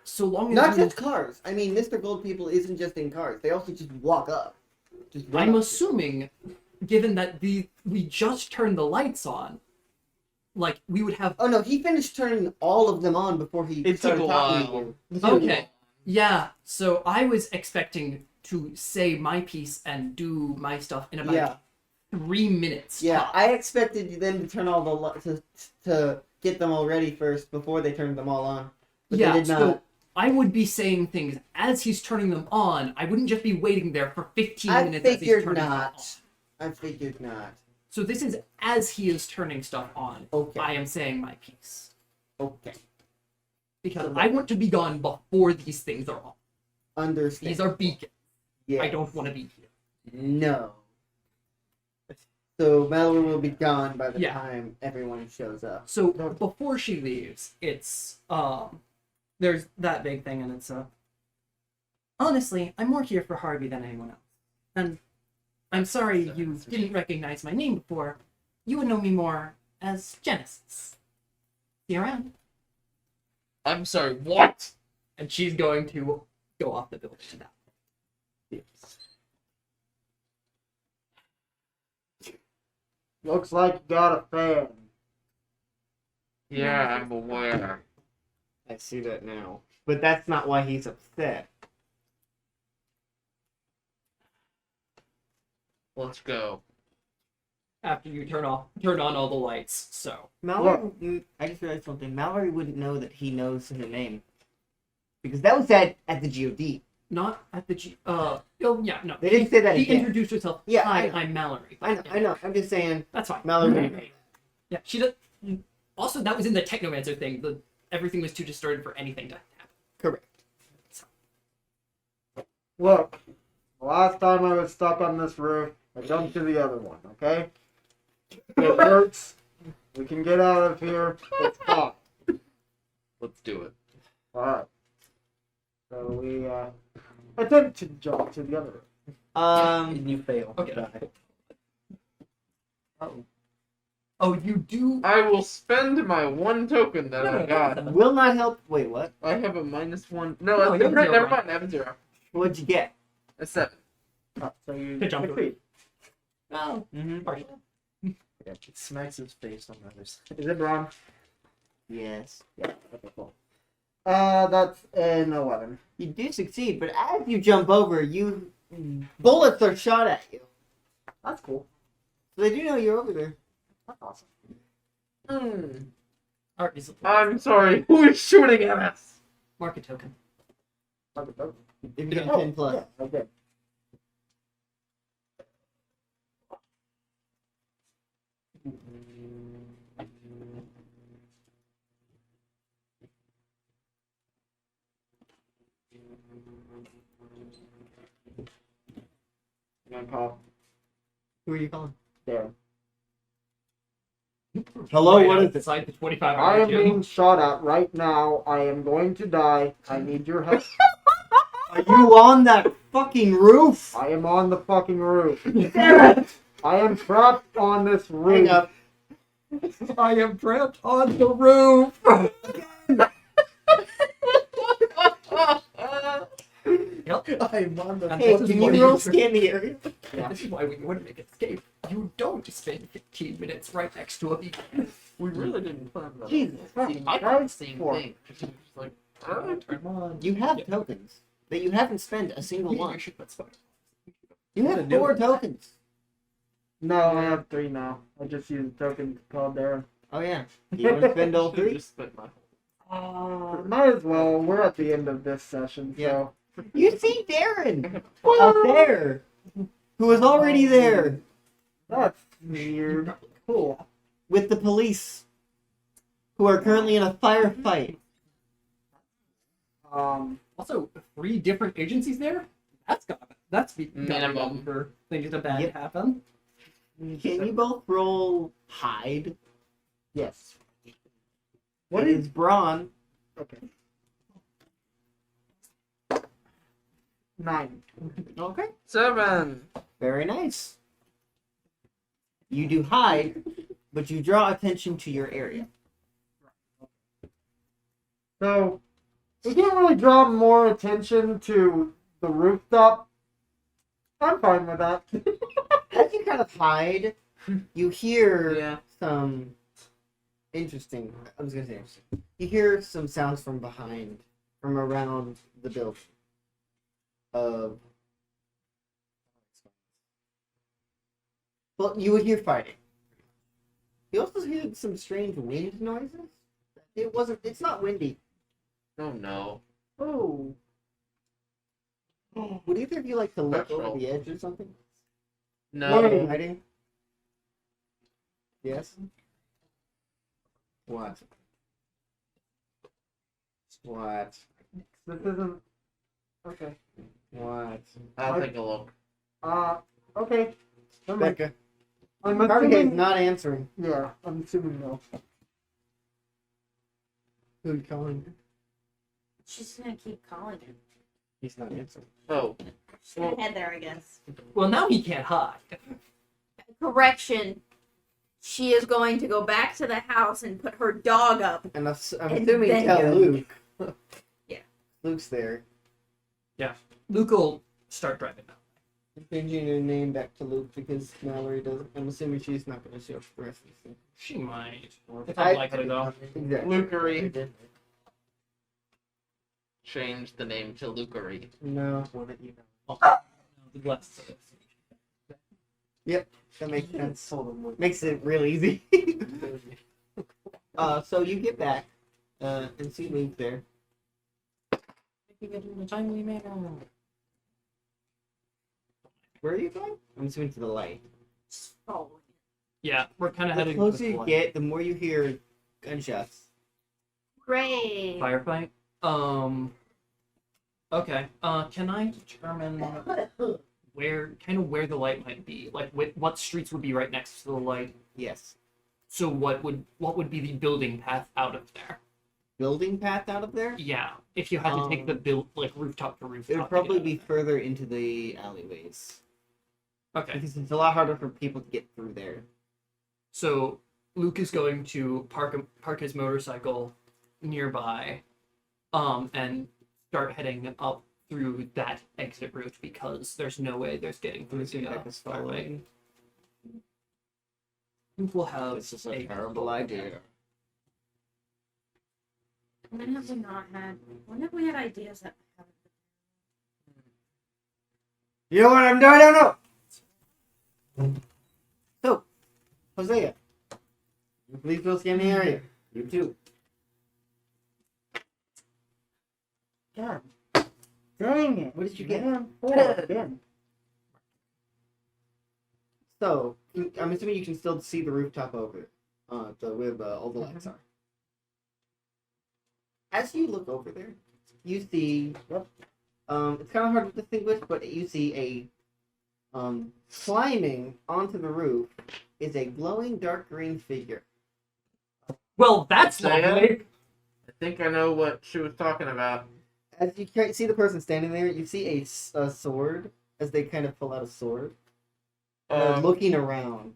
Speaker 3: So long as
Speaker 1: Not
Speaker 3: you,
Speaker 1: just cars. I mean, Mr. Gold people isn't just in cars. They also just walk up. Just run
Speaker 3: I'm
Speaker 1: up.
Speaker 3: assuming, given that we just turned the lights on, like we would have.
Speaker 1: Oh no, he finished turning all of them on before he
Speaker 2: It
Speaker 1: started
Speaker 2: took a
Speaker 1: talking to
Speaker 2: while.
Speaker 1: you.
Speaker 3: Okay. Yeah, so I was expecting to say my piece and do my stuff in about
Speaker 1: Yeah.
Speaker 3: 3 minutes.
Speaker 1: Yeah,
Speaker 3: tops.
Speaker 1: I expected them to turn all the lights to get them all ready first before they turned them all on. But
Speaker 3: Yeah,
Speaker 1: they did not.
Speaker 3: so I would be saying things as he's turning them on. I wouldn't just be waiting there for 15
Speaker 1: I
Speaker 3: minutes as he's
Speaker 1: figured
Speaker 3: turning them on.
Speaker 1: not. I figured not.
Speaker 3: So this is as he is turning stuff on.
Speaker 1: Okay.
Speaker 3: I am saying my piece.
Speaker 1: Okay.
Speaker 3: Because I want to be gone before these things are on.
Speaker 1: Understand.
Speaker 3: These are beacons.
Speaker 1: Yes.
Speaker 3: I don't want to be here.
Speaker 1: No. So Mallory will be gone by the
Speaker 3: Yeah.
Speaker 1: time everyone shows up.
Speaker 3: So before she leaves, it's there's that big thing, and it's honestly, I'm more here for Harvey than anyone else. And I'm sorry you didn't recognize my name before. You would know me more as Genesis. See you around.
Speaker 2: I'm sorry, what?
Speaker 3: And she's going to go off the building to that.
Speaker 5: Looks like you got a fan.
Speaker 2: Yeah, I'm aware.
Speaker 1: I see that now. But that's not why he's upset.
Speaker 2: Let's go.
Speaker 3: After you turn on all the lights. So
Speaker 1: Mallory, I just realized something. Mallory wouldn't know that he knows her name. Because that was said at the GOD.
Speaker 3: not at the no.
Speaker 1: They didn't say that
Speaker 3: She
Speaker 1: again.
Speaker 3: introduced herself.
Speaker 1: Yeah,
Speaker 3: Hi,
Speaker 1: I know.
Speaker 3: I'm Mallory.
Speaker 1: I know,
Speaker 3: Yeah,
Speaker 1: I know. I'm just saying,
Speaker 3: That's fine.
Speaker 1: Mallory wouldn't know.
Speaker 3: Yeah, she does. Also, that was in the Technomancer thing. Everything was too distorted for anything to happen.
Speaker 1: Correct.
Speaker 5: Look, the last time I was stuck on this roof, I jumped to the other one, okay? It hurts. We can get out of here. It's fine.
Speaker 2: Let's do it.
Speaker 5: Alright. So we attempt to jump to the other roof.
Speaker 4: And you fail.
Speaker 3: Okay.
Speaker 4: Die.
Speaker 3: Oh, you do.
Speaker 2: I will spend my one token that I got.
Speaker 1: Will not help. Wait, what?
Speaker 2: I have a -1.
Speaker 3: No,
Speaker 2: No,
Speaker 3: you have
Speaker 2: never
Speaker 3: zero.
Speaker 2: mind. I have a 0.
Speaker 1: What'd you get?
Speaker 2: A 7.
Speaker 5: Oh, so you
Speaker 3: Good jump.
Speaker 5: succeed.
Speaker 3: Oh,
Speaker 2: Mm-hmm.
Speaker 3: partially.
Speaker 4: Yeah, it smacks his face on the other side.
Speaker 5: Is it Braun?
Speaker 1: Yes.
Speaker 5: Yeah, okay, cool. That's an 11.
Speaker 1: You do succeed, but as you jump over, bullets are shot at you.
Speaker 5: That's cool.
Speaker 1: So they do know you're over there.
Speaker 5: That's awesome.
Speaker 3: Harvey's
Speaker 2: I'm sorry. Who is shooting at us?
Speaker 3: market token.
Speaker 1: If you get 10 plus.
Speaker 5: Yeah, okay.
Speaker 1: Come on, Paul. Who are you calling?
Speaker 5: There.
Speaker 1: Hello, what is it?
Speaker 3: Inside the 25
Speaker 5: I am
Speaker 3: hour
Speaker 5: being shot at right now. I am going to die. I need your help.
Speaker 1: Are you on that fucking roof?
Speaker 5: I am on the fucking roof.
Speaker 1: Damn it!
Speaker 5: I am trapped on this roof.
Speaker 1: Hang up.
Speaker 3: I am trapped on the roof. Yep.
Speaker 1: I'm on the
Speaker 3: And
Speaker 1: Hey,
Speaker 3: this is
Speaker 1: can
Speaker 3: why
Speaker 1: you roll
Speaker 3: you-
Speaker 1: scan the area?
Speaker 3: This is why when you want to make an escape, you don't spend 15 minutes right next to a beacon.
Speaker 2: We really didn't plan that.
Speaker 1: Jesus
Speaker 2: See, I thought the same thing. Just like,
Speaker 3: Turn them on.
Speaker 1: You have
Speaker 3: Yeah.
Speaker 1: tokens that you haven't spent a single
Speaker 3: You
Speaker 1: one.
Speaker 3: should put spark.
Speaker 1: You have
Speaker 3: do
Speaker 1: 4
Speaker 3: it.
Speaker 1: tokens.
Speaker 5: No, I have 3 now. I just used a token called Darren.
Speaker 1: Oh yeah. Do you want to spend all
Speaker 2: Should've
Speaker 1: 3?
Speaker 2: just spent my
Speaker 5: Might as well. We're at the end of this session, so.
Speaker 1: Yeah. You see Darren up there, who is already there
Speaker 5: That's weird. Cool.
Speaker 1: with the police, who are currently in a firefight.
Speaker 3: Also, 3 different agencies there? That's
Speaker 2: Minimum.
Speaker 3: for things to bad
Speaker 1: Yep.
Speaker 3: happen.
Speaker 1: Can you both roll hide?
Speaker 5: Yes.
Speaker 1: What is Braun?
Speaker 5: Okay. 9.
Speaker 1: Okay.
Speaker 2: 7.
Speaker 1: Very nice. You do hide, but you draw attention to your area.
Speaker 5: So, we can't really draw more attention to the rooftop. I'm fine with that.
Speaker 1: As you kind of hide, you hear
Speaker 2: Yeah.
Speaker 1: some interesting. I was gonna say interesting. You hear some sounds from behind, from around the building. Well, you would hear fighting. You also hear some strange wind noises. It wasn't. It's not windy.
Speaker 2: Oh no.
Speaker 5: Oh.
Speaker 1: Would either of you like to look
Speaker 2: Special.
Speaker 1: over the edge or something?
Speaker 2: No.
Speaker 1: While you're hiding. Yes. What? What?
Speaker 5: This isn't. Okay.
Speaker 1: What?
Speaker 2: I'll take a look.
Speaker 5: Okay. Never mind.
Speaker 1: Becca.
Speaker 5: I'm
Speaker 1: Harvey is
Speaker 5: assuming.
Speaker 1: not answering.
Speaker 5: Yeah, I'm assuming no.
Speaker 1: Who are you calling?
Speaker 6: She's gonna keep calling him.
Speaker 1: He's not answering.
Speaker 2: Oh.
Speaker 6: She's gonna head there, I guess.
Speaker 3: Well, now he can't hide.
Speaker 6: Correction. She is going to go back to the house and put her dog up.
Speaker 1: And I'm
Speaker 6: And
Speaker 1: assuming
Speaker 6: then
Speaker 1: tell
Speaker 6: go.
Speaker 1: Luke.
Speaker 6: Yeah.
Speaker 1: Luke's there.
Speaker 3: Luke will start driving now.
Speaker 1: I'm changing your name back to Luke because Mallory doesn't. I'm assuming she's not going to show up for the rest of the thing.
Speaker 3: She might. It's
Speaker 1: I-
Speaker 3: unlikely though.
Speaker 1: Exactly.
Speaker 2: Lukery. Change the name to Lukery.
Speaker 1: No,
Speaker 3: The less.
Speaker 1: that makes sense. Makes it real easy. So you get back and see Luke there.
Speaker 3: Timely manner.
Speaker 1: Where are you going? I'm assuming to the light.
Speaker 6: Oh.
Speaker 3: Yeah, we're kind of
Speaker 1: The
Speaker 3: heading.
Speaker 1: closer you get, the more you hear gunshots.
Speaker 6: Great.
Speaker 3: Firefight. Okay. Can I determine where the light might be? Like, what streets would be right next to the light?
Speaker 1: Yes.
Speaker 3: So what would be the building path out of there?
Speaker 1: Building path out of there?
Speaker 3: Yeah, if you had to take the rooftop to rooftop.
Speaker 1: It would
Speaker 3: to
Speaker 1: probably
Speaker 3: get
Speaker 1: be
Speaker 3: out of
Speaker 1: further into the alleyways.
Speaker 3: there. Okay.
Speaker 1: Because it's a lot harder for people to get through there.
Speaker 3: So Luke is going to park his motorcycle nearby, and start heading up through that exit route because there's no way there's getting
Speaker 1: I'm
Speaker 3: through
Speaker 1: assuming
Speaker 3: the
Speaker 1: Becca's
Speaker 3: firefight.
Speaker 1: following.
Speaker 3: Luke will have
Speaker 1: This is a terrible idea.
Speaker 6: When have we not had? When have we had ideas that haven't?
Speaker 1: You know what I'm doing? I don't know. So, Hosea, please go scan the area.
Speaker 5: You too. God. Dang it.
Speaker 1: What did you get?
Speaker 5: Man, 4 again.
Speaker 1: So, I'm assuming you can still see the rooftop over where all the lights are. As you look over there, you see, it's kind of hard to distinguish, but you see climbing onto the roof is a glowing dark green figure.
Speaker 3: Well, that's
Speaker 2: Hosea?
Speaker 3: lovely.
Speaker 2: I think I know what she was talking about.
Speaker 1: As you can see the person standing there, you see a sword, as they kind of pull out a sword. And they're looking around.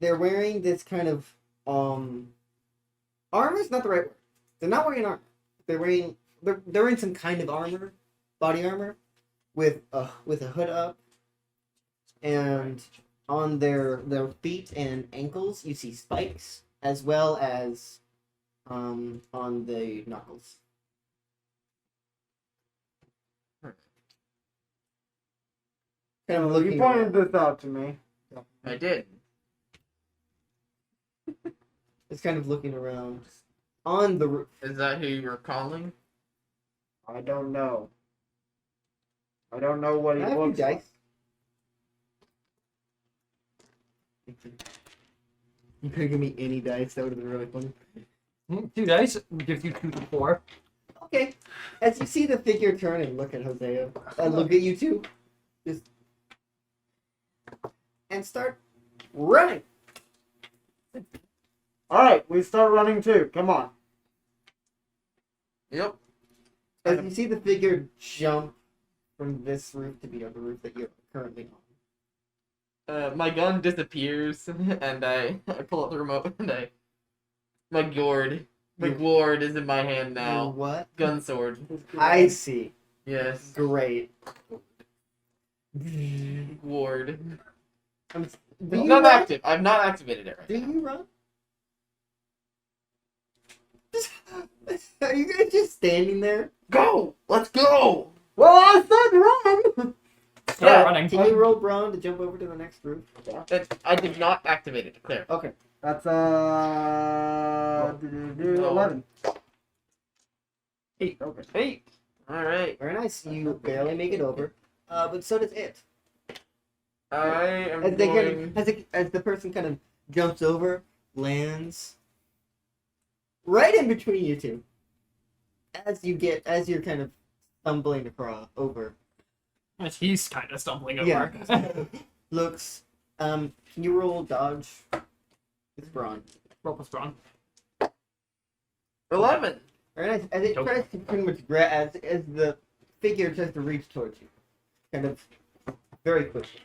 Speaker 1: They're wearing this kind of armor is not the right word. They're not wearing armor. They're wearing some kind of armor, body armor, with a hood up, and on their feet and ankles you see spikes, as well as on the knuckles. Kind of
Speaker 5: You
Speaker 1: looking
Speaker 5: pointed
Speaker 1: around.
Speaker 5: this out to me.
Speaker 2: I did.
Speaker 1: It's kind of looking around on the roof.
Speaker 2: Is that who you were calling?
Speaker 5: I don't know. I don't know what he
Speaker 1: I have you
Speaker 5: looks like.
Speaker 1: dice. You could give me any dice. That would have been really funny.
Speaker 3: 2 dice gives you 2 to 4.
Speaker 1: Okay. As you see the figure turn and look at Hosea, and look at you two, and start running.
Speaker 5: Alright, we start running too. Come on.
Speaker 2: Yep.
Speaker 1: As you see the figure jump from this roof to the other roof that you're currently on.
Speaker 2: My gun disappears, and I pull out the remote, and my gourd is in my hand
Speaker 1: Your
Speaker 2: now.
Speaker 1: what?
Speaker 2: Gun sword.
Speaker 1: I see.
Speaker 2: Yes.
Speaker 1: Great.
Speaker 2: Ward.
Speaker 1: Do
Speaker 2: It's
Speaker 1: you
Speaker 2: not
Speaker 1: run?
Speaker 2: active. I've not activated it right
Speaker 1: Do
Speaker 2: now.
Speaker 1: you run? Are you guys just standing there?
Speaker 2: Go! Let's go!
Speaker 5: Well, I said run!
Speaker 3: Start running.
Speaker 1: Can you roll Braun to jump over to the next roof?
Speaker 2: I did not activate it. Clear.
Speaker 1: Okay.
Speaker 5: That's
Speaker 2: No.
Speaker 5: 11.
Speaker 3: 8.
Speaker 5: Okay.
Speaker 2: 8. All right.
Speaker 1: Very nice. You barely make it over, but so does it.
Speaker 2: I am
Speaker 1: As they
Speaker 2: going.
Speaker 1: as the person kind of jumps over, lands right in between you two. As you're kind of stumbling across over.
Speaker 3: As he's kind of stumbling over.
Speaker 1: Yeah. Looks. Can you roll dodge? It's Braun.
Speaker 3: Roll plus strong.
Speaker 2: 11.
Speaker 1: Very nice. As it tries to pretty much as the figure tries to reach towards you, kind of very quickly.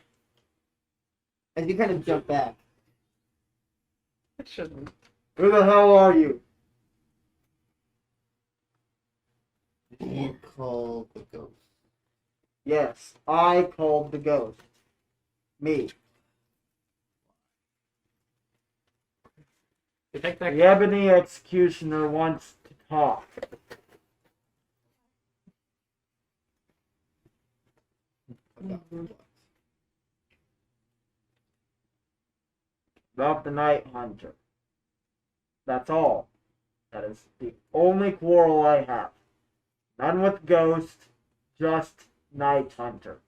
Speaker 1: As you kind of jump back.
Speaker 2: It shouldn't.
Speaker 5: Who the hell are you?
Speaker 1: You call the ghost.
Speaker 5: Yes, I called the ghost. Me.
Speaker 3: You take that.
Speaker 5: The Ebony Executioner wants to talk. About the Night Hunter. That's all. That is the only quarrel I have. None with Ghost, just Night Hunter.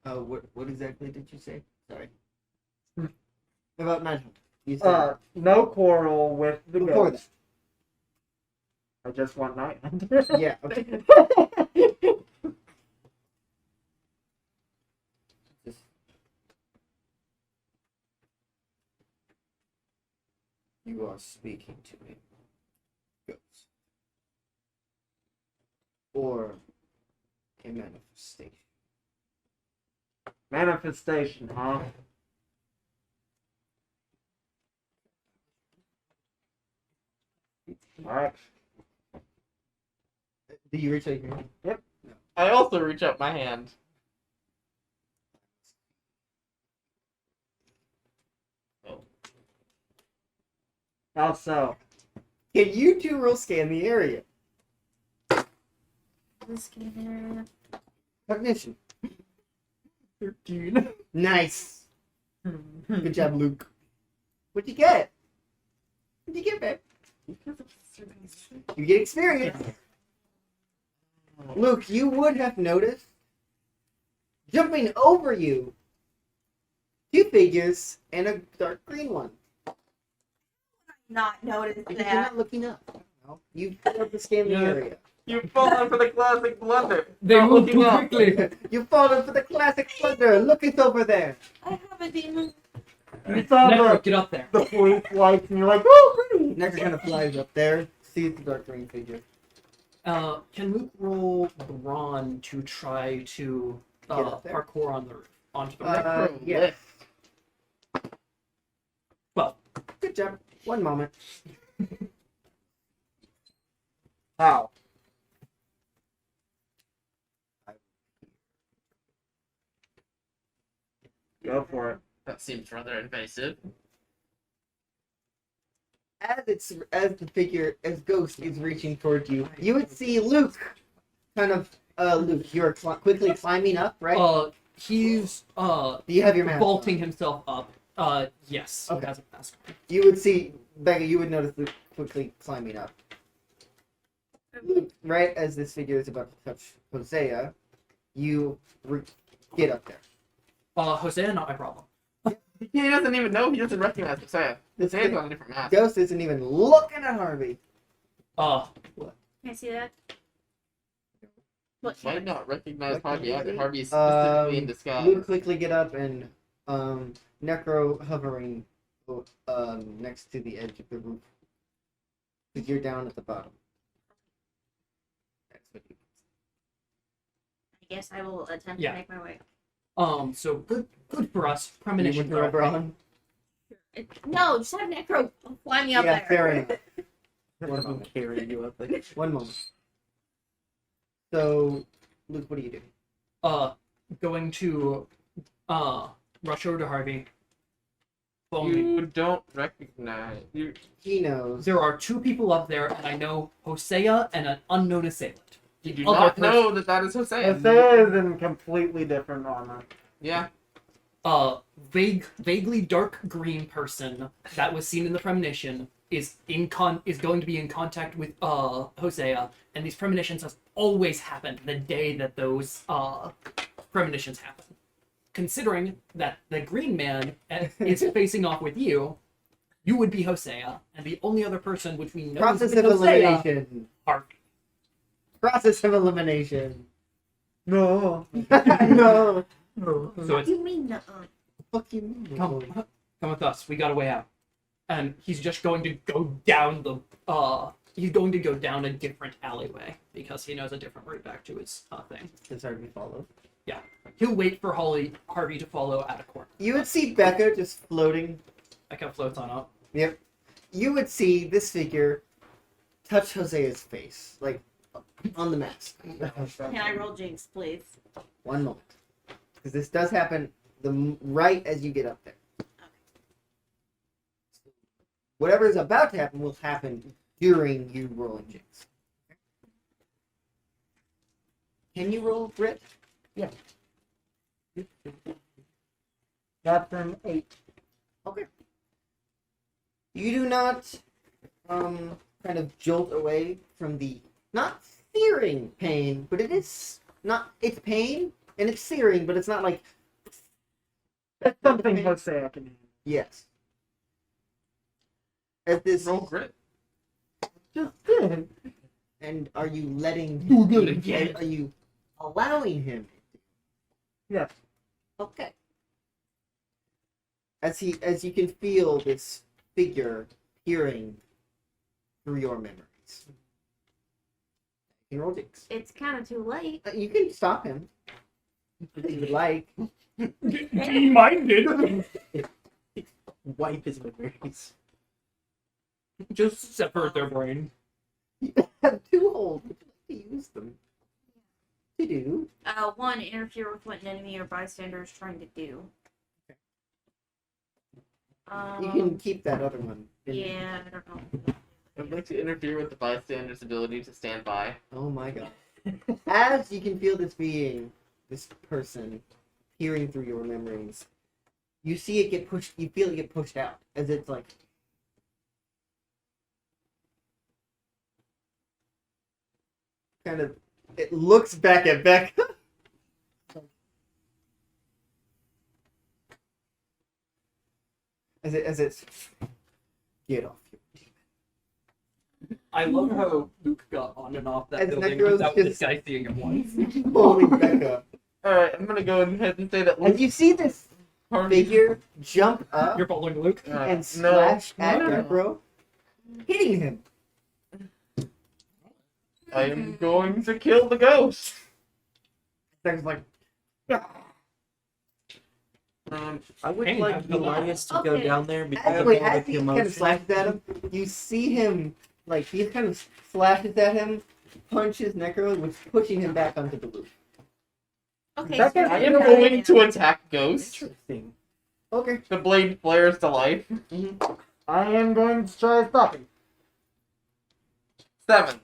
Speaker 1: What exactly did you say? Sorry. About Night Hunter. You said
Speaker 5: No quarrel with the
Speaker 1: before
Speaker 5: Ghost. I just want Night Hunter.
Speaker 1: that. Yeah. Okay. Just- You are speaking to me, ghost, or a manifestation.
Speaker 5: Manifestation, huh? Alright.
Speaker 1: Do you reach out your hand?
Speaker 2: I also reach out my hand.
Speaker 5: How so?
Speaker 1: Can you two roll scan the area? Cognition.
Speaker 3: 13.
Speaker 1: Nice. Good job, Luke. What'd you get? What'd you get, babe? You get experience. Luke, you would have noticed jumping over you 2 figures and a dark green one.
Speaker 6: Not noticed
Speaker 1: Because you're
Speaker 6: that.
Speaker 1: not looking up. No, you failed to scan the
Speaker 2: Yeah.
Speaker 1: area.
Speaker 2: You've fallen for the classic blunder.
Speaker 3: They
Speaker 2: Not
Speaker 3: move
Speaker 2: looking
Speaker 3: too
Speaker 2: up.
Speaker 3: quickly.
Speaker 1: You've fallen for the classic blunder. Look, it's over there.
Speaker 6: I haven't even.
Speaker 9: You saw
Speaker 3: Necro, get up there.
Speaker 9: the police lights and you're like, oh, green!
Speaker 1: Next kind of flies up there. Sees the dark green figure.
Speaker 3: Can Luke roll Ron to try to
Speaker 1: Get up there?
Speaker 3: parkour on the roof onto the roof?
Speaker 1: Yes.
Speaker 3: Well,
Speaker 1: Good job. One moment.
Speaker 9: How? Go for it.
Speaker 2: That seems rather invasive.
Speaker 1: As Ghost is reaching towards you, you would see Luke kind of Luke, you're quickly climbing up, right?
Speaker 3: He's
Speaker 1: Do you have your mask
Speaker 3: vaulting
Speaker 1: on?
Speaker 3: himself up. Yes.
Speaker 1: Okay.
Speaker 3: He has a mask on.
Speaker 1: You would see Becca, you would notice Luke quickly climbing up. Luke, right as this figure is about to touch Hosea, you get up there.
Speaker 3: Hosea, not my problem.
Speaker 2: He doesn't even know. He doesn't recognize Hosea.
Speaker 1: This
Speaker 2: Hosea's
Speaker 1: thing-
Speaker 2: on a different map.
Speaker 1: Ghost isn't even looking at Harvey.
Speaker 6: Can I see that? What?
Speaker 2: Might not recognize
Speaker 1: What
Speaker 2: Harvey
Speaker 1: can you
Speaker 2: either.
Speaker 1: see?
Speaker 2: Harvey's specifically in
Speaker 1: Luke
Speaker 2: disguise.
Speaker 1: quickly get up and Necro hovering next to the edge of the roof. Because you're down at the bottom. That's what you
Speaker 6: I guess I will attempt
Speaker 3: Yeah.
Speaker 6: to make my way.
Speaker 3: So good for us.
Speaker 1: with
Speaker 3: Premonition.
Speaker 1: the rubber on?
Speaker 6: No, just have Necro fly me up
Speaker 1: Yeah,
Speaker 6: there.
Speaker 1: fair enough.
Speaker 4: One of them carry you up there.
Speaker 1: One moment. So, Luke, what do you do?
Speaker 3: Going to rush over to Harvey. Follow me.
Speaker 2: You don't recognize. You.
Speaker 1: He knows.
Speaker 3: There are 2 people up there, and I know Hosea and an unknown assailant.
Speaker 2: You do
Speaker 3: Other
Speaker 2: not
Speaker 3: person-
Speaker 2: know that is Hosea.
Speaker 9: Hosea is in completely different armor.
Speaker 2: Yeah.
Speaker 3: Vaguely dark green person that was seen in the premonition is going to be in contact with Hosea, and these premonitions have always happened the day that those premonitions happen. Considering that the green man is facing off with you, you would be Hosea, and the only other person which we know
Speaker 1: Process
Speaker 3: is
Speaker 1: of
Speaker 3: Hosea,
Speaker 1: elimination.
Speaker 3: Harvey.
Speaker 1: Process of elimination.
Speaker 9: No.
Speaker 1: No.
Speaker 3: So
Speaker 6: What
Speaker 3: it's
Speaker 6: do you mean?
Speaker 1: Fuck you.
Speaker 3: come with us. We got a way out. And he's just going to go down he's going to go down a different alleyway because he knows a different route back to his thing.
Speaker 1: It's hard to be followed.
Speaker 3: He'll wait for Harvey to follow at a corner.
Speaker 1: You would see Becca just floating.
Speaker 3: Becca floats on up.
Speaker 1: Yep. You would see this figure touch Hosea's face, like on the mask.
Speaker 6: Can I roll Jinx, please?
Speaker 1: One moment. Because this does happen right as you get up there. Whatever is about to happen will happen during you rolling Jinx. Can you roll Grit?
Speaker 9: That's an 8.
Speaker 1: Okay. You do not kind of jolt away from the not searing pain, but it is not it's pain and it's searing, but it's not like
Speaker 9: That's something Hosea can handle.
Speaker 1: yes. As this
Speaker 2: Roll grit.
Speaker 1: just did. And are you letting
Speaker 3: Do good
Speaker 1: him-
Speaker 3: again.
Speaker 1: Are you allowing him?
Speaker 9: Yes.
Speaker 1: Okay. As you can feel this figure peering through your memories. You can roll Jinx.
Speaker 6: It's kind of too late.
Speaker 1: You can stop him if you would like.
Speaker 3: Be minded.
Speaker 4: Wipe his memories.
Speaker 3: Just separate their brain.
Speaker 1: You have 2 holes. Would you like to use them? To do.
Speaker 6: 1, interfere with what an enemy or bystander is trying to do.
Speaker 1: You can keep that other one.
Speaker 6: Yeah, I don't know.
Speaker 2: I'd like to interfere with the bystander's ability to stand by.
Speaker 1: Oh my god. As you can feel this being, this person, peering through your memories, you see it get pushed. You feel it get pushed out as it's like. Kind of, it looks back at Becca. as it's get off your demon.
Speaker 3: I love how Luke got on and off that
Speaker 1: As
Speaker 3: building
Speaker 1: Necros
Speaker 3: without this
Speaker 1: just-
Speaker 3: guy seeing him once.
Speaker 1: Holding Becca.
Speaker 2: Alright, I'm gonna go ahead and say that
Speaker 1: And you see this
Speaker 2: Harvey.
Speaker 1: figure jump up
Speaker 3: You're following Luke?
Speaker 1: and slash at Necro, hitting him.
Speaker 2: I am going to kill the ghost.
Speaker 1: Becca's like,
Speaker 4: I would
Speaker 3: Hey,
Speaker 4: like
Speaker 3: have the
Speaker 4: Elias to go
Speaker 6: Okay.
Speaker 4: down there because
Speaker 1: actually,
Speaker 4: of all
Speaker 1: as
Speaker 4: the
Speaker 1: he kind of
Speaker 4: commotion.
Speaker 1: slashes at him, you see him, like, he kind of slashes at him, punches Necro, which is pushing him back onto the roof.
Speaker 6: Okay.
Speaker 1: That's
Speaker 6: so
Speaker 1: it.
Speaker 2: I
Speaker 6: you're
Speaker 2: am
Speaker 6: not
Speaker 2: going
Speaker 6: gonna-
Speaker 2: to attack Ghost.
Speaker 4: Interesting.
Speaker 1: Okay.
Speaker 2: The blade flares to life.
Speaker 5: I am going to try to stop him.
Speaker 2: 7.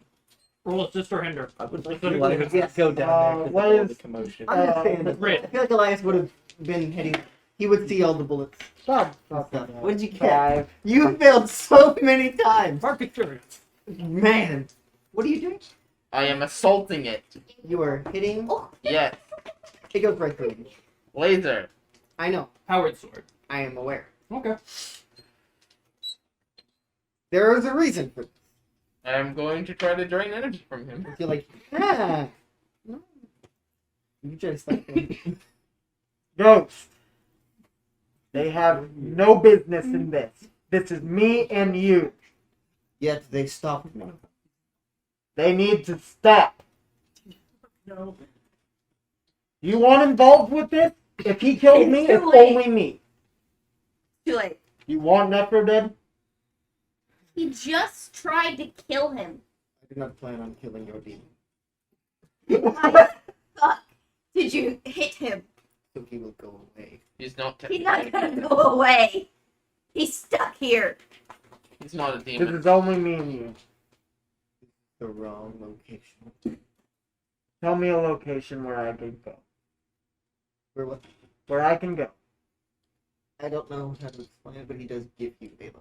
Speaker 3: Roll assist or hinder.
Speaker 4: I would like
Speaker 3: Luke,
Speaker 4: Elias
Speaker 1: yes.
Speaker 4: to go down there because
Speaker 5: what
Speaker 4: of all
Speaker 5: is-
Speaker 4: the commotion.
Speaker 1: Understandable.
Speaker 3: Red.
Speaker 1: I feel like Elias would have been hitting. He would see all the bullets.
Speaker 5: Stop.
Speaker 1: What did you get? You failed so many times.
Speaker 3: Mark experience.
Speaker 1: Man. What are you doing?
Speaker 2: I am assaulting it.
Speaker 1: You are hitting.
Speaker 2: Yes.
Speaker 1: It goes right through you.
Speaker 2: Laser.
Speaker 1: I know.
Speaker 3: Powered sword.
Speaker 1: I am aware.
Speaker 3: Okay.
Speaker 1: There is a reason for this.
Speaker 2: I am going to try to drain energy from him.
Speaker 1: You're like, ah. No. You try to stop him.
Speaker 5: Ghost. They have no business in this. This is me and you.
Speaker 1: Yet they stopped me.
Speaker 5: They need to stop.
Speaker 6: No.
Speaker 5: You want involved with this? If he kills me,
Speaker 6: It's
Speaker 5: it's
Speaker 6: too late.
Speaker 5: only me.
Speaker 6: Too late.
Speaker 5: You want Necro dead?
Speaker 6: He just tried to kill him.
Speaker 1: I did not plan on killing your demon.
Speaker 6: Why the fuck did you hit him?
Speaker 1: So he will go away.
Speaker 2: He's not.
Speaker 6: He's not gonna go away. He's stuck here.
Speaker 2: He's not a
Speaker 5: This
Speaker 2: demon.
Speaker 5: is only me and you.
Speaker 1: The wrong location.
Speaker 5: Tell me a location where I can go.
Speaker 1: Where what?
Speaker 5: Where I can go.
Speaker 1: I don't know how to explain it, but he does give you a location.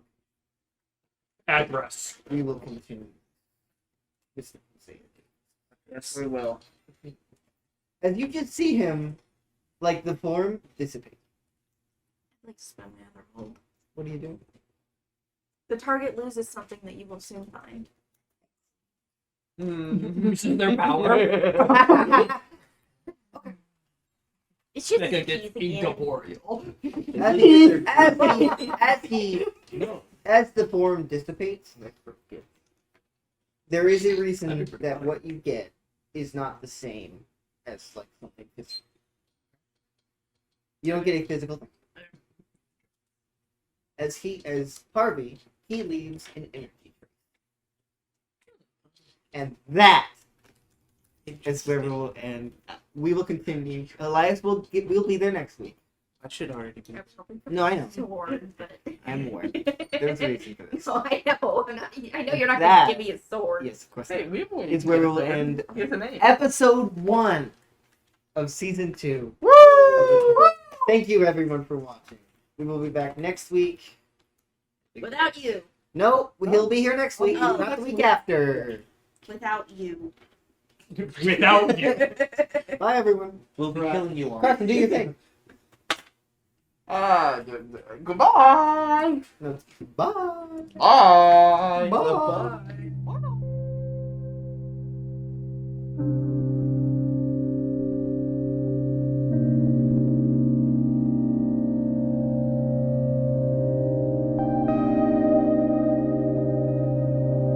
Speaker 3: Address.
Speaker 1: We will continue. Just say it.
Speaker 5: Yes, we will.
Speaker 1: As you just see him, like the form dissipate.
Speaker 6: I'd like to spend my other roll.
Speaker 1: What are you doing?
Speaker 6: The target loses something that you will soon find.
Speaker 3: Using their power.
Speaker 6: It's just
Speaker 3: They
Speaker 6: a
Speaker 3: could get
Speaker 6: tease again.
Speaker 3: incorporeal.
Speaker 1: As the form dissipates, there is a reason that what you get is not the same as like something physical. You don't get a physical thing. As Harvey, he leaves an energy trace. And that is where we will end. We will continue. Elias will be there next week.
Speaker 4: I should already be.
Speaker 6: I was hoping for
Speaker 1: No, I know.
Speaker 6: sword, but
Speaker 1: I'm aware. There's a reason for this.
Speaker 6: So I know. I know you're not
Speaker 1: That-
Speaker 6: gonna give me a sword.
Speaker 1: Yes, of course.
Speaker 2: Hey,
Speaker 1: not.
Speaker 2: we will.
Speaker 1: It's where we will end
Speaker 2: He has a name.
Speaker 1: episode 1 of season 2. Thank you everyone for watching. We will be back next week.
Speaker 6: Without you.
Speaker 1: No, he'll be here next week,
Speaker 6: Oh,
Speaker 1: not the
Speaker 6: next
Speaker 1: week
Speaker 6: week.
Speaker 1: after.
Speaker 6: Without you.
Speaker 3: Without you.
Speaker 1: Bye everyone.
Speaker 4: We'll be killing you all.
Speaker 1: Carson, do your thing.
Speaker 2: Goodbye.
Speaker 1: No. Bye.
Speaker 2: Bye.
Speaker 1: Bye.